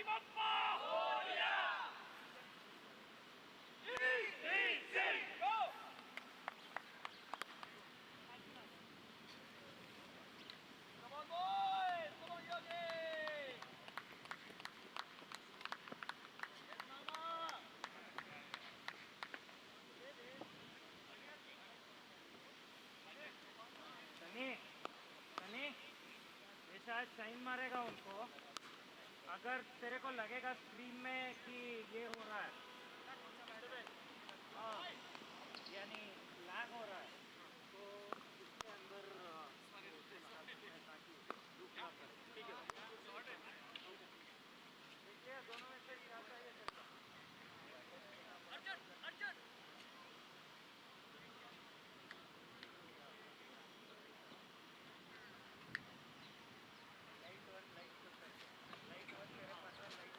Bappa Morya. E3C go. Come on boys, come on Yogi. Yes mama. Sunny Sunny ये शायद sign मारेगा उनको। अगर तेरे को लगेगा स्क्रीन में कि ये हो रहा है, हाँ यानी लैग हो रहा है, तो इसके अंदर ठीक है। देखिए दोनों में से क्या चाहिए तेरे को? अर्जुन अर्जुन लाइट वन तेरे पास light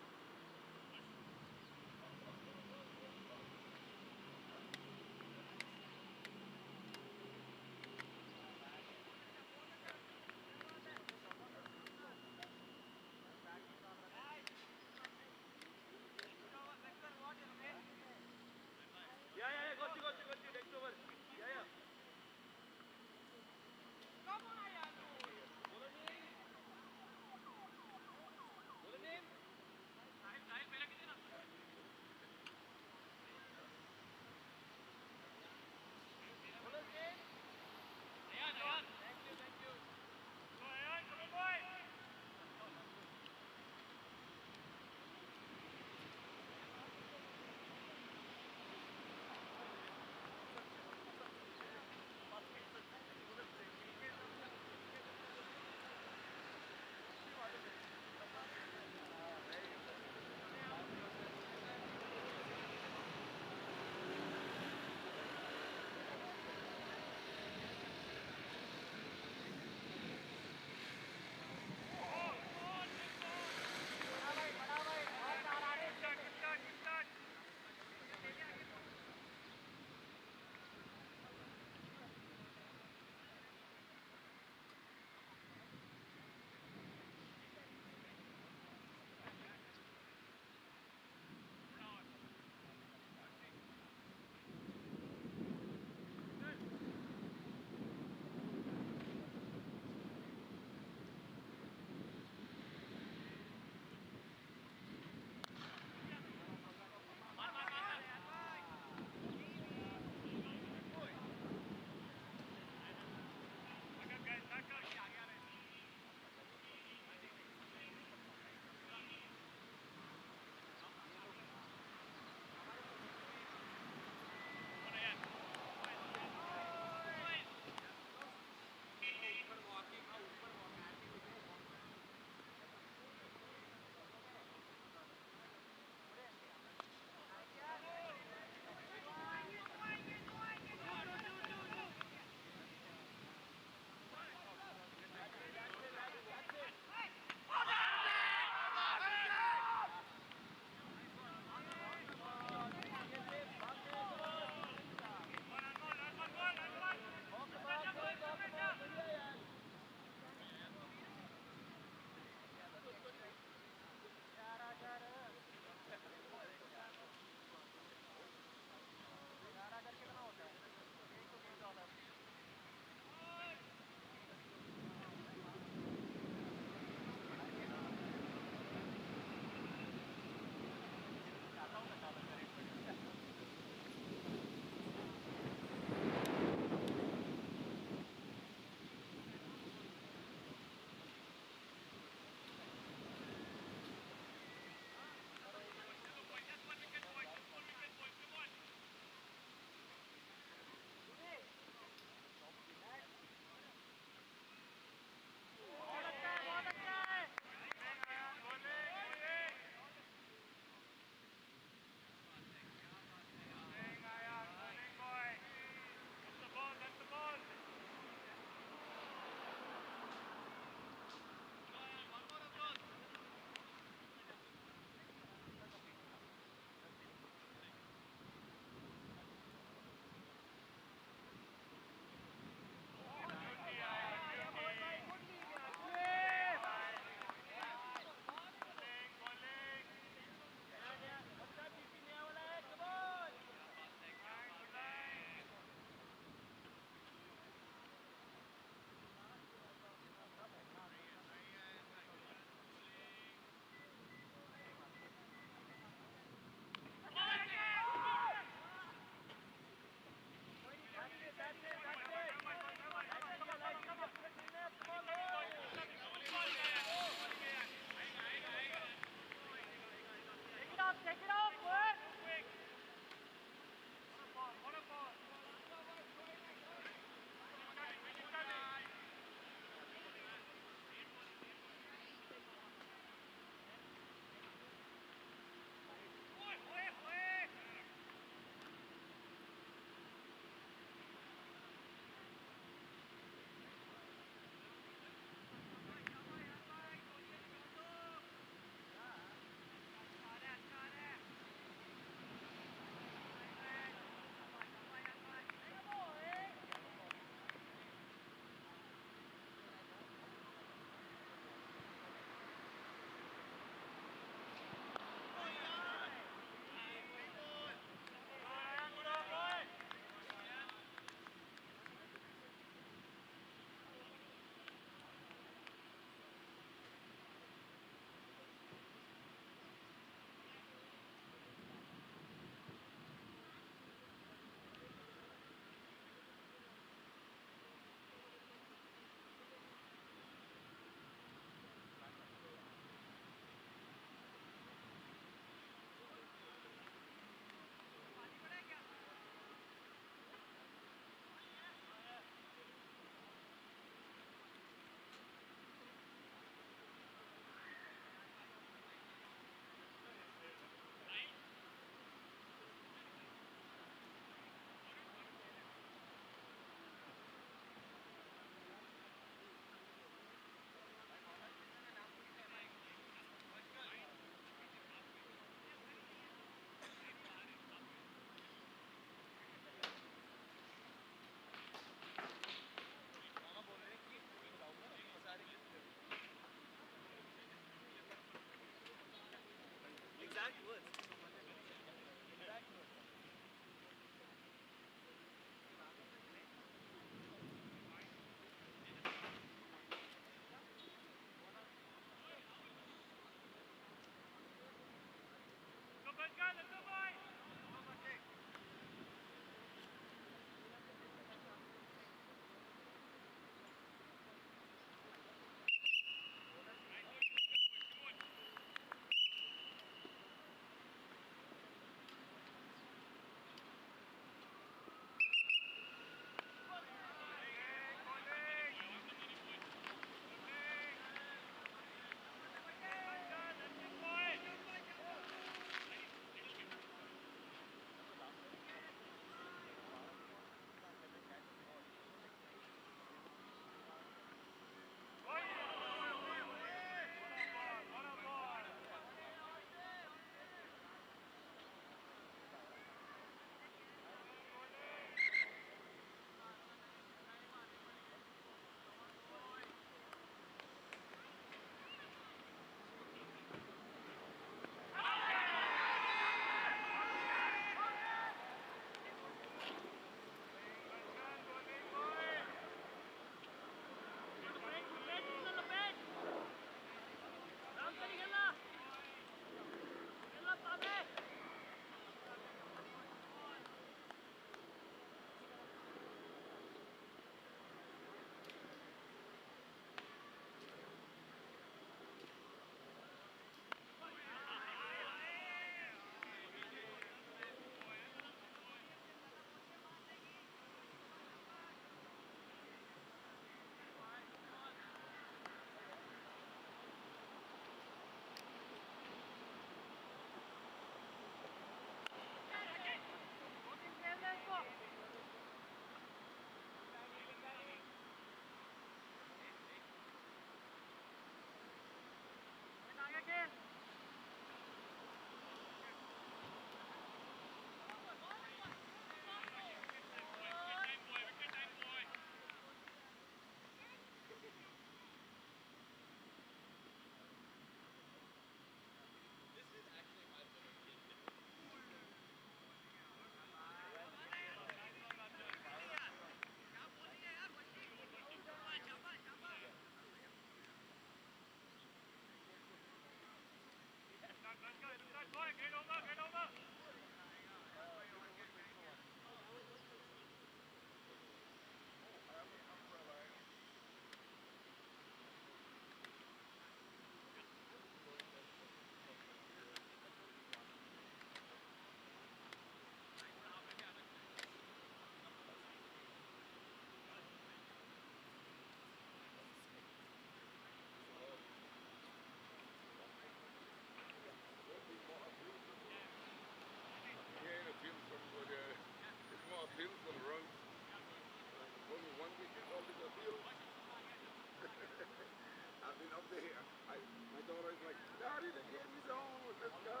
My daughter is like, Daddy, the game is on. Let's go.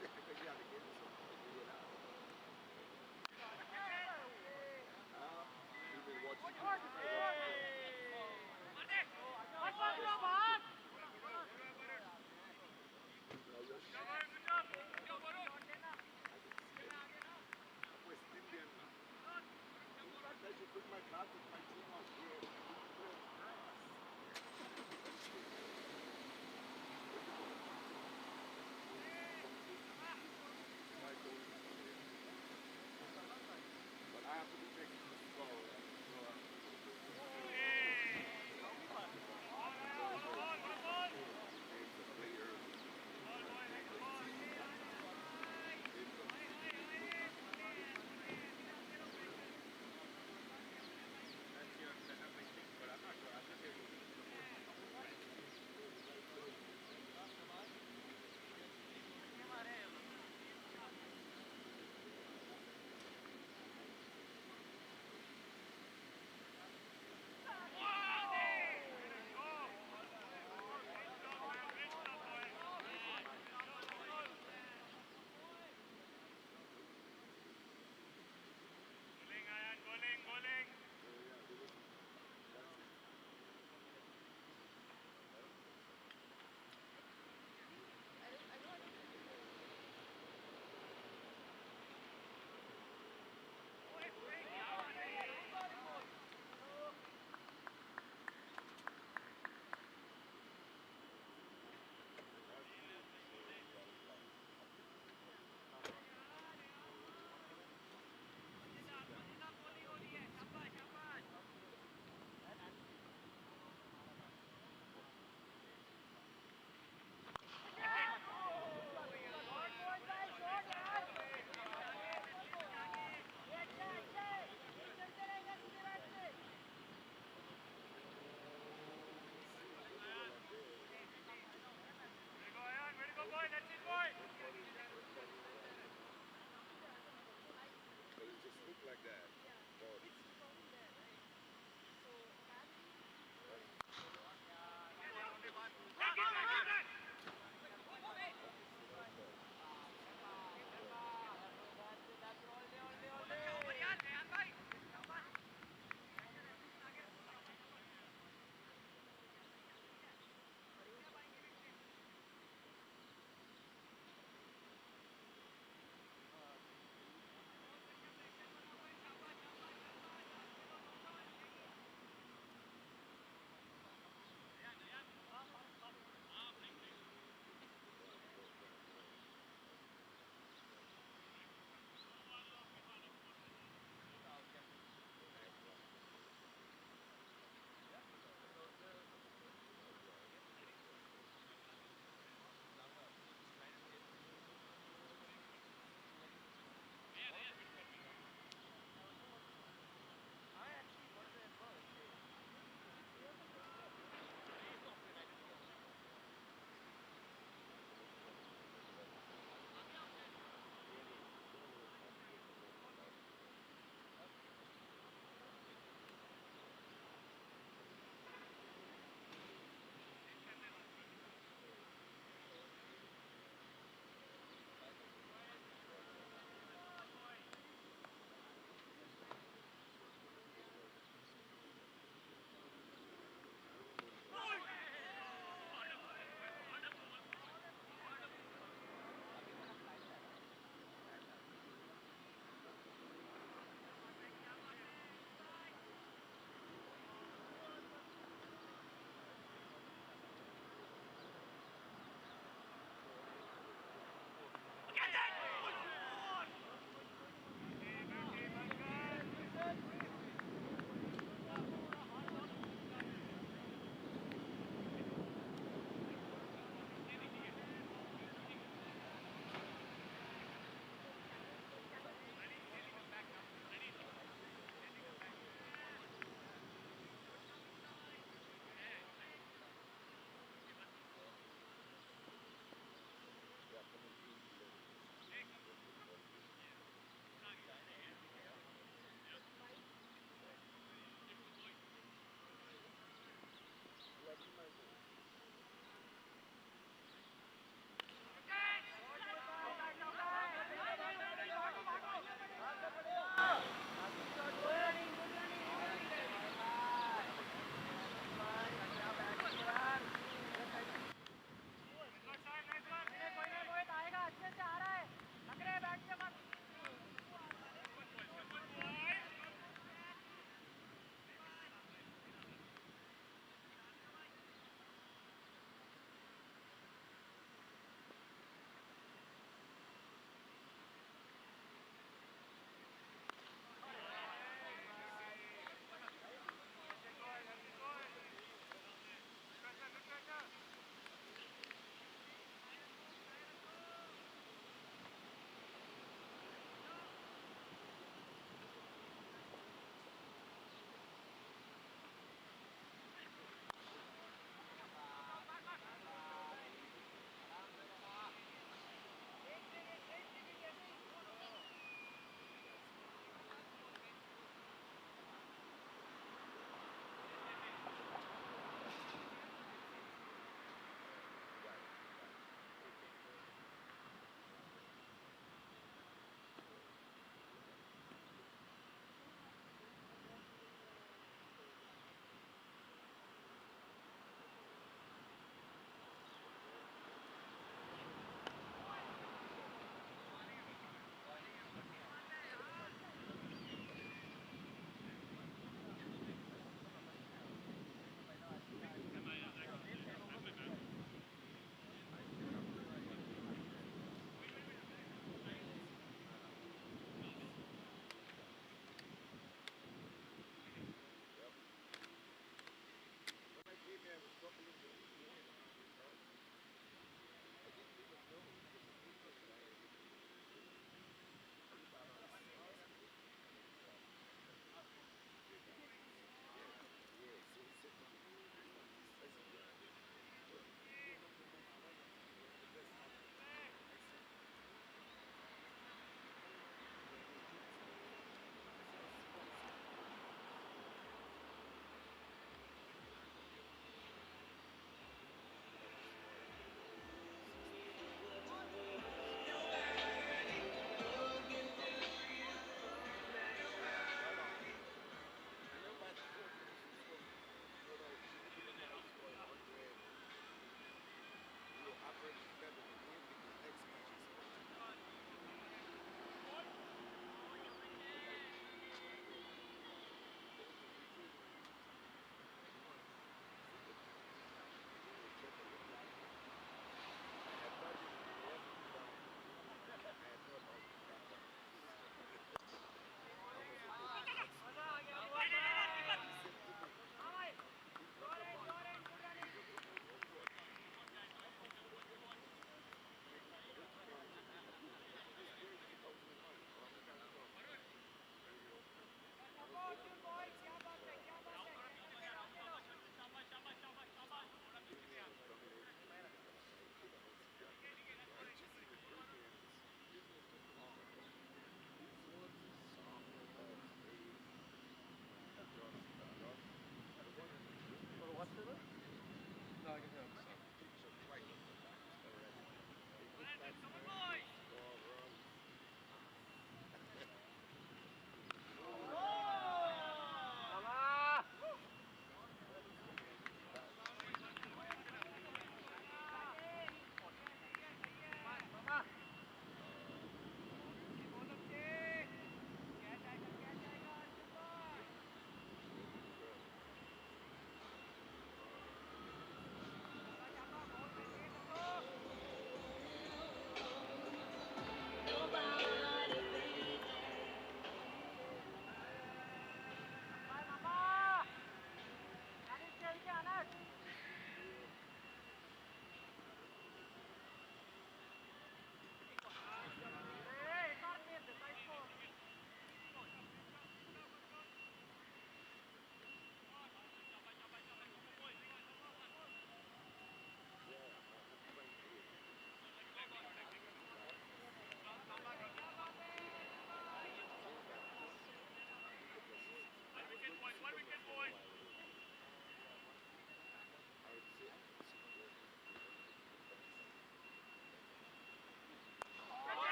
Because yeah, the game is on. You've been watching. West Indian. In fact, I should bring my car with my team out here.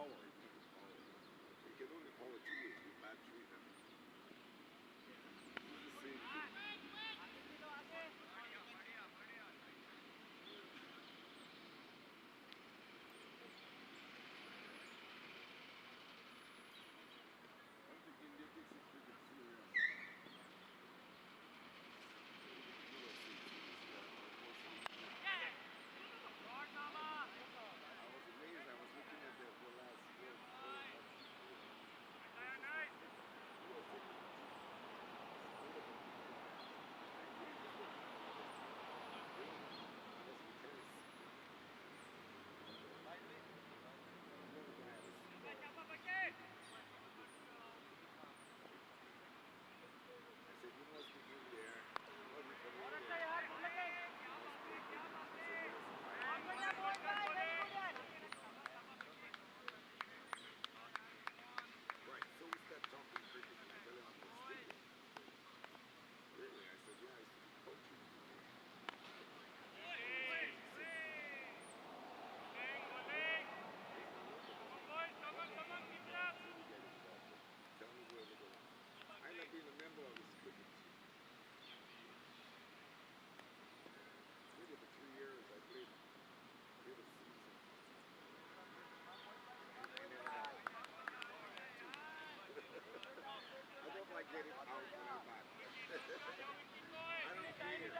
power. You can only power two ways. You bad three now. Do the same thing. I think India takes it pretty serious. I was amazed. I was looking at the last year. I said, you must be in there. You must be from India. Right, so we start talking cricket and I tell him I'm from Stadium. Really? I said, yeah, I used to be coaching. Tell me where we're going. I ended up being a member of this cricket team. Played it for 3 years. I played a season. I don't like getting out when I'm back. I don't care.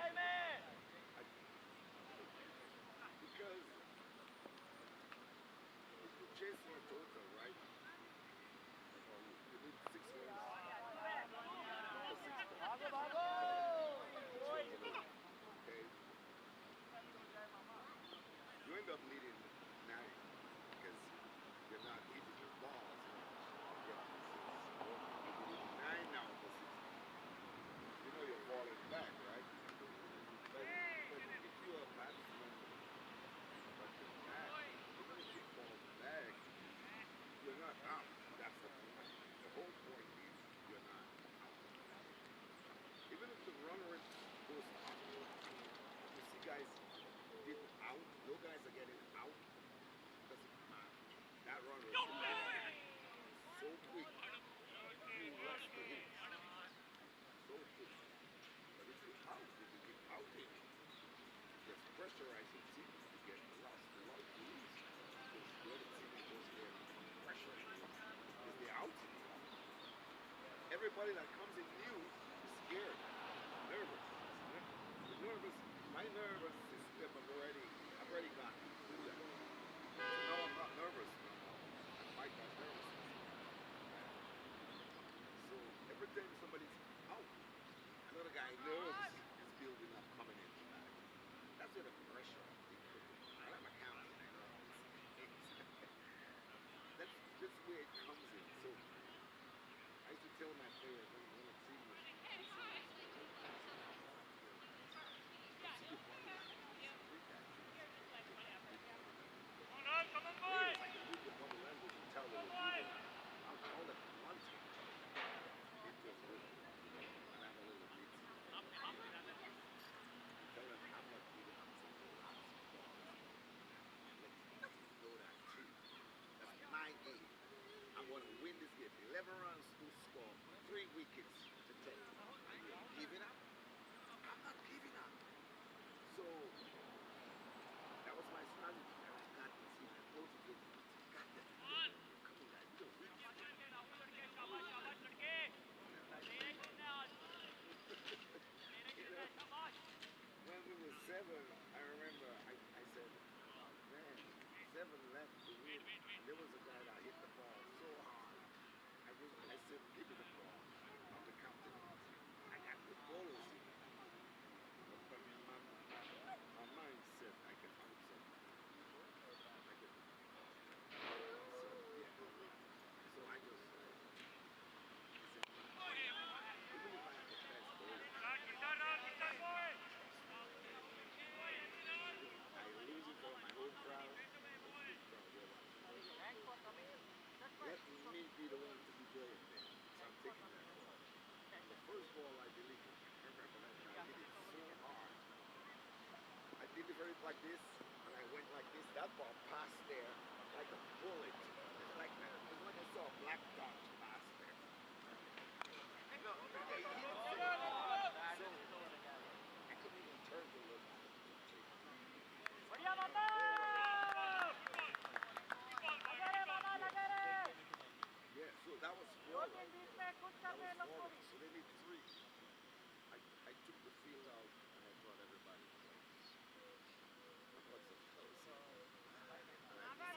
Because if you chase your total, right? You need 6 runs. Okay. You end up needing 9 because you're not hitting your balls. You need 9 now for 60. You know you're falling back, right? But if you're a batsman, but you're back, even if you fall back, you're not out. That's the point. The whole point is you're not out. Even if the run rate goes up, you see guys getting out, no guys are getting out, doesn't matter. That run rate is so quick, you lost the hits. So quick. But if you're out, if you get outed, just pressurize your team, you get lost. A lot of lose because the other team is just there pressuring you because they're outing you. Everybody that comes in new is scared, nervous. The nervous, my nervous system, I've already got through that. So now I'm not nervous no more. I fight that nervousness. So every time somebody's out, another guy nerves is building up coming in the back. That's where the pressure is building. And I'm accounting. That's just where it comes in. So I used to tell my players when a team was I'll call it one time. It just will. And I'm a little bit. Tell them I'm not giving up to the last ball. Let's know that too. That's my game. I'm going to win this game. 11 runs to score, 3 wickets to take. And you're giving up? I'm not giving up. So that was my strategy. I got this. I close the game. Got that. Come on, guys. You don't win. When we were 7, I remember I said, man, 7 left to win. And there was a guy that hit the ball so hard. I said, give me the ball. I'm the captain. I got the ballers in. But my mind said I can outside. I can. So, yeah. So I just said, even if I have the best bowler, I lose it for my whole crowd. Let me be the one to be brilliant then. So I'm taking that ball. The first ball I delivered, I remember that I hit it so hard. I delivered it like this, and I went like this. That ball passed there like a bullet. like that. It's when I saw a black dot last year. No, they hit it so hard. So I couldn't even turn to look. बढ़िया मामा लगे रे मामा लगे रे Yeah, so that was दो 4. तीन बीच में कुछ That करने was लोग को 4. भी So they need 3. I took the field out and I brought everybody. I brought some fellas in.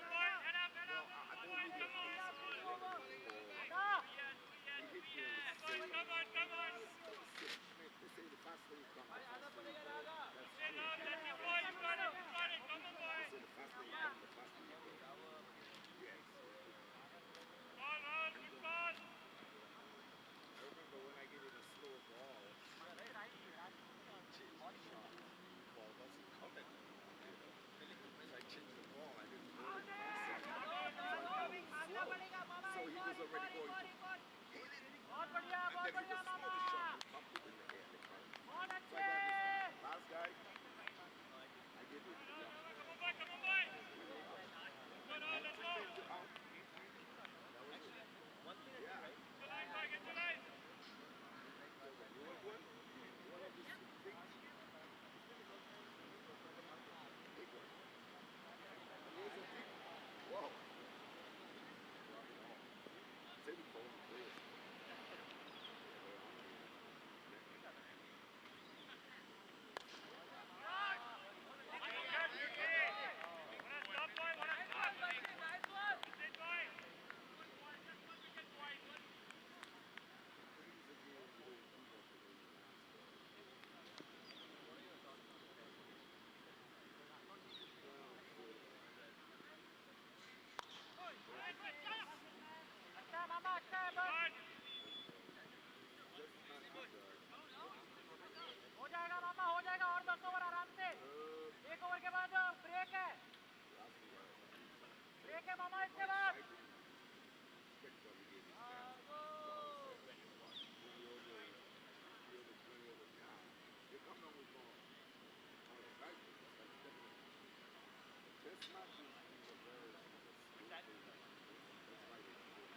No, I don't need your face. He hit me on the same. They say the faster you come, the faster you go. That's true. They say the faster you come, the faster you go. Yes. I remember when I get in a slow ball, change my shot. Ball wasn't coming. As I changed the ball, I didn't know it fast. So he was already going to hit it. बहुत बढ़िया And then he mama just threw the shot and pumped it in the air. बहुत So I अच्छे got this last guy. I gave it to him. Out. That was it. Yeah. You want one? You want of these things? Big one. Here's a big. Whoa. Save it for when he plays. अच्छा मामा अच्छा है बस हो जाएगा मामा हो जाएगा और 10 over आराम से एक ओवर के बाद ब्रेक है मामा इसके बाद Test matches is a very smooth thing. That's why they do it.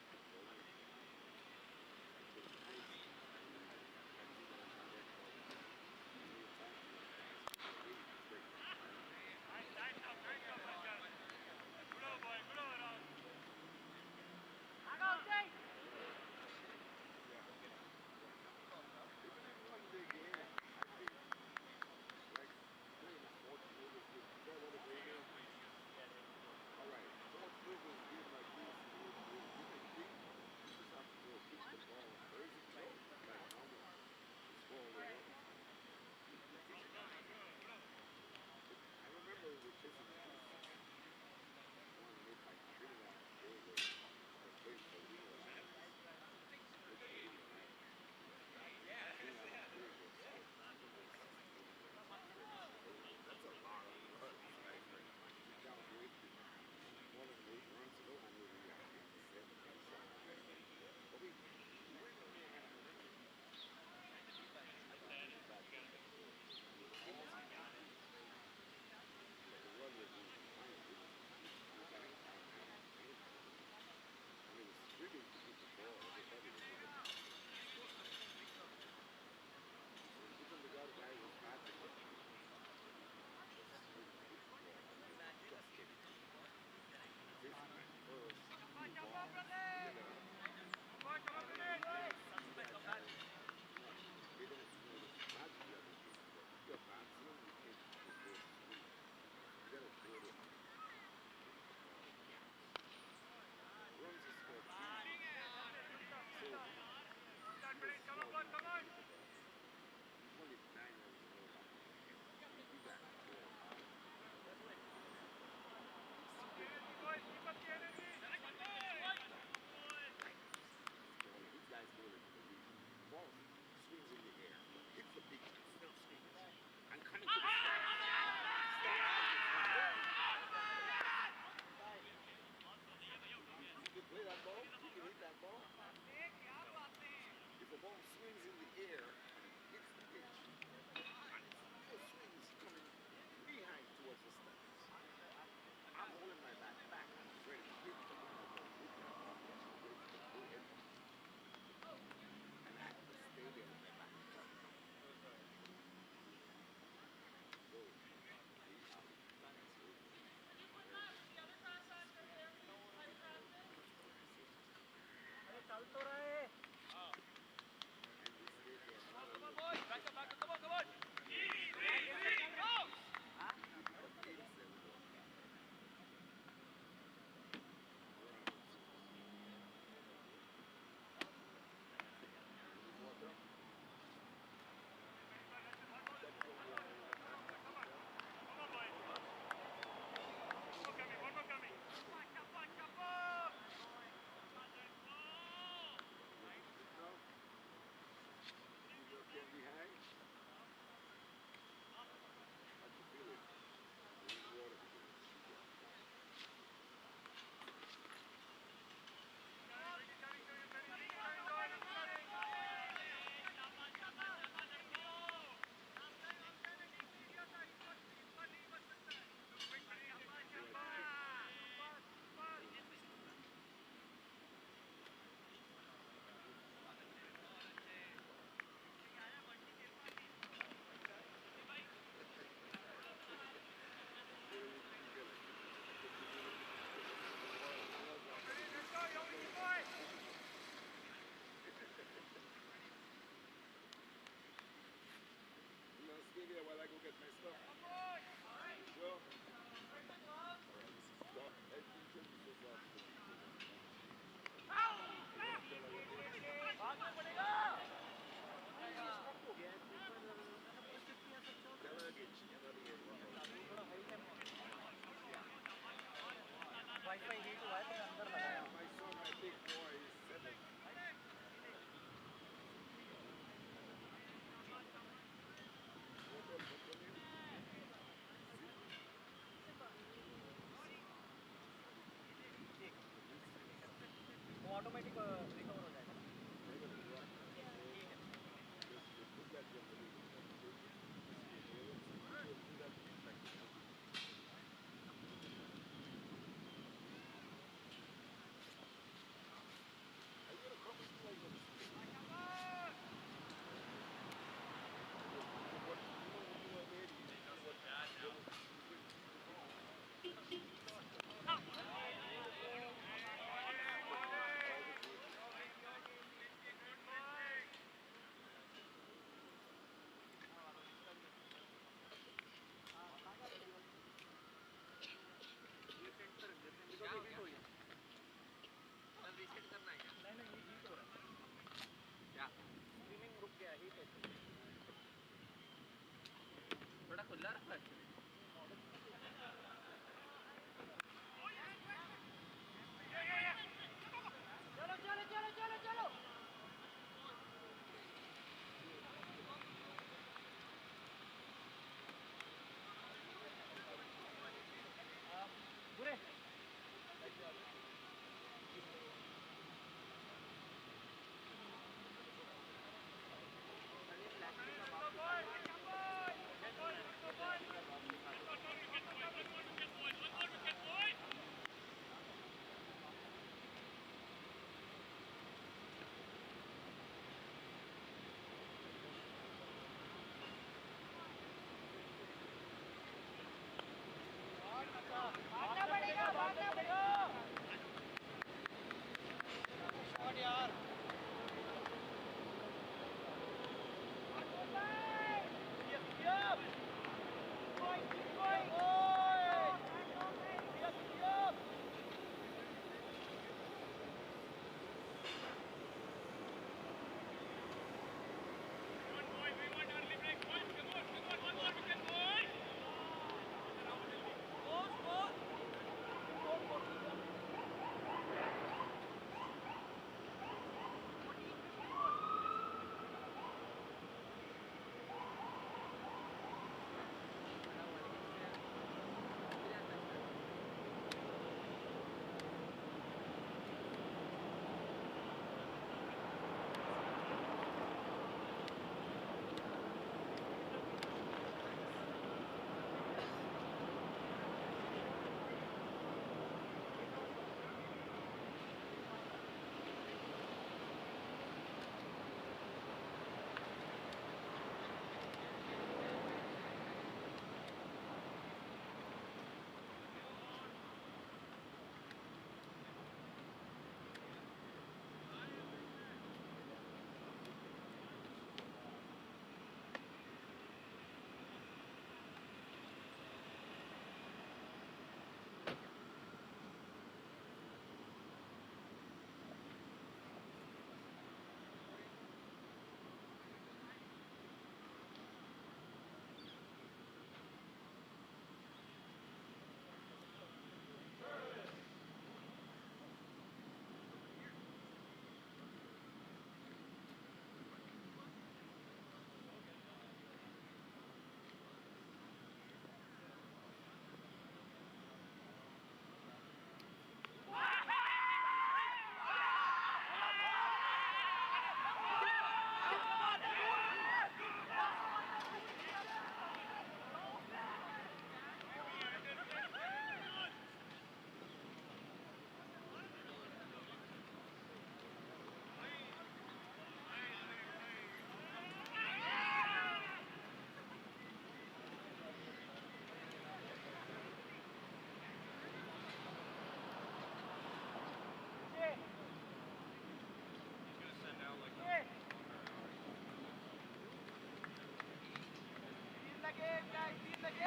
Ball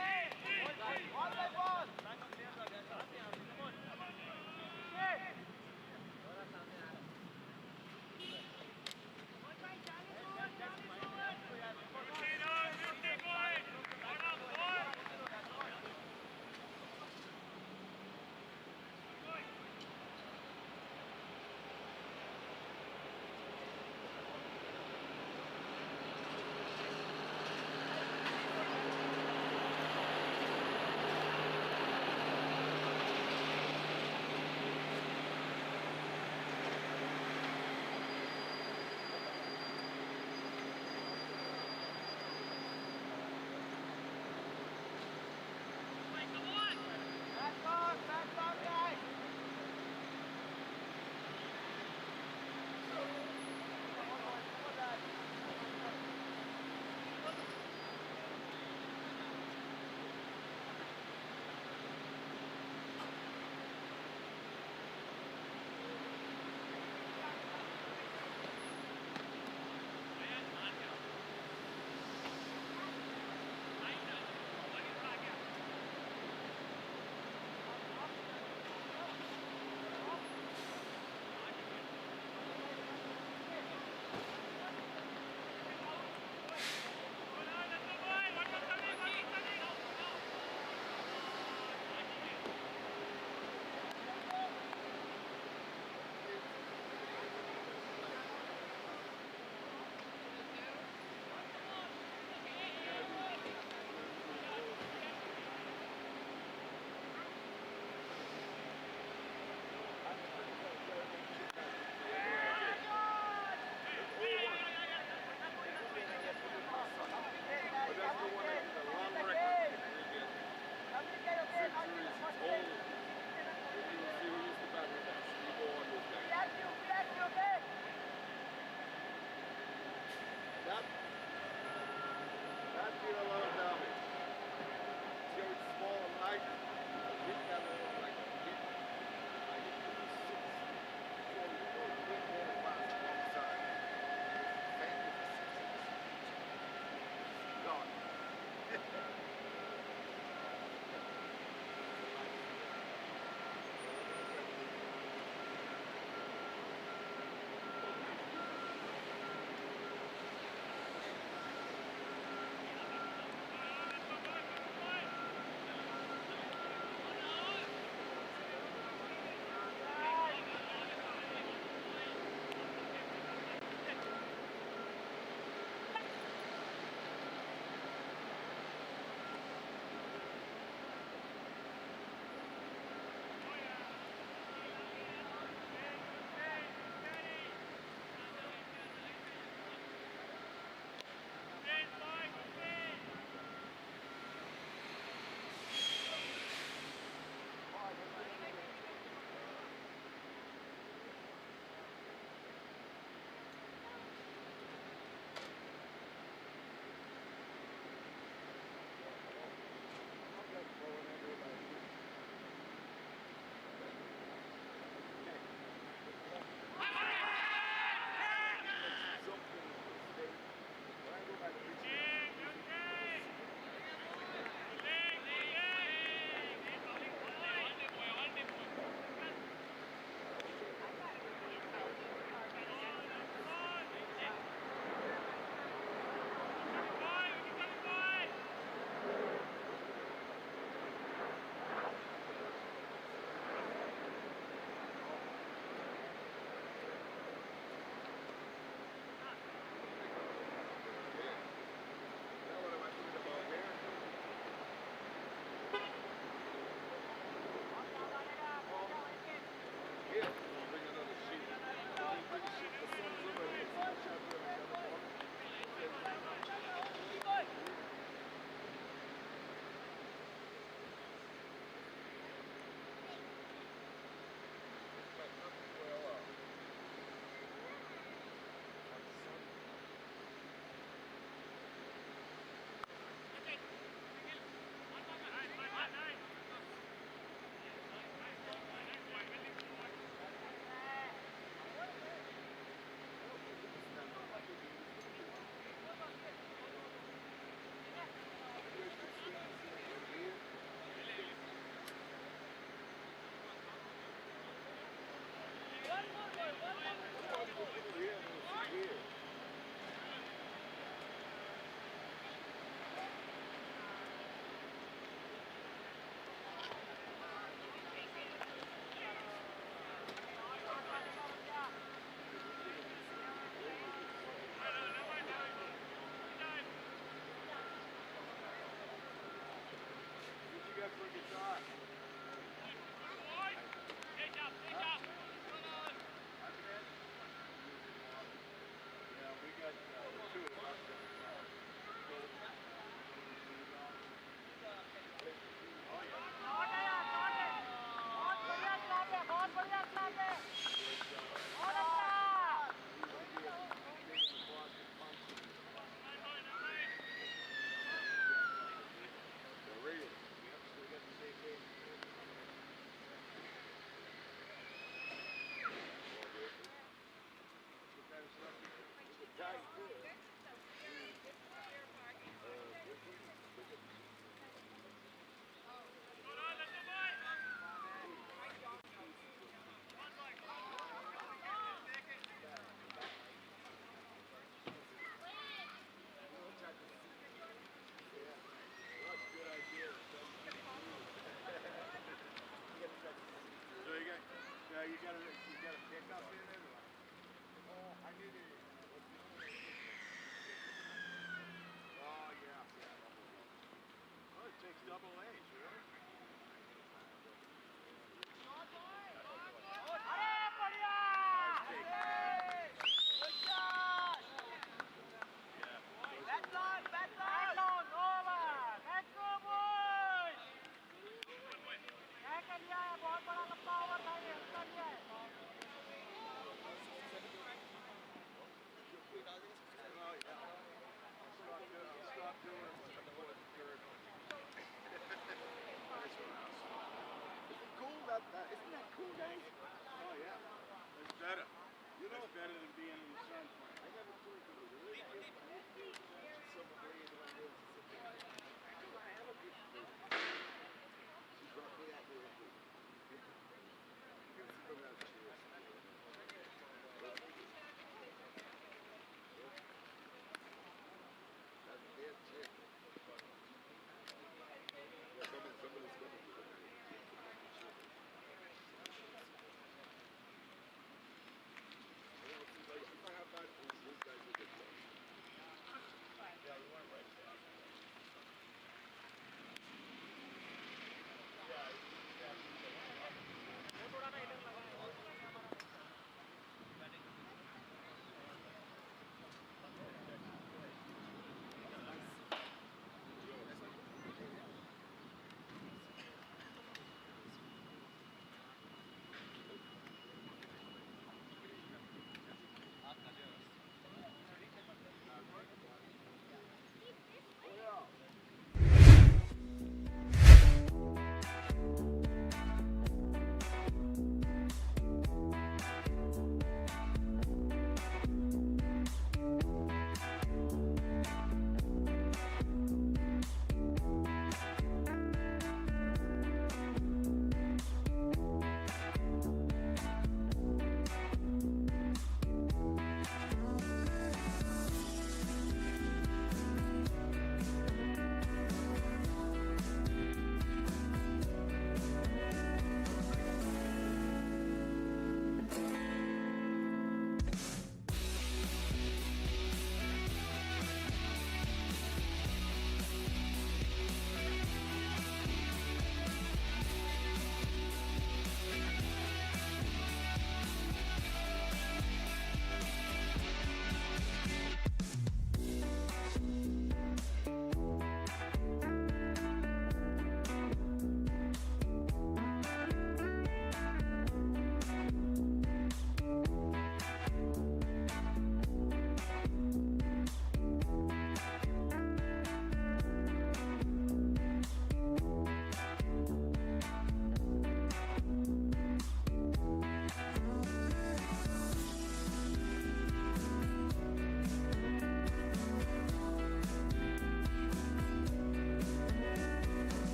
by ball.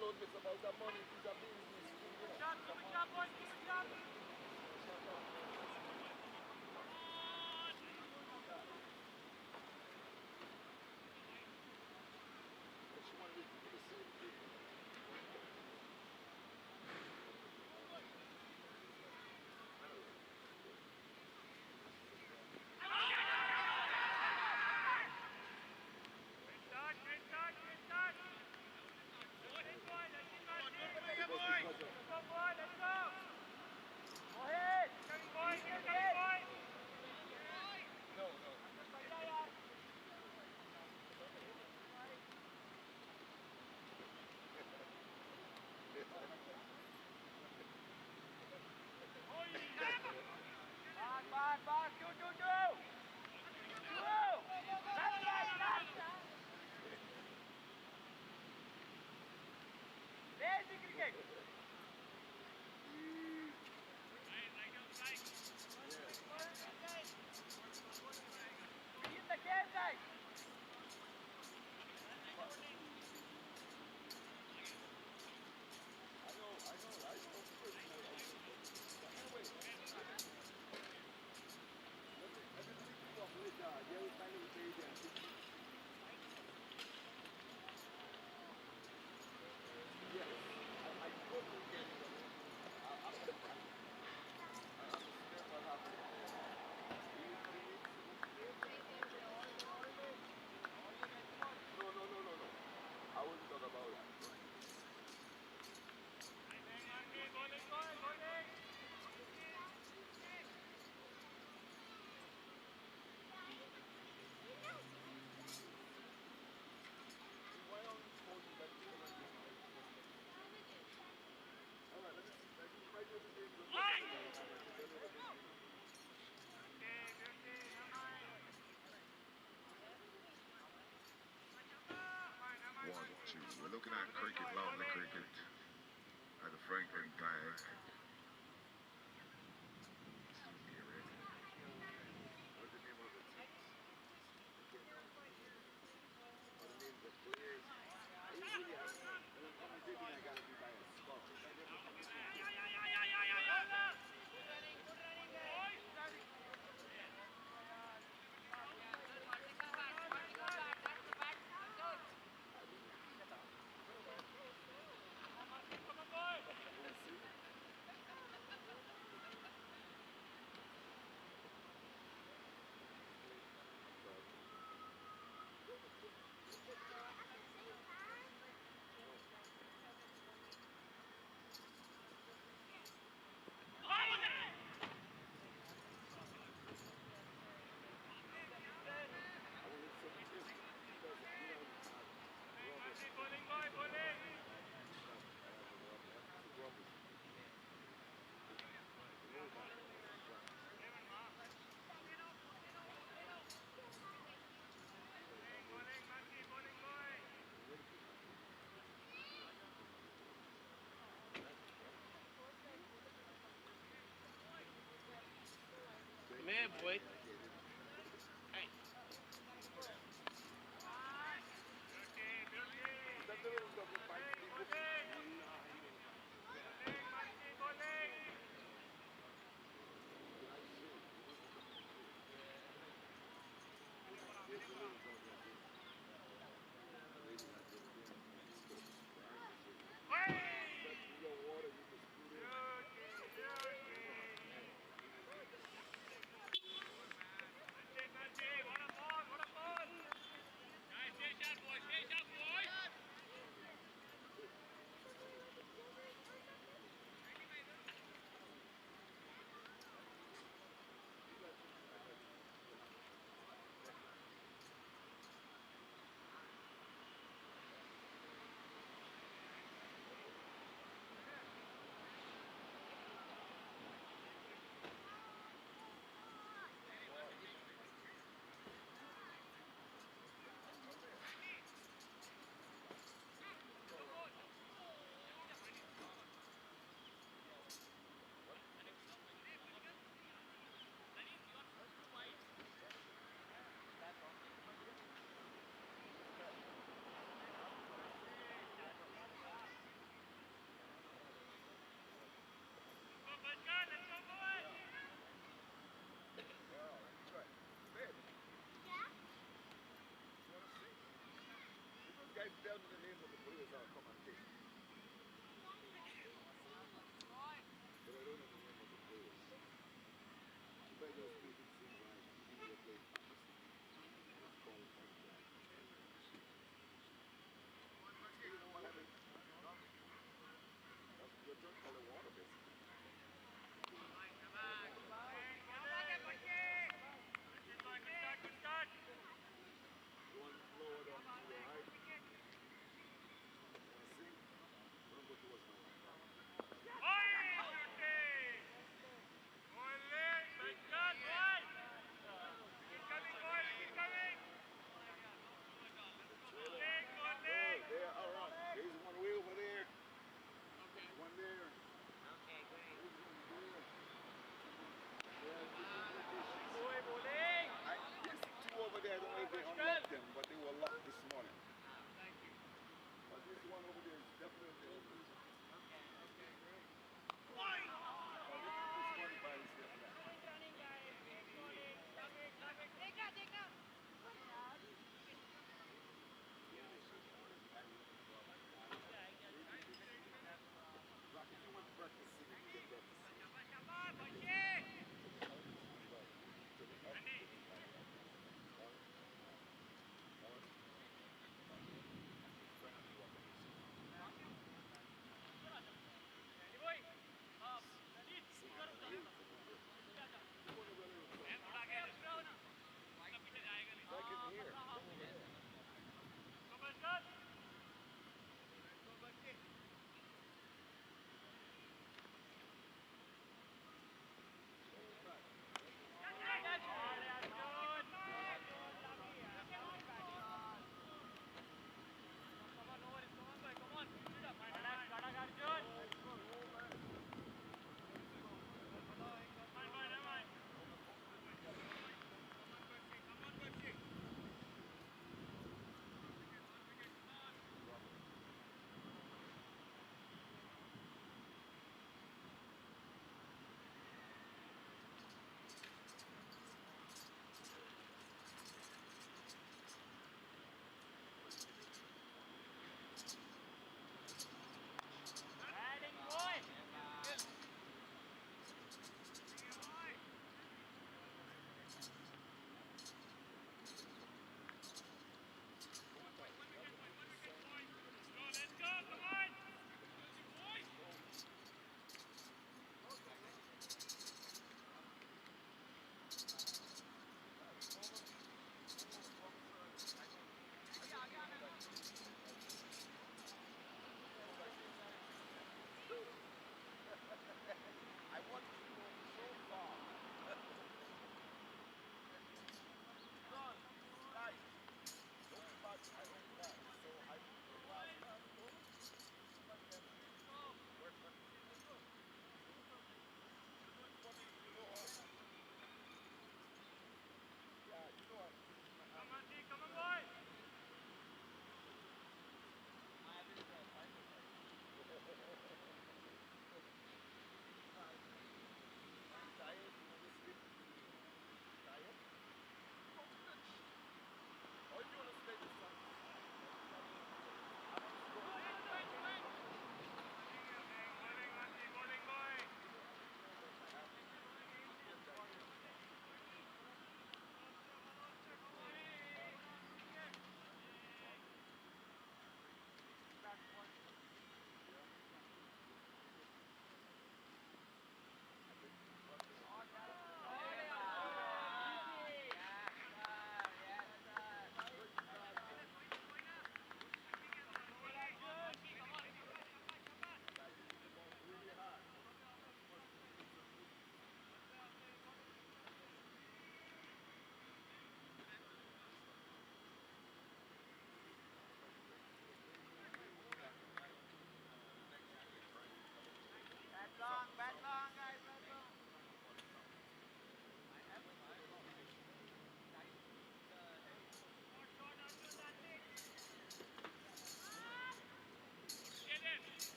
load this about the money, it's a business. Good job, boys, good job. But she wanted to do the same thing. Great start. Let's go, boy, let's go. Because of Let's go, boy, let's go. Go ahead. Boy,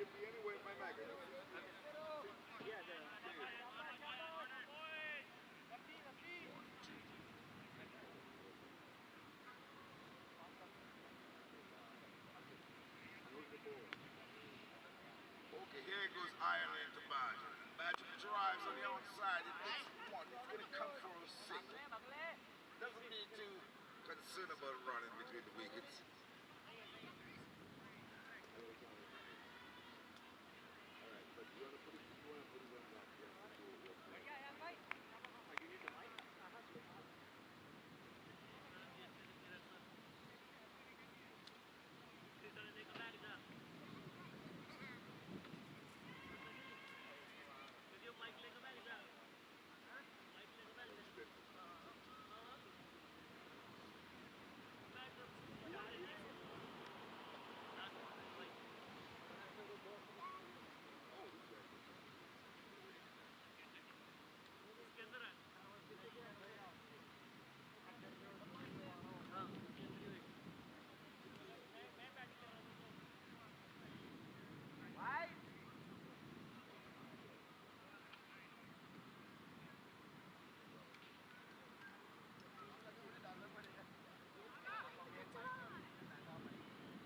can be anywhere in my bag. Yeah, the, Okay, here goes Ireland to Badger. Badger drives on the outside. It makes one. It's going to come for a six. Doesn't need to concern about running between the wickets. Alright, but you want to put it on that.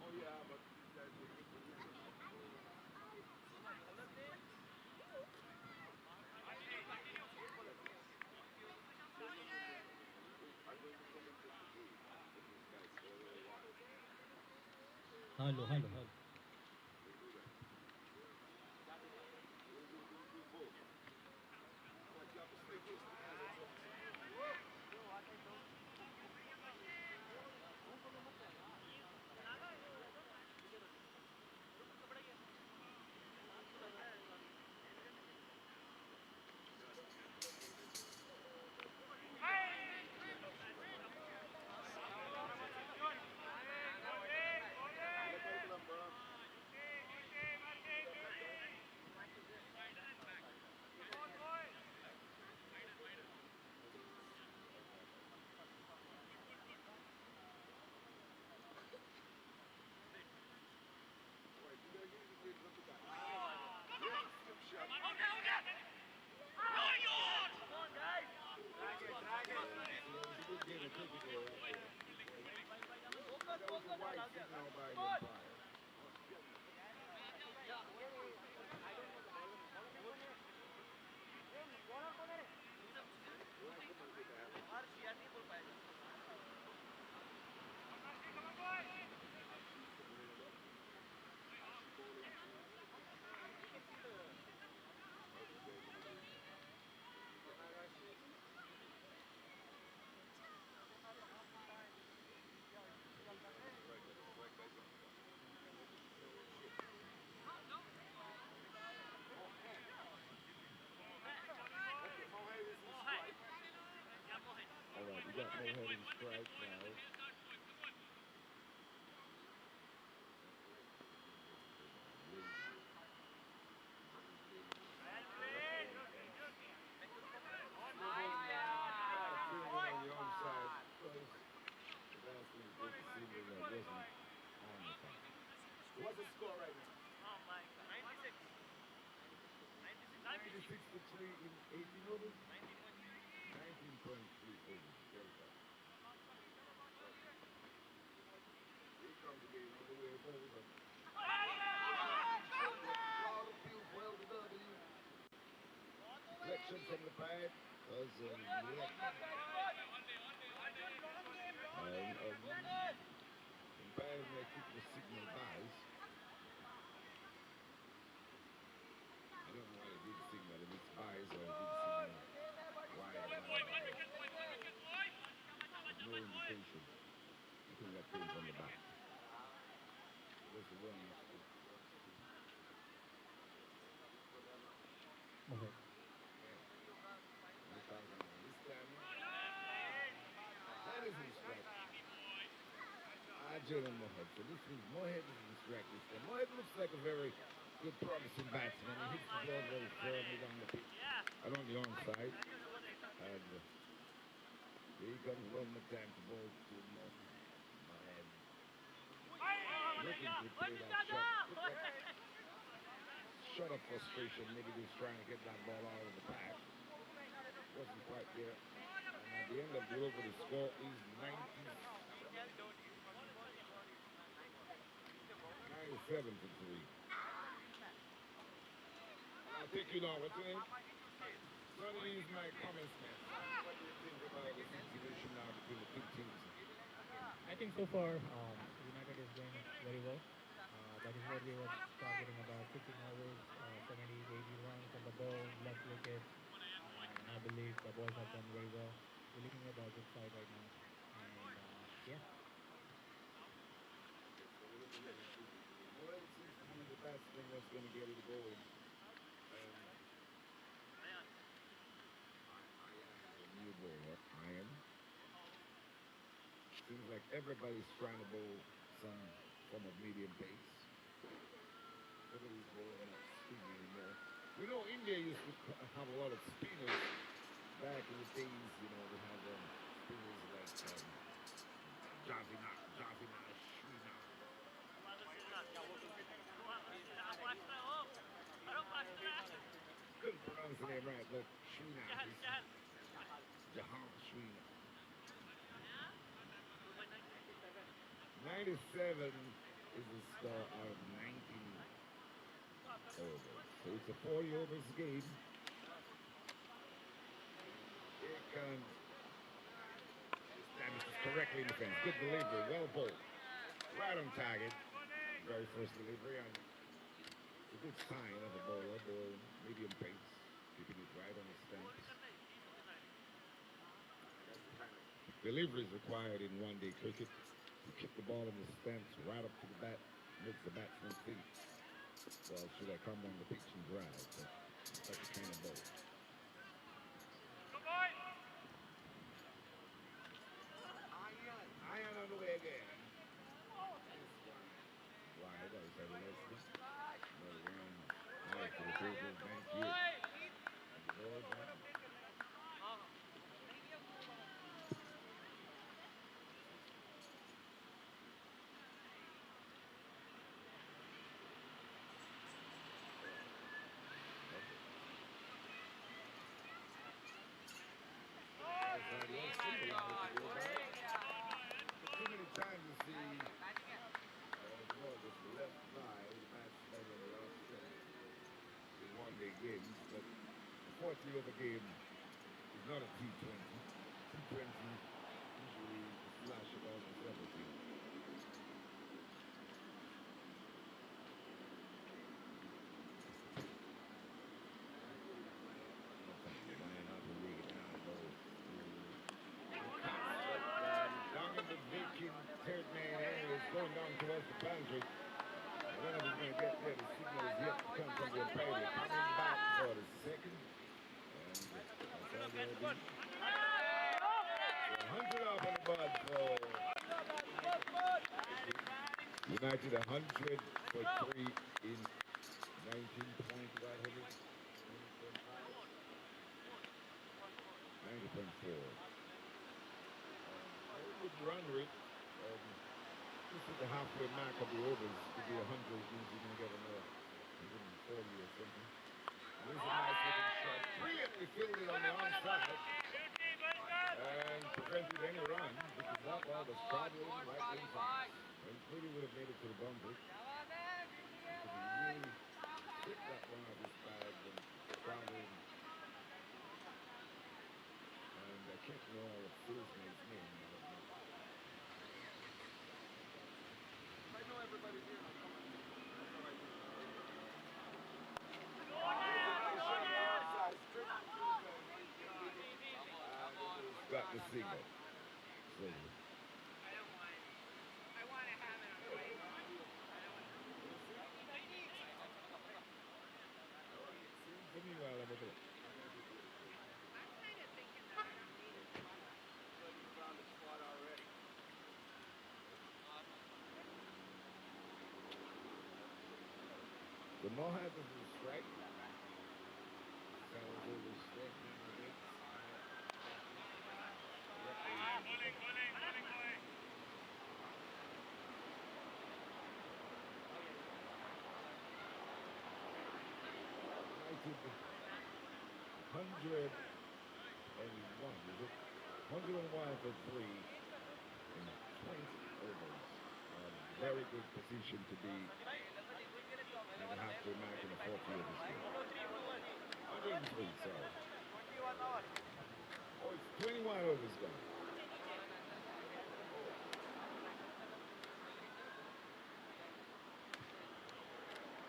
Oh yeah, but these guys will make the Hello, hello, hello. Alright, we got no heading strike now. What's the score right now? 96 to 3 in 18 overs? 19.3 overs. Here comes the game on the way over. Reflection from the pad was umpire may keep the signal buys. I don't know why they did the signal, if it's buys or if it's signal wide. There's no indication. I think that thing's on the back. There's the one. Okay. This time, that is his strike. Jordan Moorhead. So this is Moorhead is the strike this time. Moorhead looks like a very good, promising batsman. He hits the ball very firmly down the pitch. Along the onside. And here he comes one more time to bowl to Moorhead. Looking to play that shot. shot of frustration. Maybe he was trying to get that ball out of the pack. Wasn't quite there. And at the end of the over, the score is 97 to 3. I'll take you now. What's your name? Sonny is my comments man. What do you think about the situation now between the two teams? I think so far United is doing very well. That is what we were targeting about 15 overs, 70, 80 runs on the ball, left wicket. And I believe the boys have done very well. We're looking at the good side right now. And yeah. Well, it seems to be the best thing that's going to get it going. The new bowler, Iron. Seems like everybody's trying to bowl some form of medium pace. Nobody's bowling that speed anymore. We know India used to have a lot of spinners back in the days. You know, they had spinners like Javina, Shrina. Couldn't pronounce the name right, but Shrina. Jahan Shrina. 97 is the score out of 19 overs. So it's a 40 overs game. Here comes. This is correctly in defense. Good delivery, well bowled. Right on target. Very first delivery. And it's a good sign of a bowler, bowling medium pace. Keeping it right on the stumps. Delivery is required in one-day cricket. You kick the ball in the stumps right up to the bat, makes the batsman think, well, should I come down the pitch and drive? So that's the kind of ball. Iron on the way again. Wide, that was a Leslie. No run. Nice for the total. Thank you. Too many times you see this left side, the batsman on the left side in one-day games, but the 40 over game is not a T20. T20 usually flash it on the 17. Third man area is going down towards the boundary. When he's going to get there, the signal is yet to come from the umpire. Coming back for the second. And that's all there 100 off on the board for United. 100 for 3 in 19 points. 90.4. Good run rate. This is the halfway mark of the overs. To be 100 means you're going to get another 140 or something. And this is a nice looking shot. Brilliantly fielded on the onside. And prevented any run because that ball was traveling right inside. And Pretty would have made it to the boundary. Because he really hit that one out of his bag and traveled. And I can't know all of Phil's name. I know everybody here. Got the signal. So, I want to have it on the way. give me while I'm over. I'm kind of thinking that I don't need it. You found the spot already. The Mohawk is a strike. So it was strike number 8. 101, is it? 101 for 3 in 20 overs. Very good position to be at the halfway mark in the fourth year this year. 103, sorry. 21 hours. Oh, it's 21 overs gone.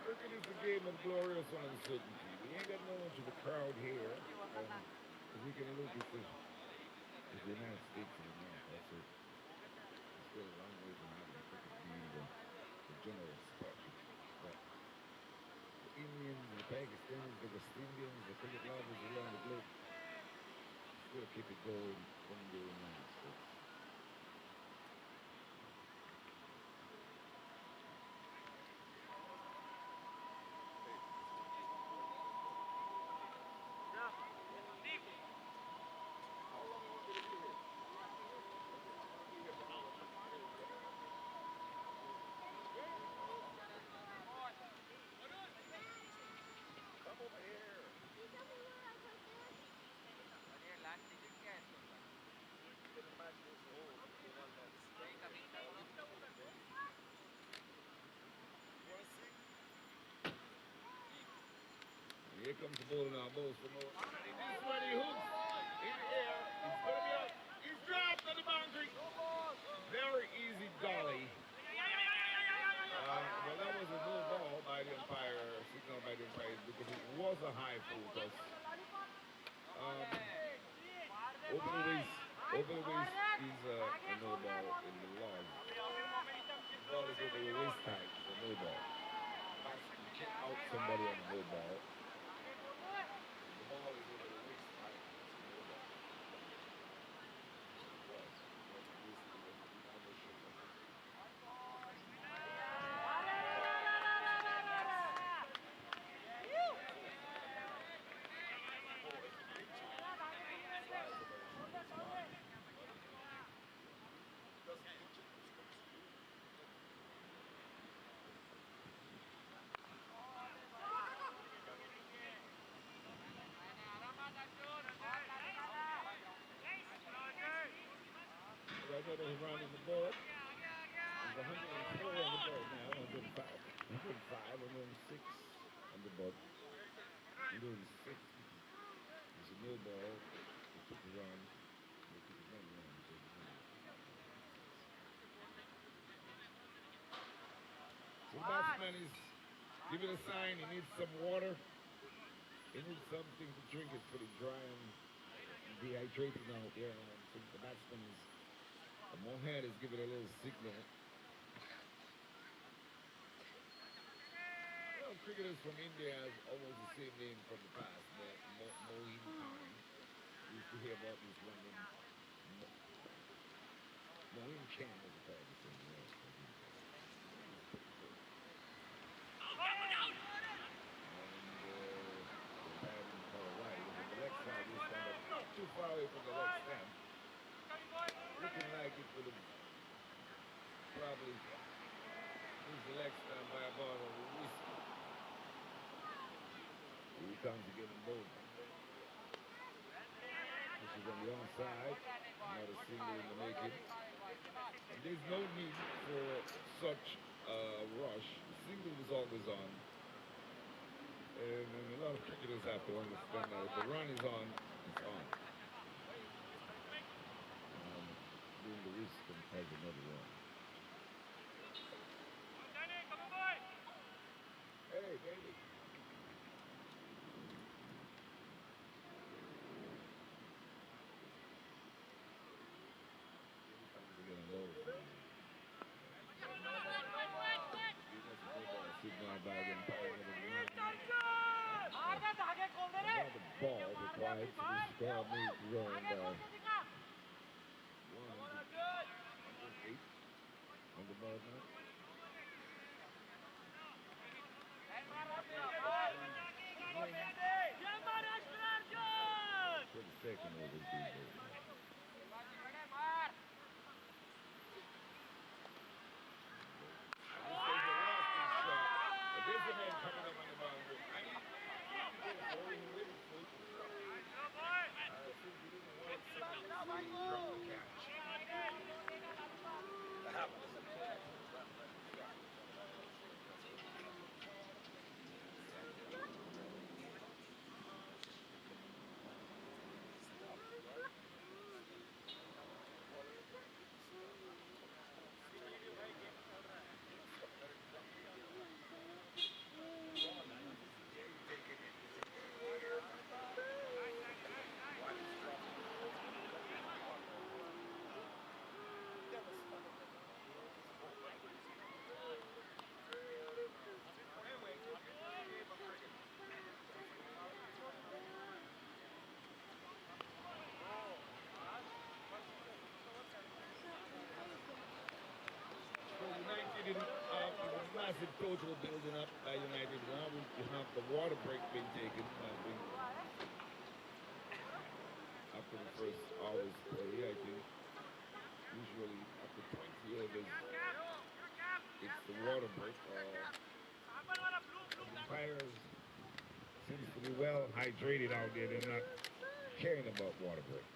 Cricket is a game of glorious uncertainty. We ain't got no much of a crowd here. As you can look at the United States of America, that's it. It's still a long way from having a cricket being the general sport. But the Indians, the Pakistanis, the West Indians, the cricket lovers around the globe still keep it going in the United States. Come over here. Here comes the ball now, balls for more. This one he hooks in the air. It's going to be out. He's dropped on the boundary. Very easy dolly. Well, that was a no ball by the umpire, signal by the umpire, because it was a high focus. Over the waist is a no ball in the law. The ball is over the waist height, it's a no ball. You can't out somebody on a no ball. The ball is over the waist height, it's a no ball. It was. Roger is running the board. There's 104 on the board now, 105, 105, 106 on the board. 106. There's a no ball. They took the run. They took the run. So the batsman is giving a sign. He needs some water. He needs something to drink. It's pretty dry and dehydrated now here. So the batsman is, the Mohan is giving a little signal. You know, cricketers from India has almost the same name from the past. Mohin Khan. We used to hear about this one name. Mohin Khan was a part of the same name. Not too far away from the left stamp. Looking like it would have probably used the leg stamp by about a wrist. Here he comes to get them both. This is on the onside. Another single in the making. And there's no need for such a rush. The single is always on. And a lot of cricketers have to understand that if the run is on, it's on. Doing the risk and has another run. Hey, baby. The ball required to be square move run by 108 on the ball now. For the second over the ball. There's a man coming up on the boundary. I need to go for massive total building up by United. Now we have the water break being taken. After the first hour's play, I think usually after 20 overs, it's the water break. The umpires seems to be well hydrated out there. They're not caring about water break.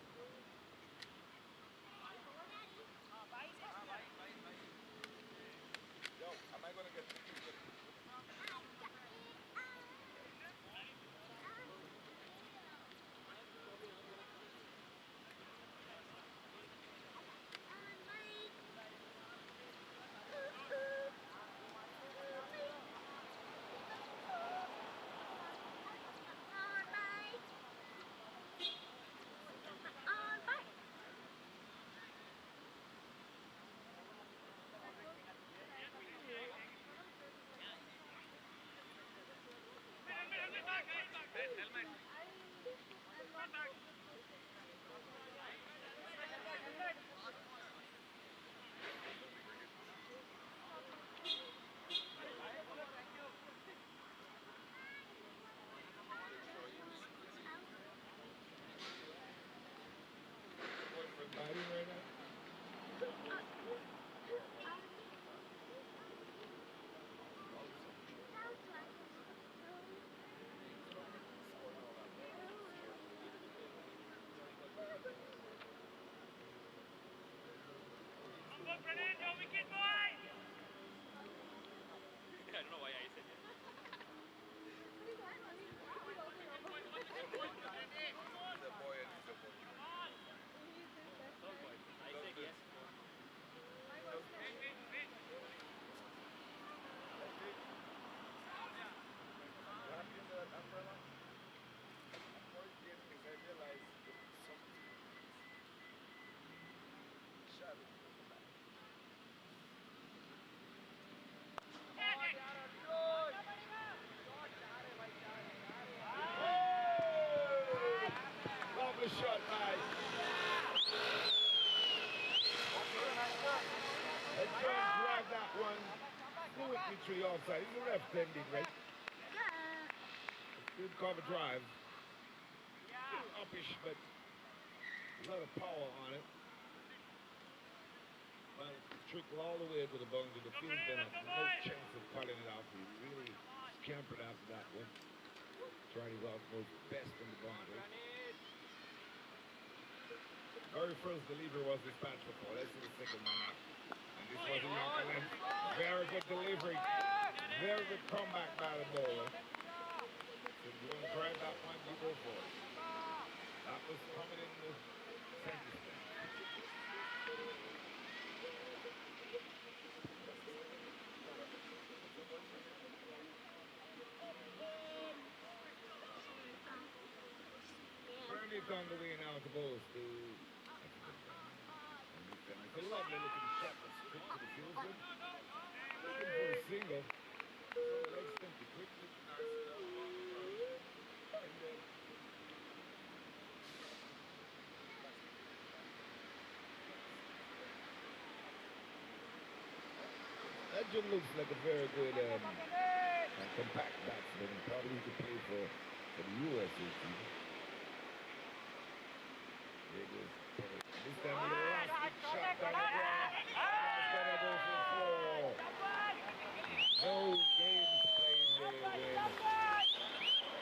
Yo, am I gonna get Biting right now? I don't know why I said it. the boy and the boy? I said yes. What happened to that umbrella? Before it came, because I realized there was something shadow. Lovely shot by. And John grabbed that one. Fluently tree offside. He's a left-handed, right? Good cover drive. Little uppish, but a lot of power on it. Well, trickle all the way to the boundary. The field's been up. No chance of cutting it off. He really scampered after that one. Tried his utmost best in the boundary. Very first delivery was this patch before. Let's see the second one. And this was a knock. Very good delivery. Very good comeback by the bowler. So if you want to grab that one, you go for it. That was coming in the center stand. Bernie's on the way now to bowl. It's a lovely looking shot that's quick to the field. Looking for a single. Legs empty quickly. And then that just looks like a very good compact batsman. Probably he could play for the USA team. There it is. This time he lost it. Shot down the ground. That's gonna go for 4. No games playing there when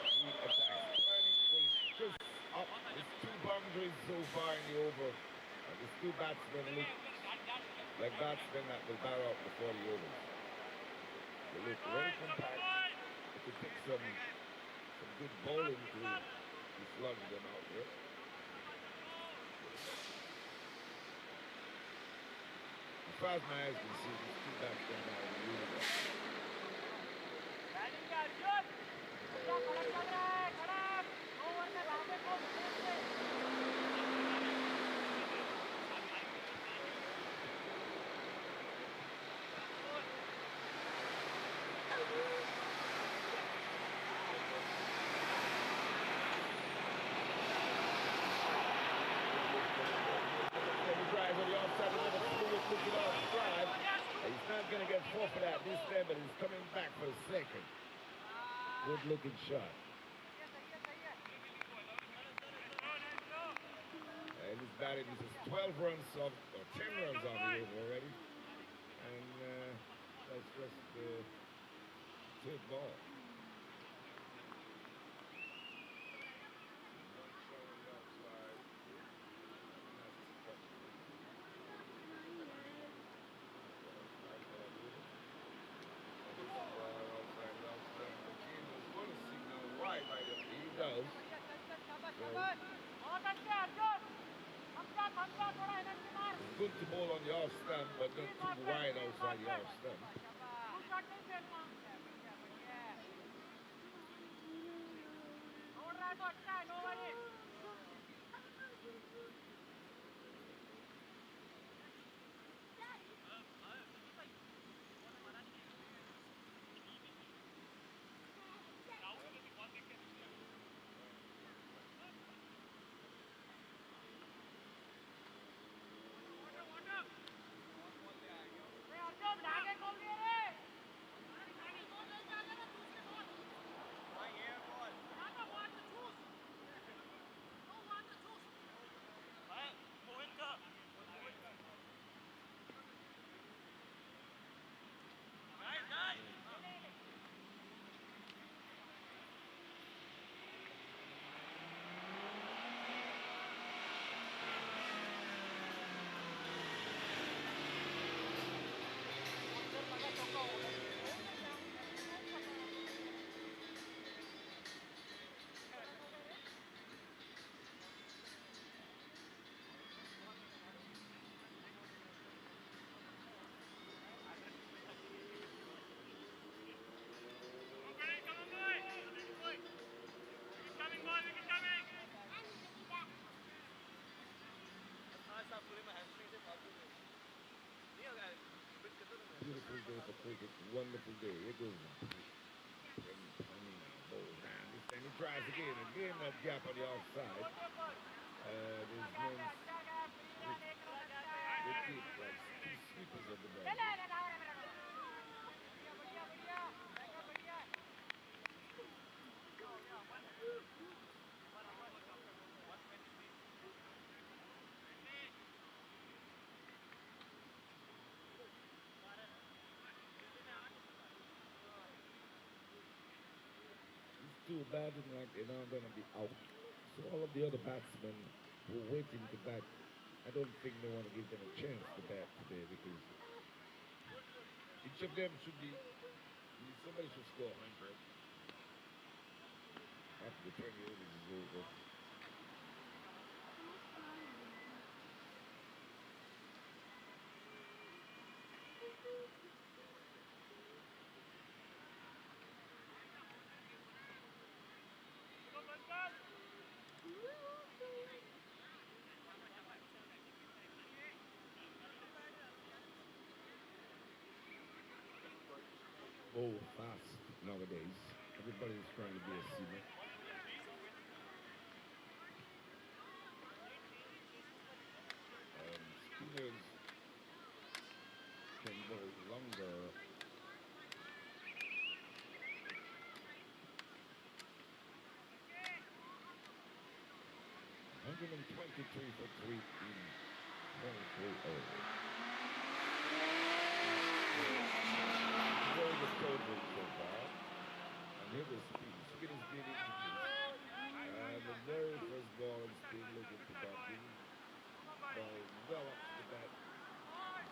he attacks. Panic was just up. There's 2 boundaries so far in the over. There's 2 batsmen look like batsmen that will bat out before the overs. They look very compact. It could take some good bowling to slug them out there. As far as my eyes can see, these 2 batsmen are really good. He's not going to get 4 for that this time, but he's coming back for a second. Good looking shot. And he's batting, this is 12 runs off, or 10 runs off the over already. And that's just third ball. Good to ball on the off stump, but not too wide outside the off stump. Beautiful day for cricket, wonderful day. It goes. And he tries again that gap on the outside. There's no keep like two sweepers of the ball. Too bad and like they're not going to be out. So all of the other batsmen who are waiting to bat, I don't think they want to give them a chance to bat today because each of them should be, somebody should score 100 after the 20 overs is over. Oh, fast nowadays. Everybody's trying to be a seamer. Spinners can go longer. 123 for 3 in 23 overs. Very good total so far. And here the speed. Speed is being introduced. The very first ball is being looking for batting. Ball well up to the bat.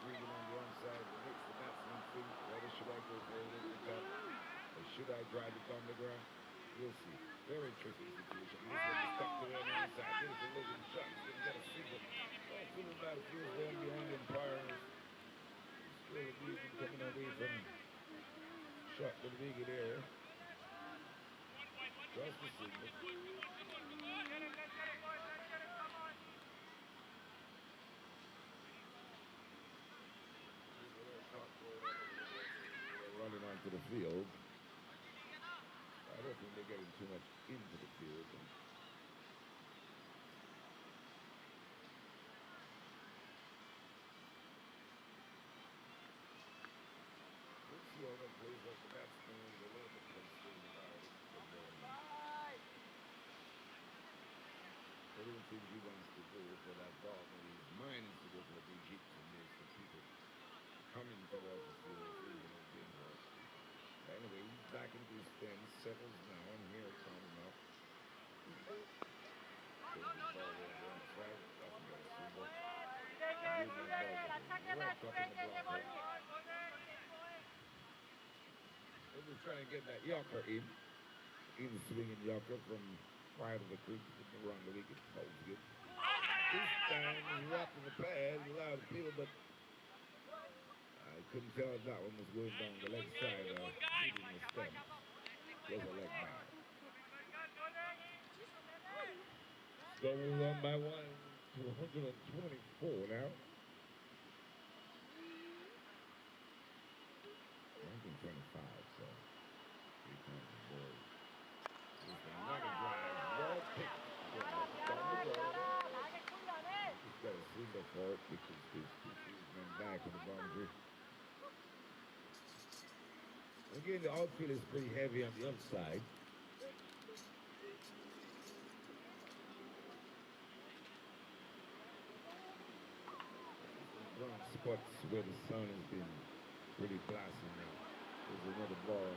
Breathing on the onside. It makes the batsman think, whether should I go for it at the top? Or should I drive it down the ground? We'll see. Very interesting situation. This one is stuck to the inside. There's a looking shot. He's going to get a single. Oh, full back feels down behind the umpires. Still a beating coming away from shot to the big area. Just the single. Running onto the field. I don't think they're getting too much into the field. Let's see how that plays off the batsman. towards the field. Anyway, he's back into his stance, settles down. Here it comes now. They're just trying to get that Yorker in. In swinging Yorker from wide of the creek, around the wicket. Holds good. This time he's wrapping the pad, allowed the people, but I couldn't tell if that one was going down the leg side or hitting the stem. Was a leg ball. So we're on by 1 to 124 now. 125, so 3 times the ball. There's another drive. Well picked. He's got a single for it because there's 2 men back on the boundary. Again, the outfield is pretty heavy on the upside. Brown spots where the sun has been pretty blasting now. There's another ball.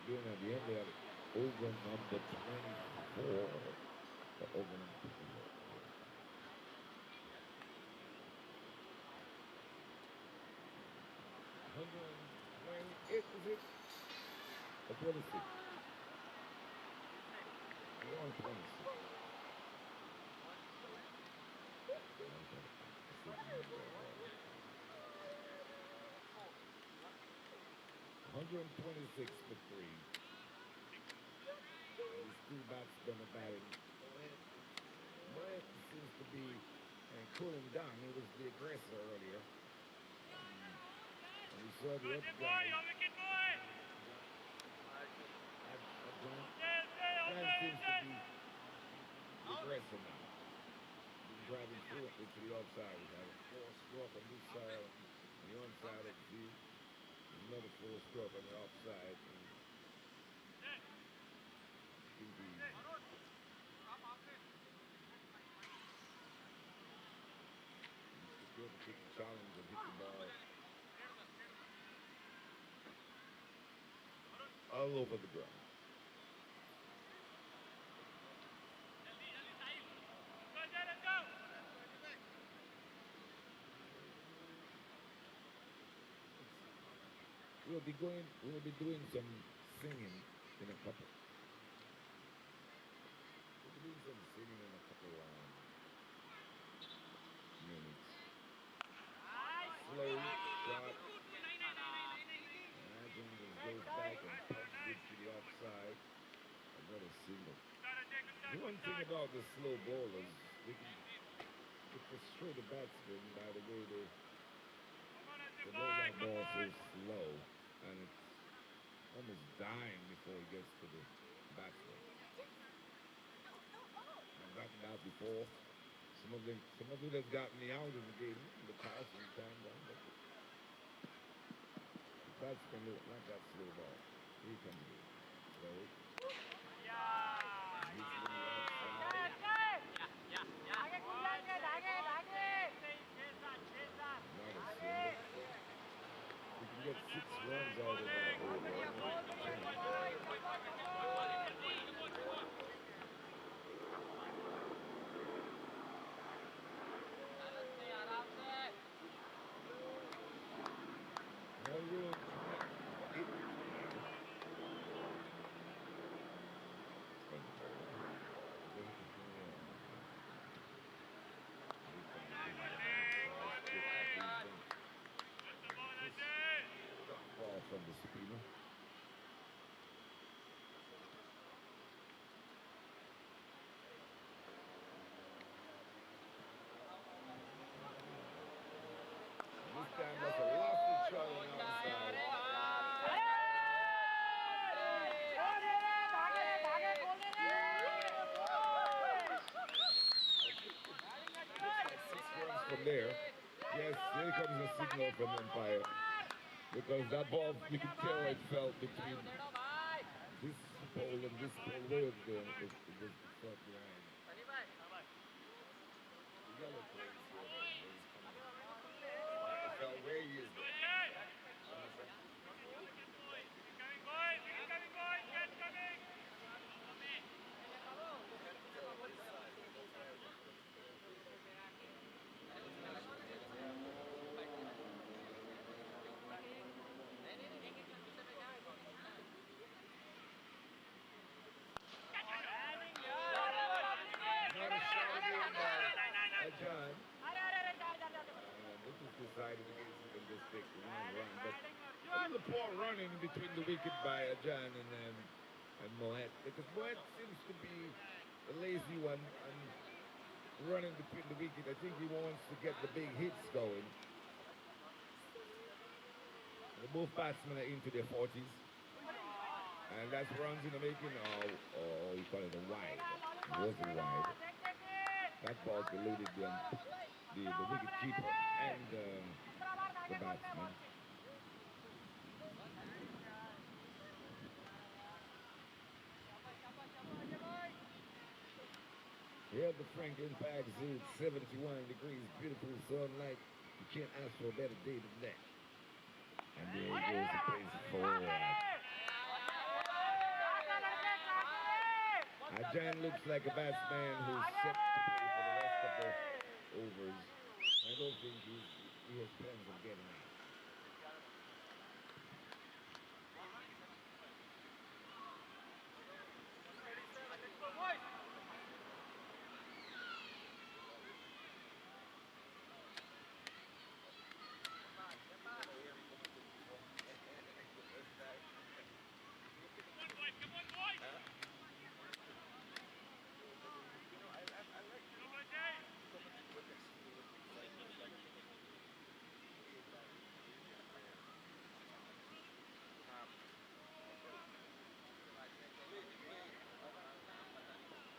Again, at the end, they have over number 24. The over number 24. 128, is it? Or 26? 126. $126 for 3. These 2 batsmen are batting. Brett seems to be cooling down. He was the aggressor earlier. And we saw the other guy. That seems to be the aggressor now. He's driving fluently to the outside. He's had a 4-stroke on this side, on the onside of the field. Another 4-stroke on the offside. He's good to take the challenge and hit the ball all over the ground. We'll be doing some singing in a couple. We'll be doing some singing in a couple minutes. Slow shot. Imagine it goes back and punches it to the offside. Another single. The one thing about the slow bowlers, they frustrate the batsmen by the way they roll that ball so slow. And it's almost dying before it gets to the batsman. I've gotten out before. Some of them have gotten me out in the game in the past sometime. But the batsman look like that slow ball. Here he comes again. Slow. He's to the outside. Another single. We can get 6 runs out of that. Ball from the spinner. This time that's a lofty shot on the outside. From there, yes, here comes a signal from the umpire. Because that ball, you can tell it fell between this pole and this pole. Where it's going, it was felt behind. You got excited against him and just take one run. But a little poor running between the wicket by John and Moet, because Moet seems to be the lazy one and running between the wicket. I think he wants to get the big hits going. The both batsmen are into their 40s. And that's runs in the making. Oh, you call it a wide. It wasn't wide. That ball eluded the wicket keeper and the batsman. Here at the Franklin Park Zoo, 71 degrees, beautiful sunlight. You can't ask for a better day than that. And there goes the pace forward. Ajan looks like a batsman who's set to play for the rest of the overs. I don't think he has plans of getting out.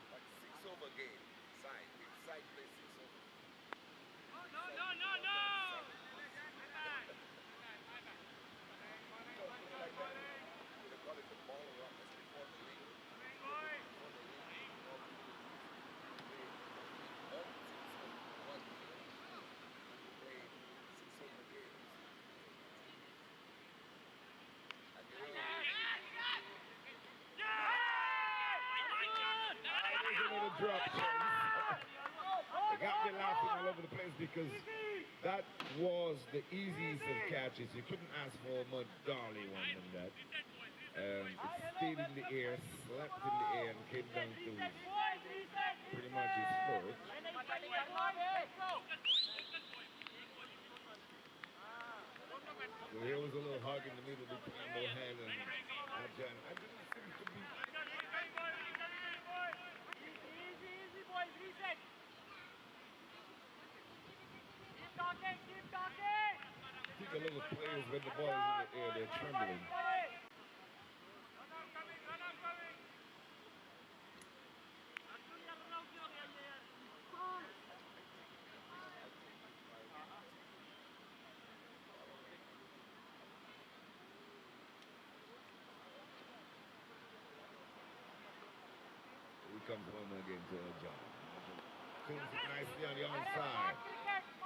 Like 6-over game, side play 6-over. No! They call it the ball rock. That's before the league. Before the league, all the teams in one year. We play 6-over games. And you know, There's another drop chance. They got me laughing all over the place because that was the easiest of catches. You couldn't ask for a much dolly one than that. It stayed in the air, slapped in the air, and came down to pretty much his foot. So here was a little hug in the middle between Mohan and Ajan. I didn't seem to be... Keep talking! I think a little players when the ball is in the air, they're trembling. Here comes one more again to John. Cleans it nicely on the onside.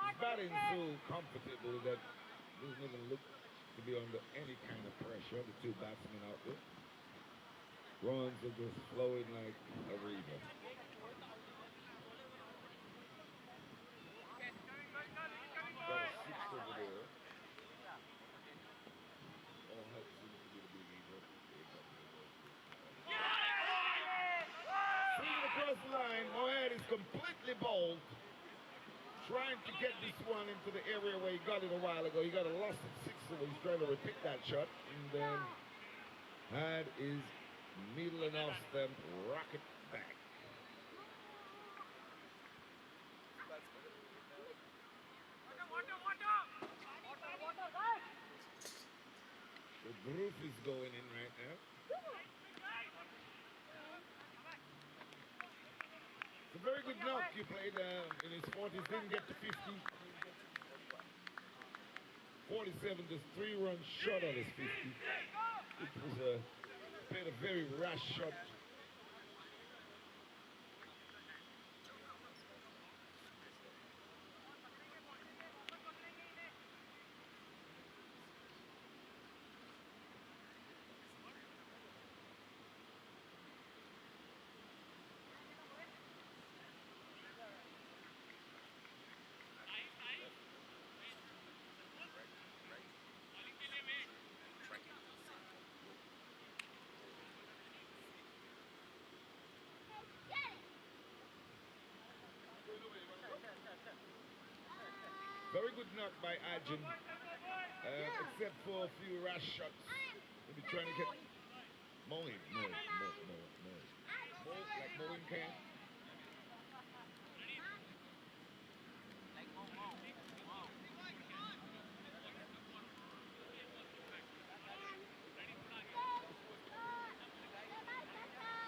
His batting so comfortable that doesn't even look to be under any kind of pressure. The two batsmen out there. Runs are just flowing like a river. Got a 6 over there. All help seems to be the big eagle. Swinging across the line, Moed is completely bowled. Trying to get this one into the area where he got it a while ago. He got a loss at 6, so he's trying to repeat that shot. And then had his middle and off stump rocket back. The groove is going in right now. It's a very good knock you played in his 40s, didn't get to 50. 47, just 3 runs short of his 50. It was played a very rash shot. knock by Ajin, except for a few rash shots. Maybe trying to get mowing, like mowing can.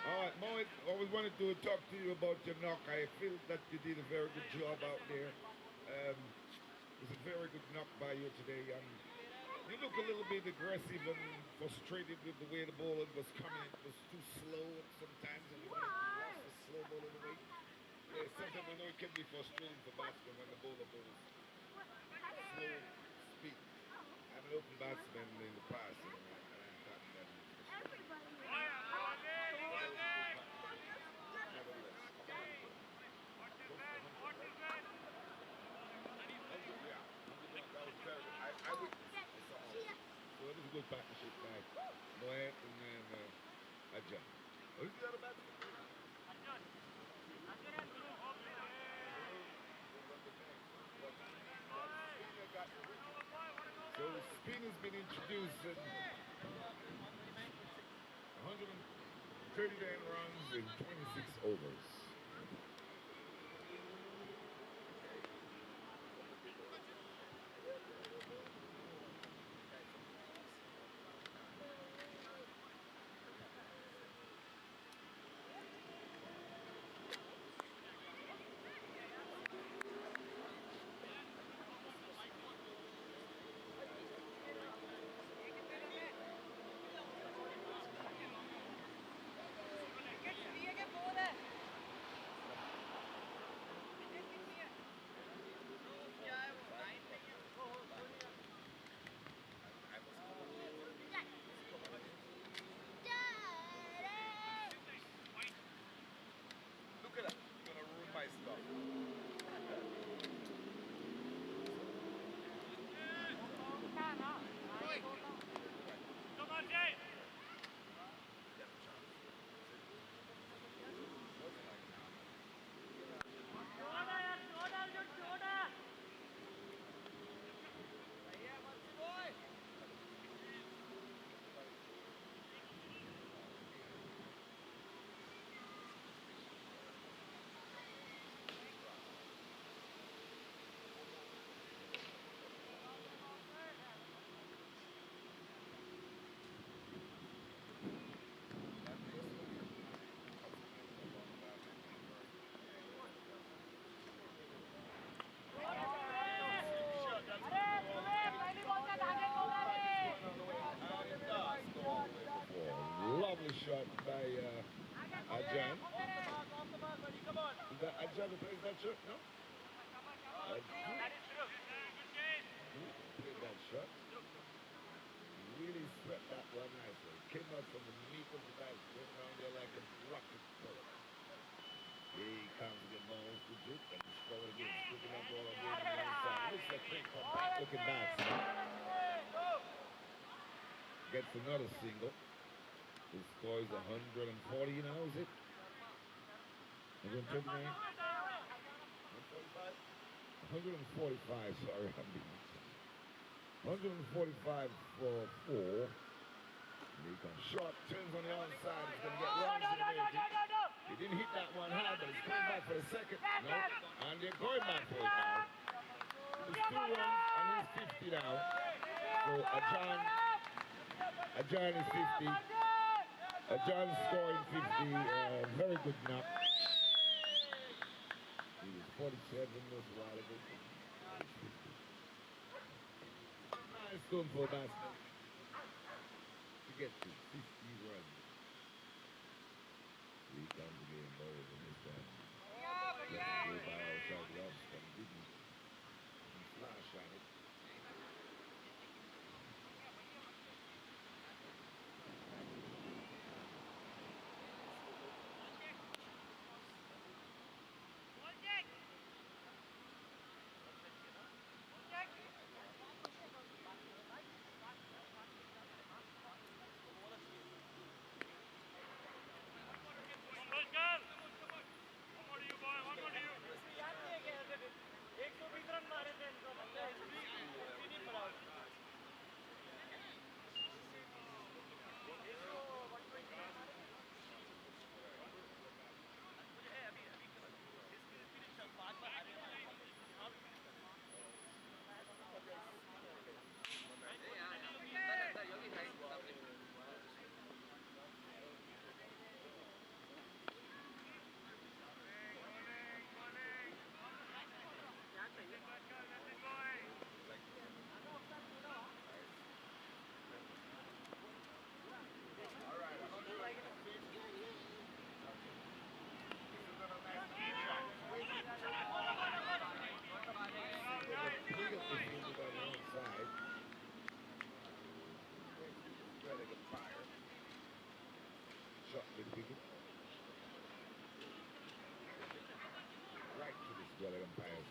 All right, Moit, always wanted to talk to you about your knock. I feel that you did a very good job out there. It was a very good knock by you today. You look a little bit aggressive and frustrated with the way the ball was coming. It was too slow sometimes, and you wanted to lost the slow ball in the way. Yeah, sometimes I know it can be frustrating for batsmen when the bowler goes slow speed. I'm an open batsman in the past, and I've gotten that. So it was a good partnership by Moet and then Ajahn. Who's the other batsman? So spin has been introduced and 139 runs in 26 overs. Look at that. You're gonna ruin my stuff. Come on, Jay! Lovely shot by Ajahn. Is that Ajahn who plays that shot? No? Played that shot. Really swept that one nicely. Came out from the meat of the bat, went around there like a rocket bullet. Here he comes again, balls to Duke, and he's throw it again. Scooping that ball again on the other side. Looks like quick comeback. Looking back. Gets another single. His score is 140 now, is it? 139? 145, sorry, I'm being 145 for 4. Here he comes. Short, turns on the outside. He's going to get runs in there. He didn't hit that one hard, but he's coming back for the second. No, and they're going back for it now. There's 2 runs, and he's 50 now. So Ajahn is 50. Ajahn scoring 50. Very good knock. He was 47 this a while ago. Nice going for a batsman to get to 50 runs. Here he comes again, bowls in this time. Just go by outside the off stump, didn't flash on it.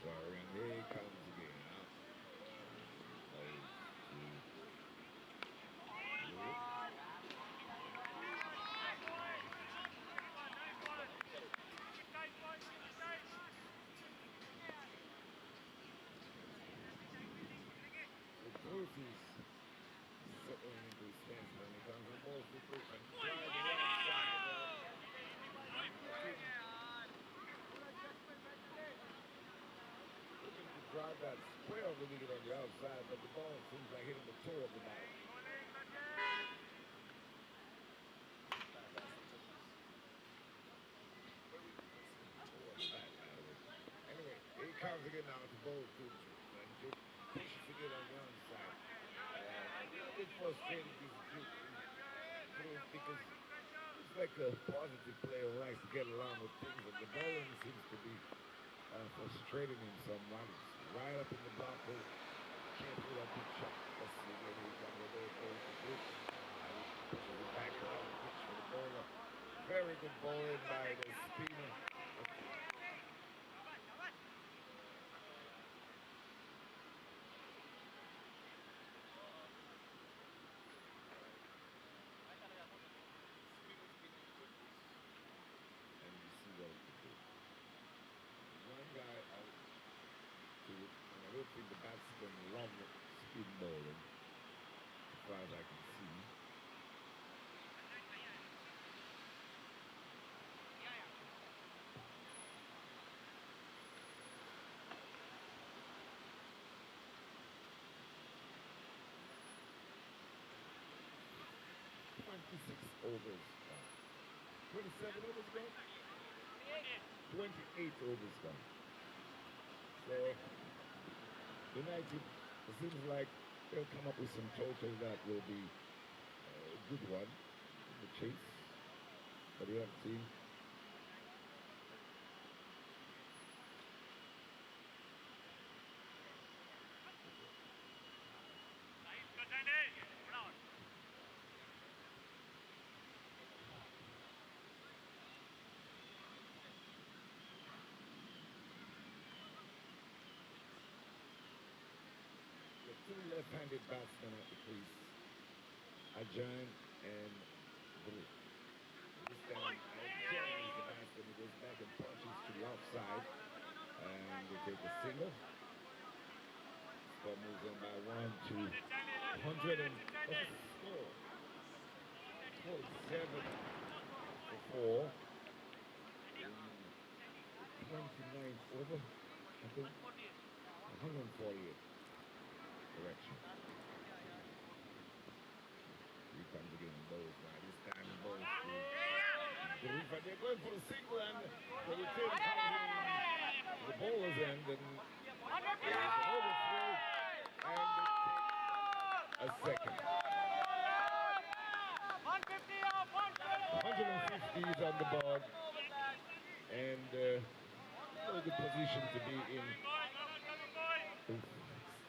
sorry, and here he comes again. Huh? Goes to Lewis. The Bruce is settling into his stance when he comes on ball to Bruce and driving outside. Looking to drive that square of the wicket on the outside, but the ball seems like hitting the toe of the bat. Anyway, here he comes again now to bowl to and Duke pushes again on the outside. A little bit frustrated this Duke because he's like a positive player who likes to get along with things, and the bowling seems to be frustrating him somewhat. It's right up in the block hole. Can't pull that big shot. Let's see where he comes with those balls to Duke. And he pushes it back around the pitch for the bowler. Very good bowling by the spinner. And you see what he can do. One guy out to it, and I don't think the batsman love spin bowling, as far as I can see. Overs gone. 27 overs gone? 28 overs gone. So, United, it seems like they'll come up with some total that will be a good one in the chase for the other team. The two left-handed batsmen at the crease, Ajahn and Blue. This time, Ajahn is the batsman who goes back and punches to the outside, and they take a single. Score moves on by 1 to 100 and what's the score? 47 for 4 in 29th over, I think. 148. Correction. Here comes again in bowls now. This time in bowls to Garif, and they're going for the single, and the return comes in the bowler's end, and there's an overthrow, and they take a second. 150 is on the board, and a good position to be in.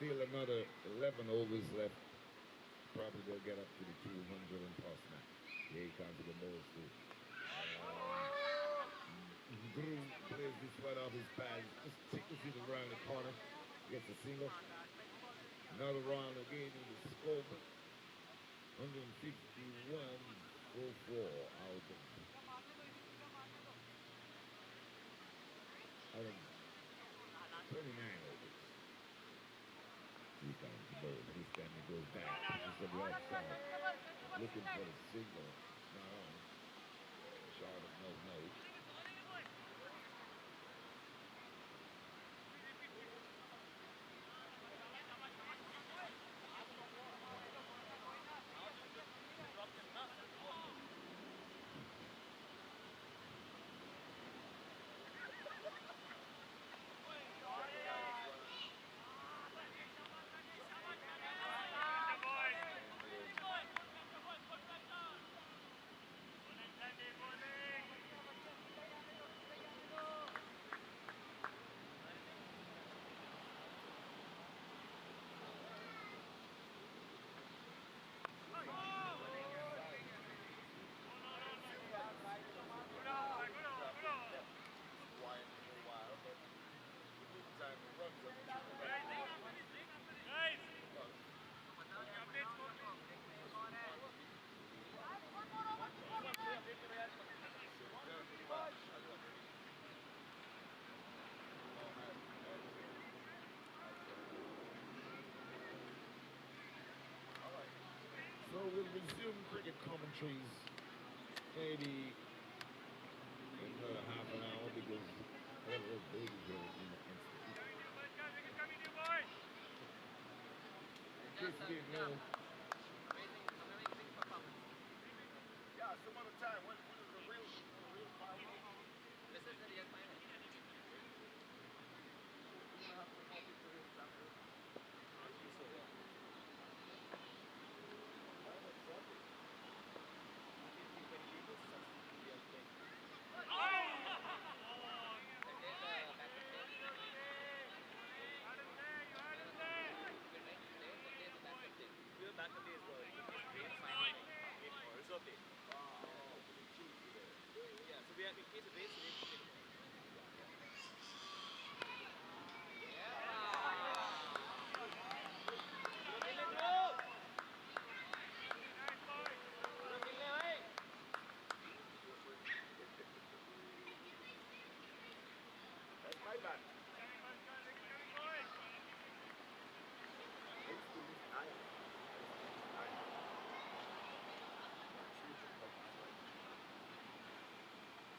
Still another 11 overs left. Probably they'll get up to the 200 and plus now. Here he comes to the balls too. Groom plays this one off his pad. Just tickles it around the corner. Gets a single. Another round again in the scope. 151 for 4 out of 29 overs. Here comes the ball. This time he goes back. Just on the outside. Looking for the signal. Not on. Short of no. we'll resume cricket commentaries maybe in another half an hour because I got a little baby here in the institute. In case you didn't know, Yeah, some other time. When is the real final? This is the real final. We're gonna have to come up with the real champion. That's my bad.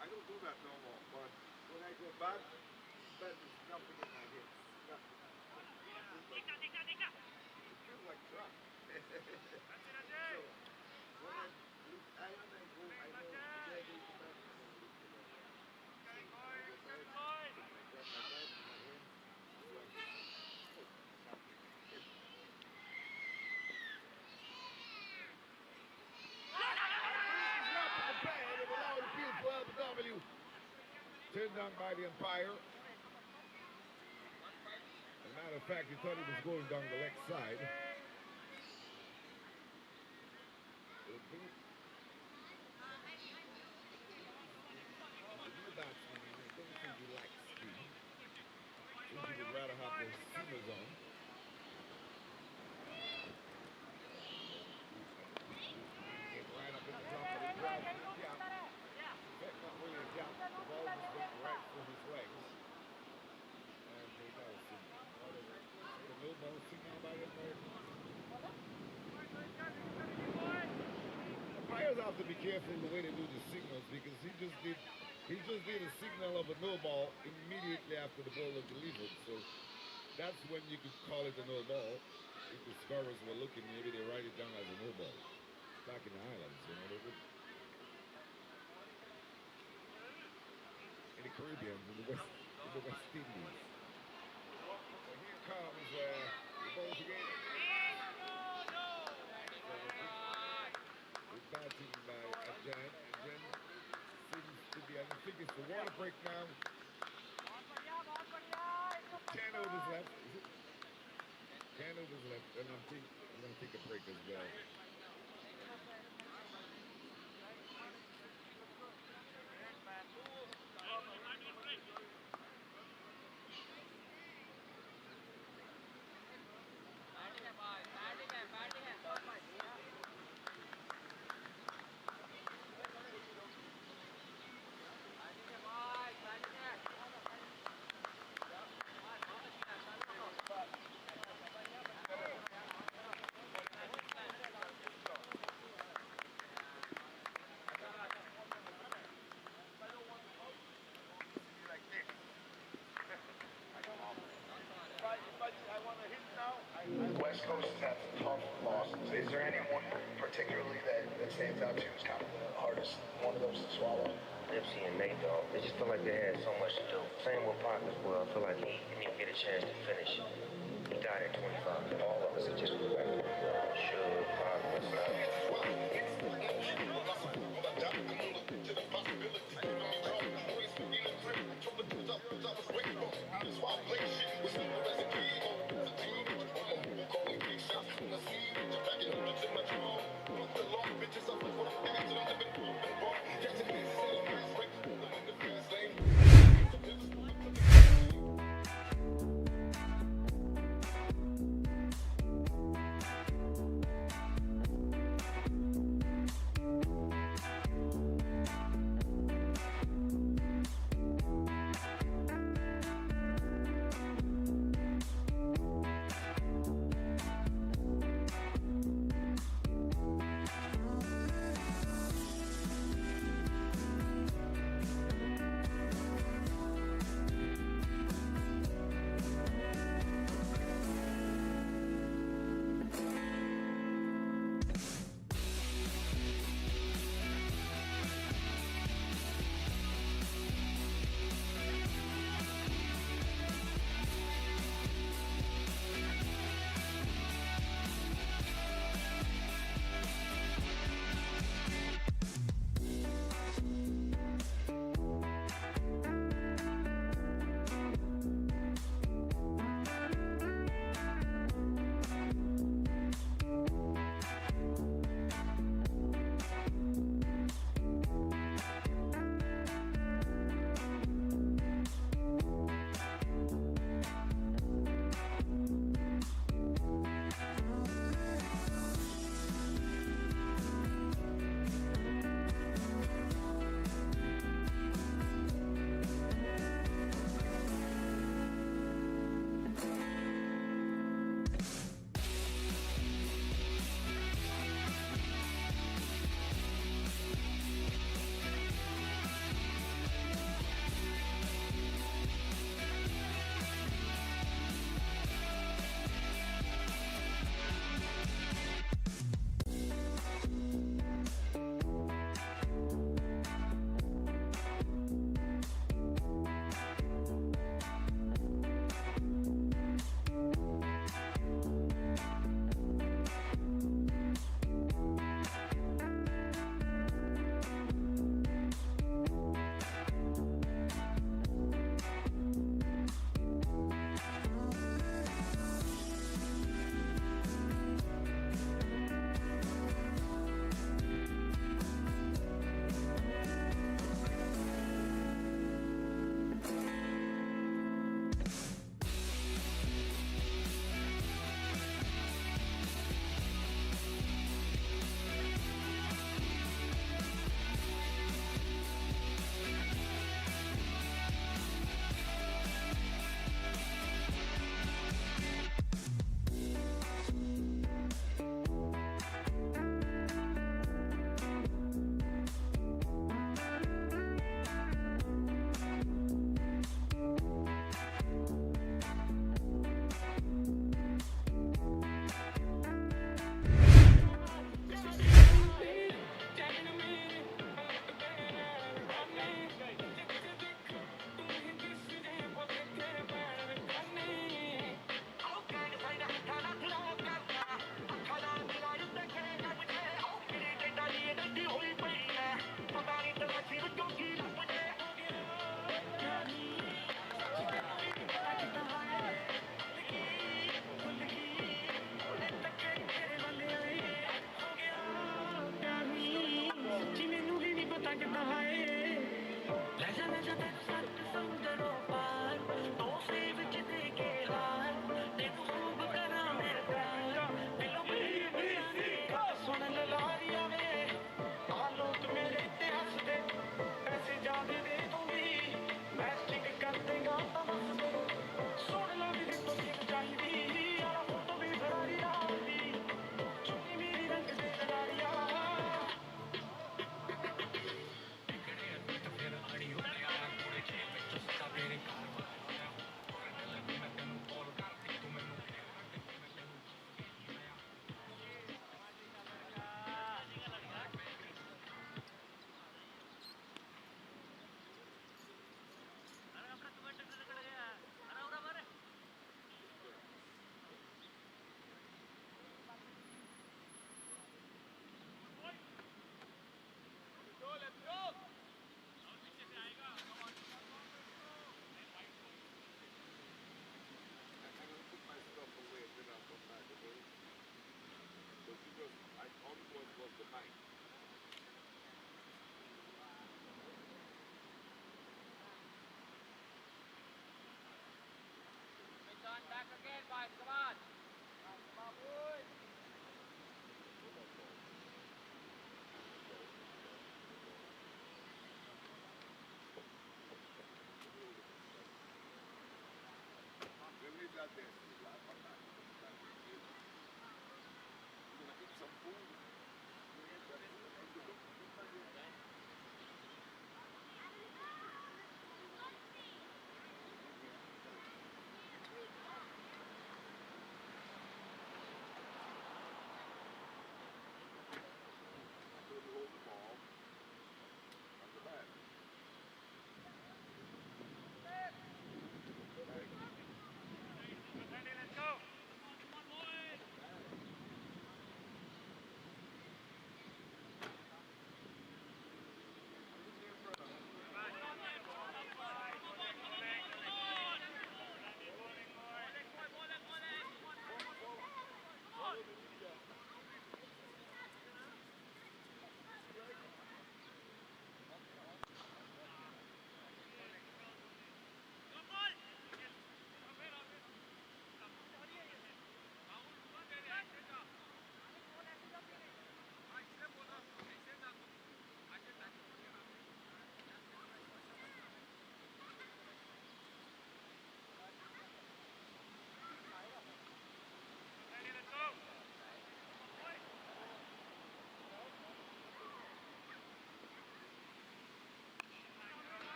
I don't do that no more, but when I go back, that is jumping in my head. It feels like crap. So, when I look iron, I go, I know, today I go to bed, I don't look to that. Turned down by the umpire. As a matter of fact, he thought he was going down the left side. The new batsman, I don't think he likes speed. I think he would rather have the seamers on. Get right up in the top of the ground. That's not really a gap. The ball was going right through his legs. And they got a signal. The no ball signal by the umpire. Umpires have to be careful the way they do the signals because he just did a signal of a no ball immediately after the ball was delivered. So that's when you could call it a no ball. If the scorers were looking, maybe they write it down as a no ball. Back in the islands, you know, they would. In the Caribbean, in the West Indies. So here comes the ball again. Good batting by Ajahn. Ajahn seems to be, I think it's the water break now. 10 overs left. Is it? 10 overs left, and I think I'm going to take a break as well. West Coast has had some tough losses. Is there anyone particularly that stands out to you as kind of the hardest one of those to swallow? Nipsey and Nate, though, they just feel like they had so much to do. Same with Pac as well. I feel like he didn't even get a chance to finish. He died at 25. All of us are just respectful. Sure, Pac,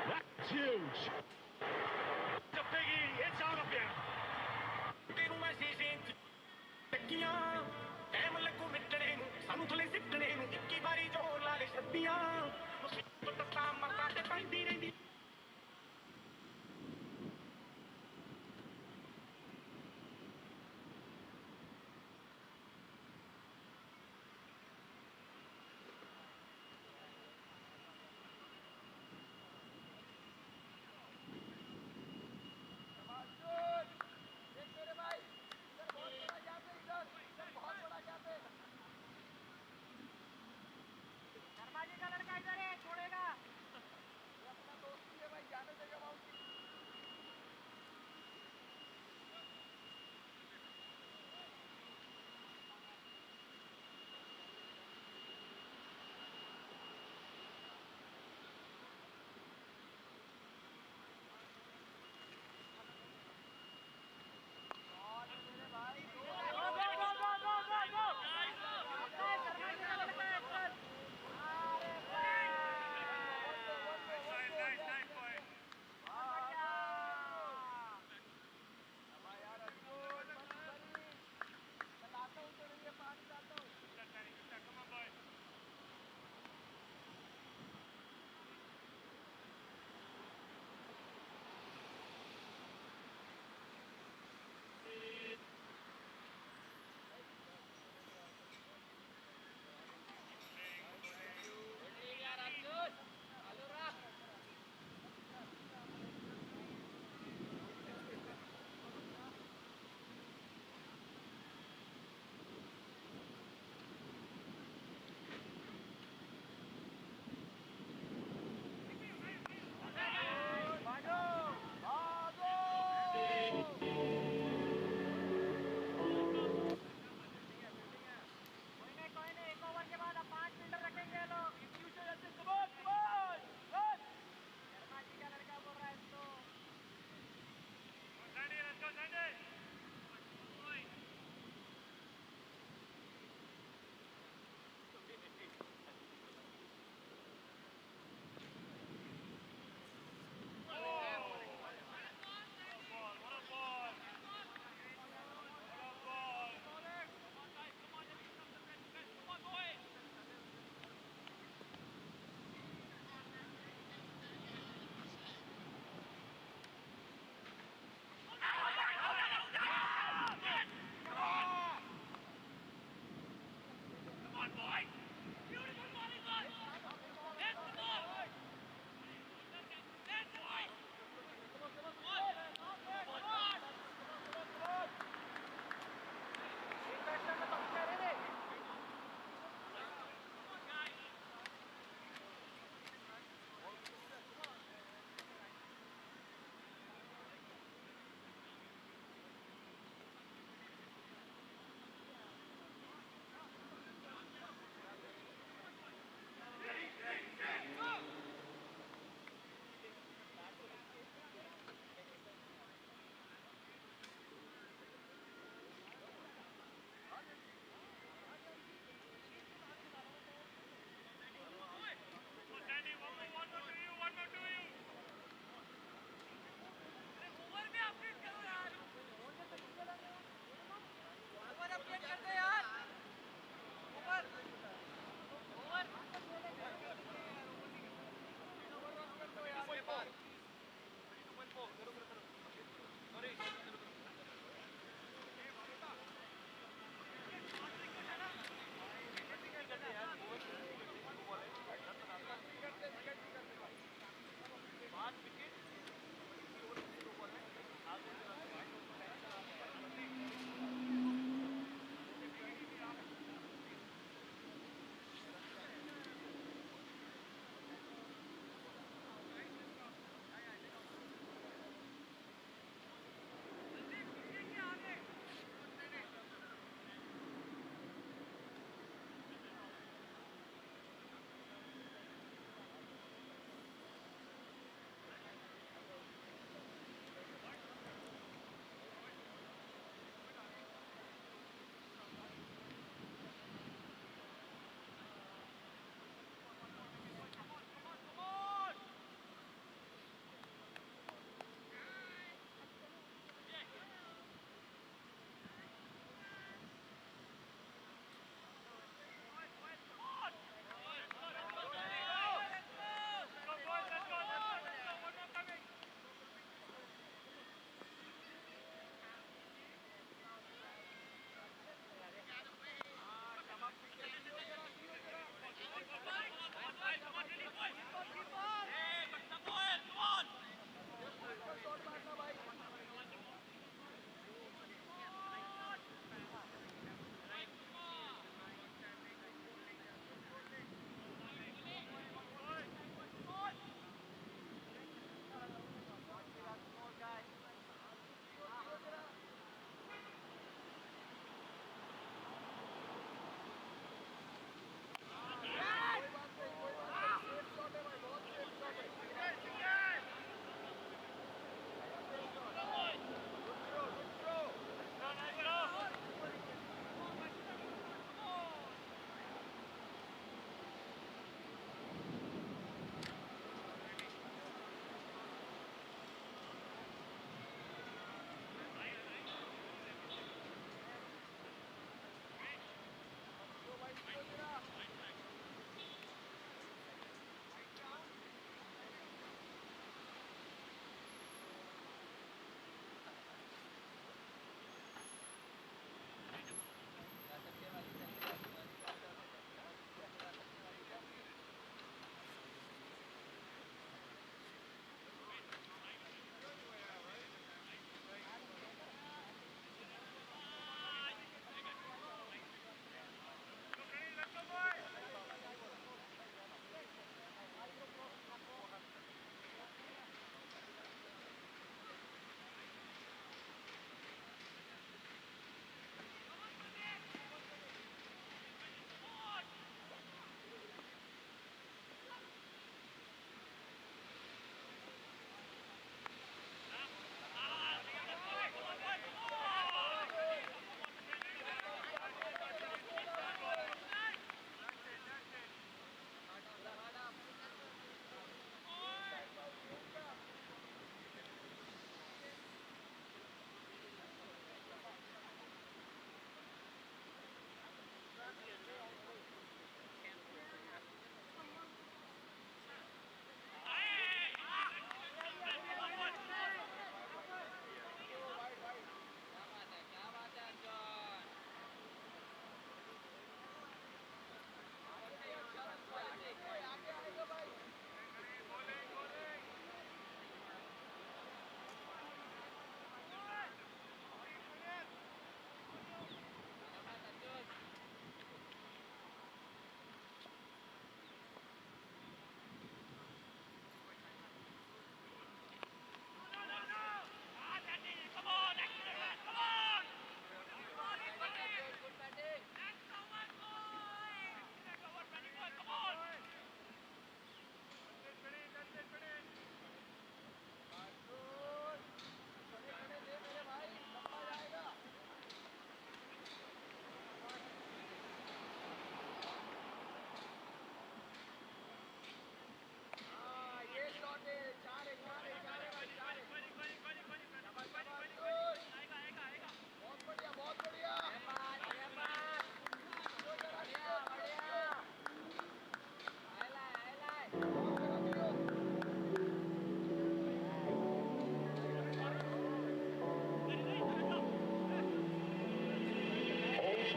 That's huge. The biggie, it's out of here. एक मेरे भाई इधर बहुत बड़ा gap है इधर बहुत बड़ा गैप है शर्मा जी का लड़का इधर है छोड़ेगा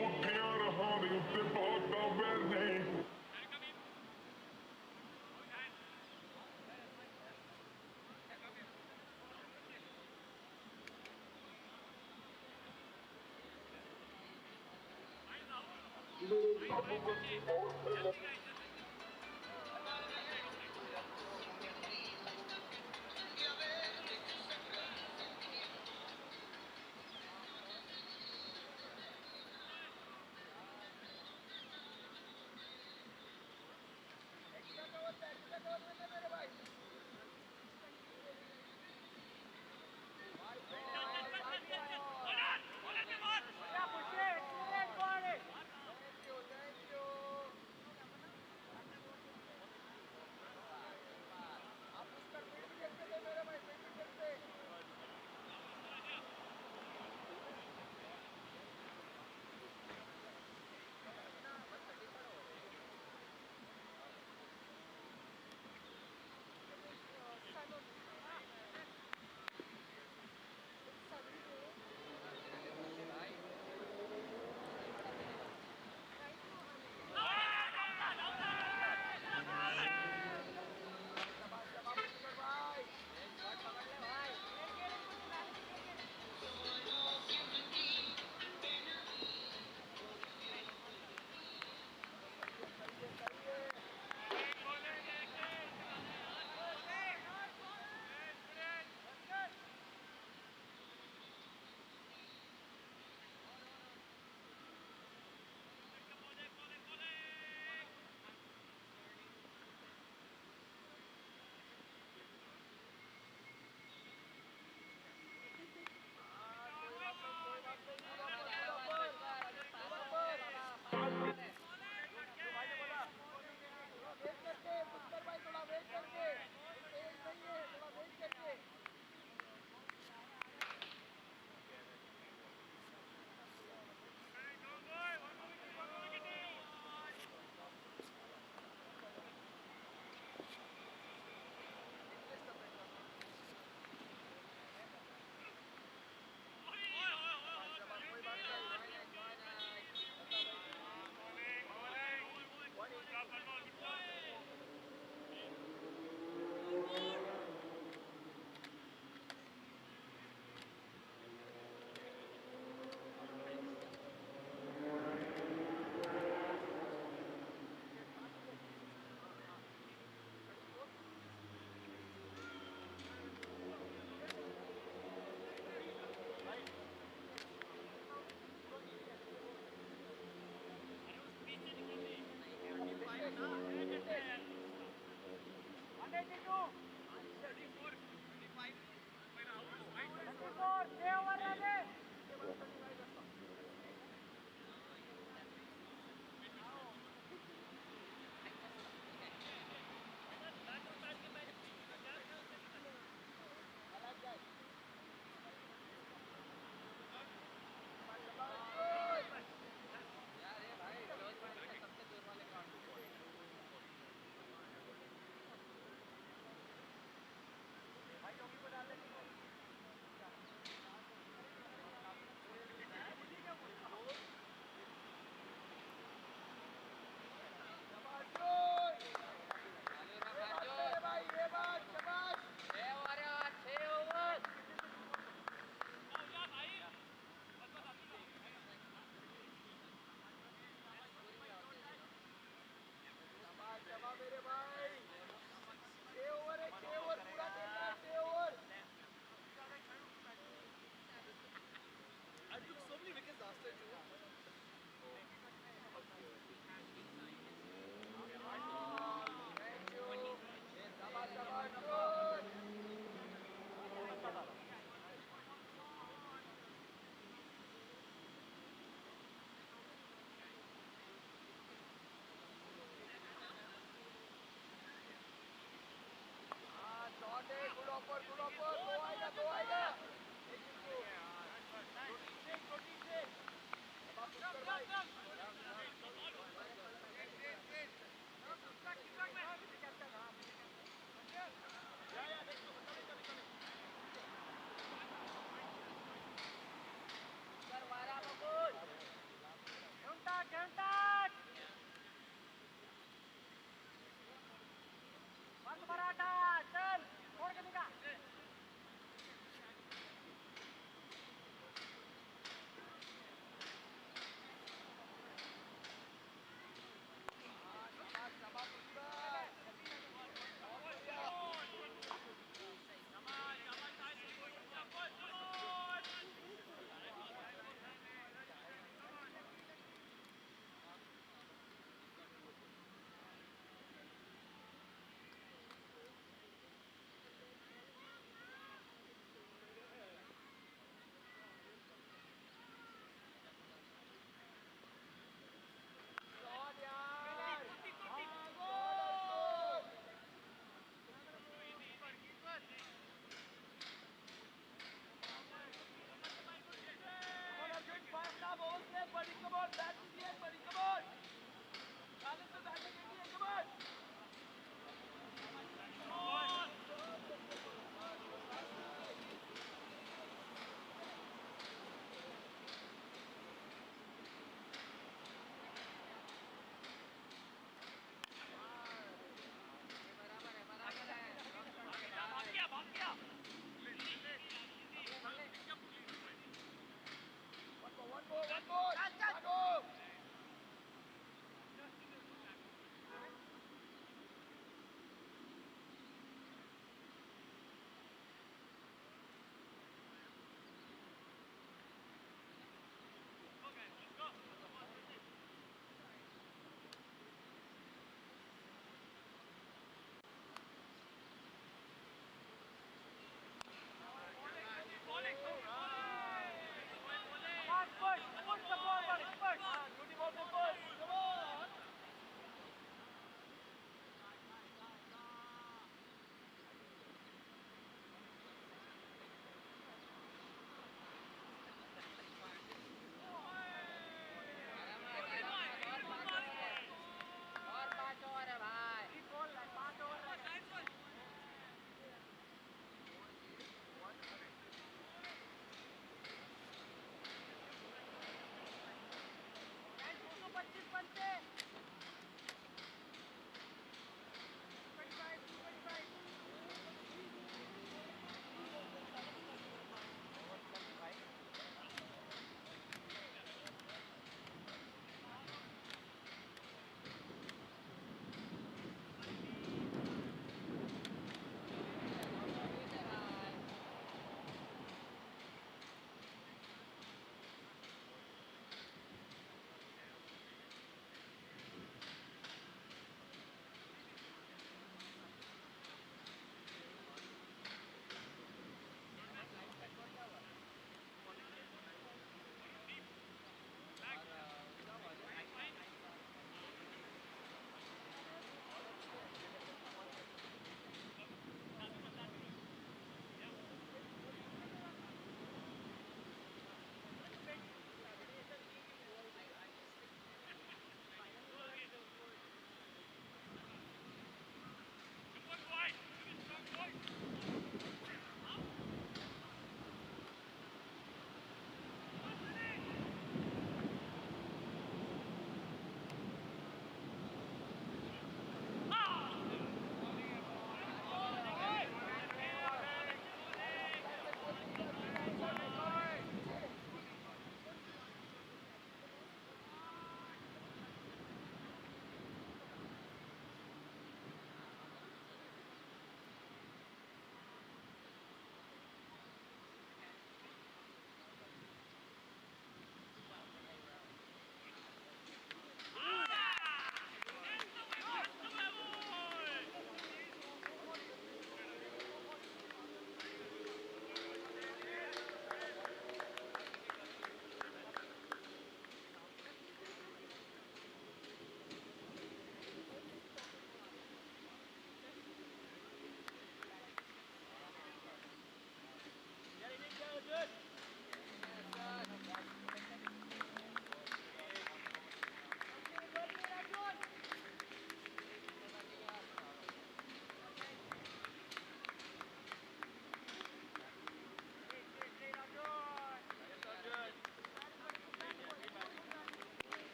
Piano Honey, usted bota verde.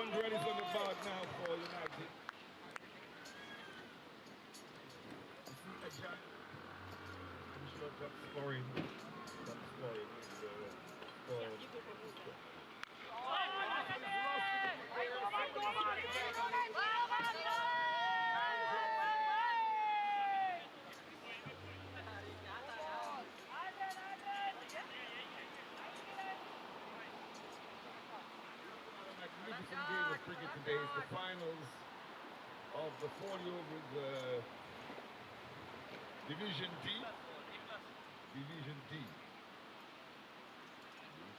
200 is on the board now for United. You see Ajan, I'm sure top scoring is magnificent game of cricket today. It's the finals of the 40 overs Division D. Division D. Here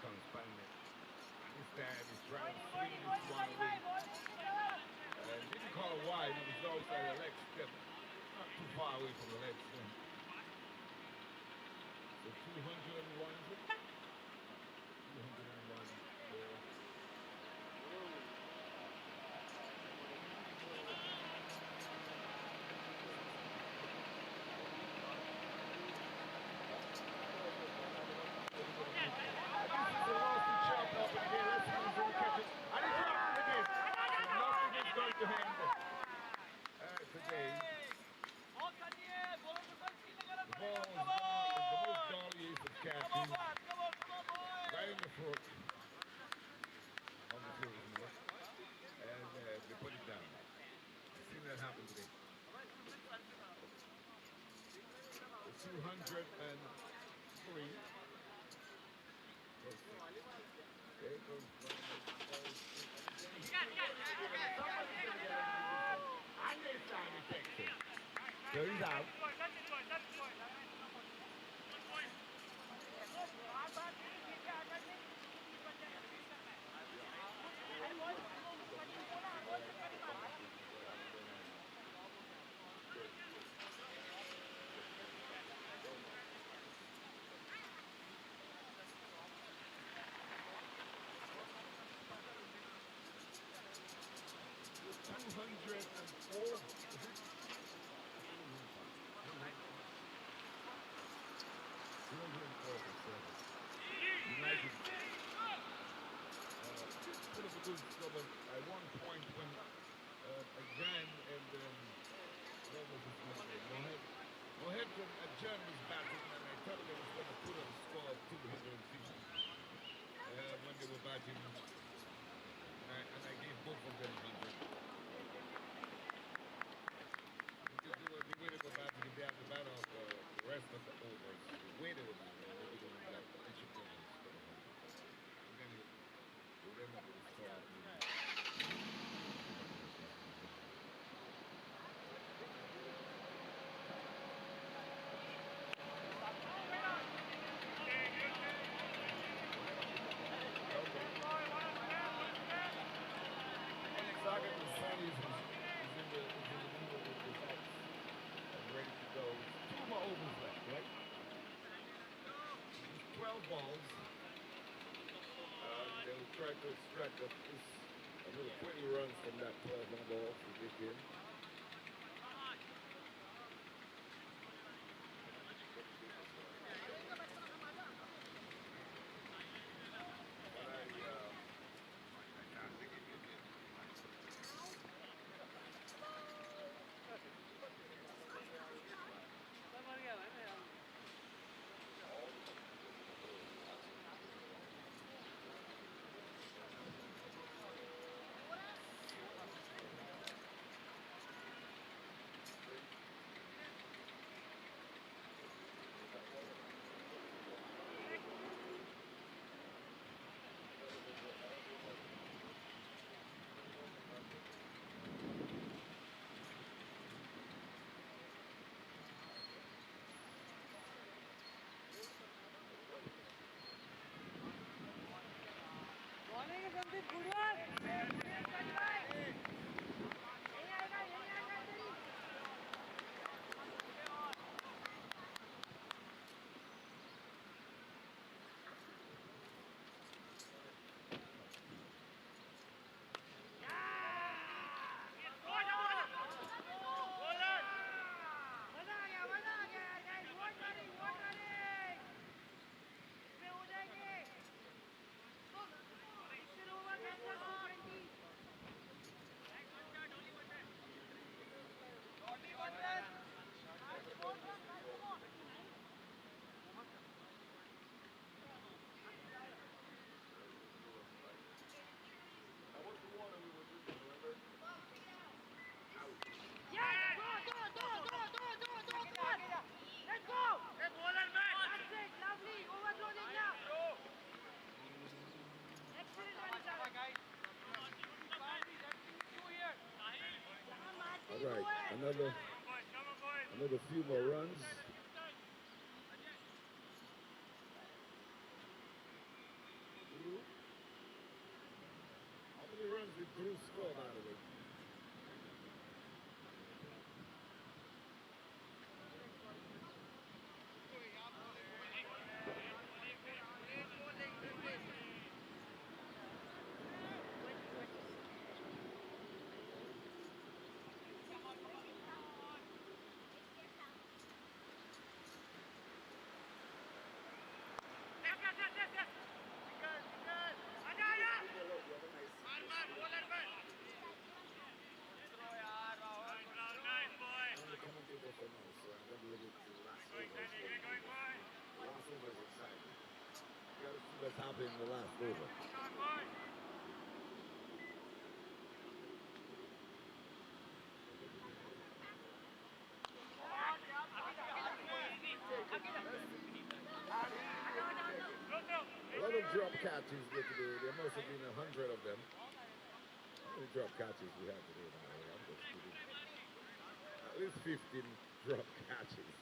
comes Pandit. And this time he's trying to swing this one away. Didn't call wide, it was outside the leg step. Not too far away from the leg step. So 201 is it? 201. So he's out. United put up a good score at one point when Ajan and what was his name? Mohed from Ajan was batting, and I thought they was going to put up a score of 250 when they were batting, and I gave both of them 100. Because the way they were batting, if they had to bat off the rest of the overs, the way they were batting, they were doing like each of them. Try to extract a little 20 runs from that 12 ball for this game. Right, another few more runs. How many runs did Drew score, by the way? What's happening in the last over? A lot of drop catches here today. There must have been 100 of them. How many drop catches we have today? I'm just kidding. At least 15 drop catches.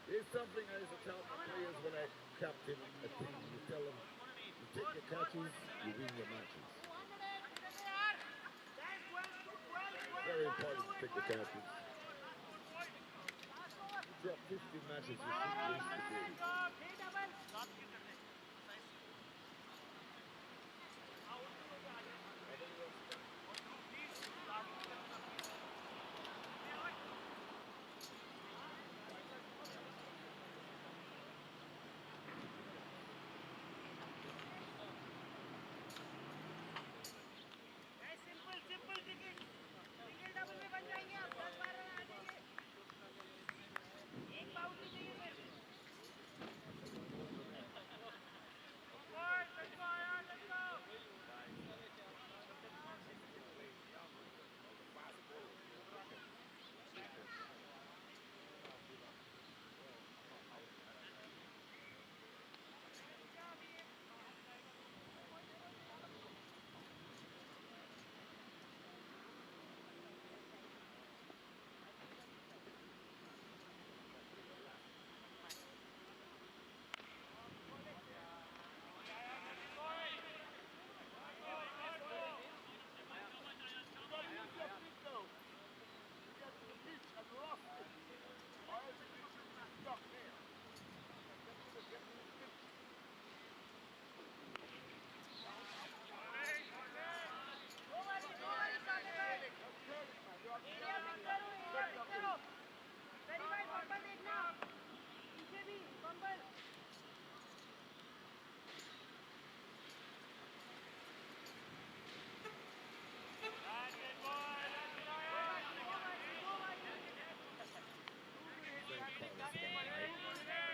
There's something I used to tell my players when I captain a team. You tell them, you take your catches, you win your matches. Very important to take the catches. You drop 15 matches, you lose the game.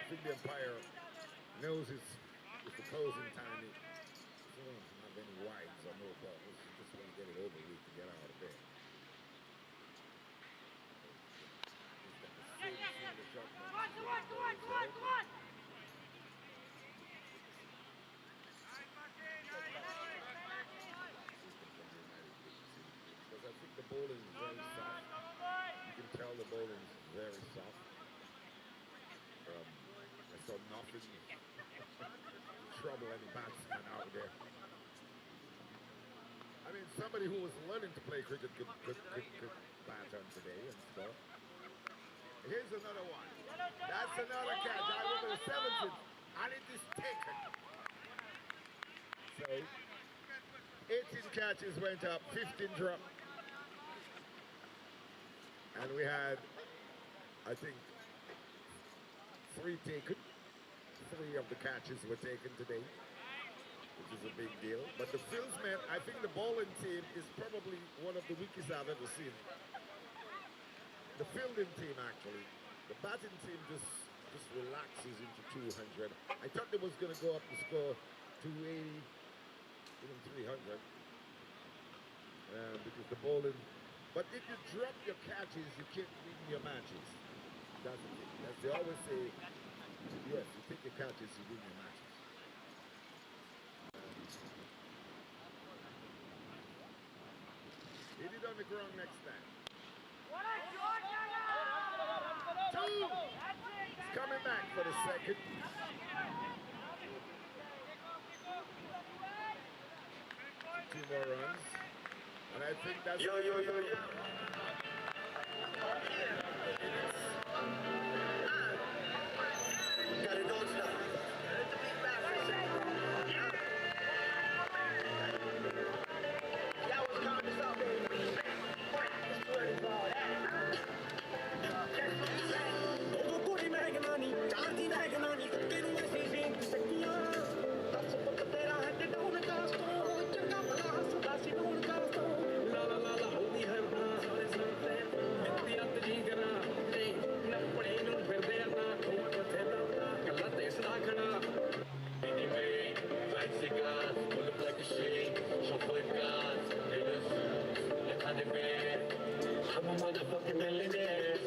I think the umpire knows it's the closing time. He doesn't have any wides or no balls. He just wants to get it over with to get out of there. Because I think the bowling is very soft. You can tell the bowling is very soft. I saw nothing trouble any batsman out there. I mean, somebody who was learning to play cricket could bat on today and stuff. Here's another one. That's another catch. I remember the 7th, and it is taken. So, 18 catches went up, 15 dropped. And we had, I think, 3 taken. 3 of the catches were taken today, which is a big deal. But the fieldsmen, I think the bowling team is probably one of the weakest I've ever seen. The fielding team, actually. The batting team just relaxes into 200. I thought they was going to go up and score 280, even 300. Because the bowling... But if you drop your catches, you can't win your matches. That's the thing. As they always say, yes, you take your catches, you win your matches. Hit it on the ground next time. Two. He's coming back for the second. 2 more runs. And I think that's... Yo. Got it on now. Y'all was calling this out, baby. It's too early for all that. I'm a motherfucking millionaire.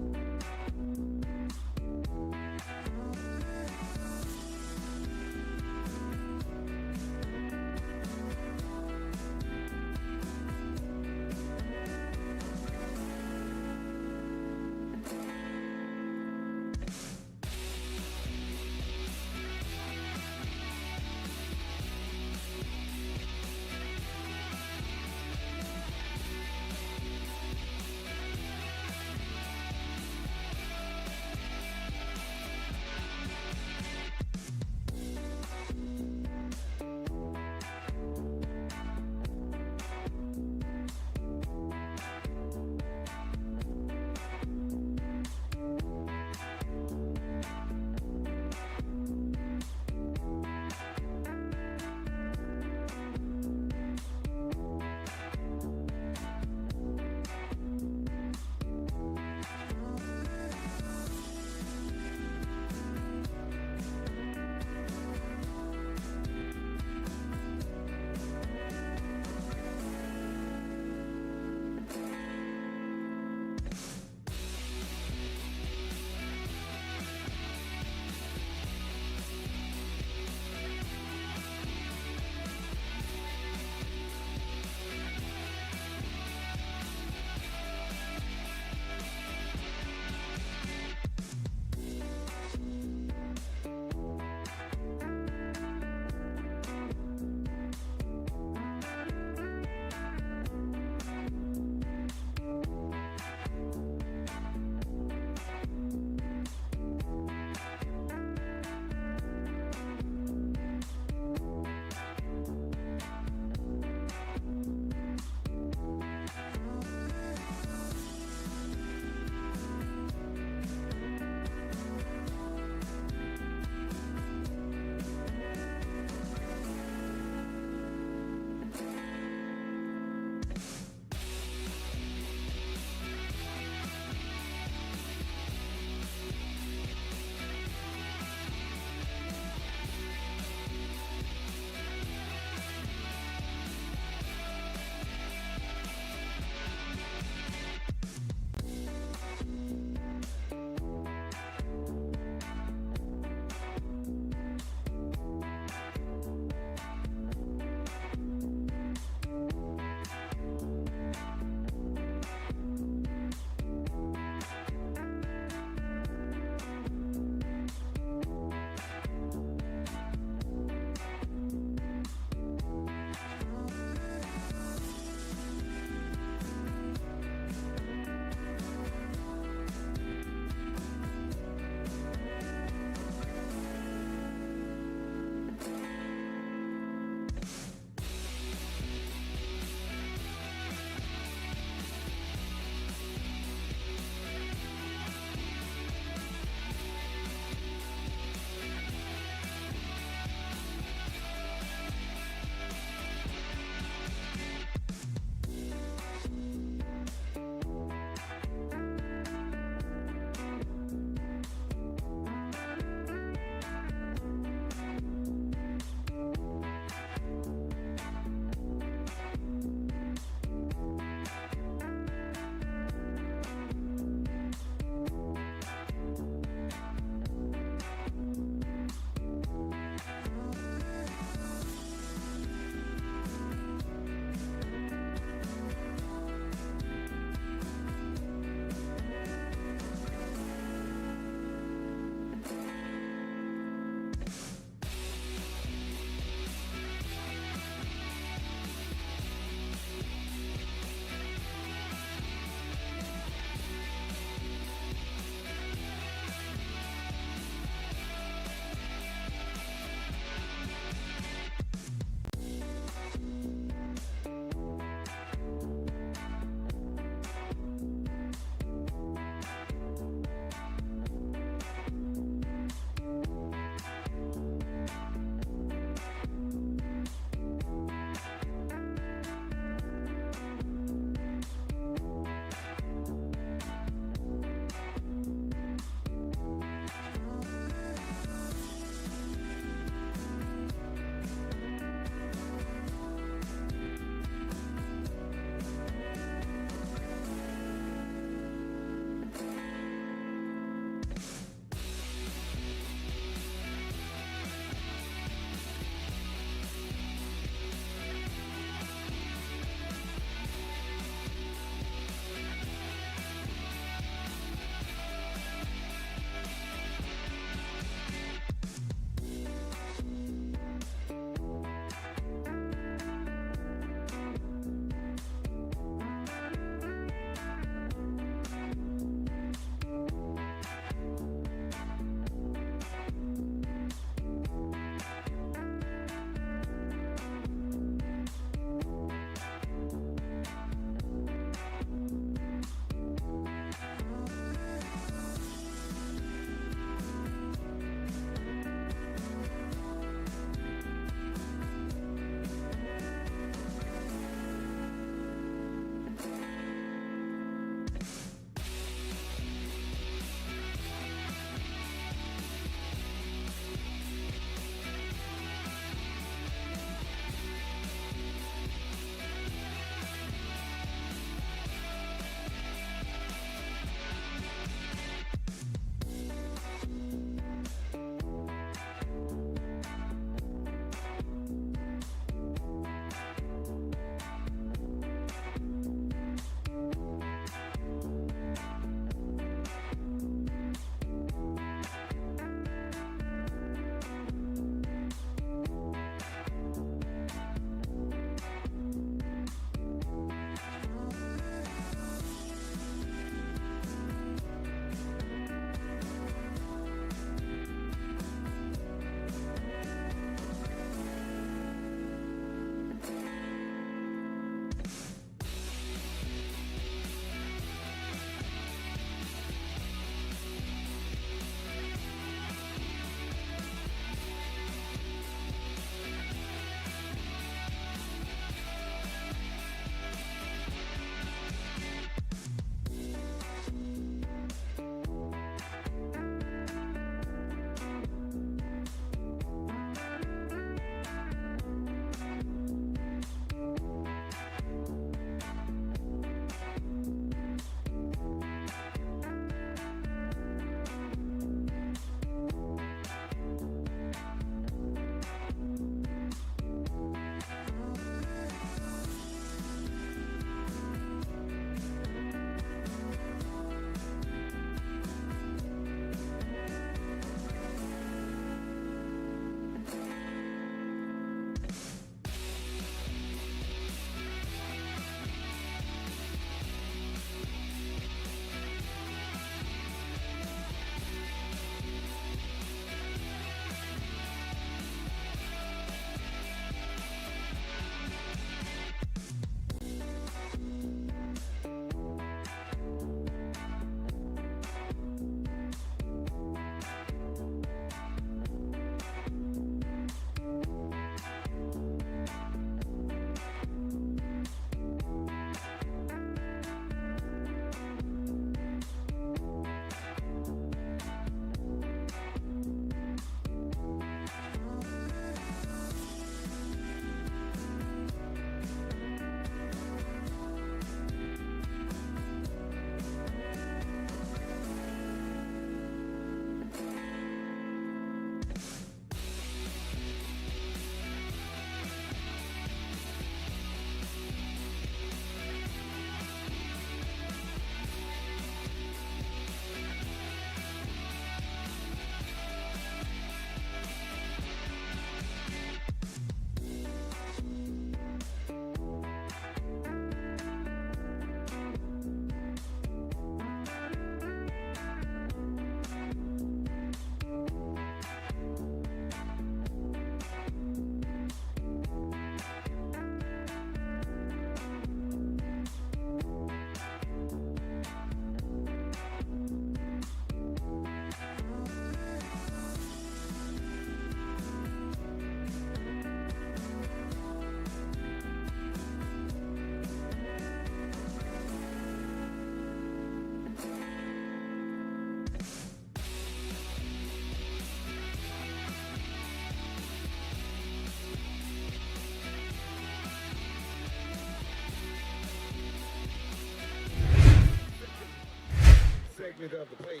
bit of the play.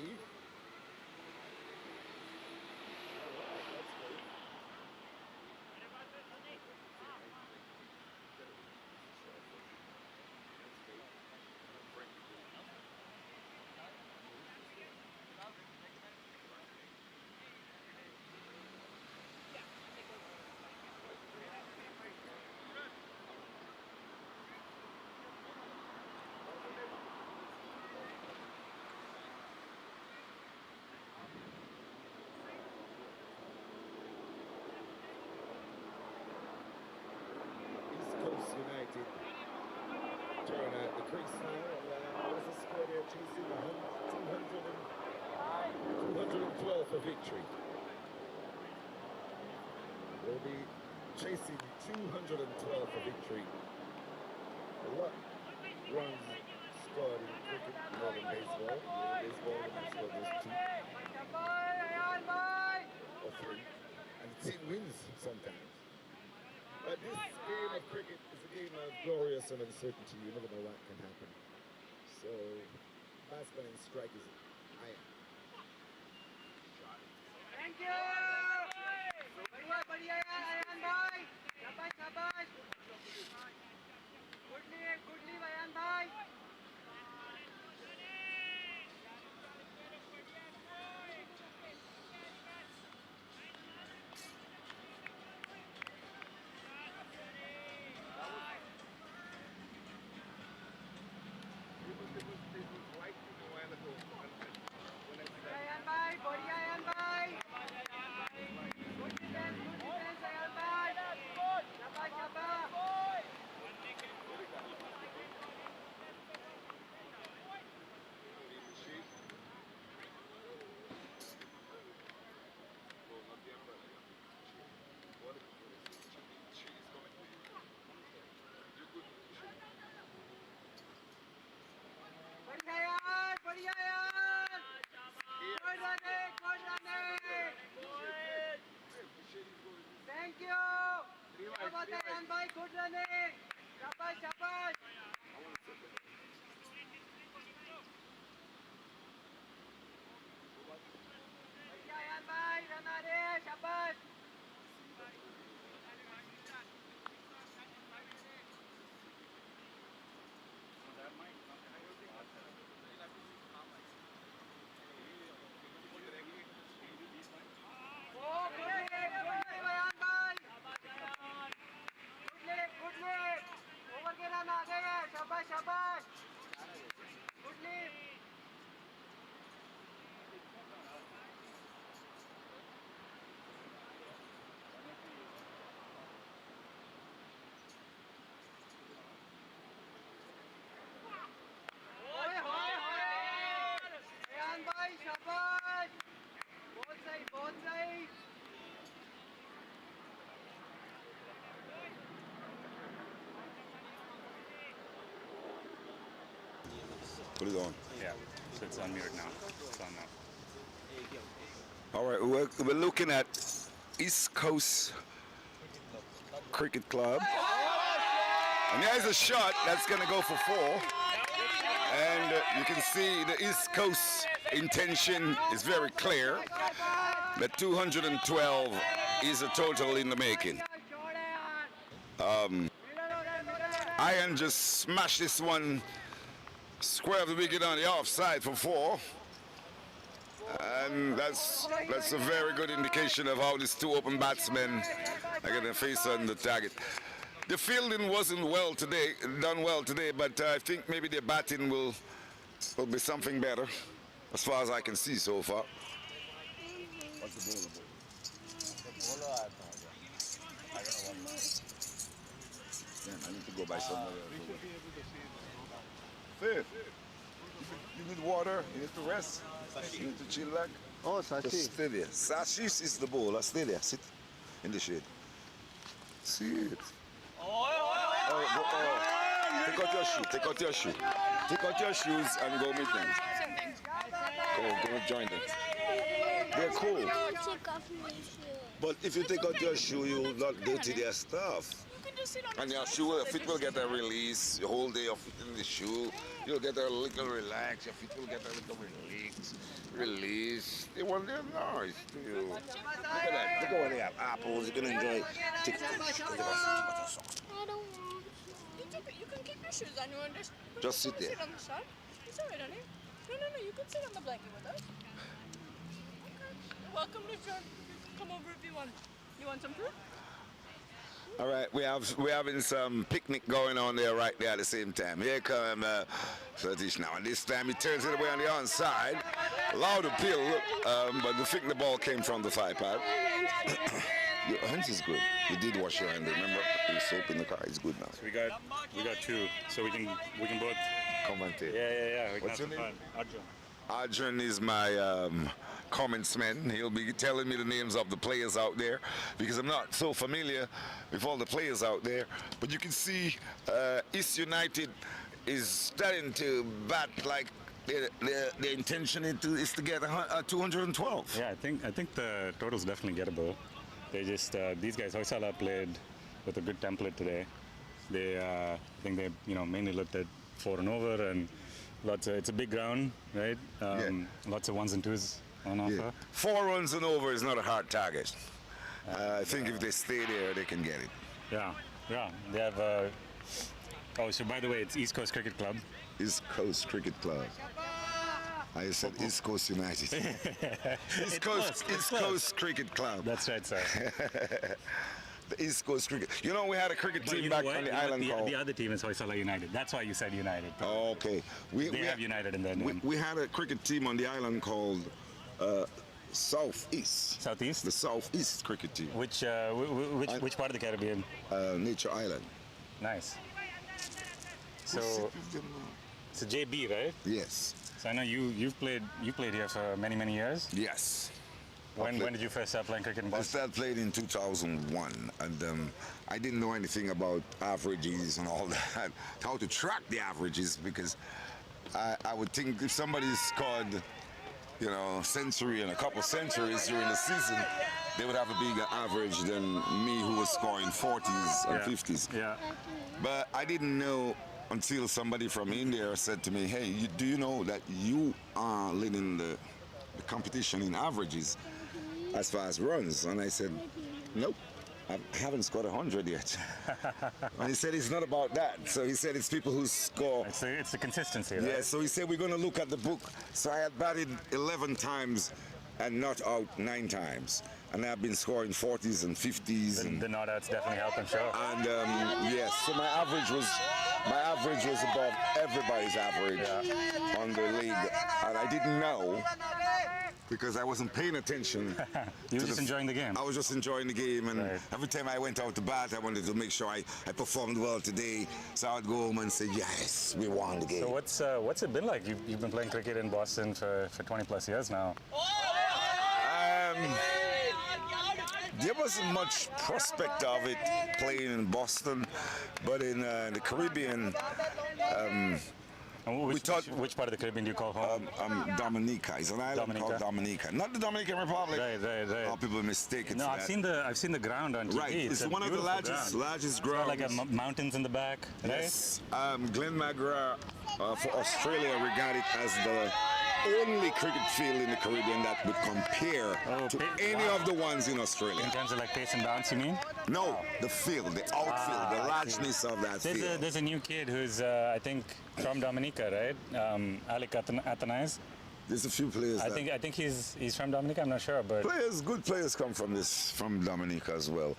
East Coast United turn at the crease now. What's the score there? Chasing 212 for victory. They'll be chasing 212 for victory. A lot runs scored in cricket more than baseball. Baseball, the score just 2 or 3. And the team wins sometimes. But this game of cricket is a game of glorious and uncertainty. You never know what can happen. So, batsman and strike is iron. Thank you. बढ़िया अयान भाई शाबाश शाबाश goodly Ayan भाई अयान भाई बढ़िया अयान भाई good defence Ayan भाई शाबाश शाबाश बढ़िया यार गुड रनिंग थैंक यू शाबाश अयान भाई गुड रनिंग शाबाश शाबाश बढ़िया अयान भाई रन आ रहे हैं शाबाश ओवर के रन आ गए हैं शाबाश शाबाश गुड लीव अयान भाई शाबाश बहुत सही बहुत सही Put it on. Yeah, so it's on mute now. It's on now. All right, we're looking at East Coast Cricket Club. And there's a shot that's going to go for 4. And you can see the East Coast intention is very clear. The 212 is a total in the making. Iron just smashed this one square of the wicket on the offside for 4. And that's a very good indication of how these two open batsmen are going to face on the target. The fielding wasn't done well today, but I think maybe the batting will be something better, as far as I can see so far. What's the bowler? Damn, I need to go by somewhere else. Fifth. You need water, you need to rest, you need to chillax. Oh, Sashi. Stevia. Sashis is the bowl. Stevia, sit in the shade. Sit. Take out your shoe, take out your shoe. Take out your shoes and go meet them. Go join them. They're cool. Take off my shoe. But if you take out your shoe, you will not dirty their stuff. can just sit on And the your side shoe, so your that feet you will sit. get a release. The whole day your feet in the shoe. You'll get a little relax. Your feet will get a little release. Release. They want their noise to you. Look at that. Look at what they have. Apples. You can enjoy. I don't want. You can keep your shoes on. You want to Just sit there. Sit on the side. It's alright, honey. No. You can sit on the blanket with us. Okay. You're welcome to join. Come over if you want. You want some fruit? All right, we're having some picnic going on there right there at the same time. Here come Satish now, and this time he turns it away on the onside. Loud appeal, but I think the ball came from the thigh pad. Your hands is good. You did wash your hand, remember? You soap in the car. It's good now. So we got two, so we can both Commentate. Yeah. We can What's have your some name? fun. Arjun. Arjun is my comments man. He'll be telling me the names of the players out there because I'm not so familiar with all the players out there. But you can see East United is starting to bat like their intention is to get 212. Yeah, I think the total's definitely gettable. They just these guys, Hoysala played with a good template today. They I think they mainly looked at 4 and over and lots of, it's a big ground, right? Lots of 1s and 2s on offer. Yeah. 4 runs and over is not a hard target. I think if they stay there, they can get it. Yeah. They have. Oh, so by the way, it's East Coast Cricket Club. East Coast Cricket Club. I said East Coast United. East Coast Cricket Club. That's right, sir. The East Coast Cricket. You know, we had a cricket But team you know back what? on the island called... The other team is Hoysala United. That's why you said United. Oh, okay. They have United in their name. We had a cricket team on the island called Southeast. Southeast? The Southeast cricket team. Which part of the Caribbean? Nature Island. Nice. So it's a JB, right? Yes. So I know you played here for many years. Yes. When did you first start playing cricket in I Boston? started playing in 2001, and I didn't know anything about averages and all that, how to track the averages, because I would think if somebody scored, century and a couple centuries during the season, they would have a bigger average than me, who was scoring 40s and 50s. Yeah. But I didn't know until somebody from India said to me, hey, do you know that you are leading the competition in averages as far as runs? And I said, nope, I haven't scored 100 yet. And he said it's not about that. So he said it's people who score. It's the consistency, right? Yeah, so he said we're going to look at the book. So I had batted 11 times and not out 9 times. And I've been scoring 40s and 50s. The not outs definitely help, I'm sure. And yes, so my average was above everybody's average on the league. And I didn't know, because I wasn't paying attention. You were just enjoying the game. I was just enjoying the game, and every time I went out to bat, I wanted to make sure I performed well today. So I'd go home and say, yes, we won the game. So what's it been like? You've been playing cricket in Boston for 20 plus years now. There wasn't much prospect of it playing in Boston, but in the Caribbean, which part of the Caribbean do you call home? Dominica. It's an island called Dominica. Not the Dominican Republic. Right. A lot of people mistake it No, for I've that. seen the ground on TV. Right, it's one of the largest grounds. Like mountains in the back, right? Yes. Glen Magra for Australia regard it as the only cricket field in the Caribbean that would compare to any of the ones in Australia. In terms of like pace and bounce, you mean? No, the field, the outfield, the largeness of that field. There's a new kid who's, I think, from Dominica, right? Alec Athanase. There's a few players. I think he's from Dominica. I'm not sure, but good players come from Dominica as well.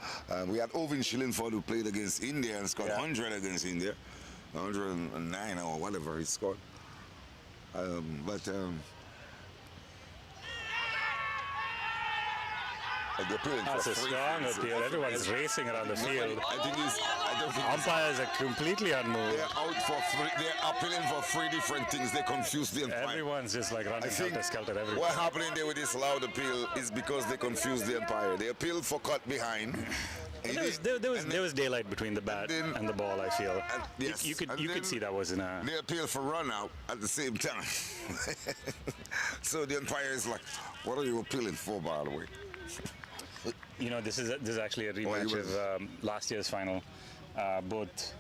We had Ovin Shillingford, who played against India and scored 100 against India, 109 or whatever he scored. That's a strong appeal. Everyone's racing around the field. Umpires are completely unmoved. They're appealing for 3 different things. They confuse the umpire. Everyone's just like running helter-skelter everywhere. What happening there with this loud appeal is because they confuse the umpire. They appeal for cut behind. There was daylight between the bat and the ball, I feel. Yes. You could see that wasn't a... They appeal for run out at the same time. So the umpire is like, what are you appealing for, by the way? This is actually a rematch of last year's final both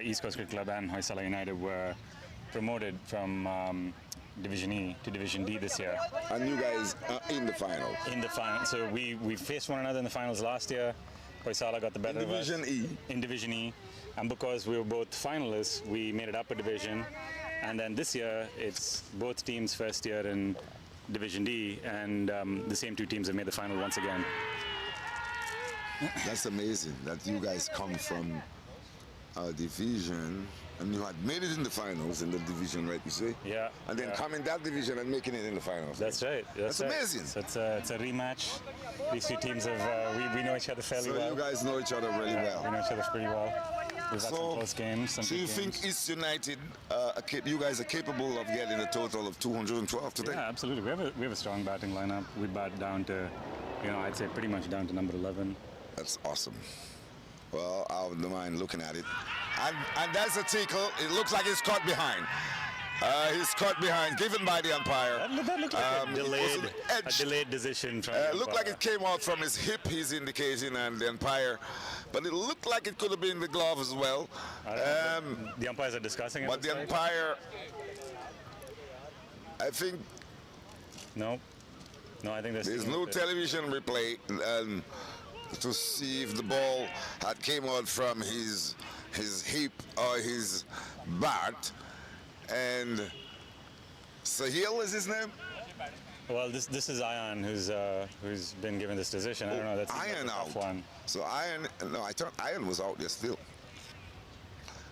East Coast Cricket Club and Hoysala United were promoted from Division E to Division D this year. And you guys are in the final. In the final, so we faced one another in the finals last year. Hoysala got the better In of us. Division E. In Division E, and because we were both finalists, we made it up a division. And then this year, it's both teams' first year in Division D, and the same two teams have made the final once again. That's amazing that you guys come from a division and you had made it in the finals in the division, right? You say? Yeah. And then come in that division and making it in the finals. That's right. That's right. amazing. So it's a rematch. These two teams have we know each other fairly So well. you guys know each other really well. We know each other pretty well. We've had some close games. Some So you good think games. East United, you guys are capable of getting a total of 212 today? Yeah, absolutely. We have a strong batting lineup. We bat down to, I'd say pretty much down to number 11. That's awesome. Well, I wouldn't mind looking at it. And that's a tickle. It looks like he's caught behind. He's caught behind, given by the umpire. That looked like a delayed decision from the looked like umpire. it came out from his hip, he's indicating, and the umpire. But it looked like it could have been the glove as well. The umpires are discussing it. But the umpire, I think No, I think there's no television replay to see if the ball had came out from his hip or his bat. And Sahil is his name? Well, this is Ian who's been given this decision. I don't know. That's Ian a tough out. one. So Ian, no, I thought Ian was out there still.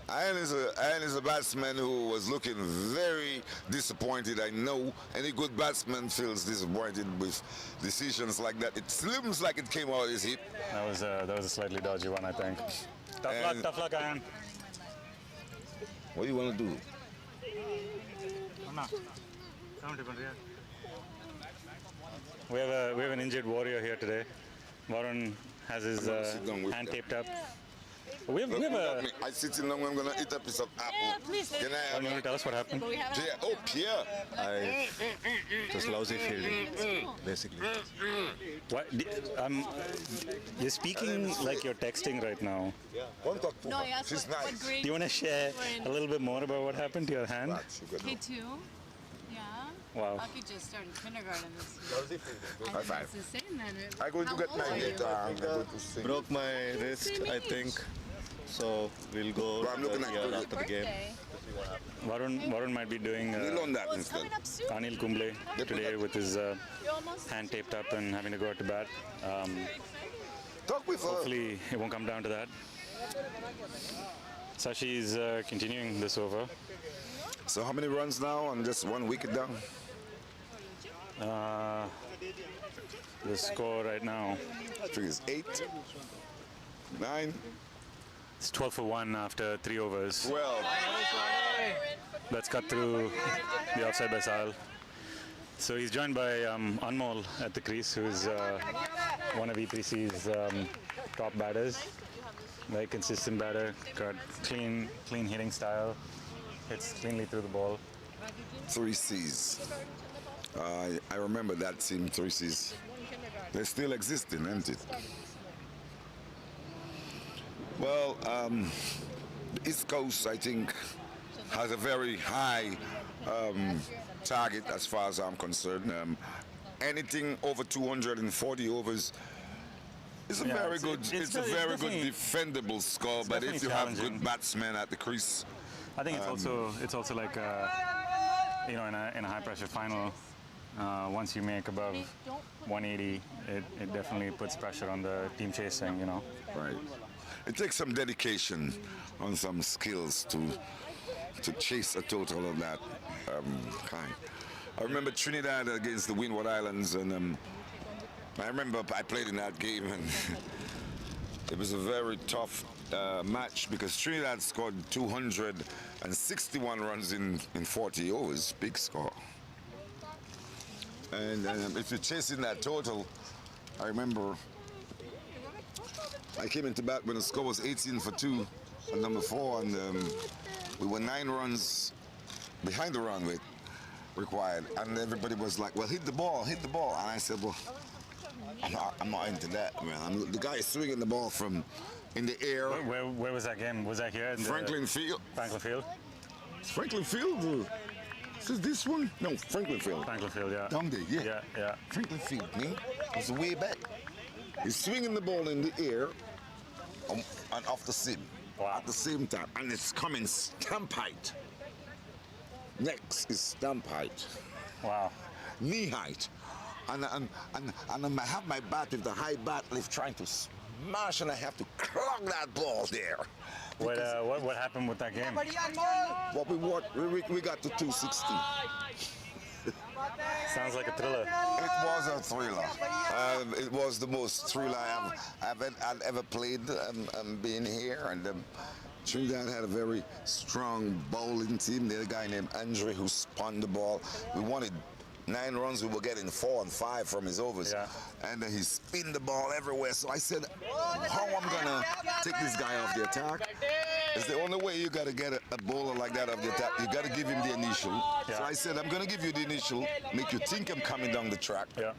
Ian is a batsman who was looking very disappointed. I know any good batsman feels disappointed with decisions like that. It seems like it came out of his hip. That was a slightly dodgy one, I think. Tough luck, Ian. What do you want to do? We have an injured warrior here today. Varun has his hand taped up. We have a. I sitting down. I'm gonna eat a piece of apple. Yeah, please. Can I have You want to tell us what happened? But we haven't. Pierre? Oh, Pierre. Just lousy fielding, basically. What? You're speaking like you're texting right now. Don't talk to No, her. I asked She's what nice. grade Do you want to share a little bit more about what happened to your hand? K2? Yeah. Wow. Aki just started kindergarten this year. High five. It's the same then. I'm going to get my guitar. I'm going to sing. Broke my wrist, I think. So we'll go Well, I'm looking at it. after the game. Varun might be doing We'll on that Well, it's instead. coming up soon. Anil Kumble today with his You're almost. hand taped up and having to go out to bat. Talk with her. Hopefully it won't come down to that. Sashi's continuing this over. So how many runs now? I'm just 1 wicket down. The score right now, I think it's 8, 9, it's 12 for 1 after 3 overs. 12. That's cut through the offside by Sahil. So he's joined by Anmol at the crease, who's one of E3C's top batters. Very consistent batter, got clean hitting style, hits cleanly through the ball. 3Cs. I remember that team, 3Cs. They're still existing, isn't it? Well, the East Coast, I think, has a very high target as far as I'm concerned. Anything over 240 overs is a Yeah, very it's- good. it's It's a very- very it's good definitely- defendable score. But if definitely you have challenging. good batsmen at the crease, I think it's also like in a high pressure final. Once you make above 180, it definitely puts pressure on the team chasing. right? It takes some dedication on some skills to chase a total of that kind. I remember Trinidad against the Windward Islands, and I remember I played in that game, and it was a very tough match because Trinidad scored 261 runs in 40 overs, big score. And if you're chasing that total, I remember I came into bat when the score was 18 for 2 on number 4, and we were 9 runs behind the run rate required, and everybody was like, well, hit the ball, and I said, well, I'm not into that, man. The guy is swinging the ball from in the air. Where was that game? Was that here? In Franklin Field. Franklin Field? Franklin Field? Is this one? No, Franklin Field. Franklin Field, yeah. Down there, yeah. Yeah. Franklin Field, man. It's way back. He's swinging the ball in the air and off the seam. Wow. At the same time. And it's coming stamp height. Next is stamp height. Wow. Knee height. And I have my bat with the high bat lift trying to smash, and I have to clog that ball there. What happened with that game? What we got to 260. Sounds like a thriller. It was a thriller. It was the most thriller I've ever played being here. And Trinidad had a very strong bowling team. The other guy named Andre who spun the ball. We wanted 9 runs, we were getting 4 and 5 from his overs. Yeah. And he spinned the ball everywhere. So I said, how I'm gonna take this guy off the attack? It's the only way you gotta get a bowler like that off the attack. You gotta give him the initial. Yeah. So I said, I'm gonna give you the initial, make you think I'm coming down the track. Yeah.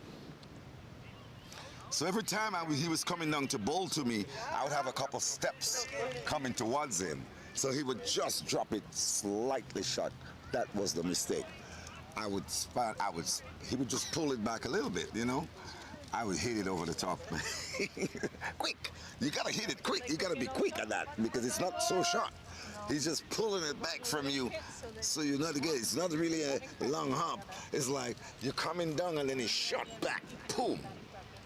So every time he was coming down to bowl to me, I would have a couple steps coming towards him. So he would just drop it slightly short. That was the mistake. He would just pull it back a little bit, you know? I would hit it over the top. Quick! You gotta hit it quick. You gotta be quick at that because it's not so short. He's just pulling it back from you, so you're not again. It's not really a long hop. It's like you're coming down and then it's shot back. Boom!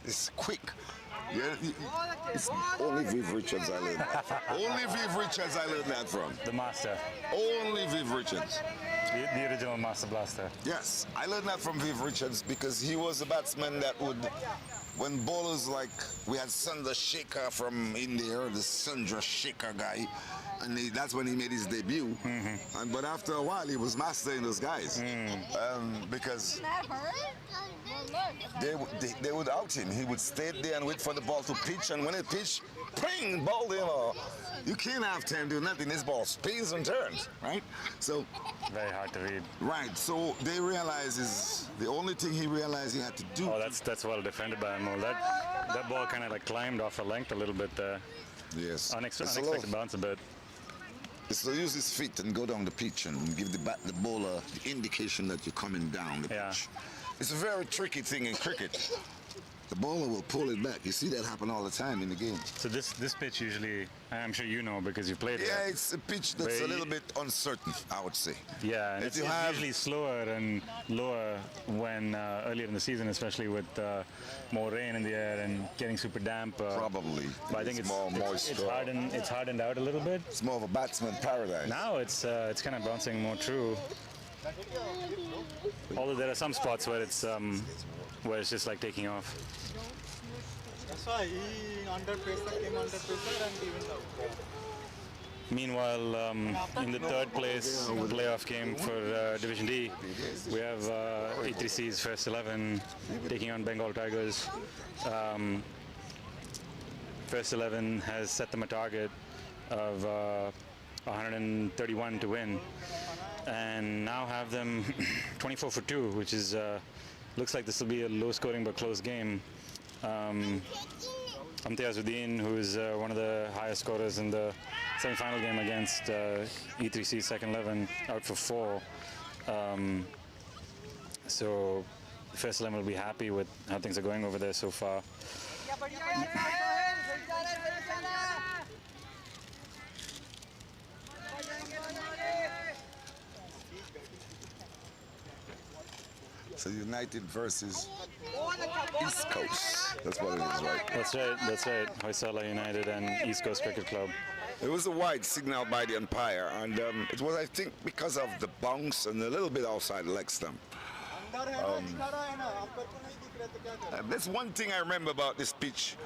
It's quick. Yeah, it's only Viv Richards I learned that from. Only Viv Richards I learned that from. The master. Only Viv Richards. The original Master Blaster. Yes, I learned that from Viv Richards because he was a batsman that would, when bowlers like, we had Sandra Shekhar from India, the Sandra Shekhar guy, and that's when he made his debut. Mm-hmm. But after a while, he was mastering those guys. Because they would out him. He would stay there and wait for the ball to pitch, and when it pitched, ping, ball in. You can't have time doing nothing. This ball spins and turns, right? So very hard to read. Right. So they realize is the only thing he realized he had to do. Oh, that's well defended by Anmol. That ball kind of like climbed off a length a little bit there. Yes. Unexpected bounce a bit. So use his feet and go down the pitch and give the bowler the indication that you're coming down the pitch. It's a very tricky thing in cricket. The bowler will pull it back. You see that happen all the time in the game. So this pitch usually, I'm sure you know because you played it. Yeah, it's a pitch that's a little bit uncertain, I would say. Yeah, and it's usually slower and lower when earlier in the season, especially with more rain in the air and getting super damp. Probably. But I think it's more moisture. It's hardened out a little bit. It's more of a batsman paradise. Now it's kind of bouncing more true. Although there are some spots where it's just like taking off. That's why he under pressure came under pressure and even out. Meanwhile, in the third place playoff game for Division D, we have E3C's first 11 taking on Bengal Tigers. First 11 has set them a target of 131 to win, and now have them 24 for 2, which is looks like this will be a low-scoring but close game. Amtiazuddin, who is one of the highest scorers in the semi-final game against E3C's second 11, out for 4. So the first 11 will be happy with how things are going over there so far. So United versus East Coast. That's what it is, right? That's right. Hoysala United and East Coast Cricket Club. It was a wide signal by the umpire, and it was, I think, because of the bounce and a little bit outside the leg stump. That's one thing I remember about this pitch.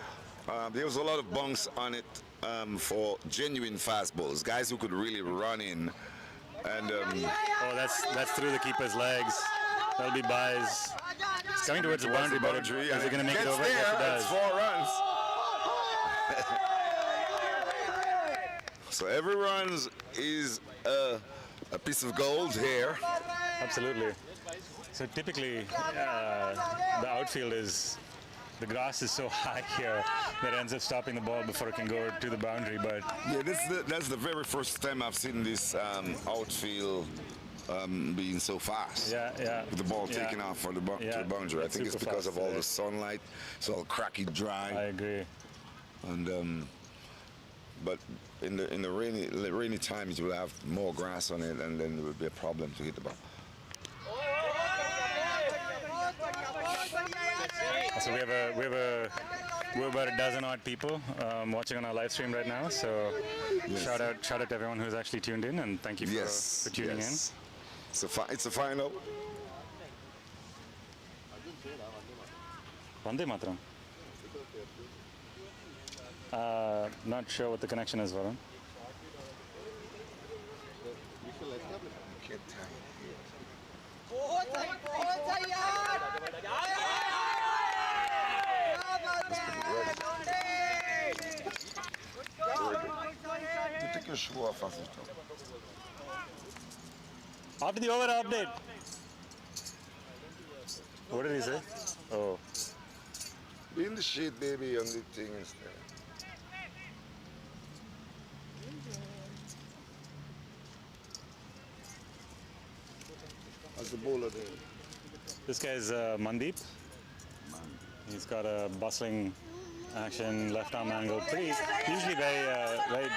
There was a lot of bounce on it for genuine fast balls, guys who could really run in. And oh, that's through the keeper's legs. That'll be buys. It's coming towards the boundary, but is it going to make it over? There. Yes, it does. It's 4 runs. So every run is a piece of gold here. Absolutely. So typically, the outfield is the grass is so high here that ends up stopping the ball before it can go to the boundary. But yeah, that's the very first time I've seen this outfield being so fast. Yeah. With the ball taken off for the to the boundary. I think it's because of all the sunlight. It's all cracky dry. I agree. And but in the rainy times, you will have more grass on it, and then it will be a problem to hit the ball. So we're about a dozen odd people watching on our live stream right now. So shout out to everyone who's actually tuned in, and thank you for tuning in. It's a final. Vande Mataram. Not sure what the connection is, Varun. Take your shoe off as it. After the over update. What did he say? Oh. Be in the shade, baby, on the thing instead. How's the bowler there? This guy's Mandeep. He's got a bustling action, left arm angle. Usually very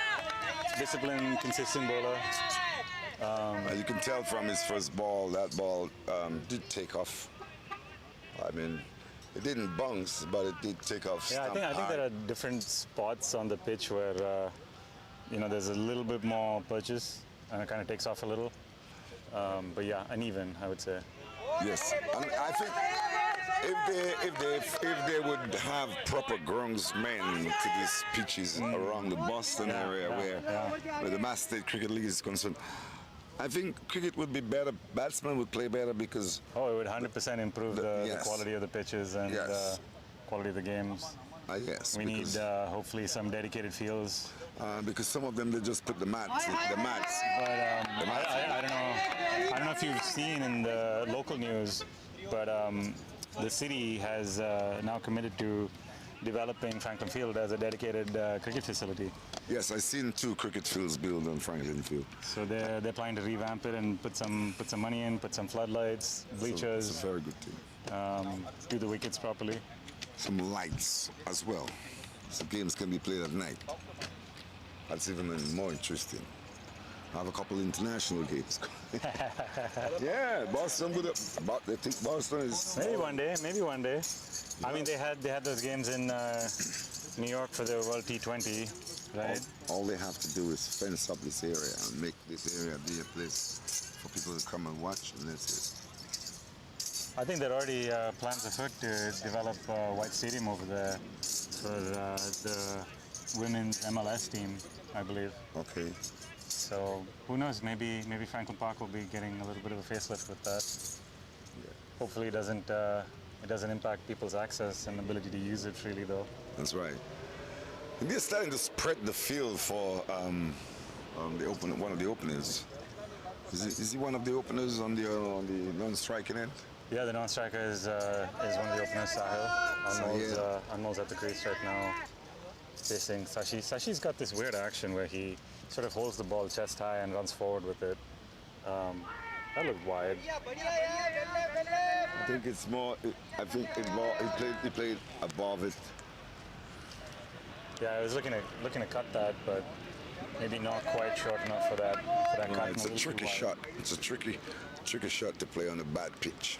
disciplined, consistent bowler. You can tell from his first ball, that ball did take off. I mean, it didn't bounce, but it did take off. Yeah, I think there are different spots on the pitch where there's a little bit more purchase and it kind of takes off a little. But yeah, uneven, I would say. Yes, and I think if they would have proper groundsmen to these pitches around the Boston area where the Mass State Cricket League is concerned, I think cricket would be better. Batsmen would play better because it would 100% improve the quality of the pitches and quality of the games. Yes, we need hopefully some dedicated fields. Because some of them they just put the mats. But I don't know if you've seen in the local news, but the city has now committed to developing Franklin Field as a dedicated cricket facility. Yes, I've seen 2 cricket fields built on Franklin Field. So they're planning to revamp it and put some money in, put some floodlights, bleachers. It's a very good thing. Do the wickets properly. Some lights as well, so games can be played at night. That's even more interesting. I have a couple international games. Yeah, Boston would have. They think Boston is. Maybe one day. I mean, they had those games in New York for the World T20, right? All they have to do is fence up this area and make this area be a place for people to come and watch, and that's it. I think there are already plans afoot to develop White Stadium over there for the women's MLS team, I believe. Okay. So who knows? Maybe Franklin Park will be getting a little bit of a facelift with that. Yeah. Hopefully, it doesn't impact people's access and ability to use it freely, though. That's right. And they're starting to spread the field for one of the openers. Is he one of the openers on the non-striking end? Yeah, the non-striker is one of the openers, Sahil. Anmol's at the crease right now, facing Sashi. Sashi's got this weird action where he sort of holds the ball chest high and runs forward with it. That looked wide. I think it's more. I think he played above it. Yeah, I was looking to cut that, but maybe not quite short enough for that cut. It's a tricky shot. It's a tricky shot to play on a bad pitch.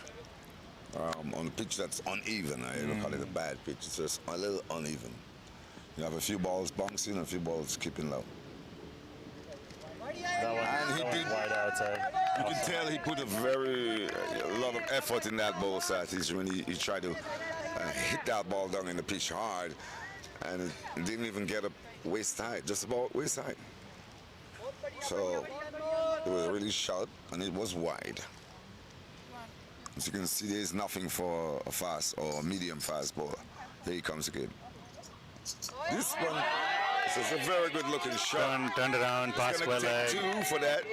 On a pitch that's uneven. I don't call it a bad pitch. It's just a little uneven. You have a few balls bouncing and a few balls keeping low. That one wide outside. You can tell he put a lot of effort in that ball strategy when he tried to hit that ball down in the pitch hard, and it didn't even get up waist high, just about waist high. So it was really short and it was wide. As you can see, there is nothing for a fast or medium fast bowler. Here he comes again. This one is a very good looking shot. Turned around, passed well. 2 for that.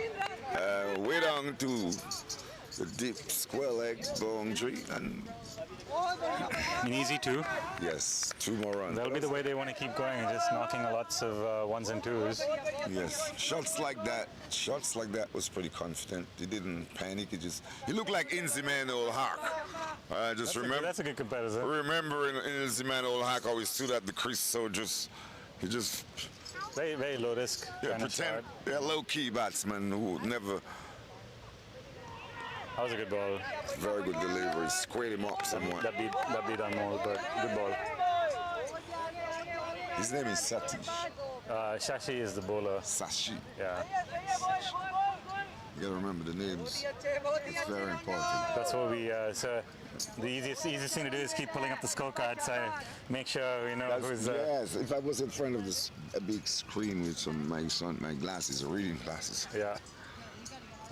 Way down to the deep square leg boundary, and An easy two. yes, 2 more runs. That'll be the way they want to keep going, just knocking lots of ones and twos. Yes, shots like that was pretty confident. He didn't panic. He looked like Inziman Old Hawk. I just remember. That's a good comparison. Remember in Inziman Old Hawk how he stood at the crease, so he just very, very low risk. yeah, kind of pretend shot. they're low key batsman who never. That was a good ball. Very good delivery. Squared him up somewhat. That beat Anmol, but good ball. His name is Satish. Shashi is the bowler. Sashi. Yeah. You gotta remember the names. It's very important. That's what we. So the easiest thing to do is keep pulling up the scorecard. So make sure we know who's. Yes, if I was in front of a big screen with my glasses, reading glasses, Yeah.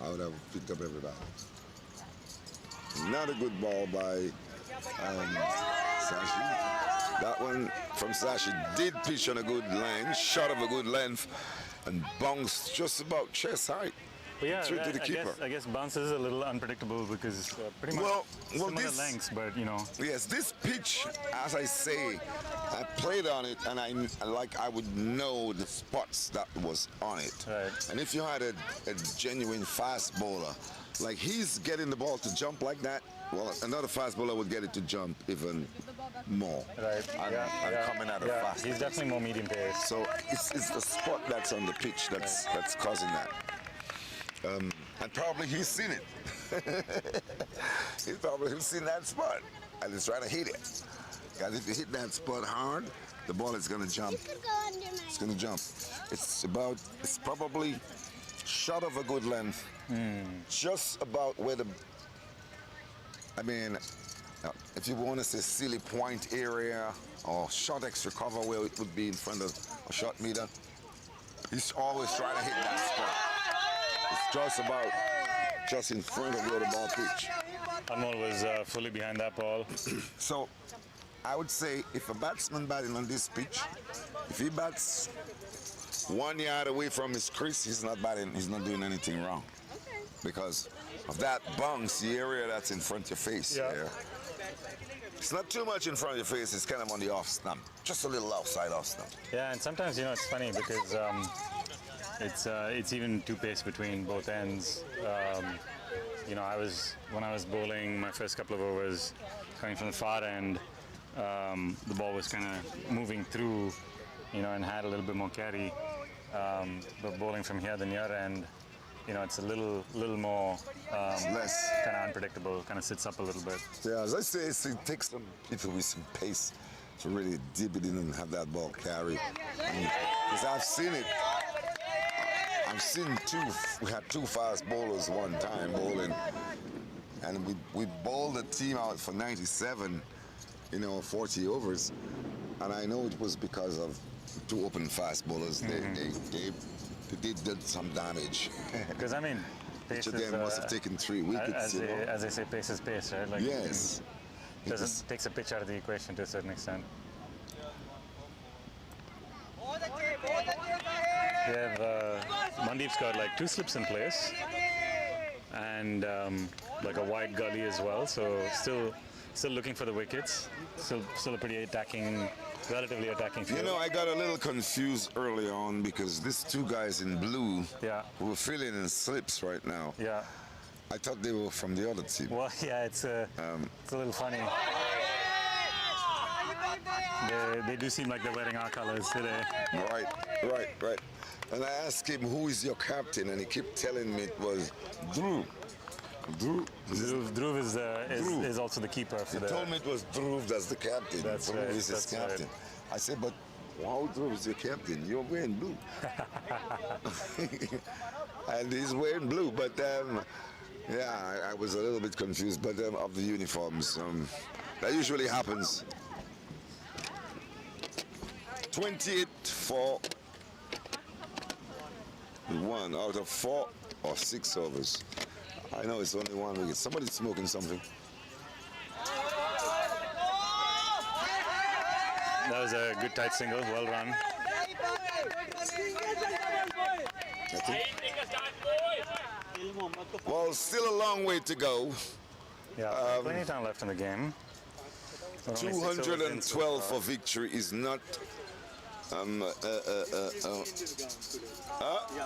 I would have picked up everybody. Not a good ball by Sashi. That one from Sashi did pitch on a good line, shot of a good length, and bounced just about chest height. But yeah, Through to the keeper. I guess bounce is a little unpredictable because pretty much similar lengths, but you know. Yes, this pitch, as I say, I played on it, and I would know the spots that was on it. Right. And if you had a genuine fast bowler, like he's getting the ball to jump like that, well, another fast bowler would get it to jump even more. Right. And coming at a fast. He's definitely more medium pace. So it's the spot that's on the pitch that's causing that. And probably he's seen it. He's probably seen that spot and he's trying to hit it. Because if you hit that spot hard, the ball is going to jump. It's going to jump. It's probably short of a good length. Just about where if you want to say silly point area or short extra cover where it would be in front of a short meter, he's always trying to hit that spot. It's just in front of where the ball pitch. Anmol was fully behind that ball. So I would say if a batsman batting on this pitch, if he bats 1 yard away from his crease, he's not doing anything wrong. Because of that bouncy area that's in front of your face. Yeah. There. It's not too much in front of your face, it's kind of on the off stump. Just a little outside off stump. Yeah, and sometimes, it's funny because it's even two pace between both ends. When I was bowling my first couple of overs, coming from the far end, the ball was kind of moving through, and had a little bit more carry. But bowling from here, the near end, it's a little more less kind of unpredictable. Kind of sits up a little bit. Yeah, as I say, it takes some people with some pace to really dip it in and have that ball carry. Because I've seen it. We had two fast bowlers one time bowling, and we bowled a team out for 97, 40 overs, and I know it was because of two open fast bowlers. They did some damage. Because pace each of them must have taken 3 wickets. As they say, pace is pace, right? Like, yes. Takes a pitch out of the equation to a certain extent. We have Mandeep's got like 2 slips in place and like a wide gully as well. So still looking for the wickets. Still a pretty relatively attacking field. I got a little confused early on because these 2 guys in blue who are filling in slips right now. Yeah. I thought they were from the other team. Well, yeah, it's a little funny. They do seem like they're wearing our colors today. Right. And I asked him, who is your captain? And he kept telling me it was Dhruv. Dhruv is also the keeper. He told me it was Dhruv that's the captain. That's Dhruv right. is his captain. Right. I said, but how Dhruv is your captain? You're wearing blue. And he's wearing blue, but I was a little bit confused, but of the uniforms. That usually happens. 28 for 1 out of 4 or 6 overs. I know it's only 1 wicket. Somebody's smoking something. That was a good tight single, well run. Well, still a long way to go. Yeah, plenty of time left in the game. We're only 6 overs in so 212 far. for victory is not. Yeah,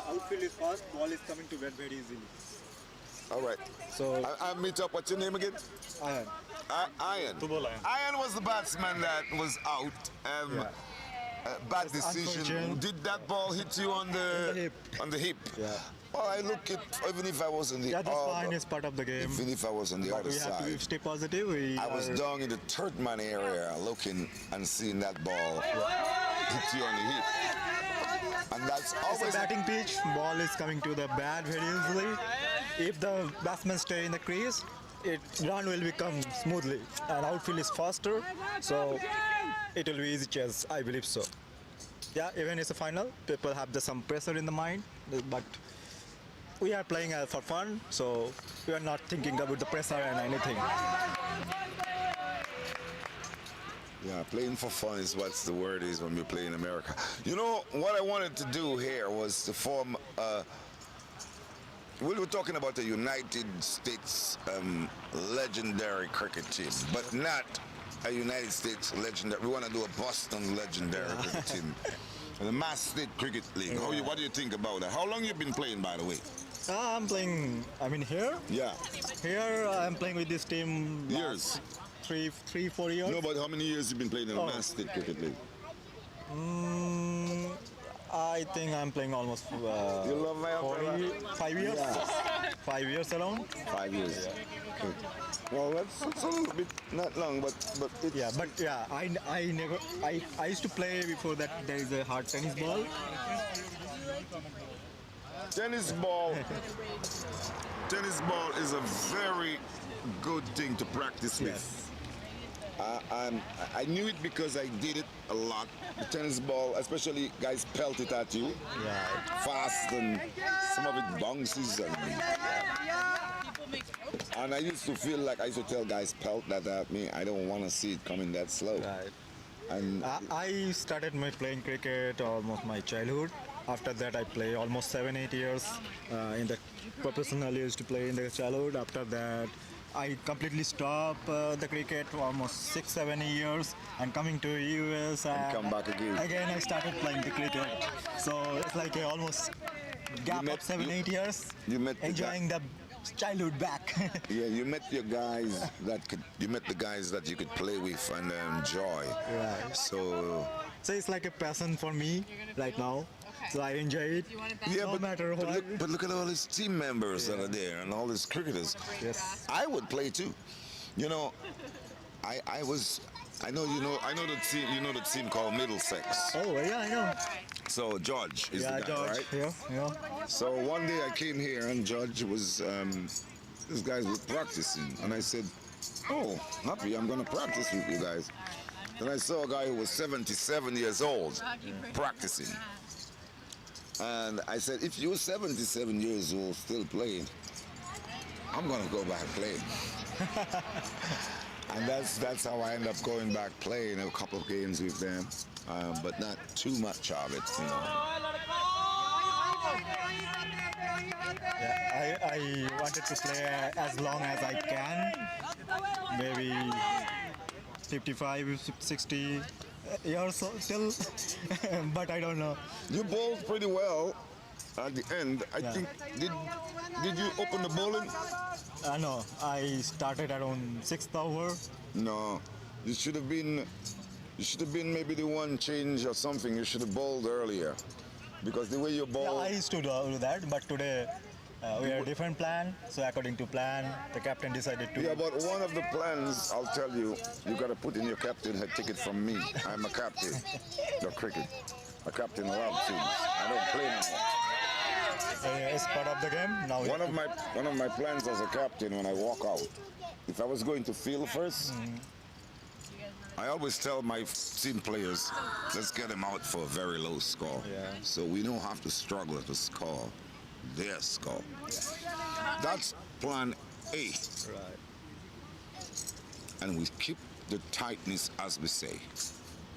outfield is fast, ball is coming to bat very easily. All right. So I meet up. What's your name again? Iron. Iron. Two-ball Iron. Iron was the batsman that was out. Bad It's decision. unfortunate. Did that ball hit you on the hip. On the hip? Yeah. Well, I look at even if I was on the Yeah, that's fine. It's part of the game. even if I was on the But other we have to side. stay positive. I was down in the third man area looking and seeing that ball hit you on the hip. And that's It's a always batting pitch. Ball is coming to the bat very easily. If the batsman stay in the crease, run will become smoothly. And outfield is faster, so it will be easy chase. I believe so. Yeah, even it's a final, people have some pressure in the mind, but we are playing for fun, so we are not thinking about the pressure and anything. Yeah, playing for fun is what the word is when we play in America. You know, what I wanted to do here was to form, we were talking about the United States legendary cricket team, but not a United States legendary. We want to do a Boston legendary cricket team. The Mass State Cricket League. What do you think about that? How long you been playing, by the way? I'm playing, here? Yeah. Here I'm playing with this team Years. 3-4 years. No, but how many years you been playing in the Oh. Mass State Cricket League? I think I'm playing almost You love my umbrella? 5 years. Yeah. 5 years around. 5 years. Okay. Well, that's a little bit not long, but it's, Yeah, but yeah, I used to play before that. There is a hard tennis ball. tennis ball. Tennis ball is a very good thing to practice with. Yes. I knew it because I did it a lot. The tennis ball, especially guys pelt it at you Yeah. fast, and some of it bounces. And I used to feel like I used to tell guys pelt that at me. I don't want to see it coming that slow. Right. And I started my playing cricket almost my childhood. After that, I play almost 7-8 years in the professional. Used to play in the childhood. After that, I completely stopped the cricket for almost 6-7 years, and coming to US And come back again. Again, I started playing the cricket. So it's like a almost gap met- of 7-8 years. you met the enjoying the childhood back. yeah, you met your guys you met the guys that you could play with and enjoy. Right. So So it's like a passion for me right now. So I enjoy it. yeah, No matter what. but look at all his team members that are there and all his cricketers. Yes. I would play too. You know, I know the team. You know the team called Middlesex. Oh yeah, I know. So George is Yeah, the guy, George. right? Yeah. So one day I came here and George was, these guys were practicing. And I said, oh, happy, I'm going to practice with you guys. Then I saw a guy who was 77 years old practicing. And I said, if you're 77 years old still playing, I'm going to go back playing. And that's how I end up going back playing a couple of games with them. But not too much of it, you know. Yeah, I wanted to play as long as I can. Maybe 55, 60 years still, but I don't know. You bowled pretty well at the end. I think did you open the bowling? No, I started around 6th over. No, you should have been maybe the one change or something. You should have bowled earlier, because the way you Yeah, bowl. I used to do that, but today we had a different plan. So according to plan, the captain decided to. Yeah, but one of the plans, I'll tell you, you got to put in your captain head ticket from me. I'm a captain of cricket. A captain of our teams. I don't play no more. It's part of the game. Now One of my plans as a captain when I walk out, if I was going to field first, I always tell my team players, let's get them out for a very low score. Yeah. So we don't have to struggle to score their score. That's plan A. Right. And we keep the tightness, as we say.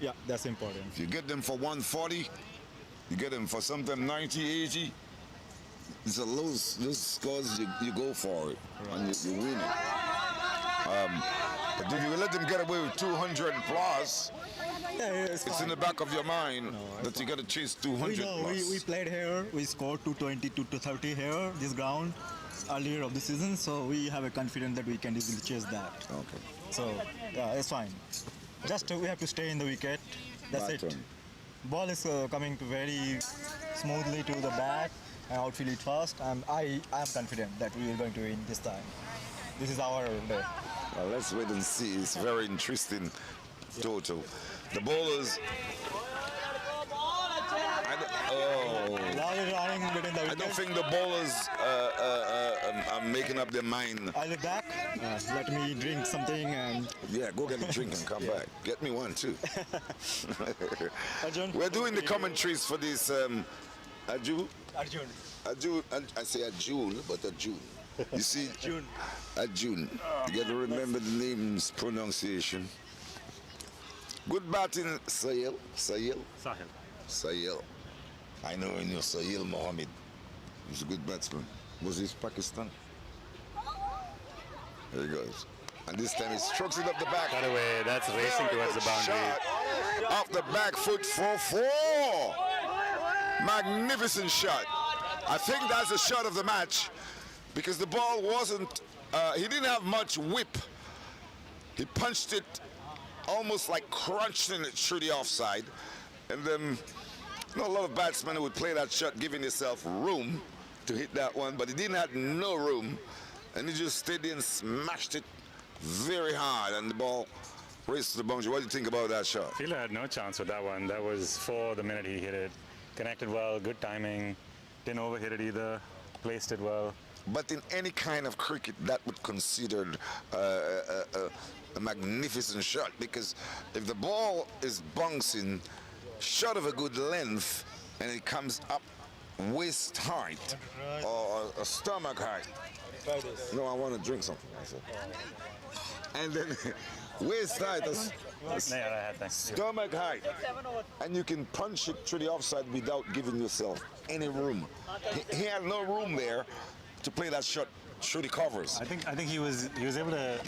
Yeah, that's important. If you get them for 140, you get them for something 90, 80, it's a lose scores, you go for it and you win it. But if you let them get away with 200 plus, it's in the back of your mind that you got to chase 200 plus. We played here. We scored 220 to 230 here, this ground, earlier of the season. So we have a confidence that we can easily chase that. Okay. So yeah, it's fine. Just we have to stay in the wicket. That's it. Turn. Ball is coming to very smoothly to the bat and outfield it fast. I am confident that we are going to win this time. This is our day. Well, let's wait and see. It's very interesting total. The bowlers. I don't think the bowlers are making up their mind. I'll be back. Let me drink something. Yeah, go get a drink and come back. Get me one too. Arjun? We're doing the commentaries for this Arjun. Arjun. I say Arjun, but Arjun. You see, June. Arjun. You got to remember the name's pronunciation. Good batting, Sahil. I know in your Sahil Mohammed. He's a good batsman. Was he Pakistan? There he goes. And this time he strokes it up the back. By the way, that's racing towards the boundary. Shot off the back foot for 4. Magnificent shot. I think that's the shot of the match because the ball wasn't, he didn't have much whip. He punched it almost like crunching it through the offside. And then, a lot of batsmen would play that shot, giving himself room to hit that one, but he didn't have no room. And he just stayed there and smashed it very hard, and the ball raced to the boundary. What do you think about that shot? Fielder had no chance with that one. That was 4 the minute he hit it. Connected well, good timing. Didn't overhit it either. Placed it well. But in any kind of cricket, that would considered a magnificent shot, because if the ball is bouncing short of a good length and it comes up waist height or a stomach height. No, I want to drink something. I said. And then waist height, stomach height, and you can punch it through the offside without giving yourself any room. He had no room there to play that shot through the covers. I think he was able to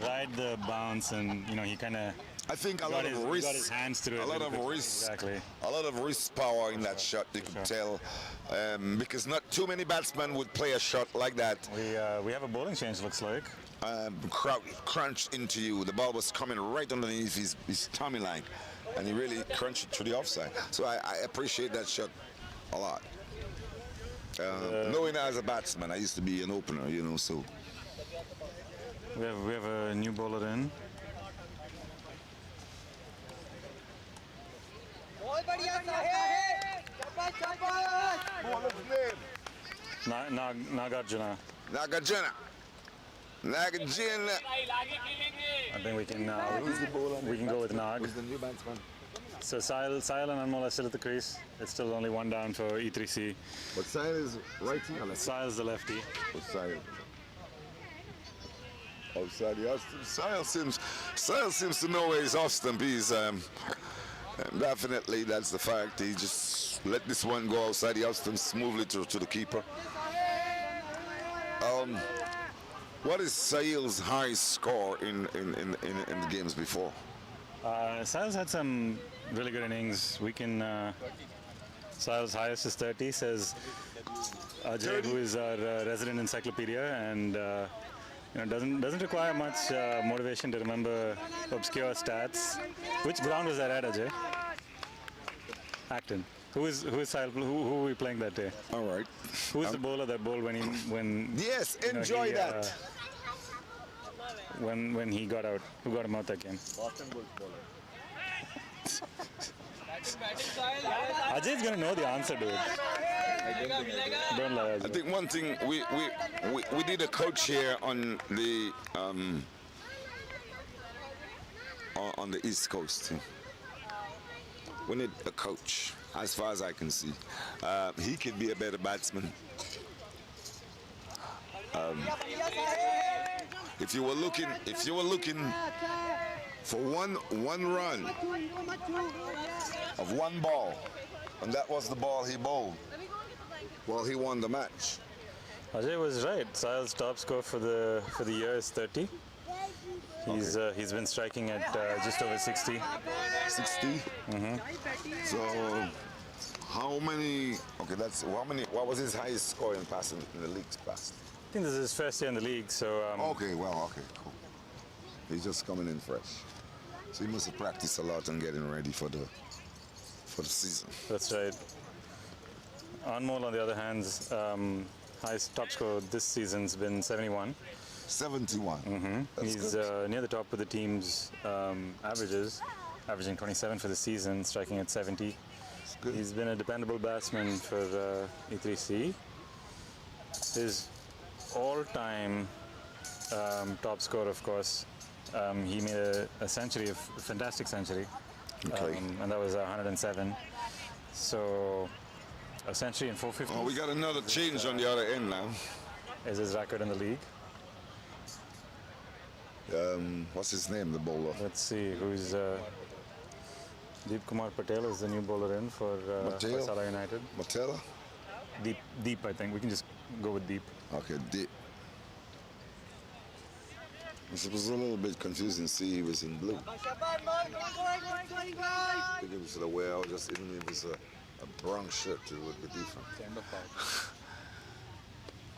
ride the bounce, and he kind of. I think a lot of wrist, got his hands through a lot of wrist, exactly. A lot of wrist power in that shot. You could tell, because not too many batsmen would play a shot like that. We have a bowling change, looks like. Crunched into you. The ball was coming right underneath his tummy line, and he really crunched it to the offside. So I appreciate that shot a lot. Knowing as a batsman, I used to be an opener, so. We have a new bowler in. Nagarjuna. I think we can go with Nag. Who's the new batsman? So Sahil and Anmol are still at the crease. It's still only 1 down for E3C. But Sahil is righty or lefty? Sahil's the lefty. Sahil. Outside the off stump. Sahil seems to know where his off stump is. Definitely, that's the fact. He just let this one go outside the off stump smoothly to the keeper. What is Sahil's highest score in the games before? Sahil's had some really good innings. Sahil's highest is 30, says Ajay, who is our resident encyclopedia, and doesn't require much motivation to remember obscure stats. Which ground was that at, Ajay? Acton. Who is Sahil? Who are we playing that day? All right. Who's the bowler that bowled when? Yes, enjoy that. When he got out, who got him out that game? Boston Bulls bowler. Ajay's gonna know the answer, dude. Don't lie, Ajay. I think one thing we did a coach here on the East Coast. We need a coach, as far as I can see. He could be a better batsman. If you were looking for one run of one ball, and that was the ball he bowled, Well, he won the match. Ajay was right. Sahil's top score for the year is 30. He's been striking at just over 60. 60. So how many? Okay, that's how many. What was his highest score in passing in the league's past? I think this is his first year in the league, so. Okay, well, okay, cool. He's just coming in fresh, so he must have practiced a lot and getting ready for the season. That's right. Anmol, on the other hand, highest top score this season's been 71. 71. He's near the top of the team's averages, averaging 27 for the season, striking at 70. He's been a dependable batsman for E3C. His all-time top score, of course, he made a century, a fantastic century, and that was 107. So a century and 450. Oh, we got another change on the other end now. Is his record in the league? What's his name, the bowler? Let's see, who's Deep Kumar Patel is the new bowler in for Hoysala United. Matela? Deep, I think. We can just go with Deep. Okay, Deep. It was a little bit confusing. See, he was in blue. I think it was the way I was just, even if it was a brown shirt, it would be different.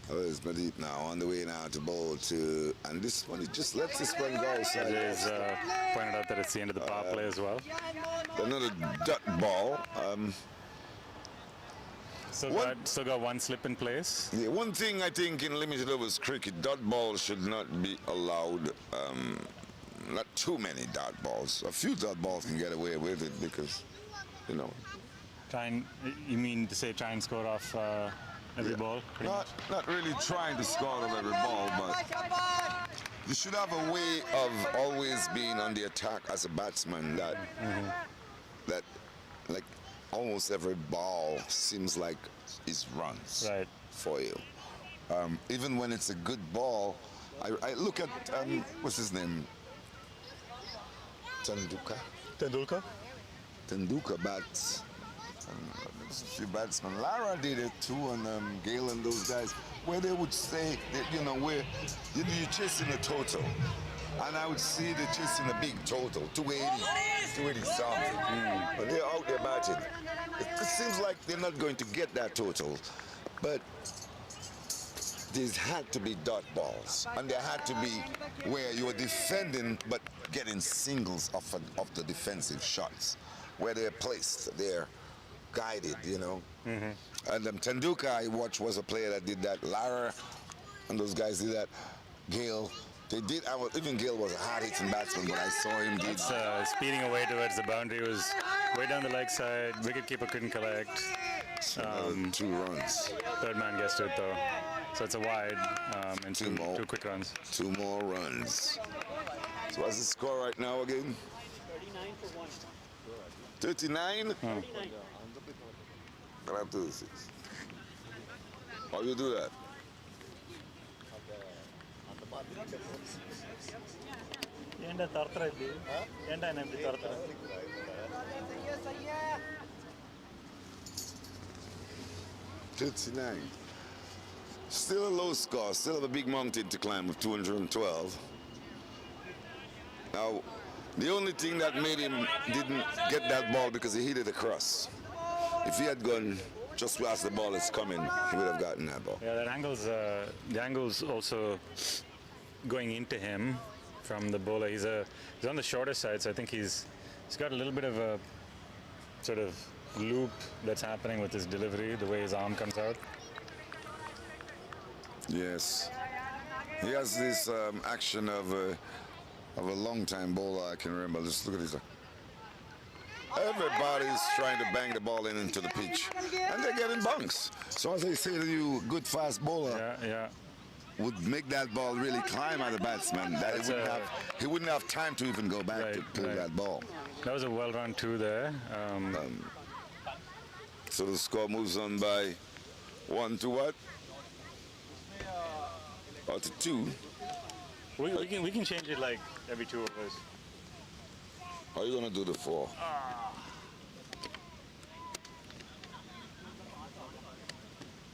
Oh, it's Deep now, on the way now to bowl to, and this one, he just lets this one go outside. He's pointed out that it's the end of the power play as well. Another dot ball. Still got one slip in place. Yeah, one thing I think in limited overs cricket, dot balls should not be allowed. Not too many dot balls. A few dot balls can get away with it because, you know. You mean to say try and score off every ball? Not really trying to score out of every ball, but you should have a way of always being on the attack as a batsman that like almost every ball seems like is runs for you. Even when it's a good ball, I look at what's his name? Tendulkar bats. There's a few batsmen. Lara did it too, and Gale and those guys, where they would say that, you know, where you're chasing a total. And I would see they're chasing a big total, 280 something. But they're out there batting. It seems like they're not going to get that total. But there had to be dot balls. And there had to be where you're defending but getting singles off the defensive shots. Where they're placed, they're guided, you know. And Tendulkar, I watched, was a player that did that. Lara and those guys did that. Gale, they did. Even Gale was a hard-hitting batsman, but I saw him did. Speeding away towards the boundary, was way down the leg side. Wicketkeeper couldn't collect. 2 runs. Third man gets to it though, so it's a wide and two quick runs. 2 more runs. So what's the score right now again? 39 for 1. 39? Gonna have to do 6. How you do that? $39. Still a low score, still have a big mountain to climb of 212. Now, the only thing that made him didn't get that ball because he hit it across. If he had gone just as the ball is coming, he would have gotten that ball. Yeah, that the angle's also going into him from the bowler. He's on the shorter side, so I think he's got a little bit of a sort of loop that's happening with his delivery, the way his arm comes out. Yes. He has this action of a long-time bowler, I can remember. Just look at this. Everybody's trying to bang the ball into the pitch, and they're getting bunks. So as I say to you, good fast bowler would make that ball really climb at the batsman. That he wouldn't have time to even go back to pull that ball. That was a well-run 2 there. So the score moves on by 1 to what? Or to 2. We can change it like every 2 overs. How are you gonna do the 4?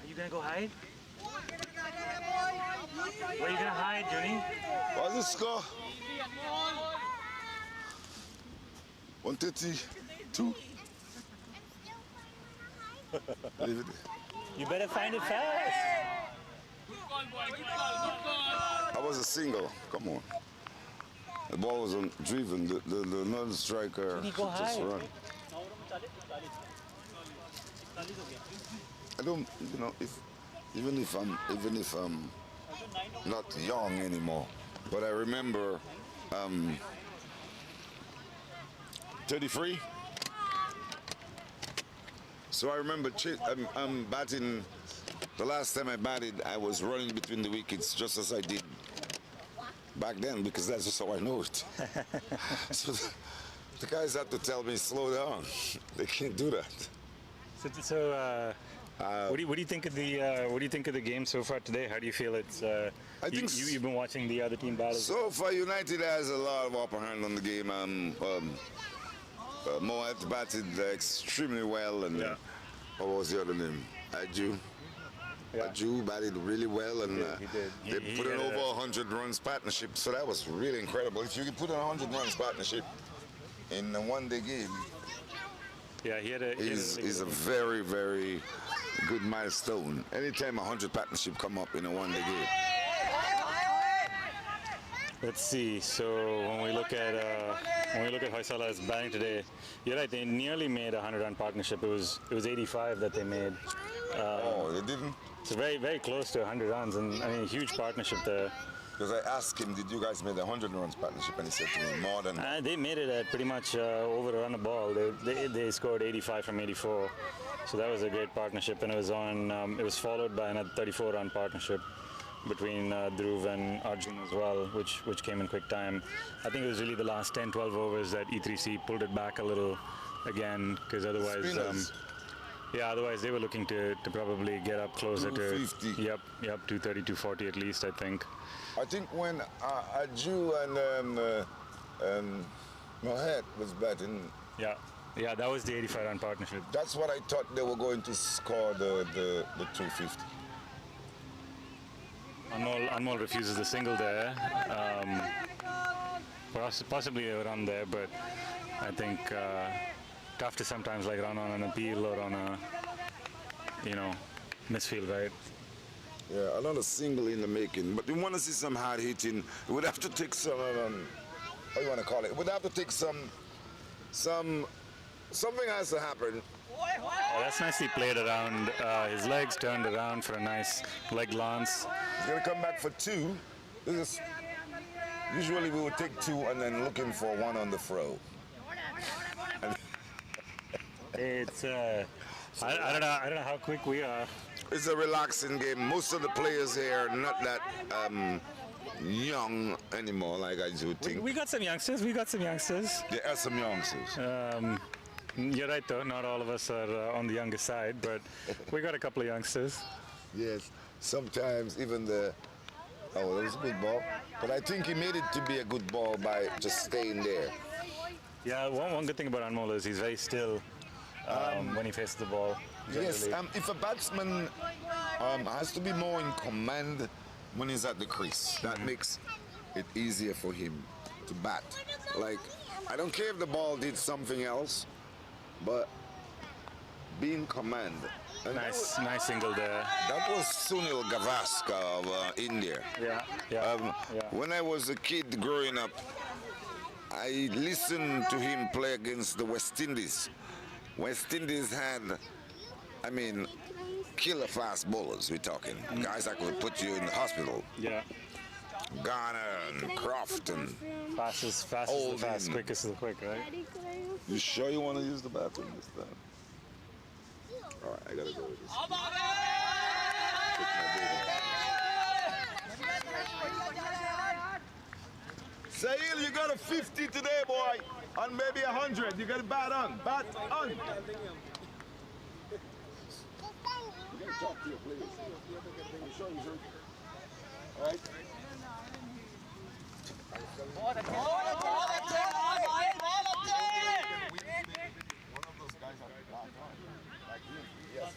Are You gonna go hide? Where you gonna hide, Johnny? What's the score? 132. Leave it. You better find it fast. I was a single. Come on. The ball was driven. The non-striker just run. I don't, you know, even if I'm not young anymore, but I remember 33. So I remember I'm batting. The last time I batted, I was running between the wickets just as I did back then, because that's just how I know it. So the guys had to tell me, slow down. They can't do that. So what do you think of the game so far today? How do you feel it's? I think you've been watching the other team battle. So far, United has a lot of upper hand on the game. Moet batted extremely well, and what was the other name? Aju. Yeah. Aju batted really well, and they put in over 100 runs partnership. So that was really incredible. If you can put in 100 runs partnership in a one-day game, yeah, is a very, very good milestone. Anytime 100 partnership come up in a one-day game. Let's see. So when we look at Hoysala's batting today, you're right. They nearly made a 100-run partnership. It was 85 that they made. Oh, they didn't. So very, very close to 100 runs, and I mean, huge partnership there. Because I asked him, did you guys make a 100 runs partnership? And he said to me, more than that. They made it at pretty much over a run a ball. They scored 85 from 84. So that was a great partnership, and it was followed by another 34-run partnership between Dhruv and Arjun as well, which came in quick time. I think it was really the last 10-12 overs that E3C pulled it back a little again, because otherwise, otherwise they were looking to probably get up closer to 250. Yep, 230, 240 at least, I think. I think when Aju and Mohet was batting. Yeah, that was the 85-run partnership. That's what I thought they were going to score the 250. Anmol refuses the single there. Possibly a run there, but I think tough to sometimes like run on an appeal or on a misfield, right? Yeah, another single in the making. But we want to see some hard hitting. We would have to take some what do you want to call it? We'd have to take something has to happen. Oh, that's nicely played around. His legs turned around for a nice leg lance. He's going to come back for two. Usually we would take two and then looking for one on the throw. It's I don't know how quick we are. It's a relaxing game. Most of the players here are not that young anymore, like I do think. We got some youngsters. There are some youngsters. You're right, though. Not all of us are on the younger side, but we got a couple of youngsters. Yes. Sometimes even that was a good ball. But I think he made it to be a good ball by just staying there. Yeah, one good thing about Anmol is he's very still when he faces the ball. Yes, if a batsman has to be more in command when he's at the crease, that makes it easier for him to bat. Like, I don't care if the ball did something else, but be in command. And nice single there. That was Sunil Gavaskar of India. Yeah. When I was a kid growing up, I listened to him play against the West Indies. West Indies had, killer fast bowlers, we're talking. Guys that could put you in the hospital. Yeah. Garner and Croft and fastest the fast, quickest is the quick, right? You sure you want to use the bathroom this time? All right, I gotta go with this. Sahil, you got a 50 today, boy, and maybe 100. You got to bat on. You gotta talk to your players. Show you, sir. All right. One of those guys on the back on. Like him. Yes.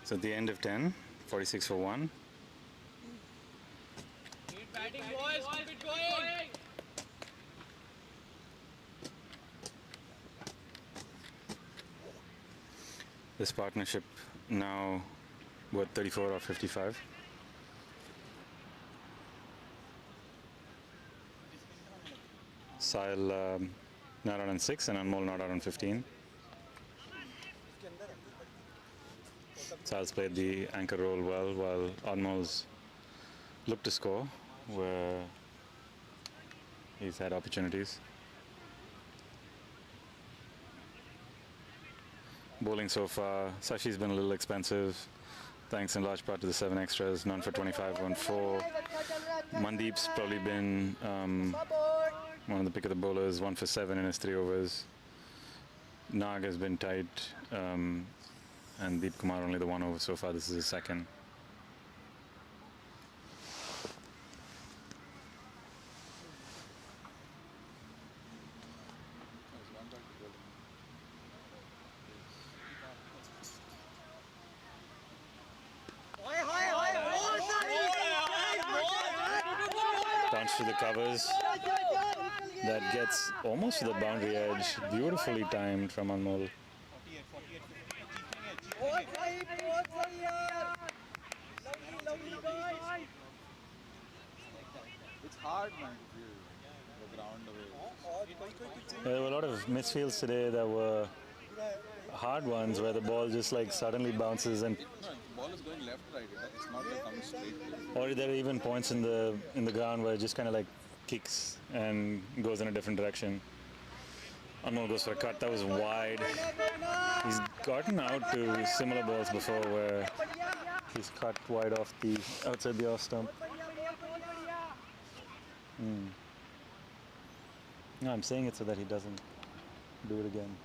So at the end of 10, 46 for 1. Keep batting, boys. Keep it going. This partnership now worth 34 or 55. Sahil not out on 6 and Anmol not out on 15. Sahil's played the anchor role well, while Anmol's looked to score where he's had opportunities. Bowling so far, Sashi's been a little expensive, thanks in large part to the 7 extras, none for 25, 1 4. Mandeep's probably been one of the pick of the bowlers, 1 for 7 in his 3 overs. Nag has been tight, and Deep Kumar only the 1 over so far. This is his second. Bounce to the covers. That gets almost to the boundary edge. Beautifully timed from Anmol. It's hard, man, if you the ground away. There were a lot of misfields today that were hard ones where the ball just like suddenly bounces and No, the ball is going left, right. It's not like coming straight. or there are even points in the ground where it just kind of like kicks and goes in a different direction. Anmol goes for a cut. That was wide. He's gotten out to similar balls before where he's cut wide off the outside the off stump. No, I'm saying it so that he doesn't do it again.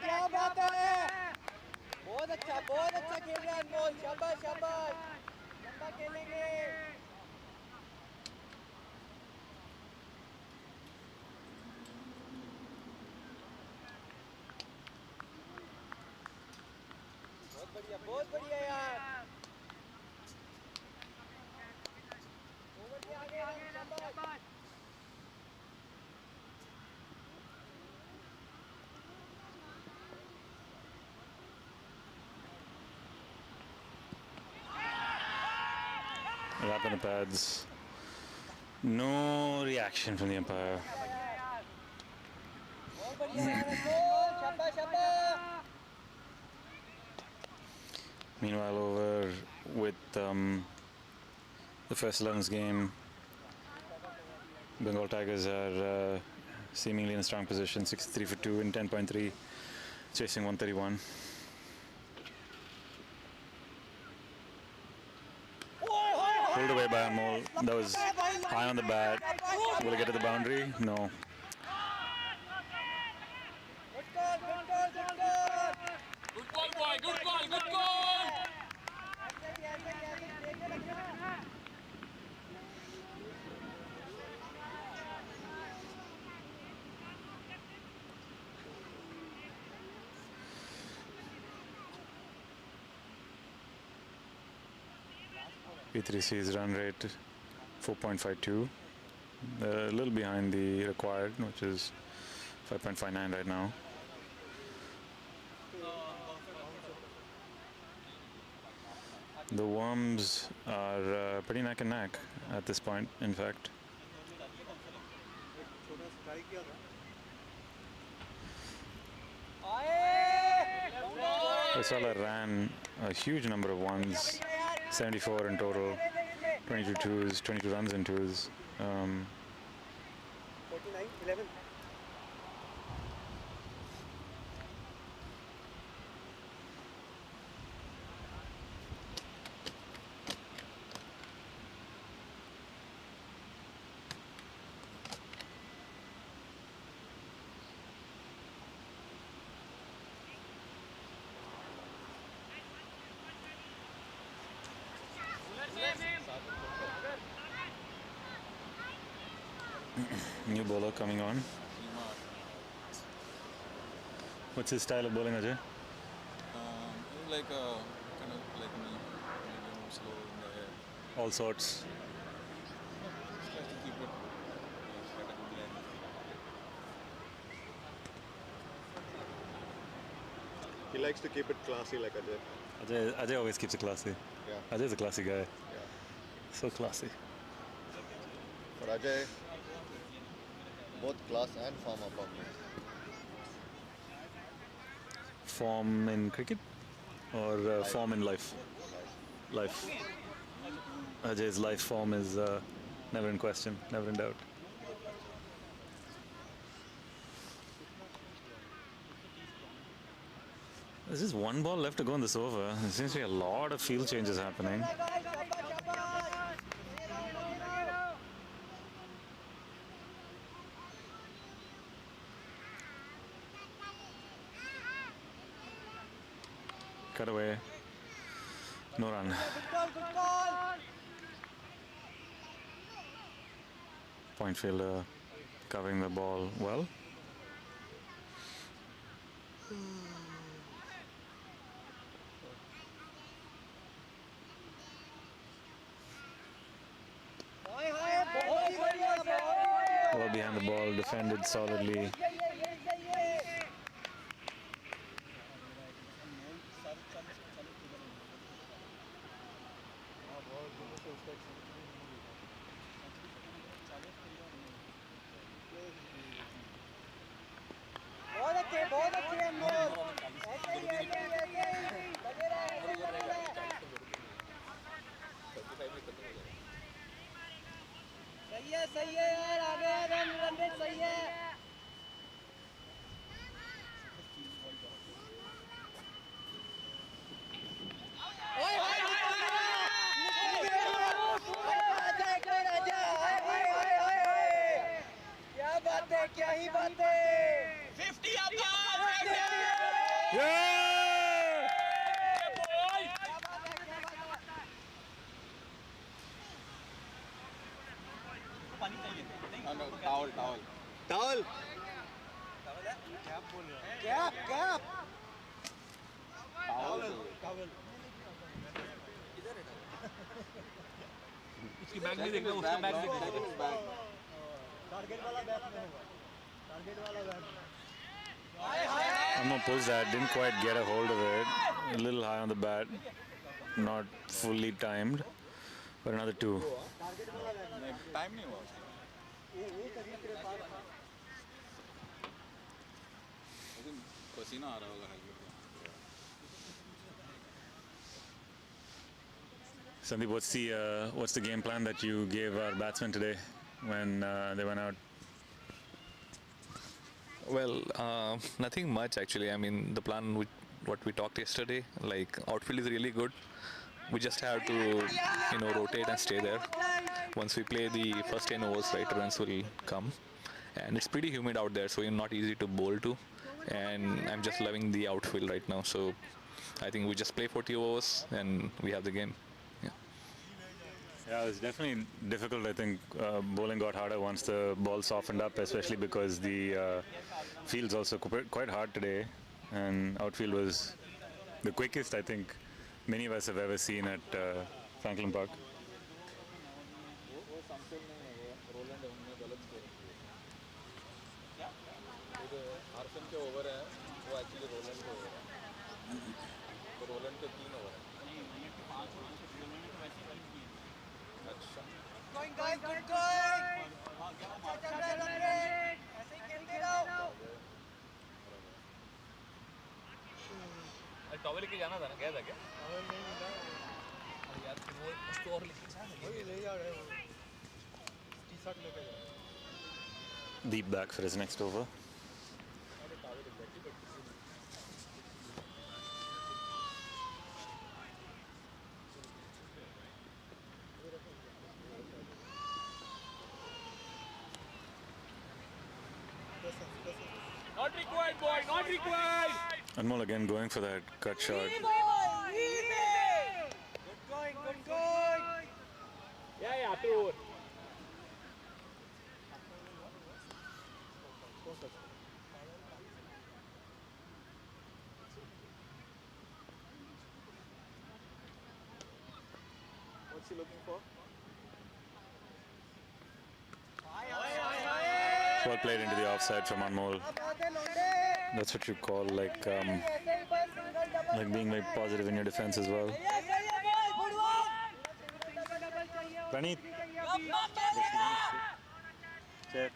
क्या बात है बहुत अच्छा खेल रहे हैं अनमोल शाबाश शाबाश लंबा खेलेंगे बहुत बढ़िया यार ओवर के आगे शाबाश Wrap on the pads. No reaction from the umpire. Meanwhile, over with the first 11's game, Bengal Tigers are seemingly in a strong position, 63 for 2 in 10.3, chasing 131. Pulled away by Anmol. That was high on the bat. Will it get to the boundary? No. Good ball, boy. Good ball. Good ball. E3C's run rate 4.52, a little behind the required, which is 5.59 right now. The Worms are pretty neck and neck at this point, in fact. Hoysala ran a huge number of ones, 74 in total, 22 twos, 22 runs in twos. 49, 11. New bowler coming on. What's his style of bowling, Ajay? Like kind of like me, medium, slow in the air. All sorts. Just tries to keep it at a good length. He likes to keep it classy like Ajay. Ajay always keeps it classy. Yeah. Ajay's a classy guy. Yeah. So classy. For Ajay, both class and form are permanent. Form in cricket or form in life? Life. Ajay's life form is never in question, never in doubt. There's just one ball left to go in this over. There seems to be a lot of field changes happening. Cut away. No run. Point fielder covering the ball well. Well behind the ball, defended solidly. बहुत अच्छे अनमोल ऐसे ही लगे रहे सही है यार आगे run rate सही है क्या बात है क्या ही बात है 50 up Towel. कैप इसकी बैग नहीं देखना उसका बैग देखना टारगेट वाला बैट में होगा टारगेट वाला bat I'm gonna push that, didn't quite get a hold of it. A little high on the bat, not fully timed, but another two. Time नहीं हुआ पसीना आ रहा होगा Sandeep, what's the game plan that you gave our batsmen today when they went out? Well, nothing much actually. I mean, the plan with what we talked yesterday, like outfield is really good. We just have to, rotate and stay there. Once we play the first 10 overs, right, runs will come. And it's pretty humid out there, so it's not easy to bowl to. And I'm just loving the outfield right now. So I think we just play 40 overs and we have the game. Yeah, it was definitely difficult. I think bowling got harder once the ball softened up, especially because the field's also quite hard today. And outfield was the quickest I think many of us have ever seen at Franklin Park. going good going चल रहा है run rate ऐसे ही खेलते रहो towel लेके जाना था ना क्या था क्या टॉवल नहीं मिला अरे यार वो उसको और लेके जा वही ले जा रहे हो टी-शर्ट लेके जा Deep back for his next over. Not required, boy. Not required. Anmol again going for that cut shot. Good going, good going. Yeah, after over. What's he looking for? Well played into the offside from Anmol. That's what you call like being very positive in your defense as well. Pranit. Check.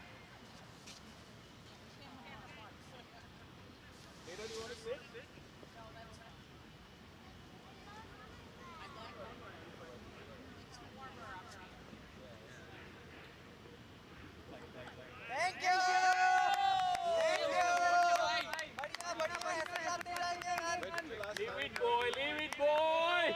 Thank you. Leave it, boy. Leave it, boy.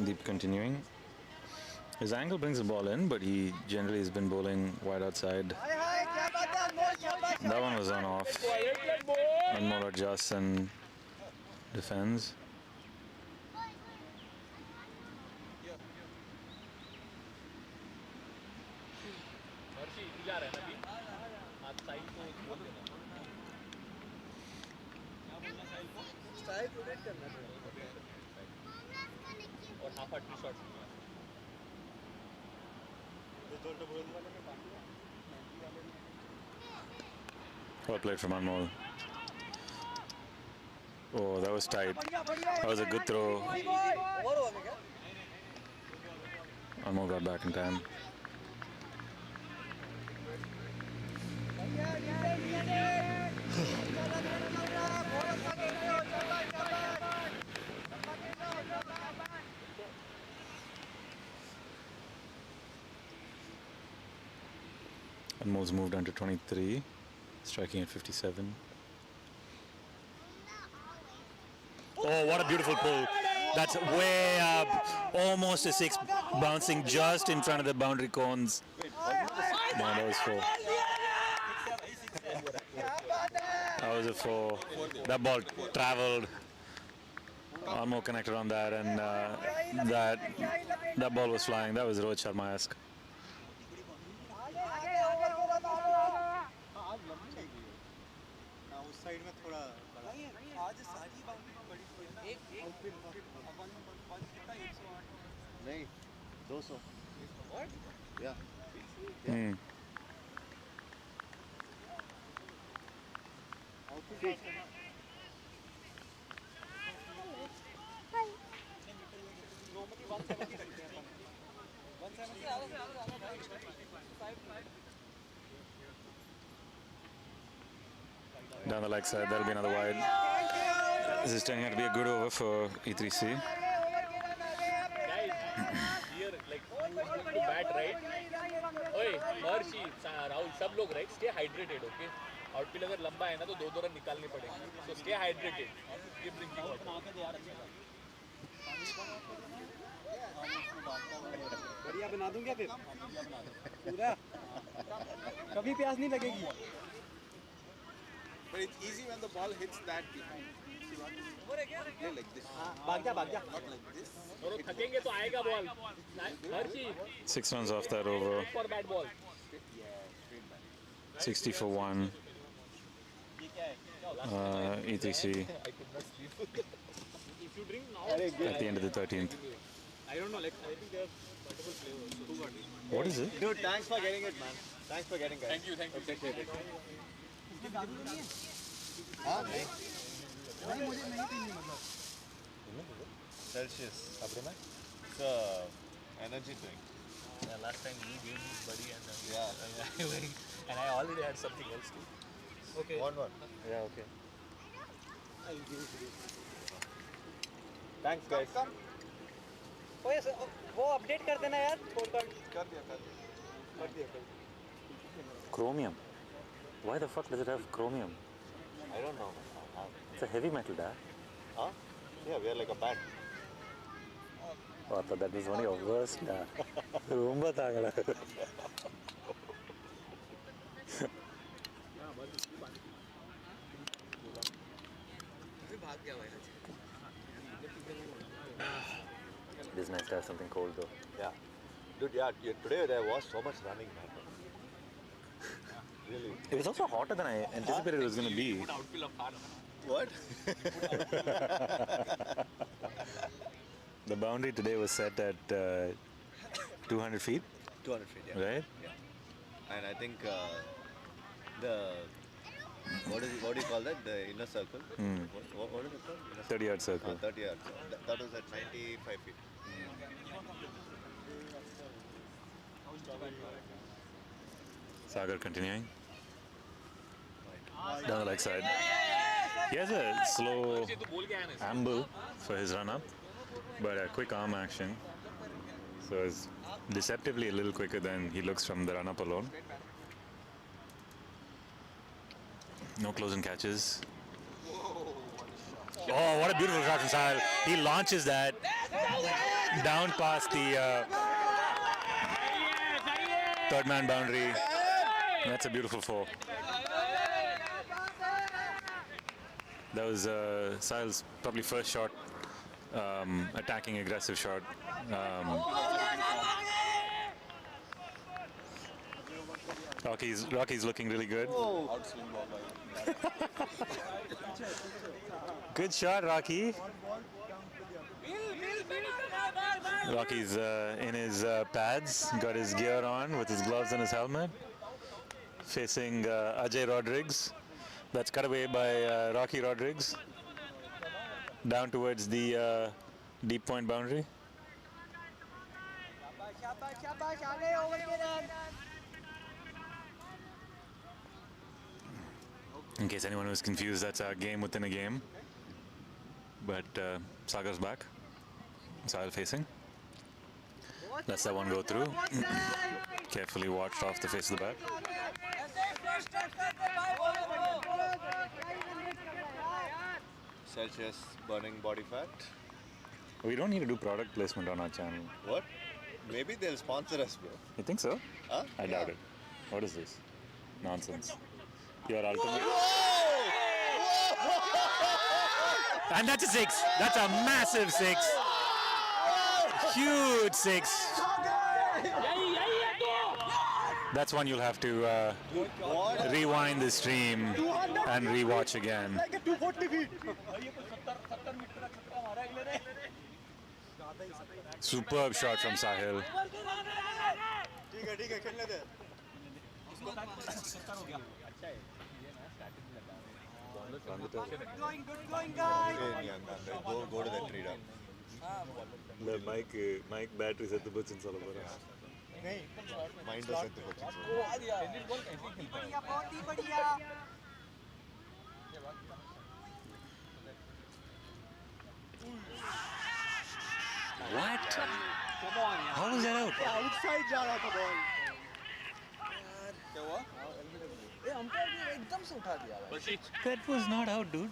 Deep continuing. His angle brings the ball in, but he generally has been bowling wide outside. That one was on off. Anmol adjusts and defends. Well played from Anmol. Oh, that was tight. That was a good throw. Anmol got back in time. Anmol's moved on to 23, striking at 57. Oh, what a beautiful pull. That's way up. Almost a six, bouncing just in front of the boundary cones. No, that was four. That was a four. That ball traveled. Anmol connected on that, and that ball was flying. That was Rohit Sharma-esque. नहीं 200 yeah Down the leg side, that'll be another wide. This is turning out to be a good over for E3C. Here, like, you to bat, right? Oi, Maharshi, Rahul, सब लोग right? Stay hydrated, okay? Outfield अगर लंबा है ना तो 2 run निकालने पड़ेंगे. So stay hydrated. Keep drinking water. बढ़िया बना दूं क्या फिर? पूरा कभी प्यास नहीं लगेगी. but it's easy when the ball hits that behind. Play like this. भाग जा. Not like this. और थकेंगे तो आएगा ball. Maharshi. 6 runs off that over. For bad ball. 60 for 1. E3C If you drink now, at the end of the 13th. I don't know, like, I think they have multiple flavors. Who got it? What is it? Dude, thanks for getting it, man. Thanks for getting it. Thank you. Appreciate it. Celsius. It's a energy drink. Yeah, last time you gave me buddy and Yeah. and I already had something else too. Okay. One. Yeah, okay. I'll give it to you. Thanks, guys. ओए वो update कर देना यार score card. कर दिया. Chromium. Why the fuck does it have chromium? I don't know. It's a heavy metal, da. Huh? Yeah, we are like a band. Oh, I thought that was one of your worst, da. Rumba tagada. It is nice to have something cold though. Yeah. Dude, yeah, today there was so much running, man. Really. It was also hotter than I anticipated it was going to be. What? The boundary today was set at 200 feet. 200 feet, yeah. Right? Yeah. And I think what do you call that? The inner circle? What is it called? 30-yard circle. 30 yards. That was at 95 feet. Sagar continuing. Down the leg side. He has a slow amble for his run up, but a quick arm action. So it's deceptively a little quicker than he looks from the run up alone. No close and catches. Oh, what a beautiful shot from Sahil. He launches that down past the third man boundary. That's a beautiful four. That was Sahil's probably first shot, attacking aggressive shot. Rocky's looking really good. Good shot, Rocky. Rocky's in his pads, got his gear on with his gloves and his helmet. Facing Ajay Rodrigues. That's cut away by Rocky Rodrigues. Down towards the deep point boundary. In case anyone was confused, that's a game within a game. But Sagar's back. Sahil facing. Lets that one go through. Carefully watched off the face of the bat. Celsius burning body fat. We don't need to do product placement on our channel. What? Maybe they'll sponsor us, bro. You think so? Huh? I doubt it. What is this? Nonsense. Your ultimate. And that's a six. That's a massive six. Huge six. That's one you'll have to rewind the stream and rewatch again. Superb shot from Sahil. Good going, guys. Go to the tree down. The mic battery set the button solo. Mind the set the button. What? Come on, how was that out? Outside जा रहा था ball. क्या हुआ? Umpire ने एकदम से उठा दिया भाई. That was not out, dude.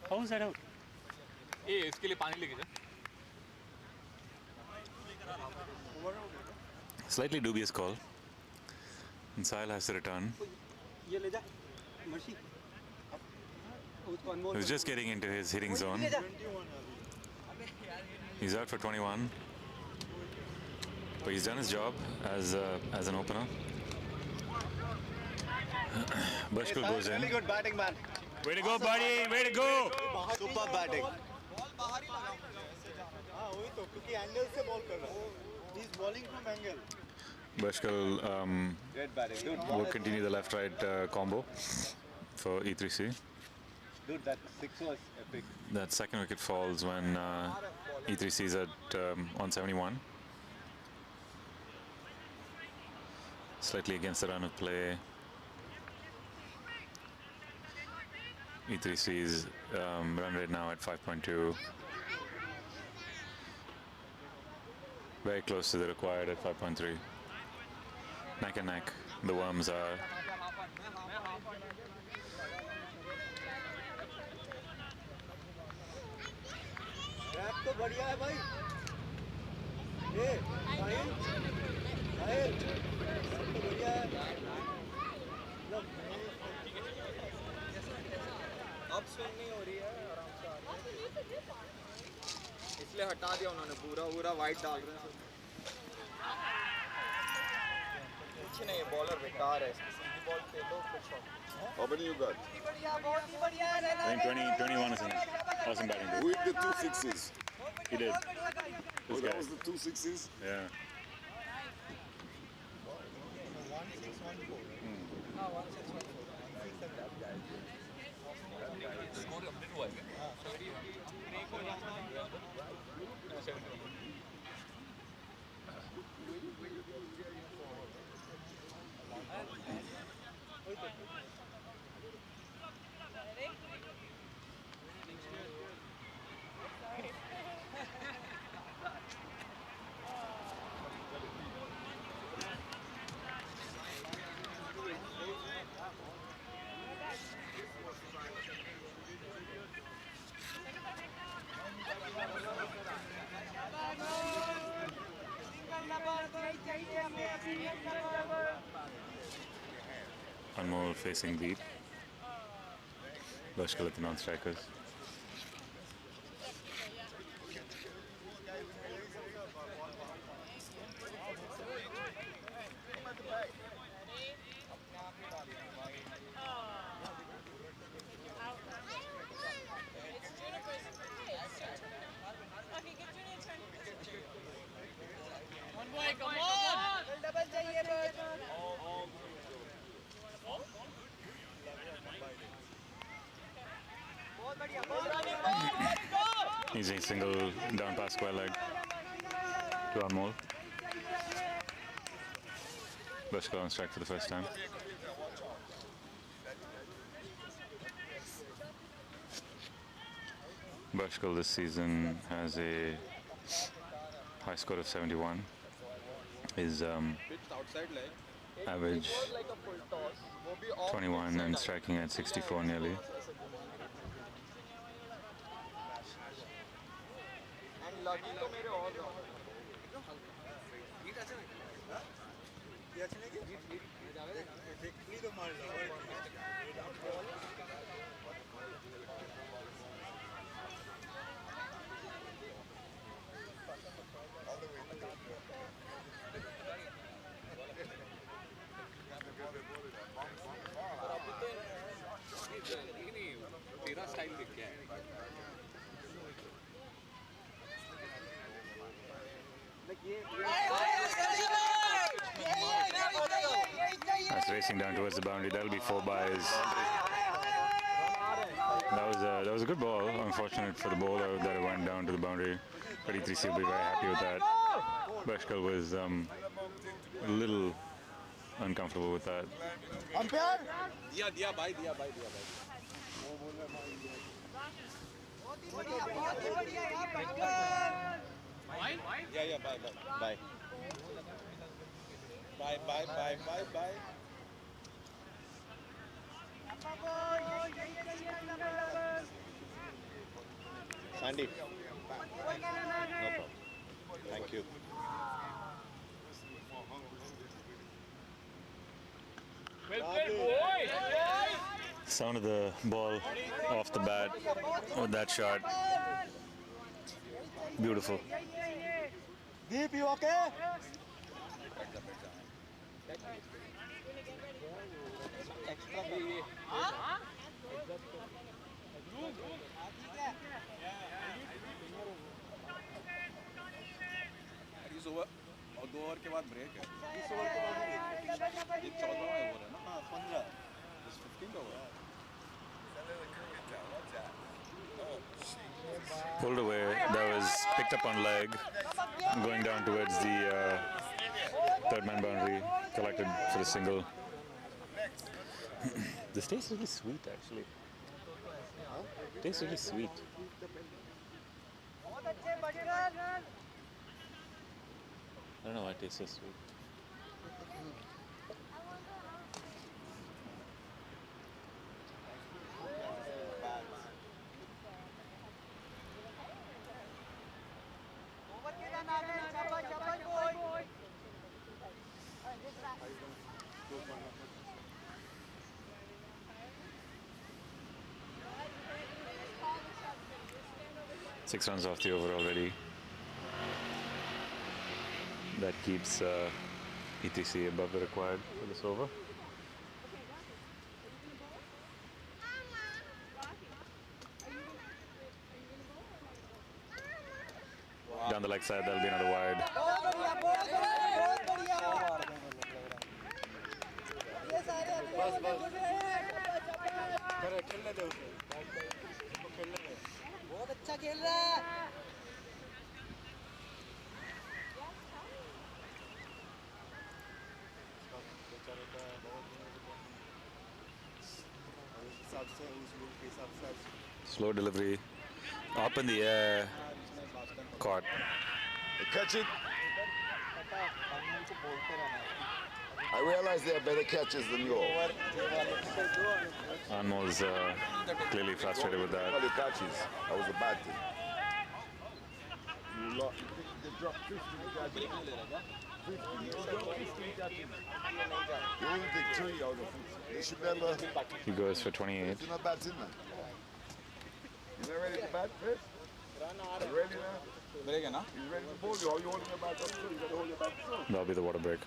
How was that out? इसके लिए पानी लेके जा. Slightly dubious call. And Sahil has to return. ये ले जा. Mercy. He was just getting into his hitting zone. He's out for 21. But he's done his job as an opener. Bashkul goes in. Really good batting, man. Way to go, buddy! Way to go! Super batting. क्योंकि angle से ball कर रहा है. He's bowling from angle. Bashkul Great batting, dude. will continue the left-right combo for E3C. Dude, that six was epic. That second wicket falls when E3C is at on 71. Slightly against the run of play. E3C's run rate now at 5.2. Very close to the required at 5.3. Neck and neck, the Worms are. Rap तो बढ़िया है भाई. ये साहिल साहिल तो बढ़िया है. अब swing नहीं हो रही है, आराम से आ रही है. इसलिए हटा दिया उन्होंने पूरा वाइट डाल रहे हैं कुछ नहीं बॉलर बेकार है सीधी बॉल खेलो कुछ How many you got? I think 21 is enough. Awesome batting. Who hit the 2 sixes? He did. Oh, This that guy. was the 2 sixes? Yeah. Anmol facing deep. Bashkal at the non-strikers. Easy single down pass square leg to Anmol. Bashkal on strike for the first time. Bashkal this season has a high score of 71. His average 21 and striking at 64 nearly. लगी तो मेरे और तेरा style देख क्या है That's racing down towards the boundary. That'll be 4 byes. That was a good ball. Unfortunate for the bowler that it went down to the boundary. But E3C will be very happy with that. Bashkal was a little uncomfortable with that. Umpire? दिया भाई Yeah, bye. Bye. Sandy. No problem. Thank you. Sound of the ball off the bat with that shot. Beautiful. Deep, you okay? इस over और 2 over के बाद break है इस over के बाद ये 14वां ओवर है ना हां 15 इस 15th over Pulled away. That was picked up on leg, going down towards the third man boundary. Collected for the single. This tastes really sweet, actually. Tastes really sweet. I don't know why it tastes so sweet. 6 runs off the over already. That keeps E3C above the required for this over. Down the leg side, that'll be another wide. बहुत अच्छा खेल रहा है Slow delivery, up in the air, caught. Catch it. I realize they have better catches than you. Anmol's clearly frustrated with that. All the catches. That was a bad thing. You lost. They dropped 50 catches. 50. You dropped 50 catches. You only take 3 out of 50. They should never. He goes for 28. You're not batting, man. You're not ready to bat, Chris? Are you ready now? Break, na? He's ready to bowl you. How you holding your bat up? So you gotta hold your bat so. That'll be the water break.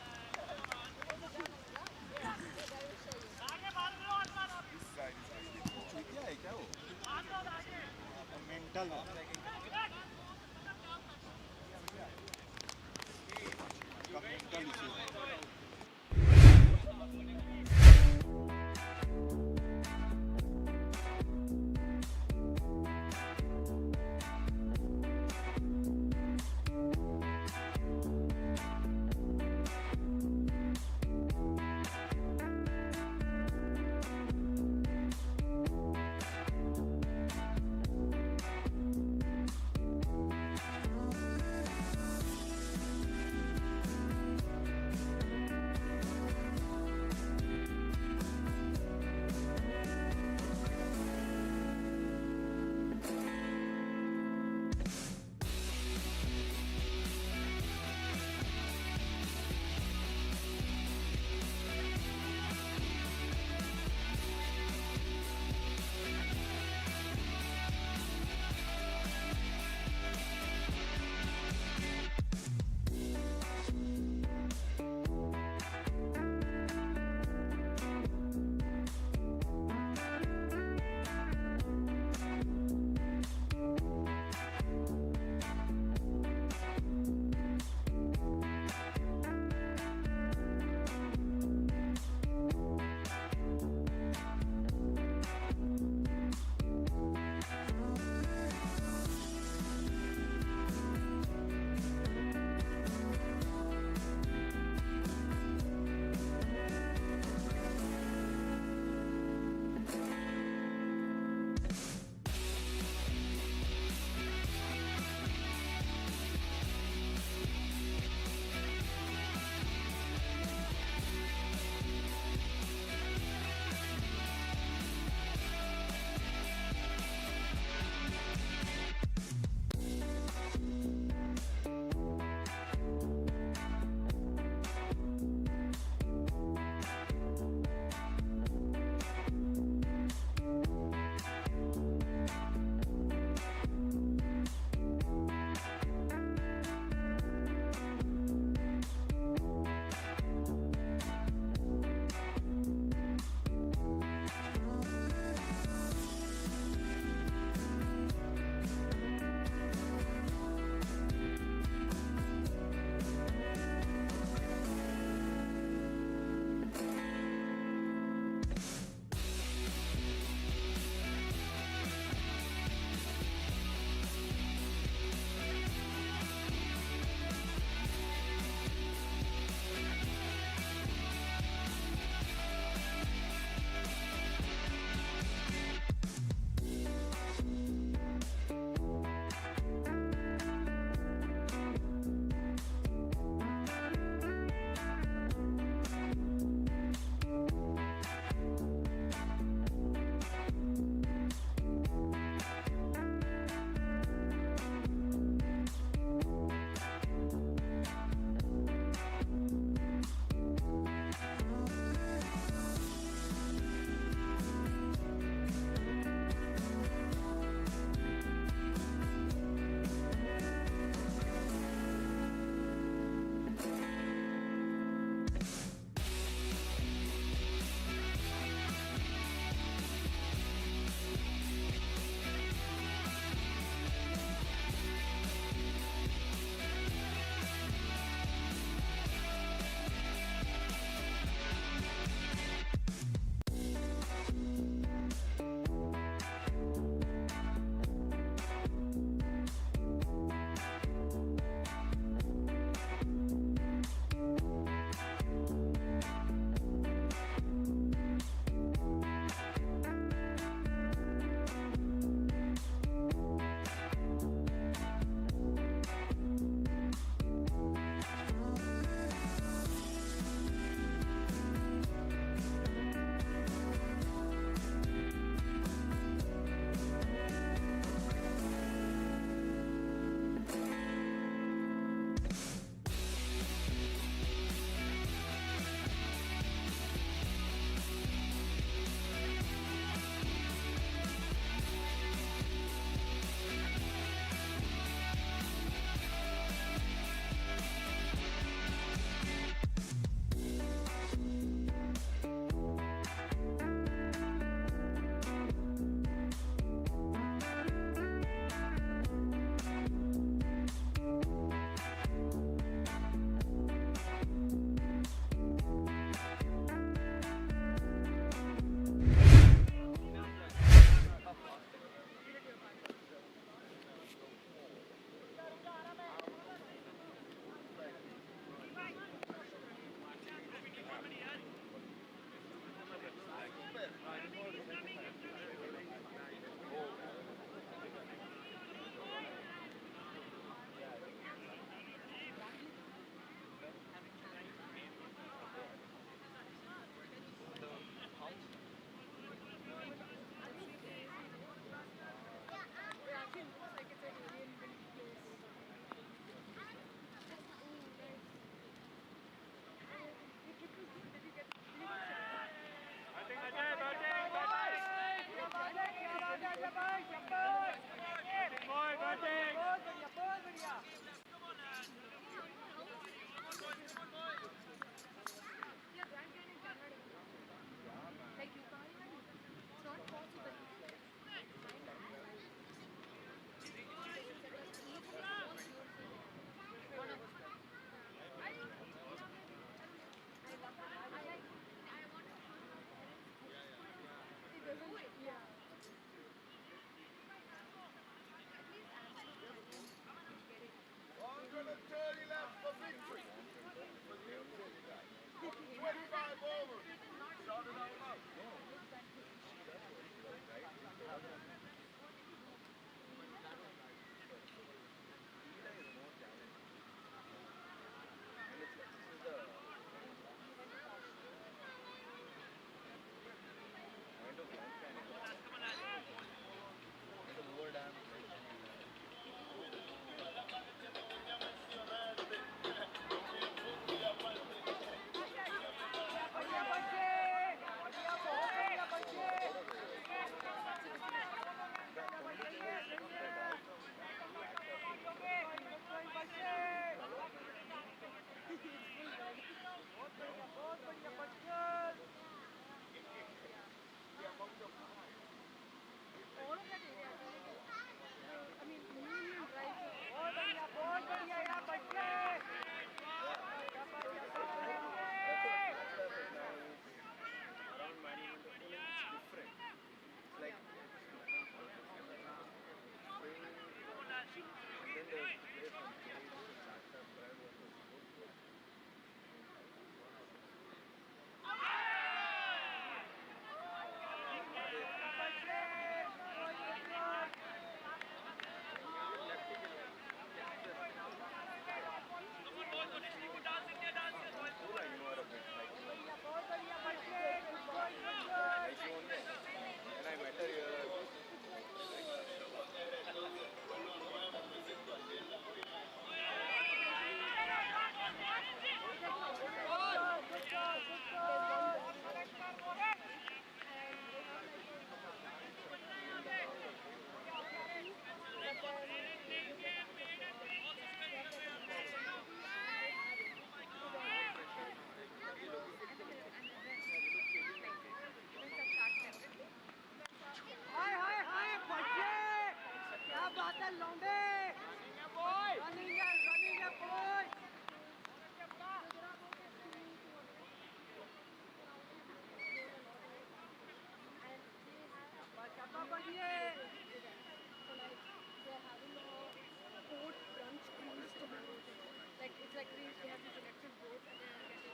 Like it's like they have these electric boats and they're getting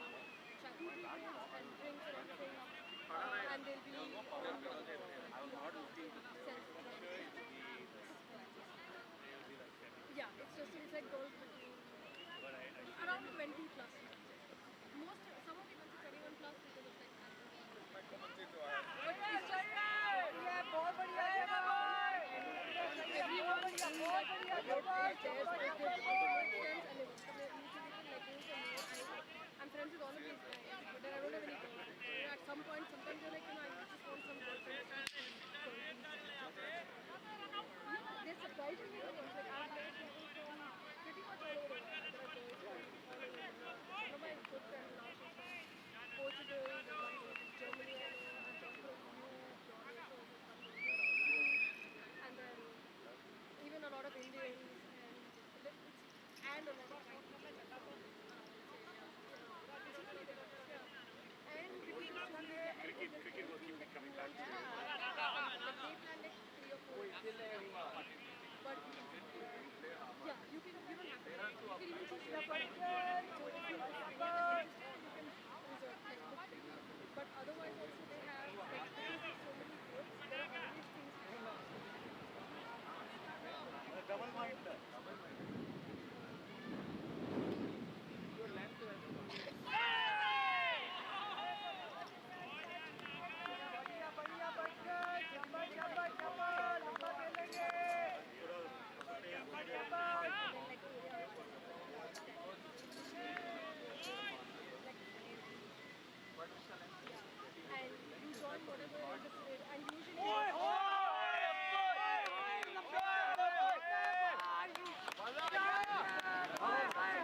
chutney and drinks and everything. And they'll be yeah, it's like those around 20 plus. Most some of the ones are 21 plus because of like बहुत बढ़िया है I'm friends with all of these guys, but then I don't have any girlfriend. At some point, sometimes you're like, I just want some girlfriend. They're surprisingly good. Like, I've met people from pretty much all over the world. There are boys from all over the world. One of my good friends now, she's from Portugal, Germany, I know. I'm from and then even a lot of Indians and a lot of and cricket will keep coming back to you. They planned like 3 or 4 but yeah, you don't have to. You can even choose your partner. So if you're interested, you can reserve like book. But otherwise also they have like because there's so many groups, there are always things happening. Double mind. Your length is and you join whatever is and usually then the dolphins will be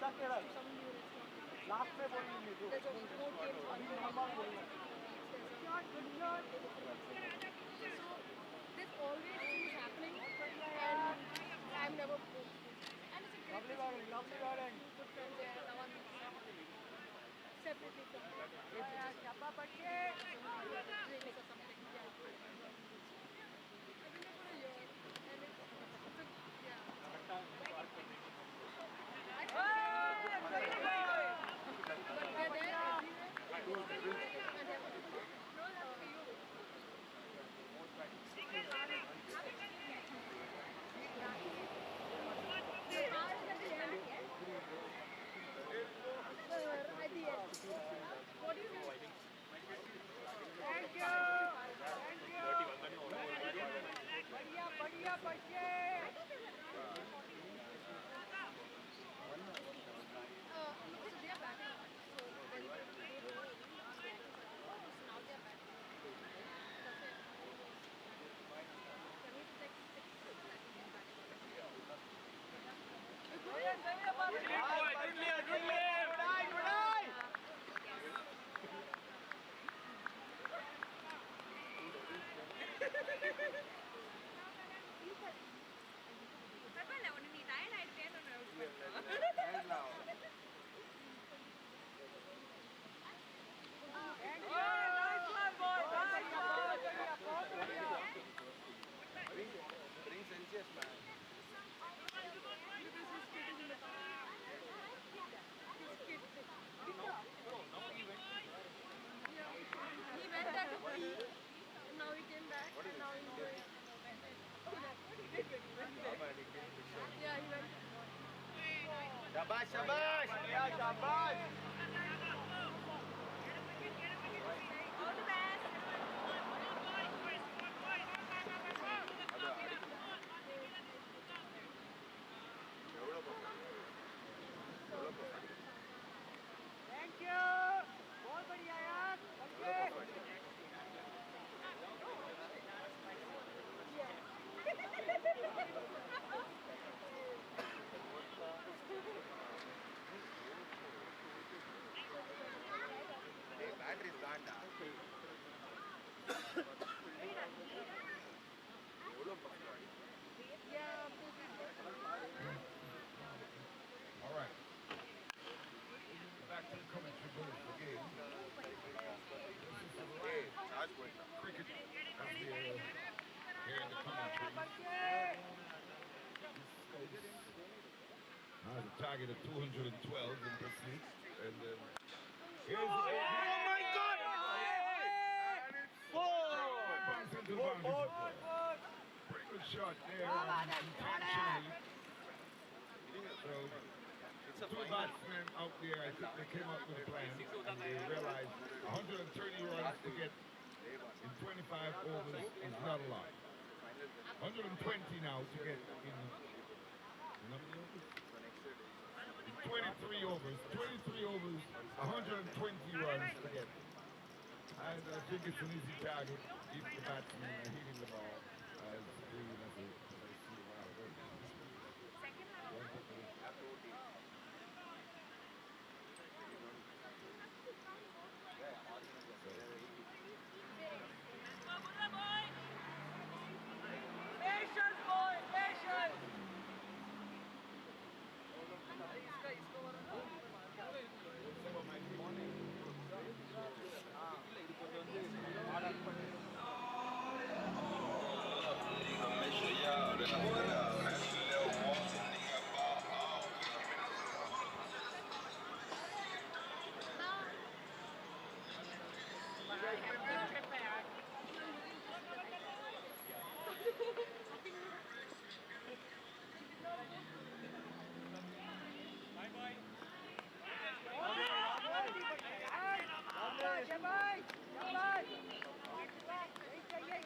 today like some new restaurant. There's only 4 games on the so there's always things happening and I'm never bored. And it's a great good friends there. Now I'm separately from them. Drink or something. Yeah. I've been there for a year and it's a yeah. But they're there at the end. What do you think? Thank you. Thank you. बढ़िया बच्चे. So they are back. So then now they are back. Bring Celsius, man. He went there to pee, now he came back, and now he's going. Yeah, he went. Shabash, shabash! Yeah, shabash! All the best! Thank you. बहुत बढ़िया यार. Yeah, All right. Back to the commentary booth again. This is some live cricket as we are here in the commentary. Has a target of 212 in pursuit. And here's the Oh my God! Pretty good shot there. Intentionally. So, two batsmen out there, I think they came up with a plan and they realized 130 runs to get in 25 overs is not a lot. 120 now to get in how many overs? In 23 overs. 23 overs, 120 runs to get. And I think it's an easy target if the batsmen are hitting the ball as clean as I see a while ago. Patience, boy, patience.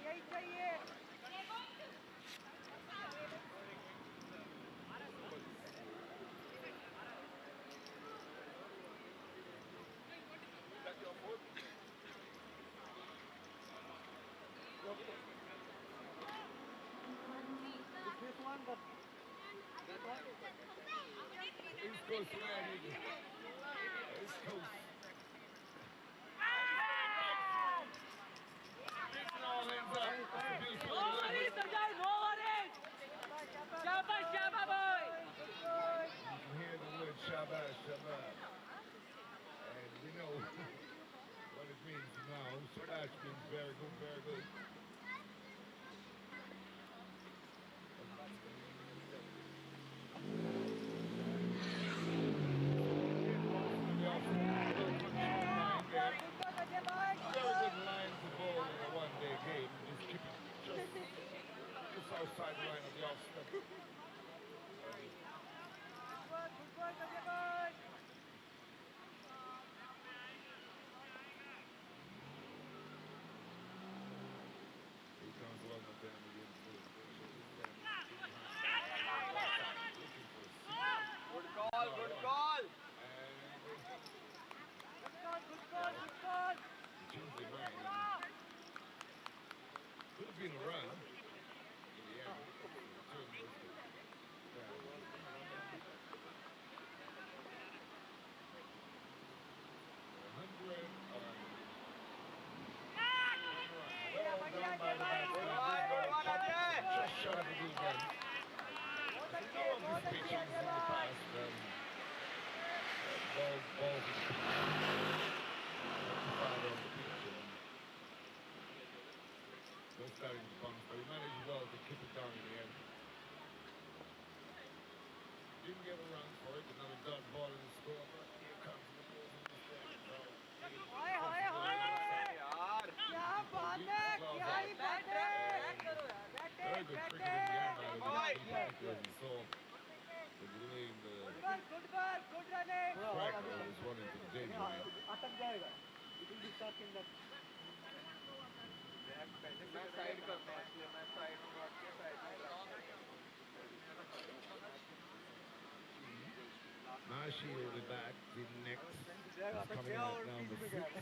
यही चाहिए East Coast United. East Coast. All hands up. Shabash, shabash, boy. You can hear the word shabash, shabash. And we know what it means now. Shabash means very good, very good. Very good line to bowl in a one-day game. Just keep it just outside the line of the off stump. Here comes one more time again. Good call, good call. Good call. Tuesday night. Could have been a run in the end. Just short of a good run. All of these pitches in the past, balls in the pitch. Five on the pitch. They're starting to bounce, but he managed well to keep it down in the end. Didn't get a run for it, another dot ball in the score, but here comes the ball in the stand. Very good cricket in the end by the because he saw the delay in the Good running. strike that was running to the danger line. अटक जाएगा. It will be stuck in that. मैं side करता हूँ इसलिए मैं side में बैठ के साइड में Mashi will be back in next. He's coming out now the 6th.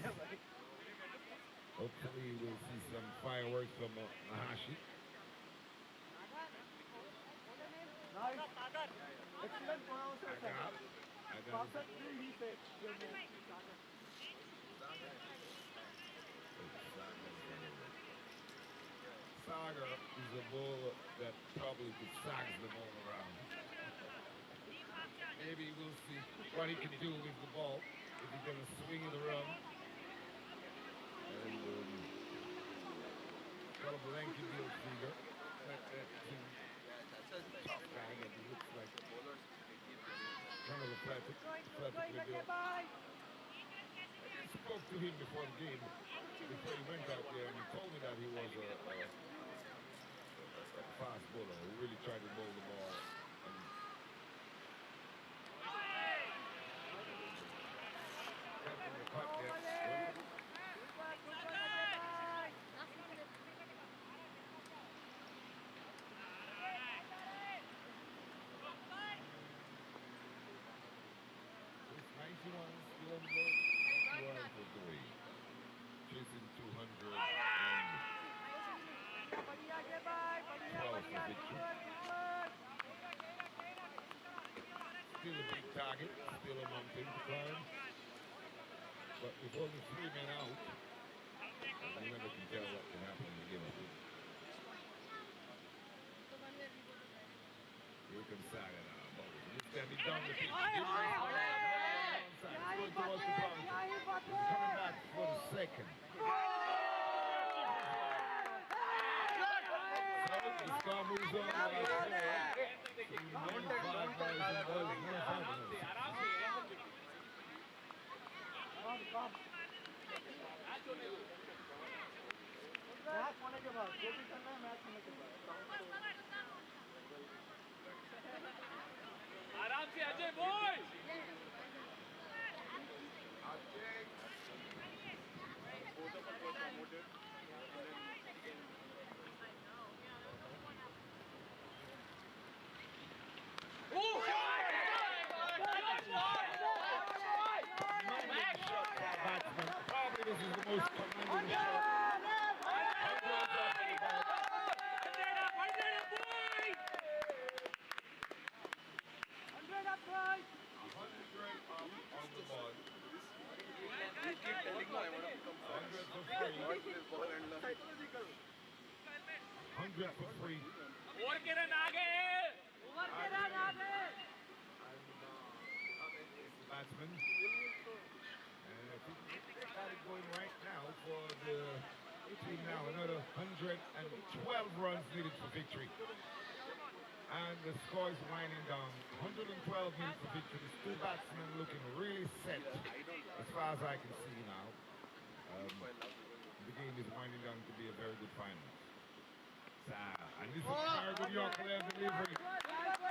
Hopefully we'll see some fireworks from Mahashi. Nice. Excellent pronunciation. Perfectly he said your name. Saga is a bowler that probably could sag the ball around. Maybe we'll see what he can do with the ball, if he's going to swing it around. And got a lanky build figure. Tough guy that he looks like kind of athletically built. I spoke to him before the game, before he went out there, and he told me that he was a fast bowler who really tried to bowl the ball. Chasing 200 still a big target, still a mountain to climb. But with only 3 men out, you never can tell what can happen in the game. Here comes Saga now. He's standing down the pitch. Going towards the boundary. He's coming back for the second. So the score moves on. आराम से अजय बोल Probably this is the most commanding shot. Hundred for free. और के run आगे Batsman. And I think they got it going right now for the team now. Another 112 runs needed for victory. And the score is winding down. 112 minutes for victory. These two batsmen looking really set as far as I can see now. The game is winding down to be a very good final. And this is a very good Yorker delivery.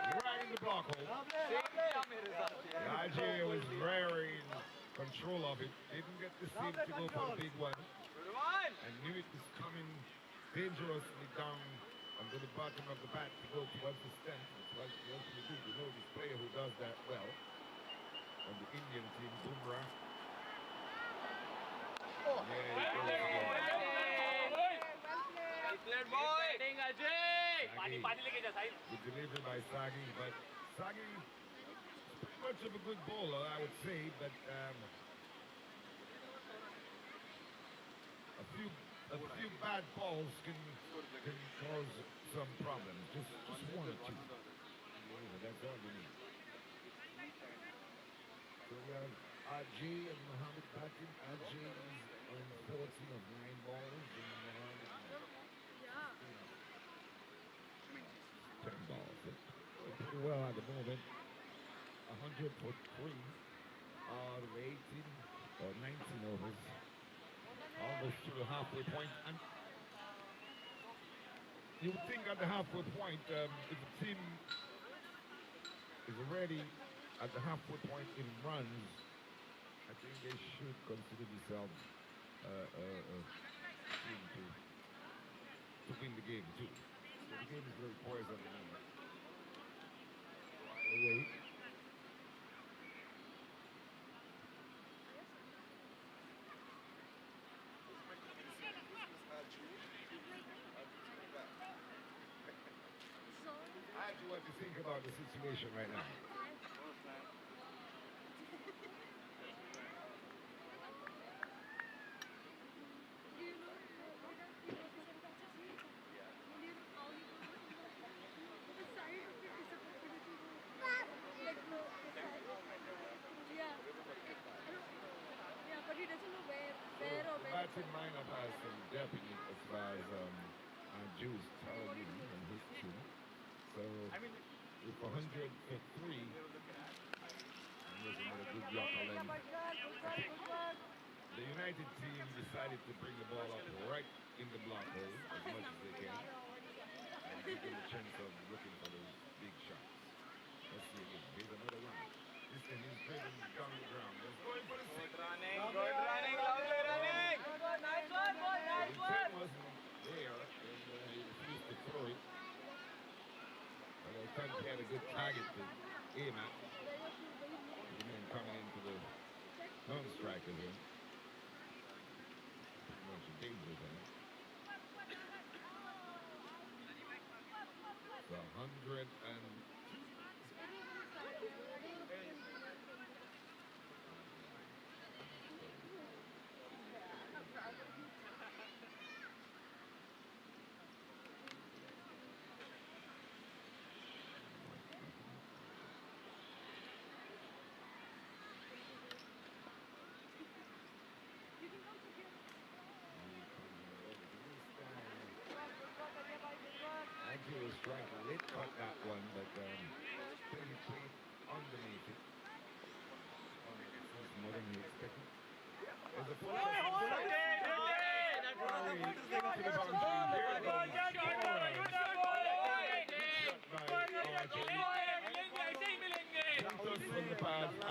Right in the block hole. Algeria was very in control of it. Didn't get the seam to go for the big one. And knew it was coming dangerously down under the bottom of the bat to go towards the stem. That's what he wants to do. You know this player who does that well on the Indian team, Bumrah. Good delivery by Sagi, but Sagi is pretty much of a good bowler, I would say, but a few bad balls can cause some problems. Just one or two. That's all we need. So we have RJ and Mohammed batting. RJ is on 14 of 9 balls, and Mohammed 10 balls. Pretty well at the moment. 100 for 3 out of 18 or 19 overs. Almost to the halfway point. And you would think at the halfway point, if the team is already at the halfway point in runs, I think they should consider themselves team to win the game too. So the game is very poised at the moment. Wait. I have what to think about the situation right now. Justin might have had some deputy as far as Juice telling you and his team. So with 100 for 3, and there's another good block of length. The United team decided to bring the ball up right in the block hole as much as they can and give them a chance of looking for those big shots. Let's see again. Here's another one. This thing is driven down the ground. It's going for the six. Good running, lovely running. Nice one, boy, nice The one. wasn't there, and he refused to throw it. But I thought he had a good target to aim at. The man coming into the non-striker here. Pretty much a danger there. The 100 and... Andrew was trying to lip cut that one, but played underneath it. It's more than you expected. There's a pull up.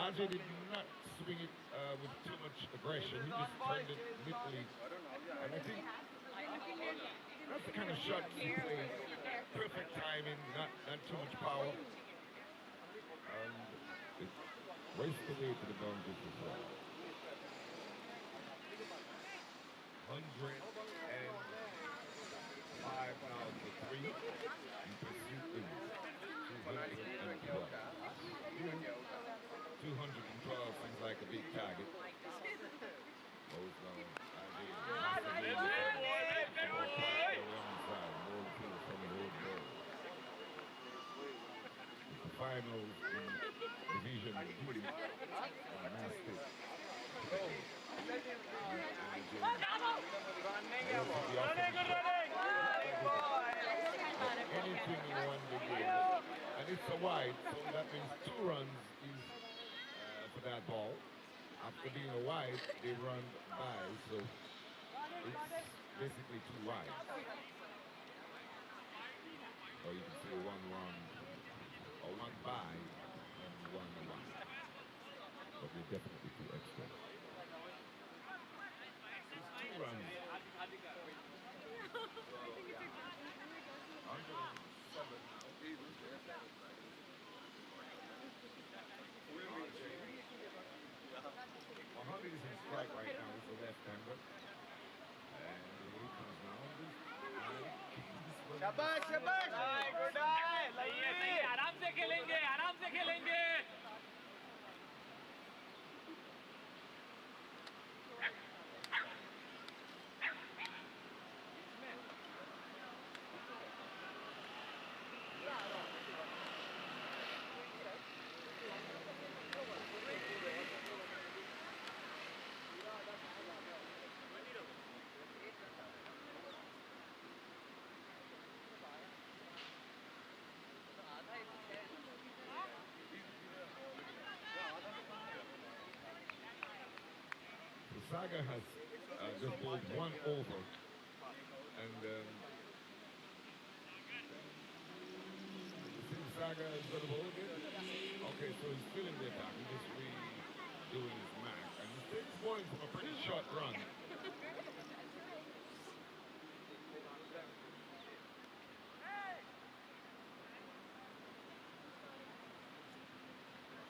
Ajay did not swing it with too much aggression. He just turned it neatly. And I think that's the kind of shot you play. Perfect timing, not too much power. It raced away to the boundaries as well. 105 now for 3. In pursuit of 212. 212 seems like a big target. Goes down. The finals in Division D Masters. Anything you want to do. And it's a wide, so that means 2 runs is for that ball. After being a wide, they run by, so it's basically 2 wide. Or you can say 1 run, or 1 by, and 1 wide. But they're definitely 2 extra. It's 2 runs. 107 now. Mohammed is in strike right now. He's the left-hander. And he comes now. शाबाश शाबाश good eye लगी आराम से खेलेंगे Saga has just bowled 1 over, and Saga is going to bowl again. Okay, so he's still in the attack. He's just redoing his mark, and he's still bowling from a pretty short run.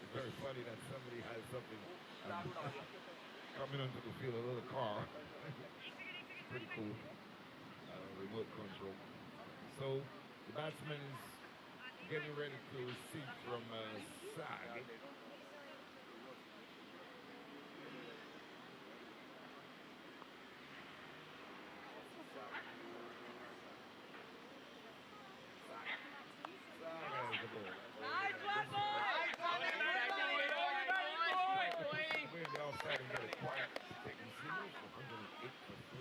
It's very funny that somebody has something coming onto the field, a little car. Pretty cool. Remote control. So the batsman is getting ready to receive from Sag. Nice one, boy! We're in the outside and got a quiet taking zero for 108 for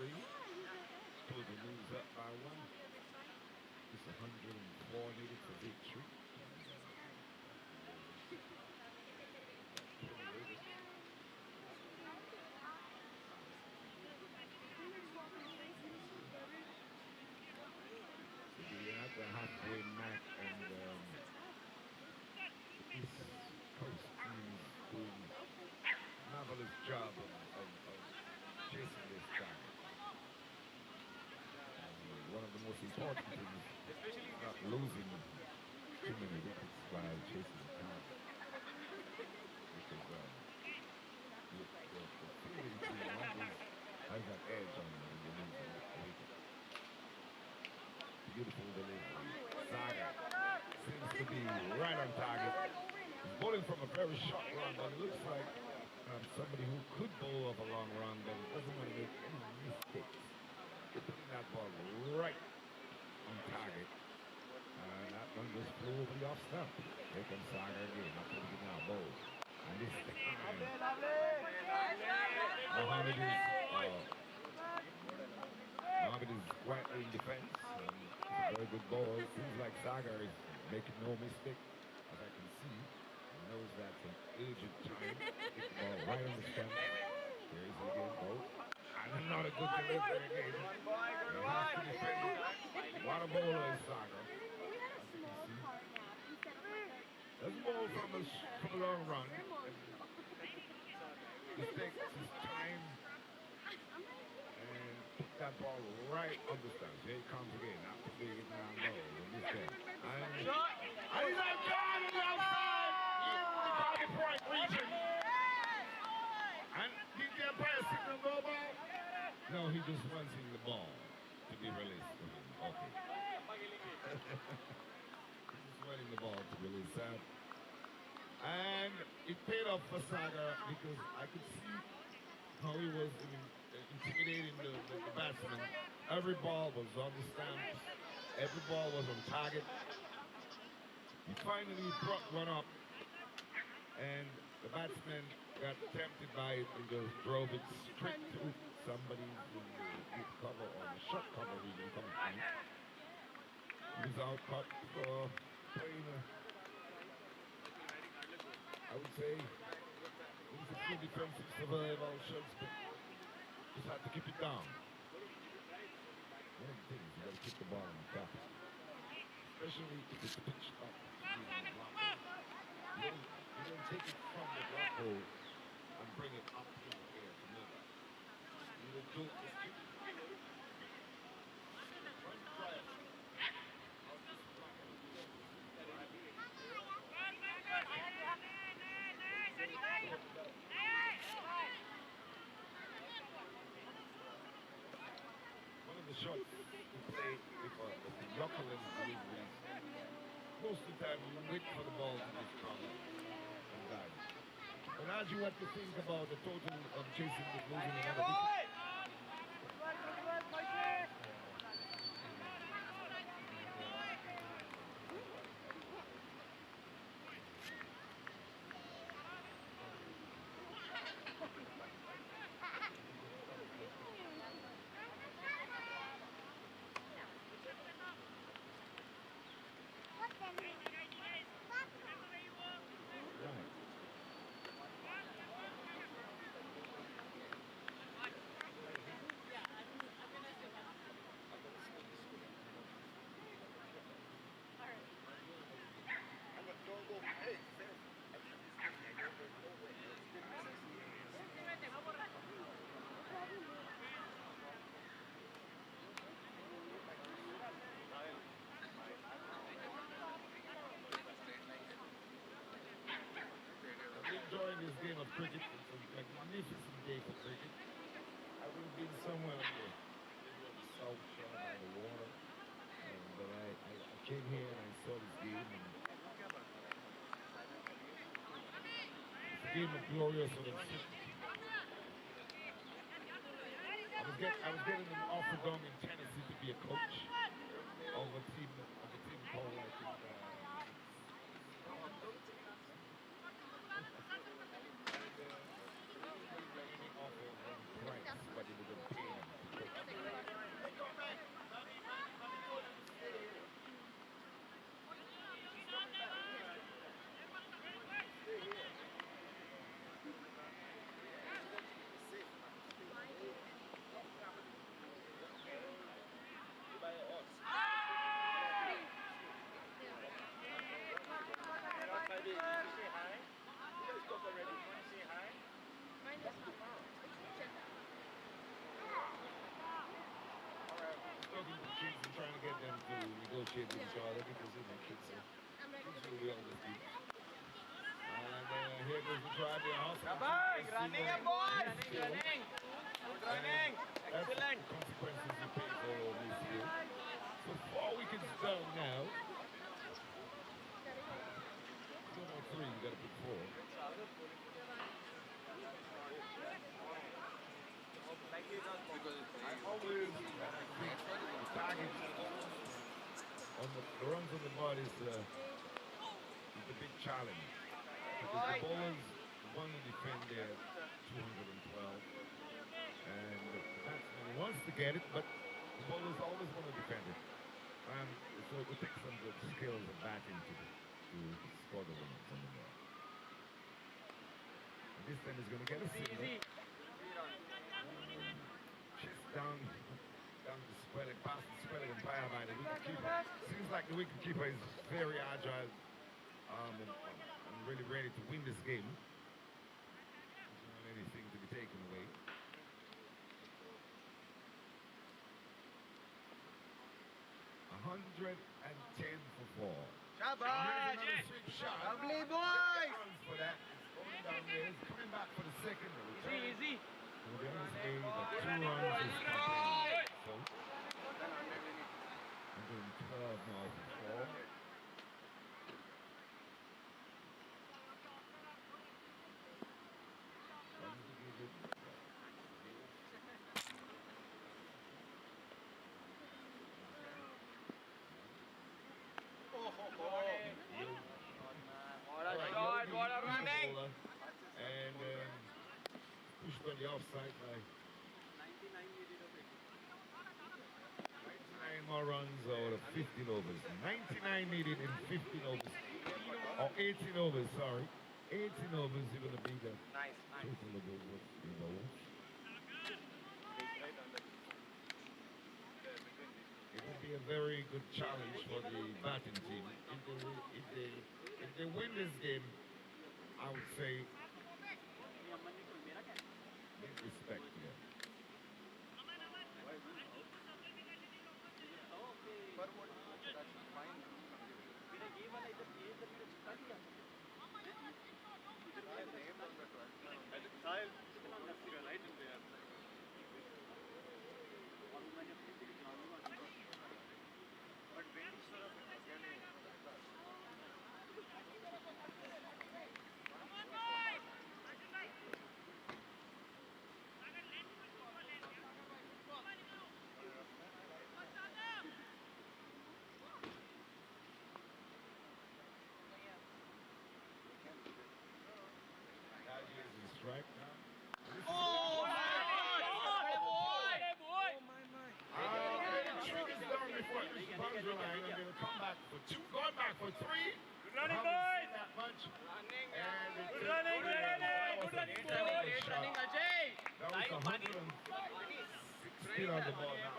most important thing is not losing too many wickets while chasing the target. Because the fielding team always has that edge on you when you lose a wicket. Beautiful delivery. Saga seems to be right on target. He's bowling from a very short run, but it looks like somebody who could bowl off a long run, but doesn't want to make any mistakes. They're putting that ball right on target. And that one just flew over the off stump. Here comes Saga again. Not putting it now. Bowl. And this time, Mohammed is quietly in defense. He's a very good ball. It seems like Saga is making no mistake, as I can see. He knows that's an urgent time. Hit the ball right on the stump. There is again, bowl. And another good delivery again. He has to defend it. What a bowler is Saga. As you can see. Doesn't bowl from a long run. He takes his time and put that ball right on the stump. Here he comes again. After being it down low. And he's there. And he's outside on the outside. The target point region. And did the umpire signal go ball? No, he just wants in the ball to be released to him. Okay. He's wanting the ball to release that. And it paid off for Saga because I could see how he was intimidating the batsman. Every ball was on the stamp. Every ball was on target. He finally brought one up. And the batsman got tempted by it and just drove it straight to somebody in the deep cover or the short cover region coming from. He was out cut for playing I would say it was a full defensive survival shots, but just had to keep it down. One of the things, you got to keep the ball on the top. Especially if it's pitched up. You don't take it from the block hole and bring it up in the air to nowhere. You don't do it. One of the shots you play with the knuckling deliveries, most of the time you wait for the ball to just come and dive. But as you have to think about the total of chasing with losing another wicket. Enjoying this game of cricket. It's a magnificent day for cricket. I would have been somewhere on the south shore by the water, but I came here and I saw this game. And it's a game of glorious uncertainty. I was getting an offer down in Tennessee to be a coach of a team called I think. kids and trying to get them to negotiate with each other because kids will be always good. And here goes the try there. Running, boys! Running! Good running! Excellent! Consequences you pay for misfield. So 4 wickets down now. No more 3, you got to pick 4. I always think the target on the runs on the board is the big challenge. Because the bowlers want to defend their 212, and the batsman wants to get it, but the bowlers always want to defend it. So it will take some good skills of batting to score the runs on the board. And this time he's going to get a single. Chest down the spelling, past the spelling umpire by the wicketkeeper. Seems like the wicketkeeper is very agile and really ready to win this game. Doesn't want anything to be taken away. $110 for 4. Shabash! Lovely boys! For that, it's going down there. It's coming back for the second. Easy. So the other day, the 2 runs is complete. So 112 now for 4. What a running! And pushed on the offside by 99 more runs out of 15 overs. 99 needed in 15 overs. Or 18 overs, sorry. 18 overs, you're going to be the total of overs in bowls. It will be a very good challenge for the batting team. If they win this game, I would say give respect to them. Strike now. Oh, my boy! Triggers down before the boundary line, and they'll come back for 2. Going back for 3. Good running, boys! That much. Good running, boys! Ajay! That was 116 on the ball now.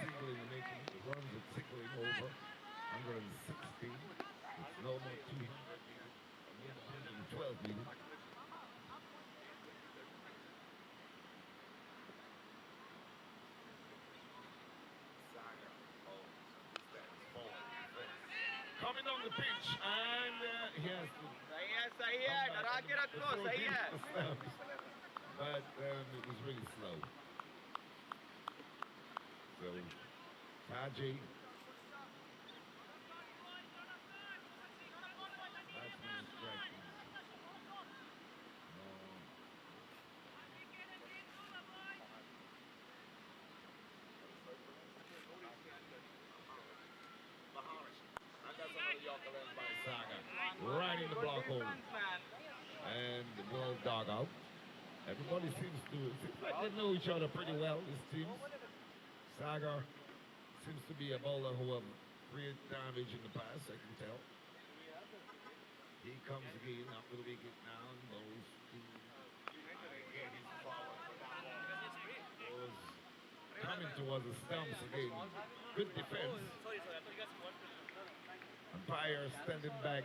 Singling and making runs at tickling over 116. It's no more 212 needed. Coming on the pitch, and he has to. सही है डरा के रखो सही है But it was really slow. So Taji, batsman striking. Saga right in the block hole, and the ball dog out. Everybody seems like they know each other pretty well, these teams. Saga seems to be a bowler who have created damage in the past, I can tell. He comes again up to the wicket now and bowls to again he's forward for that ball. Was coming towards the stumps again. Good defense. Umpire standing back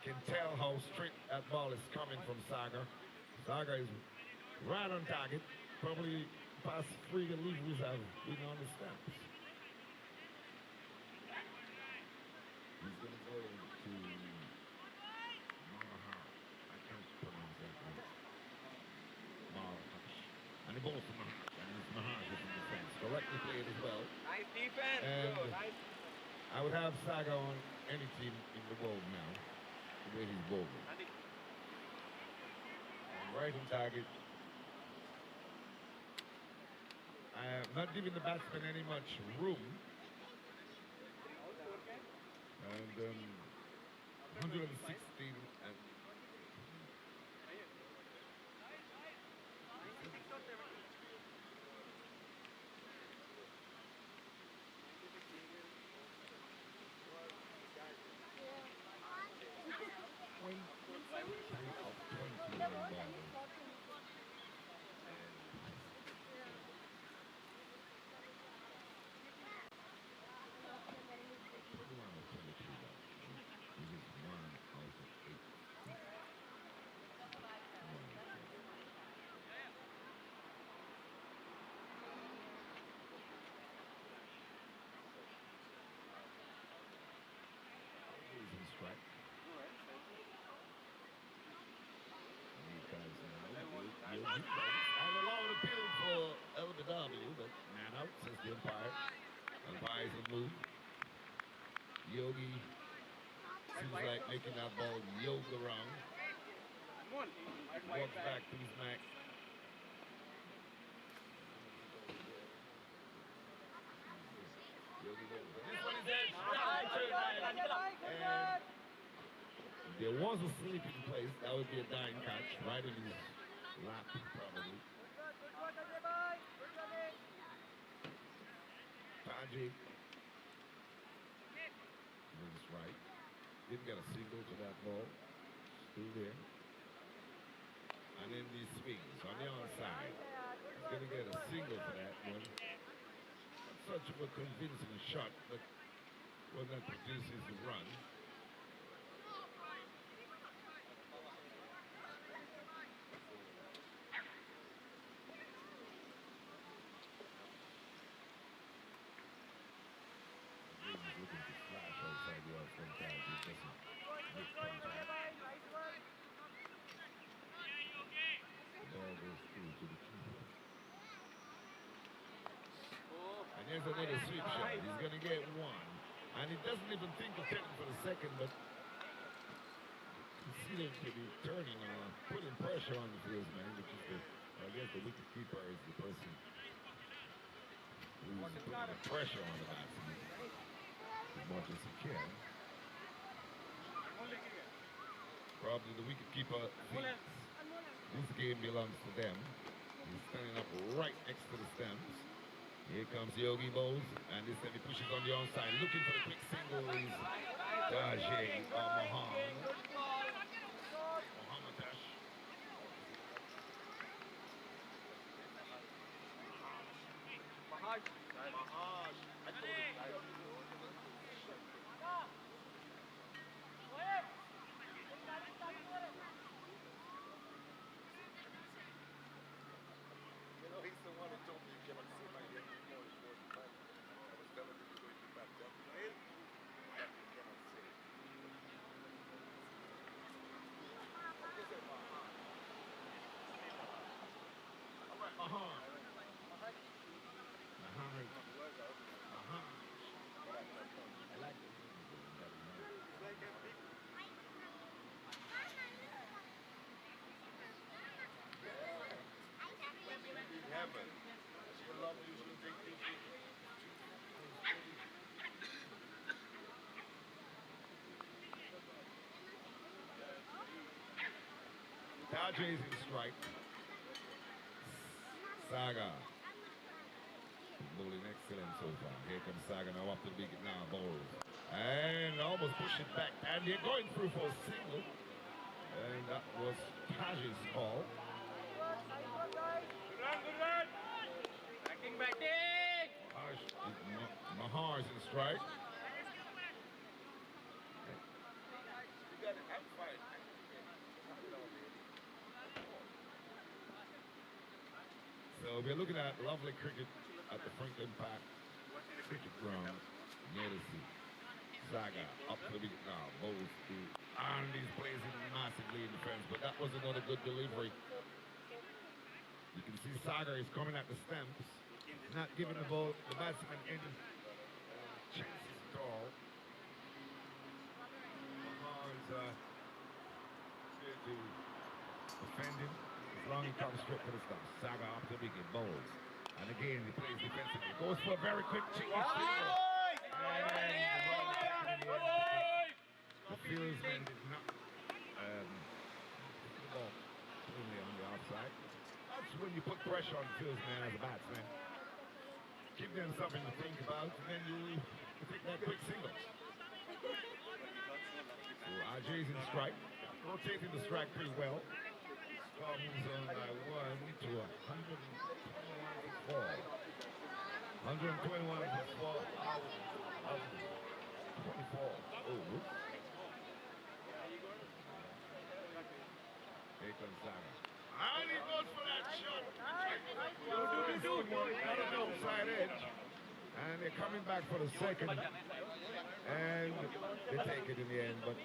can tell how straight that ball is coming from Saga. Saga is right on target. Probably past three deliveries have been on the stumps. He's going to go to Mahash. I can't pronounce that right. Mahash. And the ball to Mahash. And it's Mahash is in defense. Correctly played as well. Nice defense, And bro. Nice. I would have Saga on any team in the world now. The way he's bowling. And right on target. I am not giving the batsman any much room. And 116 and and allowed appeal for LBW, but man out, says the umpire. Umpires will move. Yogi seems like making that ball yoga around. Walks back to his back. Yogi goes. This one is edge. And there was a sleeping place. That would be a dying catch right in his lap, probably. Taji moves right. Didn't get a single to that ball. Still there. And then these swings on the onside. He's going to get a single for that one. Not such a convincing shot, but one that produces the run. And here's another sweep shot. He's going to get one. And he doesn't even think of hitting for the second, but he seems to be turning or putting pressure on the fieldsman, which is the, I guess the wicket keeper is the person who's putting the pressure on the batsman as much as he can. Probably the wicket keeper thinks this game belongs to them. He's standing up right next to the stumps. Here comes Yogi Bowles, and this time he pushes on the onside, looking for the quick single is Dajay Mahan. Mohammadash. Maharsh. You know, he's the one who told me you cannot see my head before it's 45. I was telling him you're going to back up your head. That you cannot see. What is it, Mahan? Mahan. I like it. In heaven. She love you, she'll take you. Dajay's in strike. Saga. Bowling excellent so far. Here comes Saga now up to the wicket now. Bowls. And almost push it back. And they're going through for a single. And that was Taj's call. Batting. Mahar is in strike. So we're looking at lovely cricket at the Franklin Park cricket ground near the sea. Saga up to the beat now, bowls to, and he's placing massively in defense, but that was another good delivery. You can see Saga is coming at the stumps, not giving the ball, the batsman any chances at all. Mahar's defending. As long as he comes straight for the stump. Saga up to the wicket, bowls. And again, he plays defensively. Goes for a very quick cheeky single. The fieldsman did not the ball cleanly on the outside. That's when you put pressure on the fieldsman as a batsman. Give them something to think about, and then you take that quick single. So Ajay's in strike, rotating the strike pretty well. Score moves on by 1 to 121 for 4. 121 for 4 out of 24 overs. Here comes Saga. And he goes for that shot. Out of the outside edge. And they're coming back for the second. And they take it in the end. But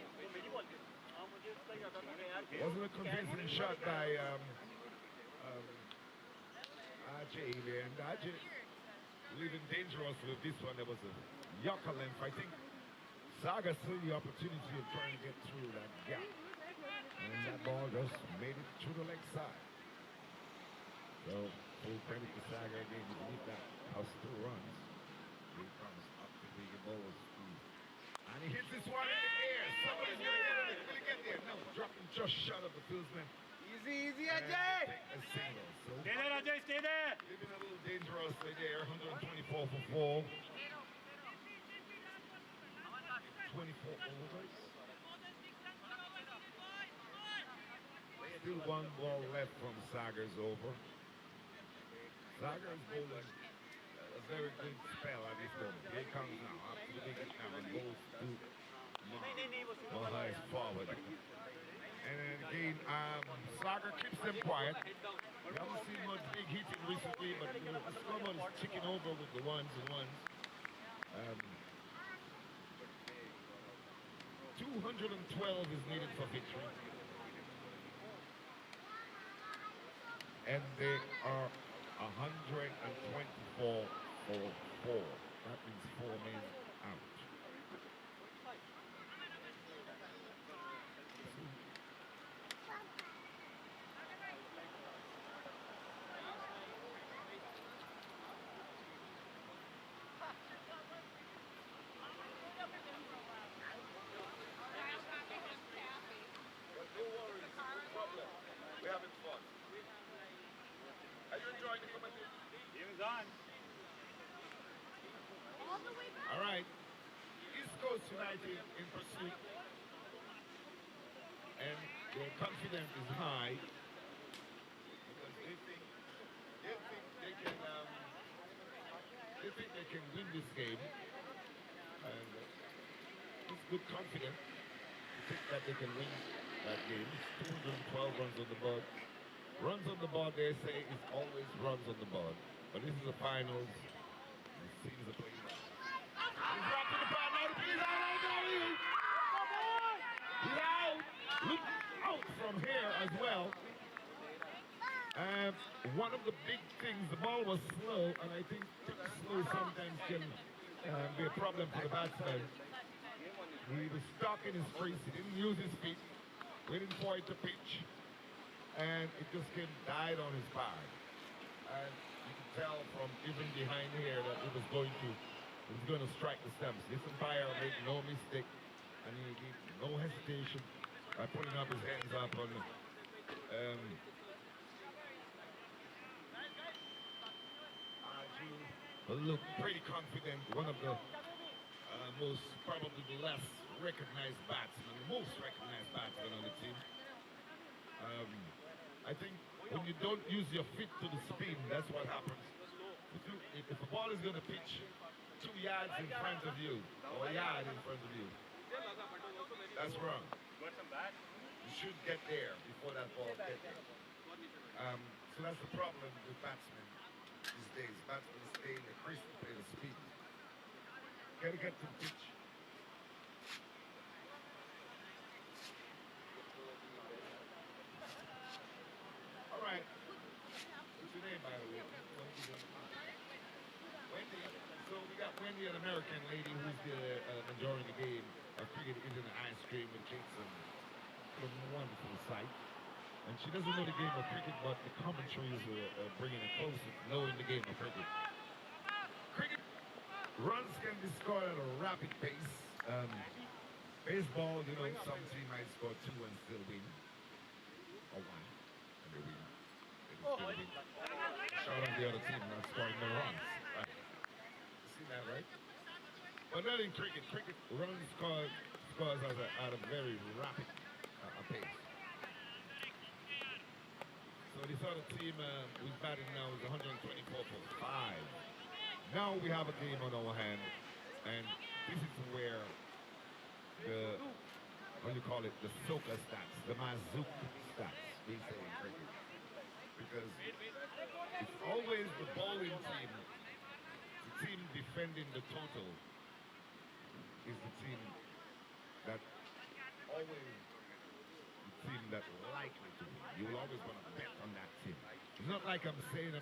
wasn't a convincing shot by Ajay there. And Ajay leaving dangerous with this one. There was a yucca length. I think Saga saw the opportunity of trying to get through that gap. And that ball just made it to the leg side. So, full credit to Saga again. You believe that house 2 runs. Here comes up the big balls. And he hits this one in the air. Somebody's going to get there. No, dropping just short of the fieldsman. Easy, Ajay. A single. So, Stay there, Ajay, stay there. Living a little dangerously there. 124 for 4. 24 overs. Still 1 ball left from Saga's over. Saga's bowling a very good spell at this moment. Here he comes now, up to the wicket now, and goes to Maha is forward. And then again, Saga keeps them quiet. We haven't seen much big hitting recently, but the scoreboard is ticking over with the ones and ones. 212 is needed for victory. And they are 124 for 4. That means 4 men out. We're having fun. Are you enjoying the competition? Game's on. All right. East Coast United in pursuit. And their confidence is high. Because they think they can win this game. And it's good confidence to think that they can win that game. It's 212 runs on the board. Runs on the board, they say, is always runs on the board. But this is the finals. It seems the play. He's dropped to the ball. Now the play's out. He's out. Look out from here as well. One of the big things, the ball was slow, and I think slow sometimes can be a problem for the batsman. He was stuck in his crease. He didn't use his feet. Waiting for it to pitch. And it just came died on his part. And you can tell from even behind here that it was going to strike the stumps. This umpire made no mistake, and he did no hesitation by putting up his hands up on look pretty confident. One of the most, probably the less recognized batsman, the most recognized batsman on the team. I think when you don't use your feet to the spin, that's what happens. If the ball is going to pitch 2 yards in front of you, or a yard in front of you, that's wrong. You should get there before that ball gets there. So that's the problem with batsmen these days. Batsmen stay in the crease to play the speed. Gotta get to the pitch. All right. What's your name, by the way? Wendy. So we got Wendy, an American lady who's the majority of the game of cricket is in the ice cream with cakes and a wonderful sight. And she doesn't know the game of cricket, but the commentaries are bringing it closer to knowing the game of cricket. Cricket runs can be scored at a rapid pace. Baseball, you know, some team might score 2 and still win, or 1, and they win. They can still win. Shout out the other team not scoring no runs. Right? See that, right? But not in cricket. Cricket runs scores at a very rapid pace. So this other team who's batting now is 124 for 5. Now we have a game on our hand, and this is where the, what do you call it, the soca stats, the mazook stats, they say in cricket. Because it's always the bowling team, the team defending the total is the team that always team that's likely to win. You will always want to bet on that team. It's not like I'm saying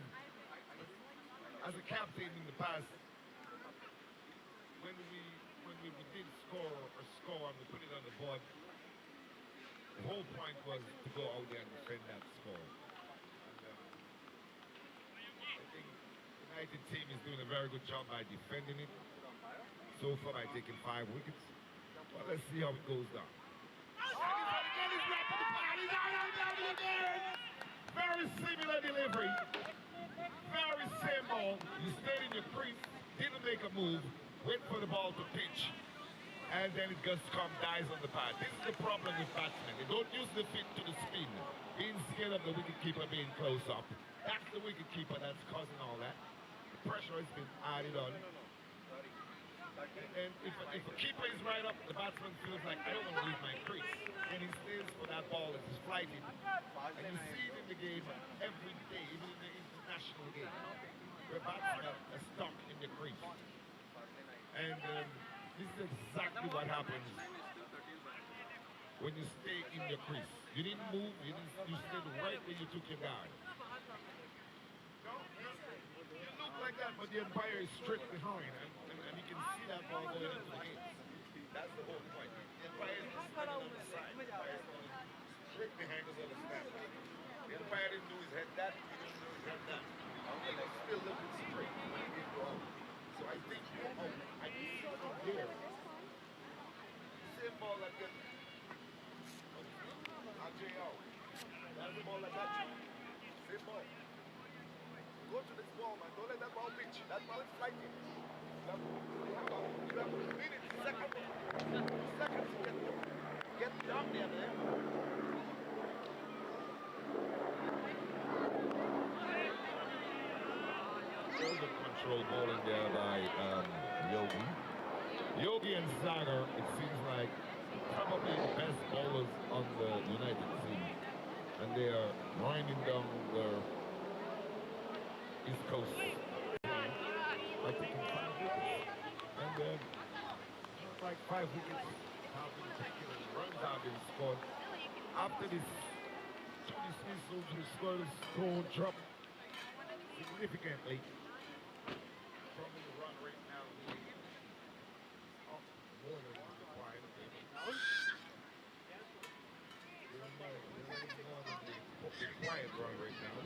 as a captain in the past, when we did score and we put it on the board, the whole point was to go out there and defend that score. And, I think the United team is doing a very good job by defending it. So far by taking 5 wickets. Well, let's see how it goes down. Very similar delivery. Very same ball. You stayed in your crease, didn't make a move, wait for the ball to pitch, and then it just dies on the pad. This is the problem with batsmen. They don't use the feet to the spin. Being scared of the wicketkeeper being close up. That's the wicketkeeper that's causing all that. The pressure has been added on. And if a keeper is right up, the batsman feels like, I don't want to leave my crease. And he stays for that ball as he's flighting. And you see it in the game every day, even in the international game, where batsmen are stuck in the crease. And this is exactly what happens when you stay in your crease. You didn't move, you stayed right where you took your guard. You look like that, but the umpire is straight behind, and you can see that ball going into the game. That's the whole point. The umpire is standing on the side. The umpire is straight behind us on the stand. The umpire didn't do his head that, he didn't do his head that. He was still looking straight when he did go out. So I think you're out. I can see from here. Same ball like that. Ajay out. That's the ball like that. Same ball. Go to this ball, man. Don't let that ball pitch. That ball is flighting. You have a minute, seconds to get down there, man. Shoulder control ball in there by Yogi. Yogi and Sagar, it seems like probably the best bowlers on the United team. And they are grinding down their East Coast. I think in 5 wickets. And like 5 wickets have been taken and runs have been scored. After this 2 dismissals, the score dropped significantly. Probably the run rate now is up more than what's required. More than the required run rate now.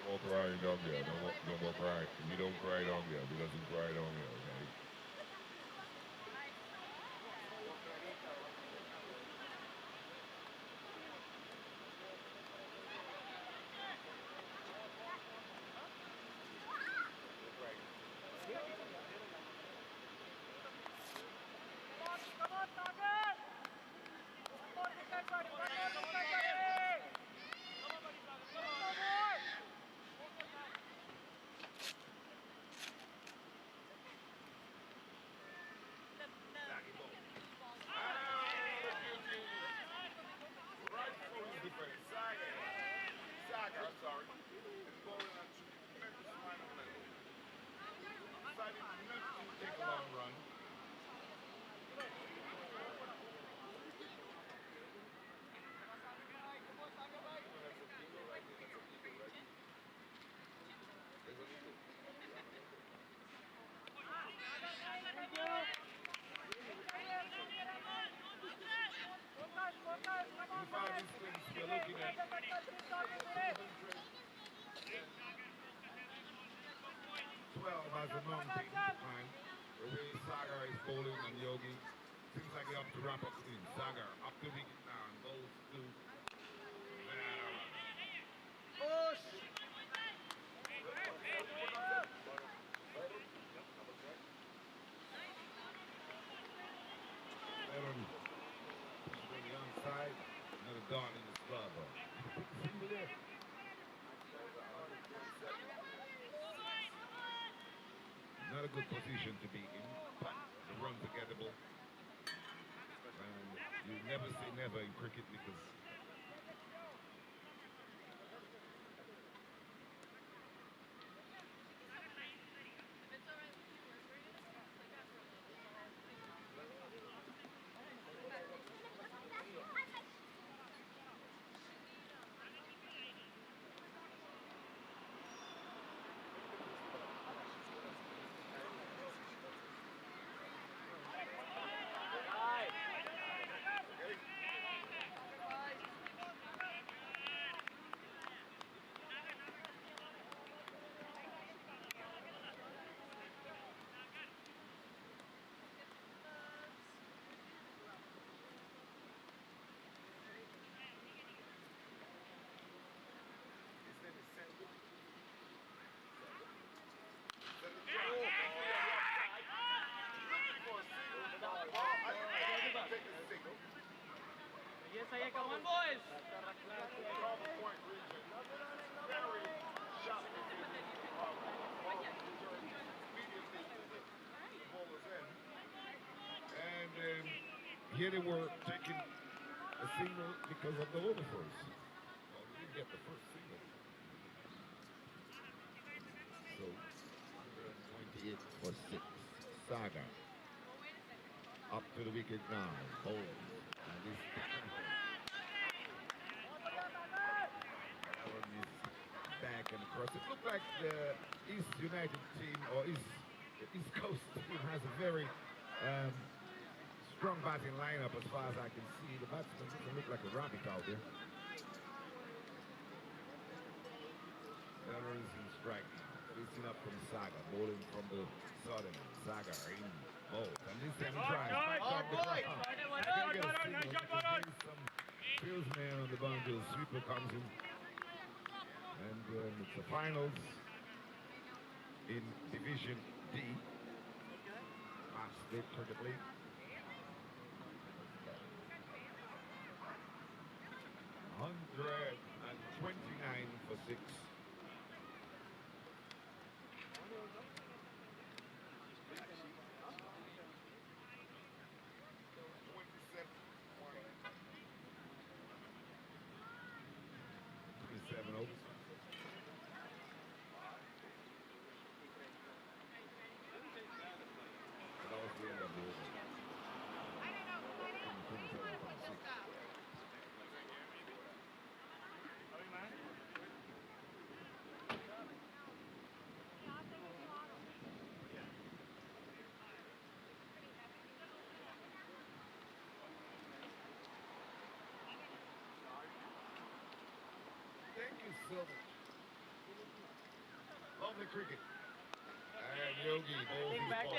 Don't cry down there. Don't go cry. You don't cry down there. He doesn't cry down there, okay? decided not to take a long run. In far distance, we're looking at 12 as a non-taking decline. The way Sagar is bowling and Yogi, seems like they have to wrap up soon. Sagar up the wicket now and goes to push! Veteran pushed on the onside, another dawn in the club. Single there. Not a good position to be in, but the runs are gettable. And you never say never in cricket because Yes, I come on, boys. And here they were taking a single because of the overthrows. Well, they didn't get the first single. So, 128 for 6. Saga. Up to the wicket now. Hold. And this one is back and across. It looked like the East United team, or the East Coast team, has a very strong batting lineup as far as I can see. The batsman doesn't look like a rabbit out there. Veterans in strike. Facing up from Saga, bowling from the southern. Saga in both. And this time he tries. Some fieldsman on the boundary. The sweeper comes in. And it's the finals in Division D. Last State Cricket League. $129 for 6. Seven overs. Thank you so much. Lovely cricket. And Yogi bowls his ball.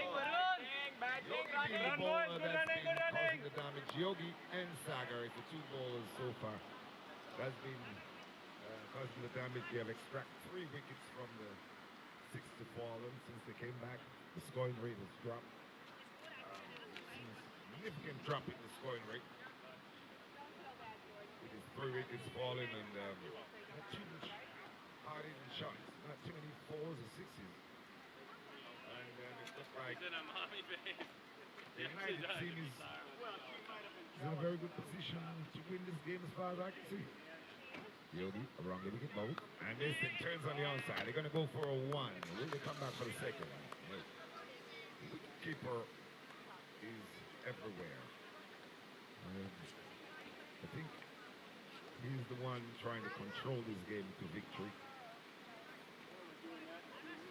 Yogi being the bowler that's been causing the damage. Yogi and Sagar is the two bowlers so far. That's been causing the damage. They have extracted 3 wickets from the 6 to fallen since they came back. The scoring rate has dropped. Significant drop in the scoring rate. It is 3 wickets falling and not too much hard in shots. Not too many 4s or 6s. And it looks like the United team is in a very good position to win this game as far as I can see. Yogi around the wicket bowl. And this thing turns on the onside. They're going to go for a 1. Will they come back for the second one? No. goalkeeper is everywhere. I think he's the one trying to control this game to victory.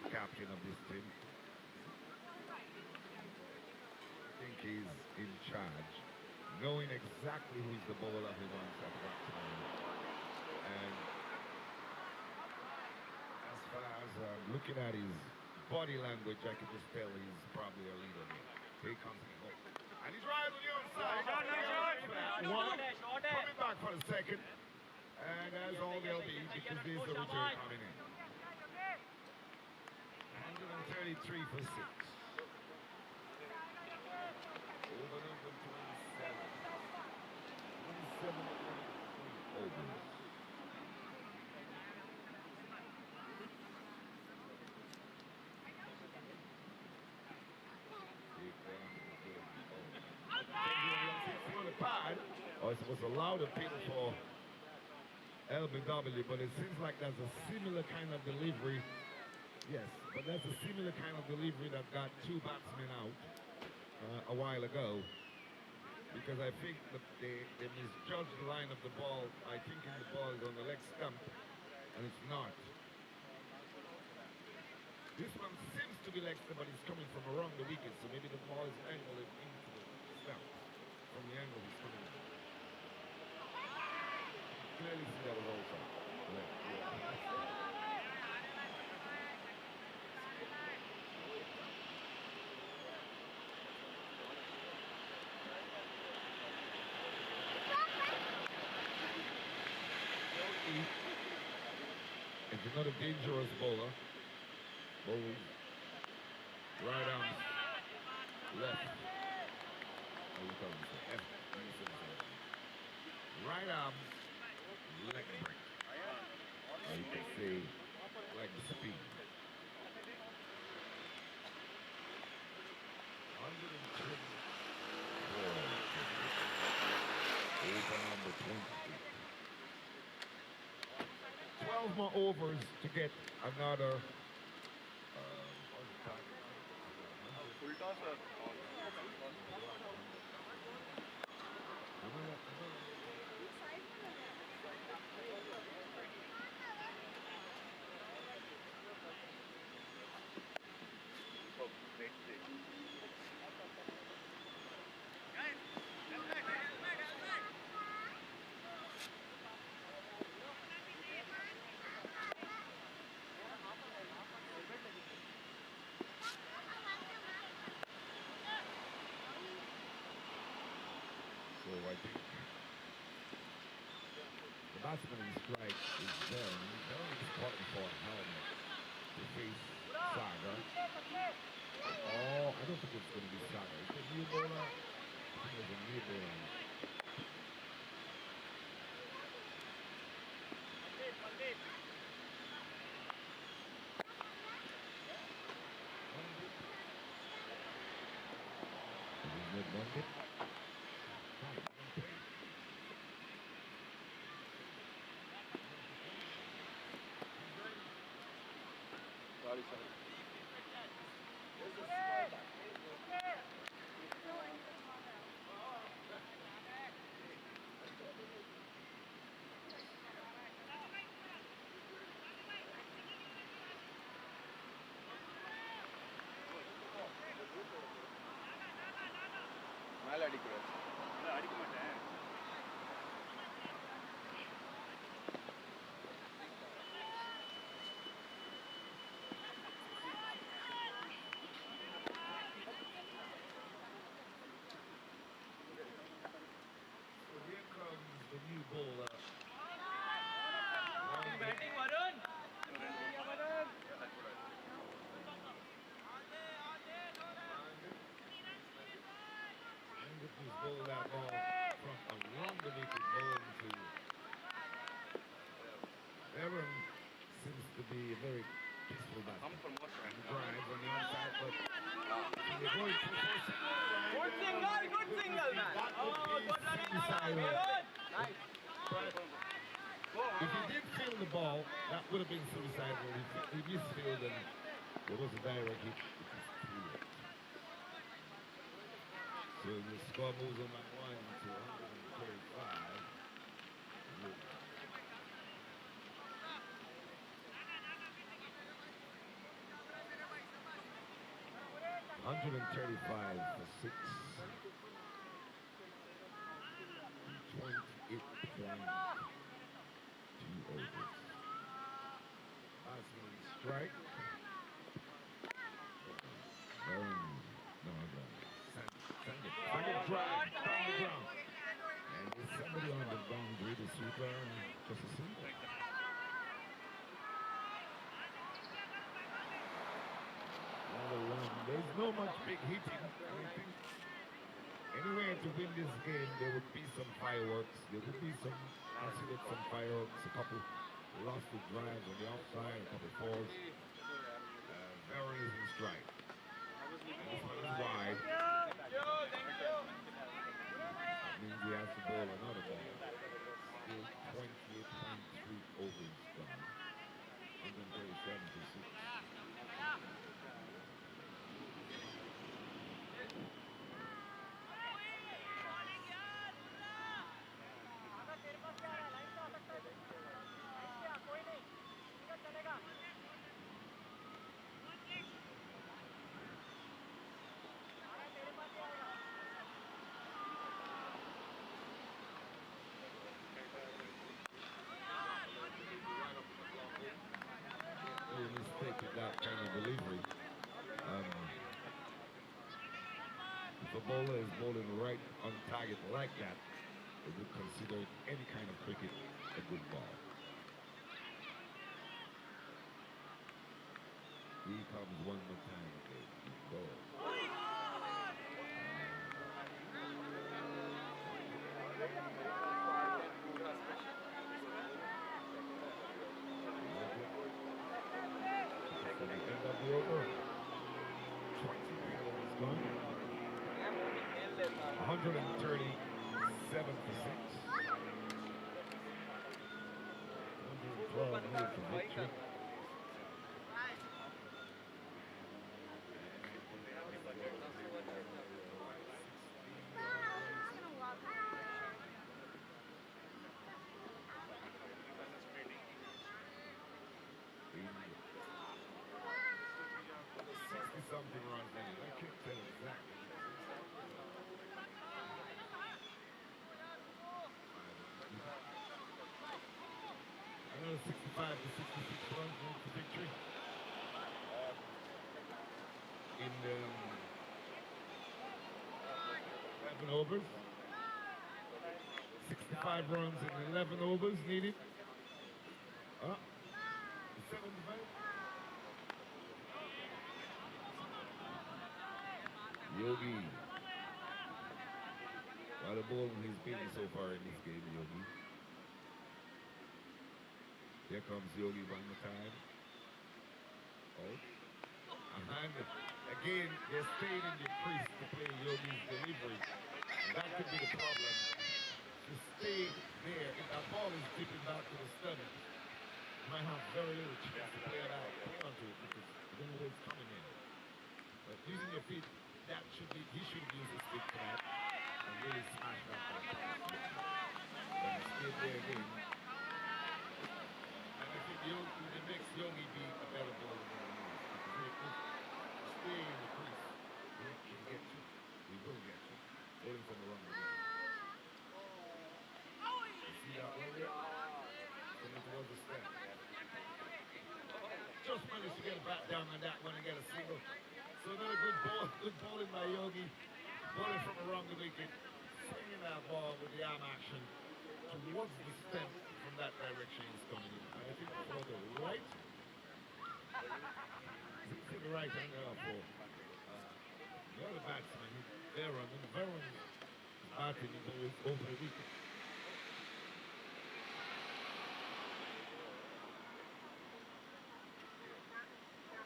Captain of this team. I think he's in charge, knowing exactly who's the bowler he wants at what time. And as far as looking at his body language, I can just tell he's probably a leader. Here comes the ball. And he's right on the outside. One, coming back for the second. And that's all they'll be because there's the return coming in. 133 for 6. Over number 27. 27 overs. Oh, it was a loud appeal for LBW, but it seems like there's a similar kind of delivery. Yes, but that's a similar kind of delivery that got 2 batsmen out a while ago. Because I think they misjudged the line of the ball. I think the ball is on the leg stump, and it's not. This one seems to be leg stump, but it's coming from around the wicket, so maybe the ball is angled into the stump from the angle he's coming in. Clearly see that was also left. It's another dangerous bowler. Bowls right arm left. Right arm leg break. Or you can say leg speed. 124. Over number 28. 12 more overs to get another. Full toss or? So I think the batsman in strike is there. Very important for helmet to face Saga. Oh, I don't think it's going to be Saga. Is it a new bowler? I think it's a new bowler. Is it Monday? Sorry. மேல அடிக்கூடாது. அடிக்க மாட்டேன். The new bowler. Batting Varun. And if he's bowled that ball from around the wicket, bowling to Aaron seems to be a very peaceful batsman. He drives on the outside, but they're going for Good single, man. Good running. Nice. If he did field the ball, that would have been suicidal. If he misfielded and there was a direct hit, it is too late. So the score moves on that one to 135. 135 for 6. 28 2 overs. Batsman strike. Send it drive down the ground. And there's somebody on the boundary, the sweeper, just a sweeper. There's no much big hitting. I think anyway to win this game, there would be some fireworks. There would be considered some fireworks. A couple lost the drive on the outside, a couple falls. Barrel is in strike. And this one is wide. That means he has to bowl another ball. Still 28.3 overs gone. 137 to 6. Mistake with that kind of delivery. If a bowler is bowling right on target like that, they would consider any kind of cricket a good ball. Here comes one more time. Okay, good ball. For the end of the over, 20 is gone. 137 for 6. 112 minutes for victory. Something wrong there. I can't tell exactly. Another 65 to 66 runs for victory. In 11 overs. 65 runs in 11 overs needed. 75. Yogi. What a ball he's been so far in this game, Yogi. Here comes Yogi one more time. Oh. And again, they're staying in the crease to play Yogi's delivery. That could be the problem. To stay there, if that ball is dipping back to the stomach, you might have very little chance to play it out, play onto it, because you don't know where it's coming in. But using your feet, that should be, he should use his stick for that and really smash that ball. But he stayed there again. And I think it makes Yogi be a better bowler than he is. Because if you stay in the crease, he can get you. He will get you. Bowling from the wrong direction. You see that one there? Coming towards the stand. Just managed to get back down on that one and get a single. So another good bowling by Yogi. Bowling from around the wicket. Swinging that ball with the arm action towards the stem from that direction he's coming in. And I think for the right. To the right hand for the other batsman, Veron. And Veron is batting over the wicket.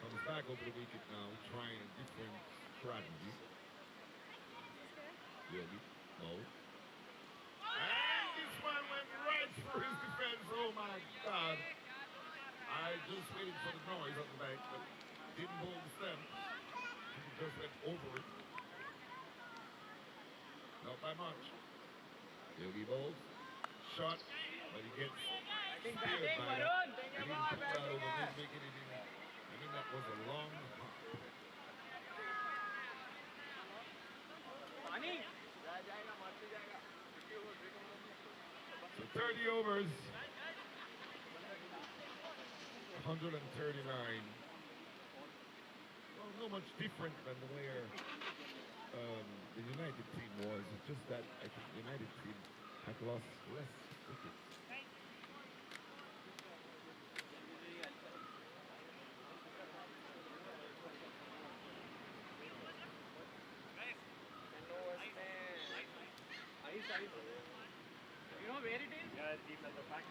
Comes back over the wicket now, trying a different strategy. Yogi, no. And this one went right through his defense. Oh my God. I just waited for the noise on the back, but didn't hold the stem. He just went over it. Not by much. Yogi bowls. Shot, but he gets speared by that. He didn't put that over mid-wicket. I think that was a long hop. So 30 overs. 139. Well, not much different than the way the United team was. It's just that I think the United team had lost less wickets. You know where it is? Yeah, it's deep at the back.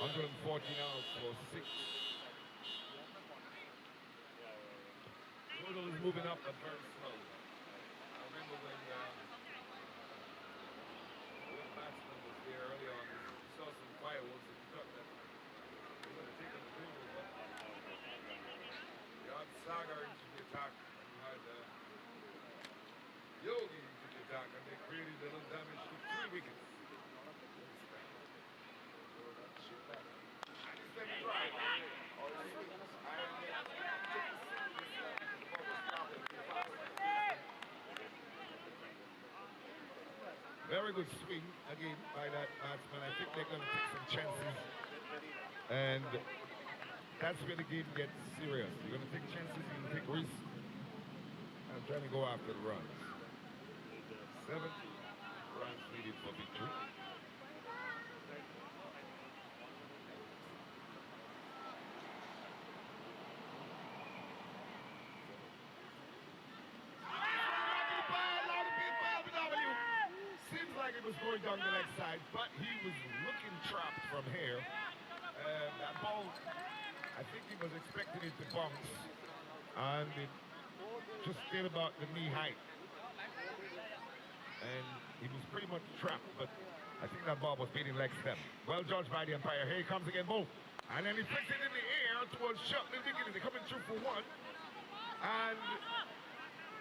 140 now for 6. Total is moving up, but very slow. I remember when the batsman was there early on, we saw some fireworks and we thought that we were going to take on the total, but you had Saga into the attack, and you had Yogi into the attack, and they created a little damage to 3 wickets. Very good swing again by that batsman. I think they're going to take some chances, and that's where the game gets serious. You're going to take chances, you're going to take risks, and trying to go after the runs. 70 runs needed for victory. Seems like it was going down the leg side, but he was looking trapped from here. That ball, I think he was expecting it to bounce, and it just stayed about the knee height. And he was pretty much trapped, but I think that ball was beating leg stem. Well judged by the umpire. Here he comes again, both. And then he flicks it in the air towards Shetland beginning. They're coming through for 1. And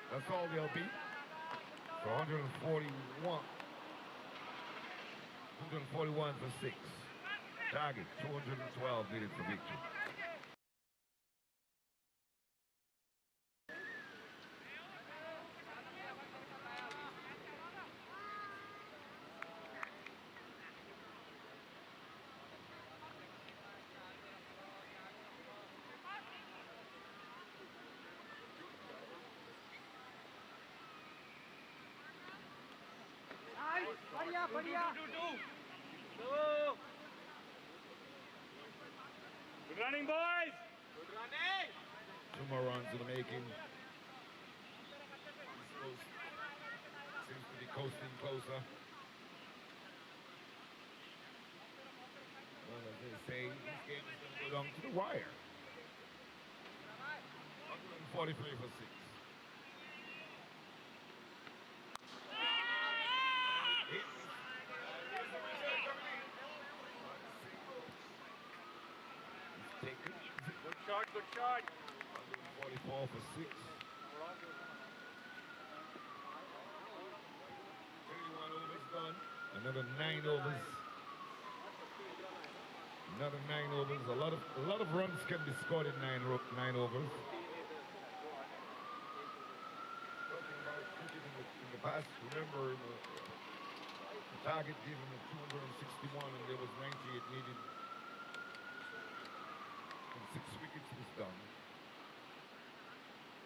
that's all they'll be. So 141. 141 for 6. Target 212 needed for victory. बढ़िया बढ़िया Good running, boys. Good running. 2 more runs in the making. Seems to be coasting closer. Well, as they say, this game is going to go down to the wire. 143 for 6. Good shot, good shot. 144 for 6. 31 overs done. Another 9 overs. Another 9 overs. A lot of runs can be scored in 9 overs. Talking about cricket in the past, remember the target given at 261 and there was 90 it needed. And 6 wickets was done.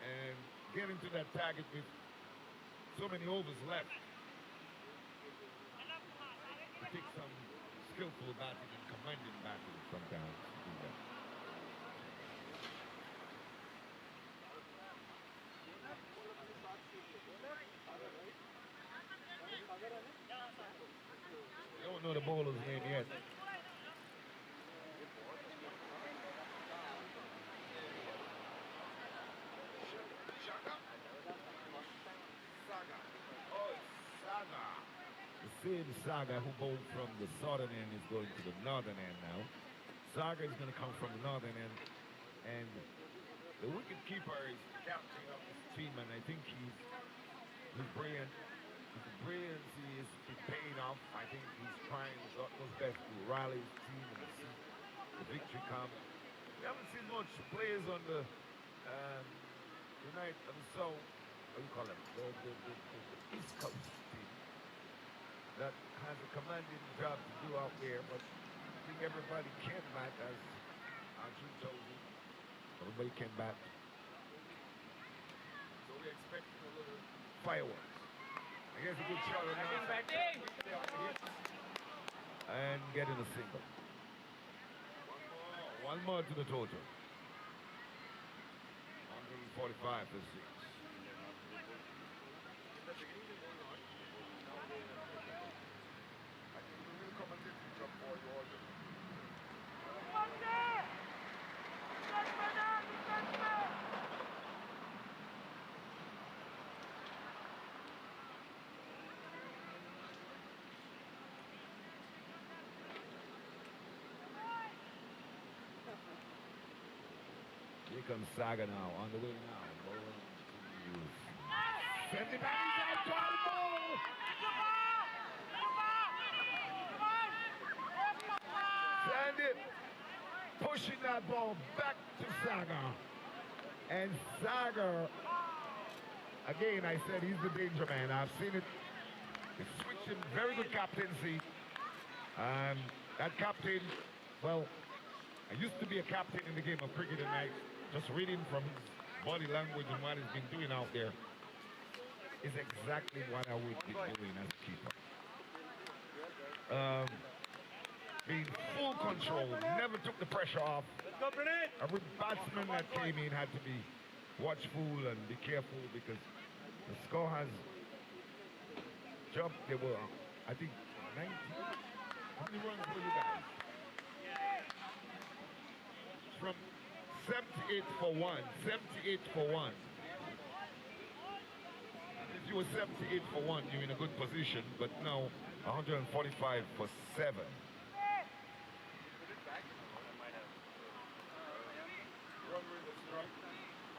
And getting to that target with so many overs left, it takes some skillful batting and commanding batting sometimes to do that. You don't know the bowler's name yet. The same Saga who bowled from the southern end is going to the northern end now. Saga is going to come from the northern end, and the wicket keeper is the captain of this team, and I think he's brilliant. His brilliancy is paying off. I think he's trying his utmost best to rally his team and see the victory come. We haven't seen much players on the United and so what do you call them? The East Coast team that has a commanding job to do out there, but I think everybody can bat, as Andrew told you. Everybody can bat. So we're expecting a little fireworks. I guess a good shot on batting. And getting a single. One more to the total. 145 for 6. Here comes Saga now, on the way now. Bowling continues. Send it back, he's out, try the ball! Send it! Pushing that ball back to Saga. And Saga, again, I said he's the danger man. I've seen it. He's switching, very good captaincy. That captain, well, I used to be a captain in the game of cricket, and I just reading from his body language and what he's been doing out there is exactly what I would be doing as a keeper. Being full control, never took the pressure off. Every batsman that came in had to be watchful and be careful because the score has jumped. There were, I think, 90. How many runs were you guys? From 78 for 1. 78 for 1. If you were 78 for 1, you're in a good position, but now 145 for 7.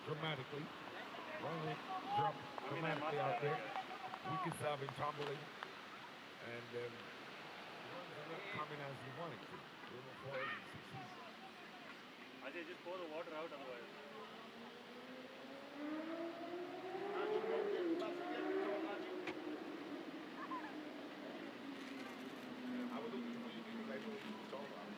Dramatically. Run rate dropped dramatically out there. Wickets have been tumbling. And runs are not coming as you want it to. There were 4s and 6s. Ajay, just pour the water out otherwise. I was looking for you because I know what you were talking about.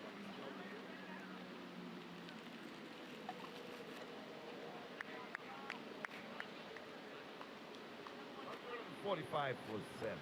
45 for 7.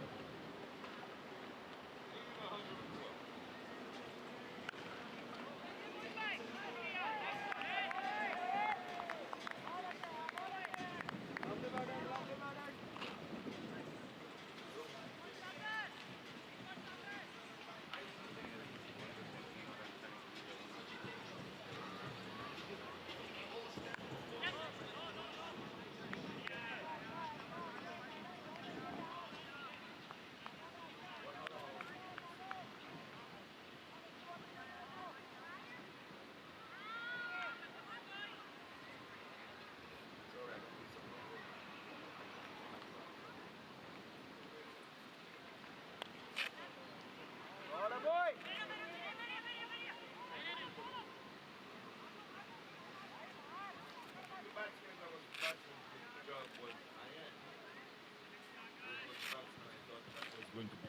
Going to be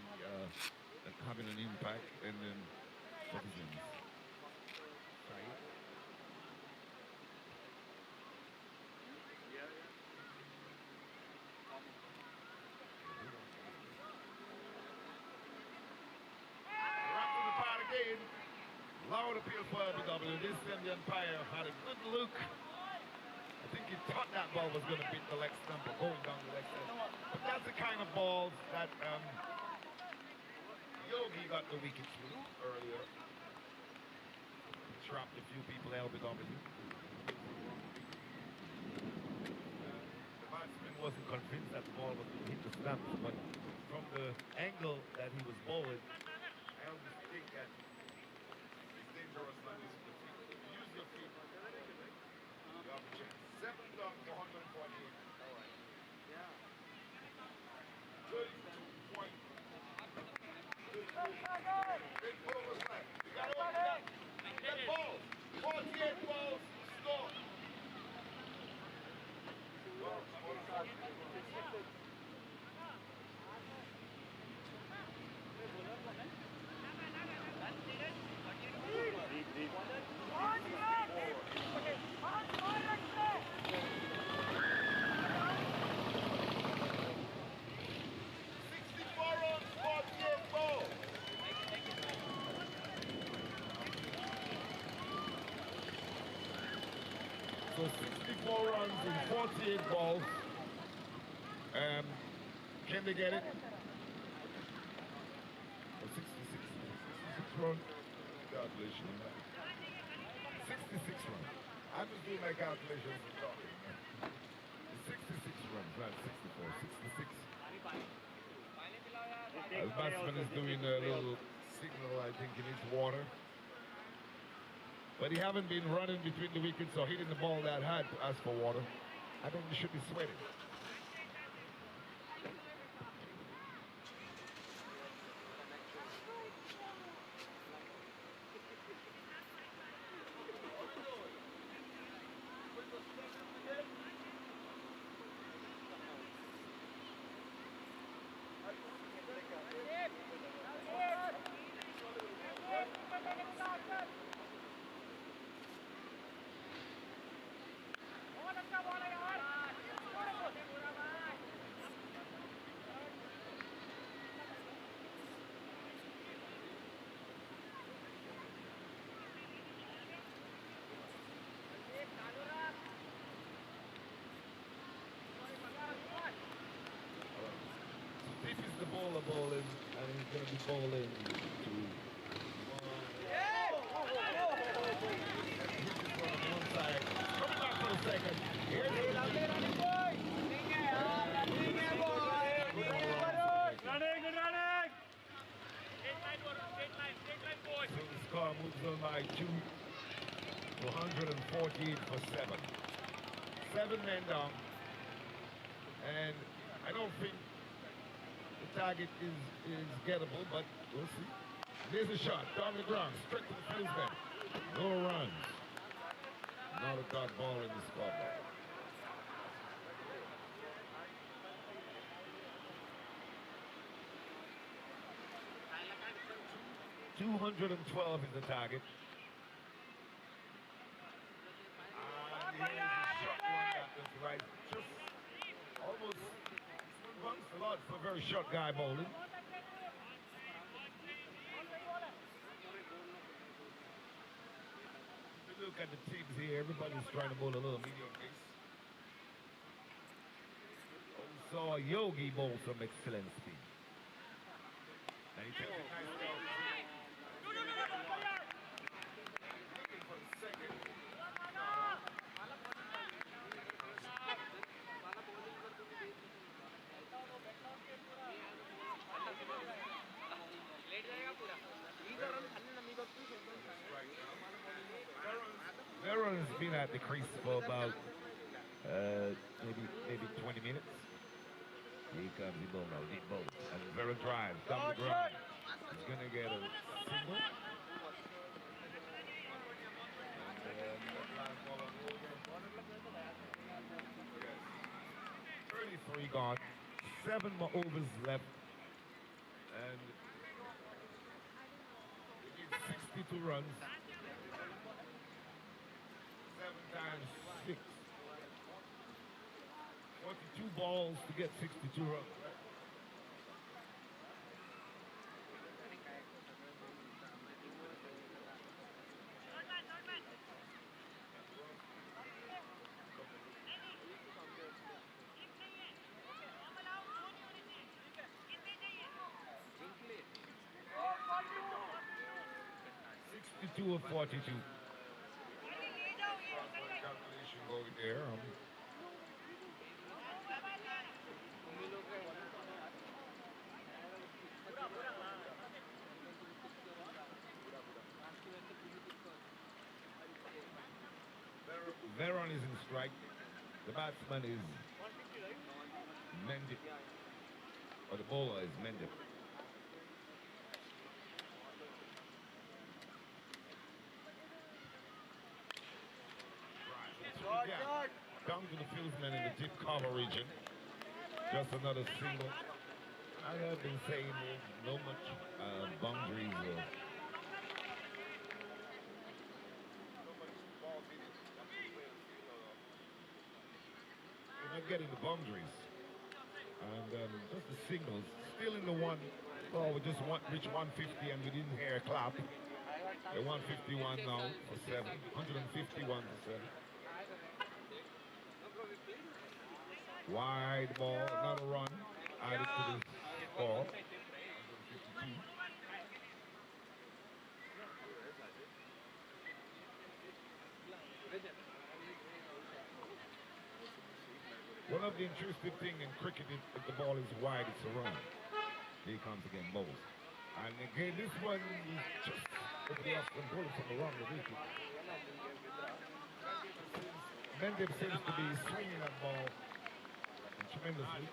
having an impact, and then what is it? Wrapped in the part again. Loud appeal for LBW. This time the umpire had a good look. I think he thought that ball was going to beat the leg stump or going down the leg stump. But that's the kind of balls that Yogi got the wickets with earlier. Trapped a few people, LBW. The batsman wasn't convinced that the ball was going to hit the stumps, but from the angle that he was bowling, I always think that it's dangerous like this with the feet. If you use your feet, you have a chance. 7 done for 148. Yeah. 32 points. Big ball was left. You got to open up. Get balls. 48 balls. Score. So 64 runs in 48 balls. Can they get it? 66 runs. Calculation. 66 runs. I'm just doing my calculations and talking. 66 runs, not 64. 66. The batsman is doing a little signal, I think, in his water. But he haven't been running between the wickets or hitting the ball that hard to ask for water. I think he should be sweating. This is the bowler bowling, and he's going to be bowling to one side. Coming back for the second. Here's so the score moves on by 248 for 7. 7 men down. And I don't think the target is gettable, but we'll see. There's a shot down the ground, straight to the field man. No runs. Not a dot ball in the scoreboard. .212 is the target. And here's the shot one that was right, just almost runs a lot for a very short guy bowling. If you look at the teams here, everybody's trying to bowl a little medium pace. We saw Yogi bowl some excellent speed. And he takes a nice ball. Looking for the second. Veron has been at the crease for about maybe 20 minutes. Here comes the ball now, deep ball. And Veron drives down the ground. He's going to get a single. 33 gone. 7 more overs left. And we need 62 runs. 7 times 6. 42 balls to get 62 runs. Of 42. Calculation going there. Veron is in strike. The batsman is Mendy. Or the bowler is Mendy. Yeah. Down to the fieldsman in the deep cover region. Just another single. I have been saying there's no much boundaries. We're not getting the boundaries. And just the singles. Still in the one. Well, we just reached 150 and we didn't hear a clap. They're 151 now for 7. 151 for 7. Wide ball, another run added to the score. One of the interesting things in cricket is if the ball is wide, it's a run. Here comes again Bowles. And again, this one is just if they have some bullets on the wrong wicket. Mendip seems to be swinging that ball tremendously.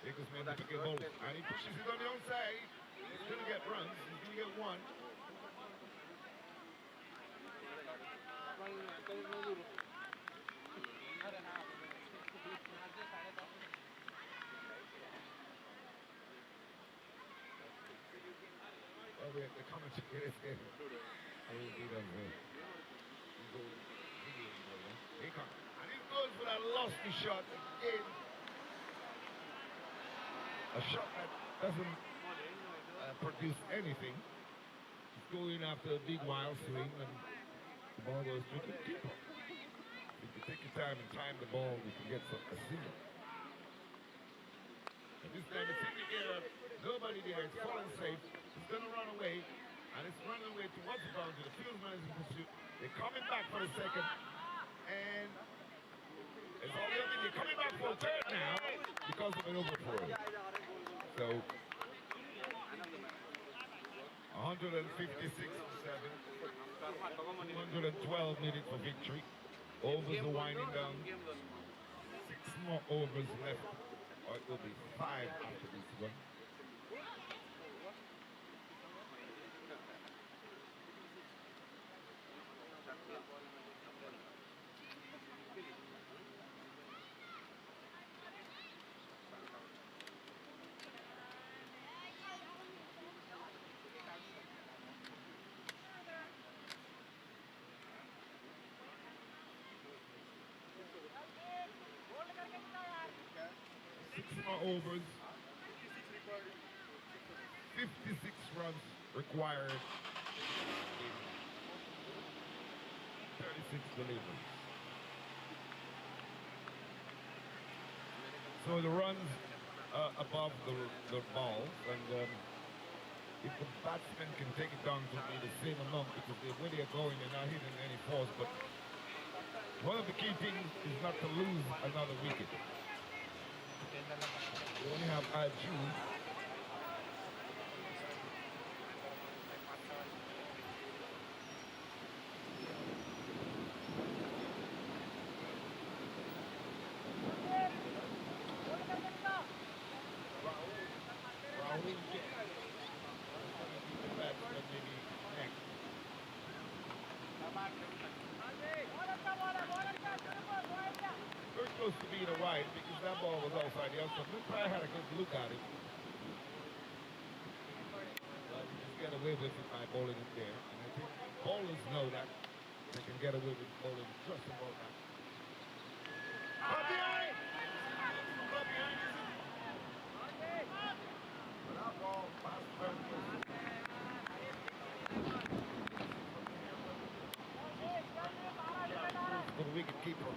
Jacobs made the pick and and he pushes it on the outside. He's going to get runs. He's going to get one. Well, the comments are good. I will be done here. He comes. And he goes for that lofty shot again. A shot that doesn't produce anything. He's going after a big wild swing and the ball goes to the keeper. If you take your time and time the ball, you can get a single. And this time it's in the air, nobody there, it's falling safe. It's going to run away, and it's running away towards the boundary. The fieldsman is in pursuit. They're coming back for a second, and it's all they're coming back for a third now because of an overthrow. So 156 for 7, 212 minutes for victory. Overs are winding down. 6 more overs left, or it will be 5 after this one. Overs, 56 runs required, 36 deliveries. So the runs above the ball, and if the batsmen can take it down to be the same amount, because when they're going, they're not hitting any force, but one of the key things is not to lose another wicket. We only have June. Very close to being a wide because that ball was outside the outside. We probably had a good look at it. But we just get away with it by bowling it there. And I think bowlers know that they can get away with bowling just about that. Up behind! Up behind, is it? But that ball passed very close. For the wicket keeper.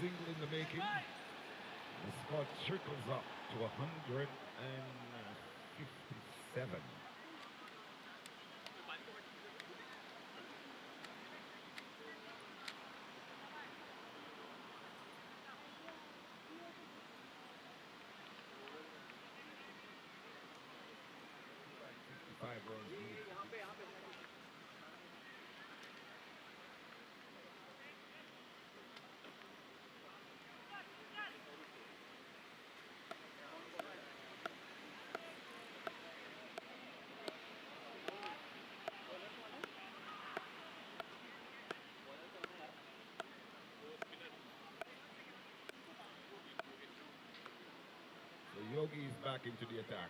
single in the making. The score trickles up to 157. Five runs needed. So Yogi is back into the attack.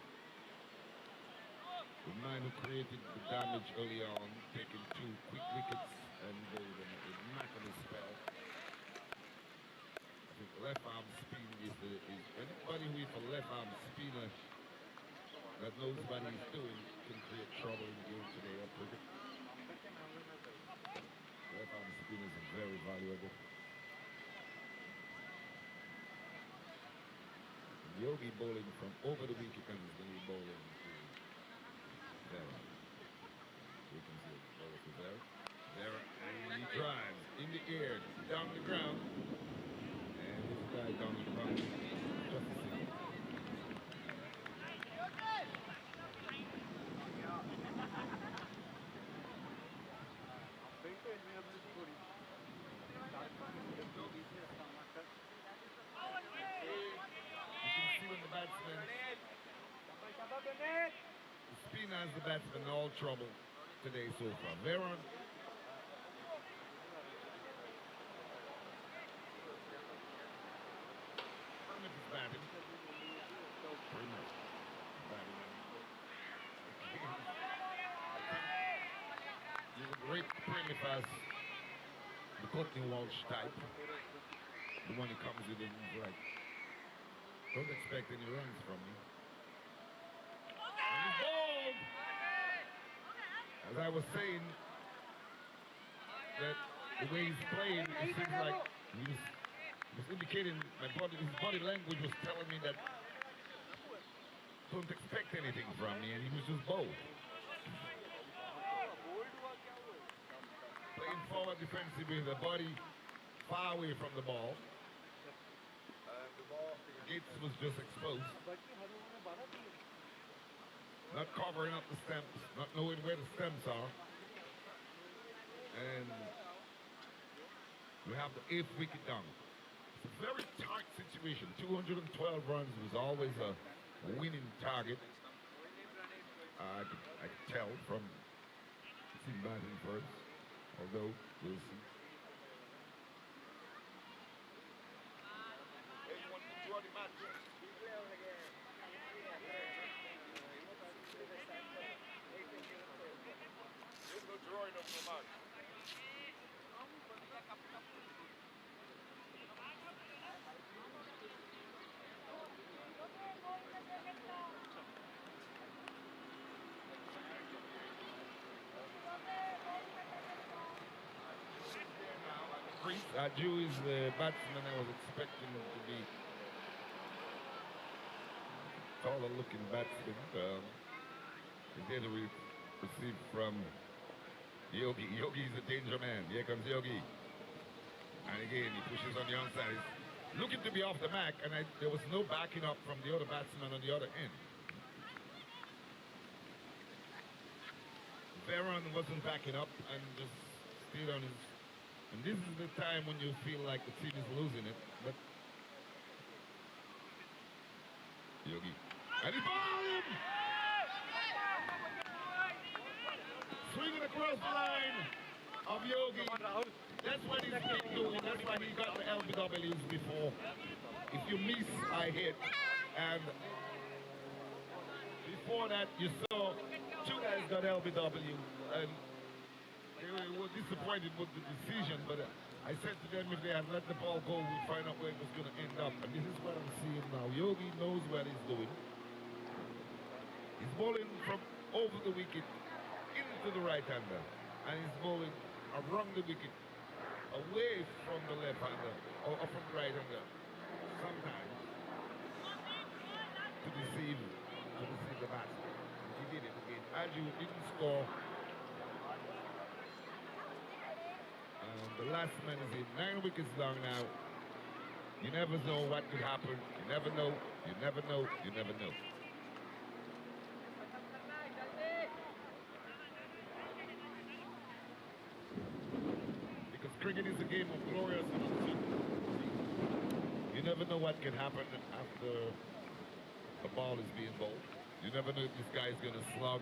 The man who created the damage early on, taking 2 quick wickets and with a immaculate spell. I think the left arm spin is anybody with a left arm spinner that knows what he's doing can create trouble in the game today at cricket. Left arm spinners are very valuable. Yogi bowling from over the wicket and he's going to be bowling there. We can see it over there. There, and he drives in the air, down the ground. And this guy down the ground, just a single. Spin has the batsman all trouble today so far. Veron. Hermit is batting. Pretty much. He's a great primitive as the Courtney Walsh type. The one who comes with him is like, don't expect any runs from me. And he's bowled! As I was saying, that the way he's playing, it seems like he was indicating, his body language was telling me that don't expect anything from me, and he was just bowled. Playing forward defensively with the body far away from the ball. The ball, Gates was just exposed. Not covering up the stumps, not knowing where the stumps are. And we have the 8th wicket down. It's a very tight situation. 212 runs was always a winning target. I could tell from team batting first, although we'll see. Jew is the batsman I was expecting to be. Taller looking batsman. He's there to receive from Yogi. Yogi is a danger man. Here comes Yogi. And again, he pushes on the onside. He's looking to be off the mark, and there was no backing up from the other batsman on the other end. Veron wasn't backing up and just stayed on his. And this is the time when you feel like the team is losing it. But Yogi. And he bowled him! Swinging across the line of Yogi. That's what he's been doing. That's why he got the LBWs before. If you miss, I hit. And before that, you saw 2 guys got LBW. And they were disappointed with the decision, but I said to them if they had let the ball go, we'd find out where it was going to end up. And this is what I'm seeing now. Yogi knows what he's doing. He's bowling from over the wicket into the right-hander. And he's bowling around the wicket away from the left-hander or from the right-hander. Sometimes to deceive the batsman. He did it again. Aju didn't score. The last man is in 9 wickets long now. You never know what could happen. You never know. You never know. You never know. Because cricket is a game of glorious uncertainty. You never know what can happen after a ball is being bowled. You never know if this guy is going to slug.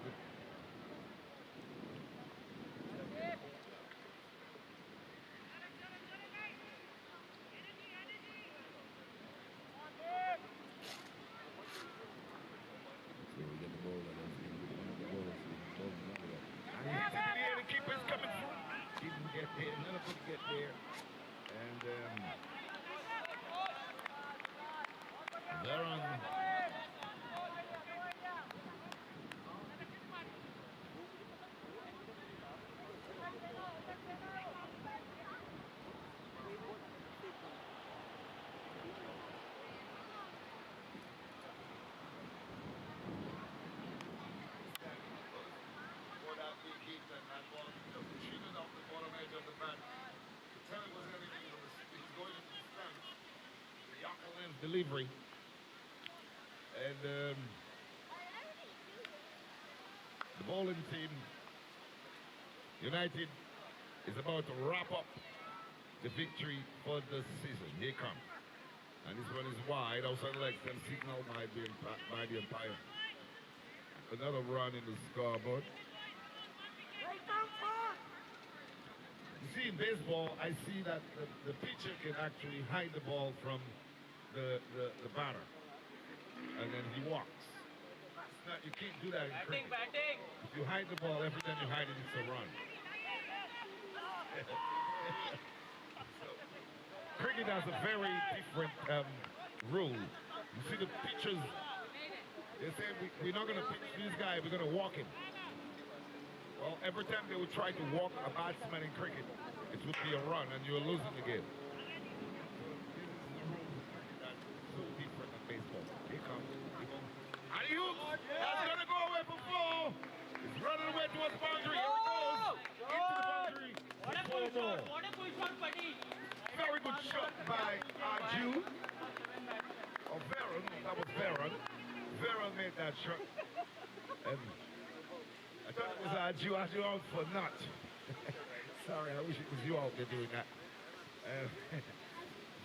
Delivery. And the bowling team, United, is about to wrap up the victory for the season. Here comes. And this one is wide, outside the legs, and signal by the umpire. Another run in the scoreboard. You see, in baseball, I see that the pitcher can actually hide the ball from the batter, and then he walks. You can't do that in cricket. If you hide the ball, every time you hide it, it's a run. So, cricket has a very different rule. You see the pitchers, they say, we're not going to pitch this guy, we're going to walk him. Well, every time they would try to walk a batsman in cricket, it would be a run, and you're losing the game. Baseball. Here comes. And that's going to go away for 4. It's running away towards the boundary. Here it goes. Into the boundary. What a cool shot. What a cool shot, buddy. Very good shot by Aju. Oh, Veron. That was Veron. Veron made that shot. And I thought it was Aju. Aju out for not. Sorry, I wish it was you out there doing that.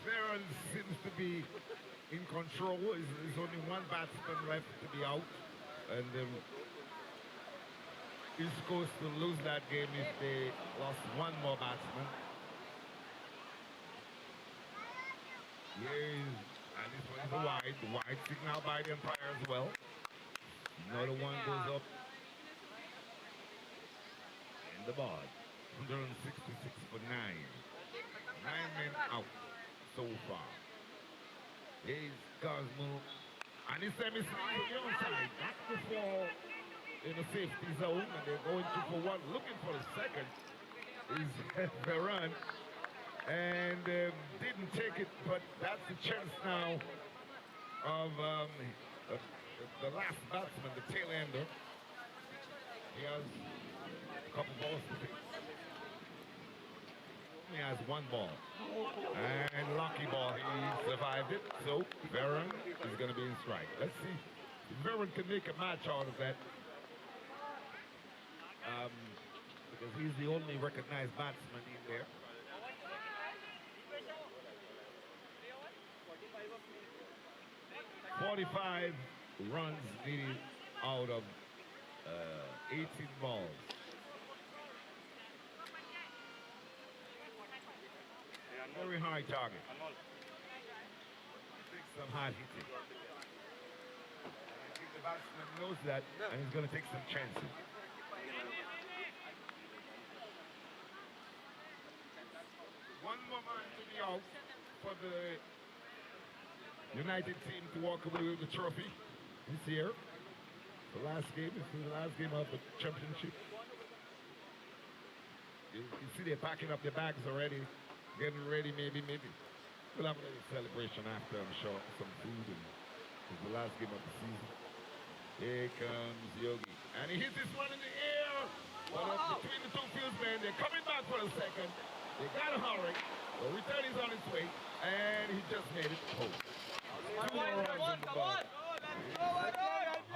Veron seems to be in control. There's only one batsman left to be out, and East Coast will lose that game if they lost one more batsman. And this one is a wide signal by the umpire as well. Another one goes up in the board. 166 for 9. 9 men out so far. Here's Cosmo. And this time it's on the outside. That's before in the safety zone. And they're going 2 for 1. Looking for the second is Veron. And didn't take it, but that's the chance now of the last batsman, the tail ender. He has a couple balls to pick. He has 1 ball. And lucky ball, he survived it. So Veron is going to be in strike. Let's see if Veron can make a match out of that. Because he's the only recognized batsman in there. 45 runs needed out of 18 balls. Very high target. Take some hard hitting. I think the batsman knows that, and he's going to take some chances. One more man to be out for the United team to walk away with the trophy this year. The last game, this is the last game of the championship. You see they're packing up their bags already getting ready, maybe. We'll have a little celebration after, I'm sure, some food, and it's the last game of the season. Here comes Yogi. And he hits this one in the air. But up between the two fieldsmen, they're coming back for a second. They gotta hurry. The return is on its way. And he just made it home. Two more runs on the ball. Let's go, Aaron!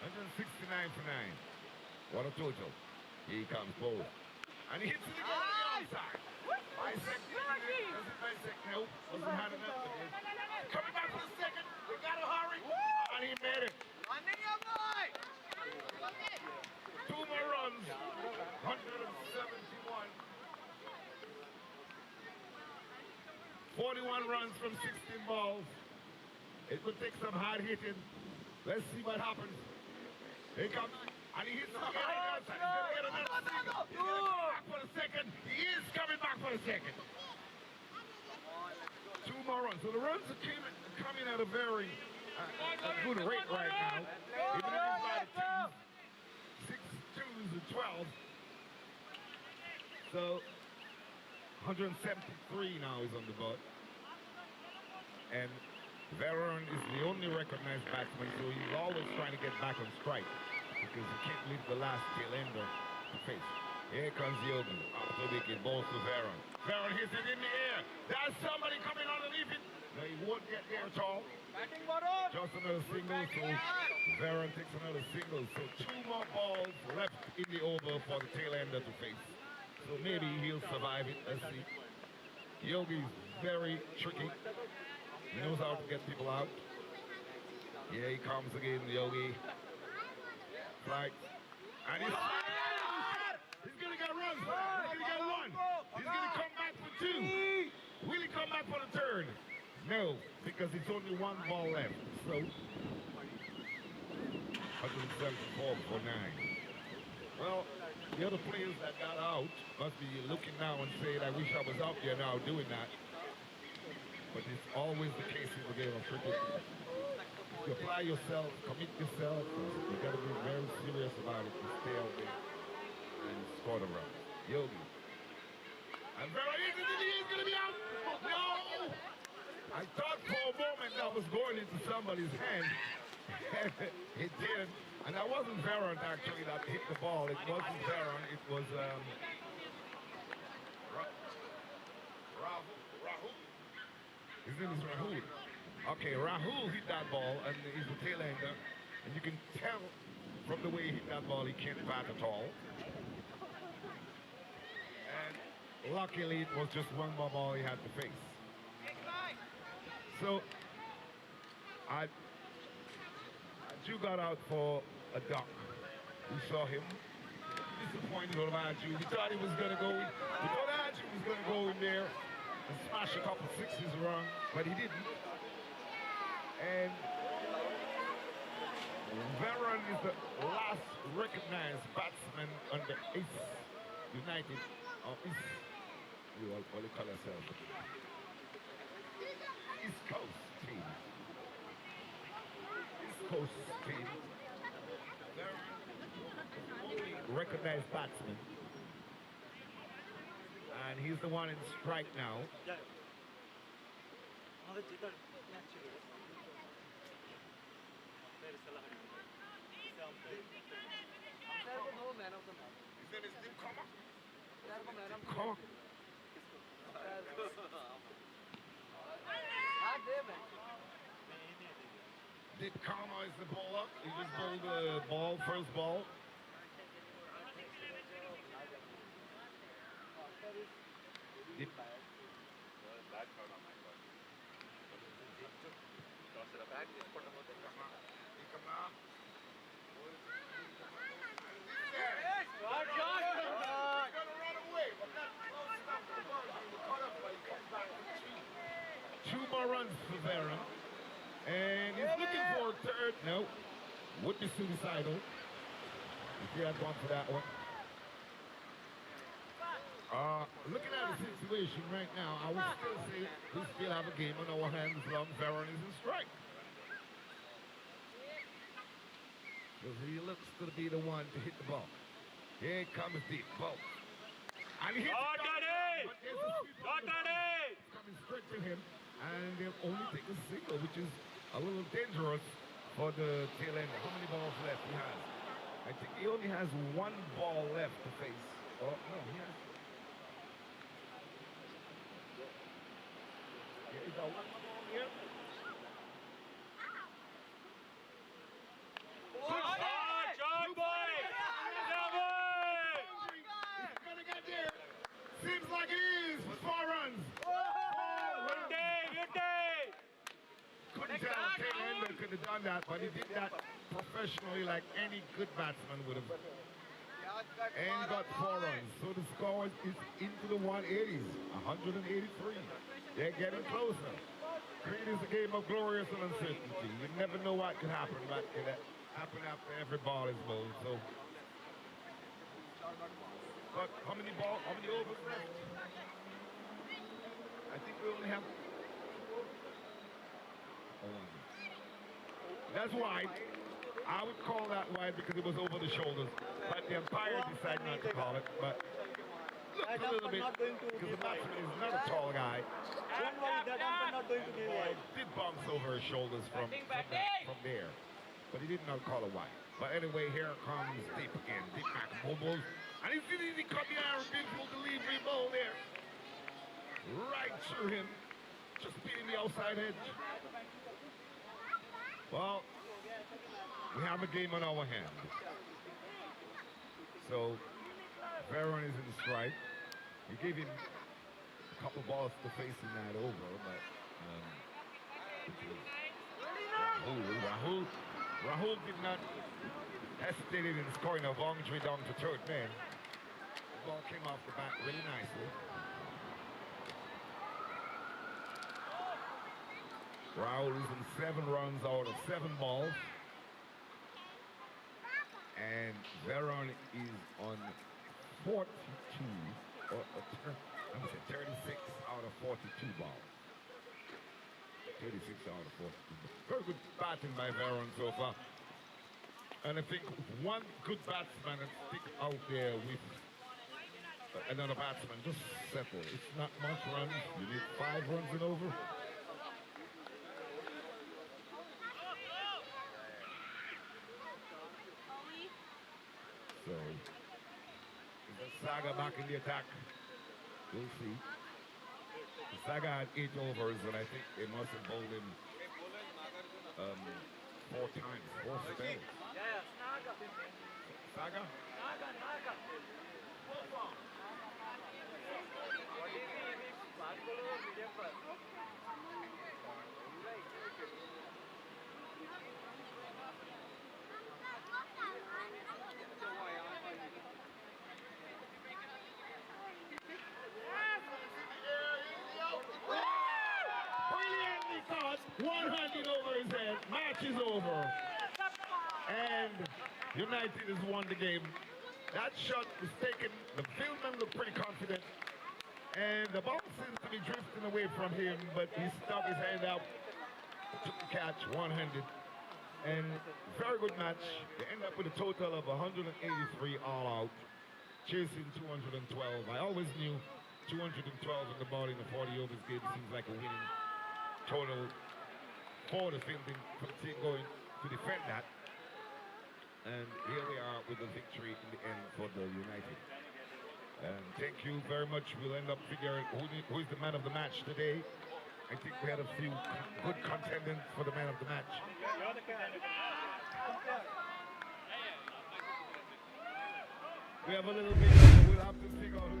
169 for 9. What a total. Here he comes, Bo. And he hits it again on the outside. Bisect. No, wasn't hard enough. Coming back for the second. We gotta hurry. And he made it. 2 more runs. 171. 41 runs from 16 balls. It will take some hard hitting. Let's see what happens. Here he comes. And he hits it again on the outside. He's gonna get another single. He's gonna come back for the second. He is coming back for the second. 2 more runs. So the runs are coming at a very good rate right now. Even if it's by the 6 twos and 12. So 173 now is on the board. And Veron is the only recognized batsman, so he's always trying to get back on strike because he can't leave the last tail ender to face. Here comes Yogi. Up the wicket, balls to Veron. Veron hits it in the air. There's somebody coming underneath it. No, he won't get there at all. Just another single, so Veron takes another single. So 2 more balls left in the over for the tail ender to face. So maybe he'll survive it. Let's see. Yogi's very tricky. He knows how to get people out. Here he comes again, Yogi. Flight. And he's gonna get runs. He's gonna get 1. He's gonna come back for 2. Will he come back for the third? No, because it's only 1 ball left. So 174 for 9. Well, the other players that got out must be looking now and saying, I wish I was out there now doing that. But it's always the case in the game of cricket. If you apply yourself, commit yourself, you gotta be very serious about it to stay out there and score the run. Yogi. And very easy, he's gonna be out. No! I thought for a moment that was going into somebody's hand. It did. And that wasn't Veron actually that hit the ball. It wasn't Veron, it was Rahul. His name is Rahul. Okay, Rahul hit that ball and he's the tail ender. And you can tell from the way he hit that ball, he can't bat at all. And luckily it was just 1 more ball he had to face. So, Aju got out for a duck. We saw him. Disappointed over Aju. We thought he was going to go in. We thought Aju was going to go in there and smash a couple 6s around, but he didn't. And Veron is the last recognized batsman under East United, or East, what do you call ourselves? East Coast team. East Coast team. Veron is the only recognized batsman. And he's the one in strike now. His name is Dim Kama. Kama. Dim Kama is the bowler. He just bowled the ball, first ball. Dip. Two more runs for Veron. And he's looking for a third. No. Would be suicidal if he had gone for that one. Looking at the situation right now, I would still say we still have a game on our hands as long as Veron is in strike. because he looks to be the one to hit the ball. Here comes deep ball. And he hits it down, but there's a sweep on the ball. It's coming straight to him, and they'll only take a single, which is a little dangerous for the tail end. How many balls left he has? I think he only has one ball left to face. Oh, no, he has. Yeah, he's got one more ball here. Seems like it is for 4 runs. Couldn't tell the tail ender could have done that, but he did that professionally like any good batsman would have. And got 4 runs. So the score is into the 180s, 183. They're getting closer. Cricket is a game of glorious and uncertainty. You never know what can happen, but it happen after every ball is bowled. So, but how many overs left? I think we only have. That's wide. I would call that wide because it was over the shoulders. But the umpire decided not to call it. But look a little bit because the batsman is not a tall guy. Don't worry, that umpire not going to give wide. Did bounce over his shoulders from there. But he did not call it wide. But anyway, here comes Deep again. Deep back bubbles. And he cut the iron, beautiful delivery ball there. Right through him. Just beating the outside edge. Well, we have a game on our hand. So, Veron is in strike. We gave him a couple balls to face in that over, but Rahul did not hesitate in scoring a boundary down to third man. The ball came off the bat really nicely. Rahul is in 7 runs out of 7 balls. And Veron is on 42, or 36 out of 42 balls. 36 out of 42. Very good batting by Veron so far. And I think one good batsman and stick out there with another batsman, just settle. It's not much runs. You need 5 runs and over. So, is the Saga back in the attack? We'll see. The Saga had 8 overs, and I think they must have bowled him 4 times, 4 spells. Saga? Brilliantly caught, 100 over his head, match is over. And United has won the game. That shot was taken, the fieldman looked pretty confident. And the ball seems to be drifting away from him, but he stuck his hand out, took the catch, 100. And very good match. They end up with a total of 183 all out, chasing 212. I always knew 212 in the ball in the 40 overs game seems like a winning total for the fielding, for the team going to defend that. And here we are with the victory in the end for the United. And thank you very much. We'll end up figuring who is the man of the match today. I think we had a few good contenders for the man of the match. We have a little bit, we'll have to figure out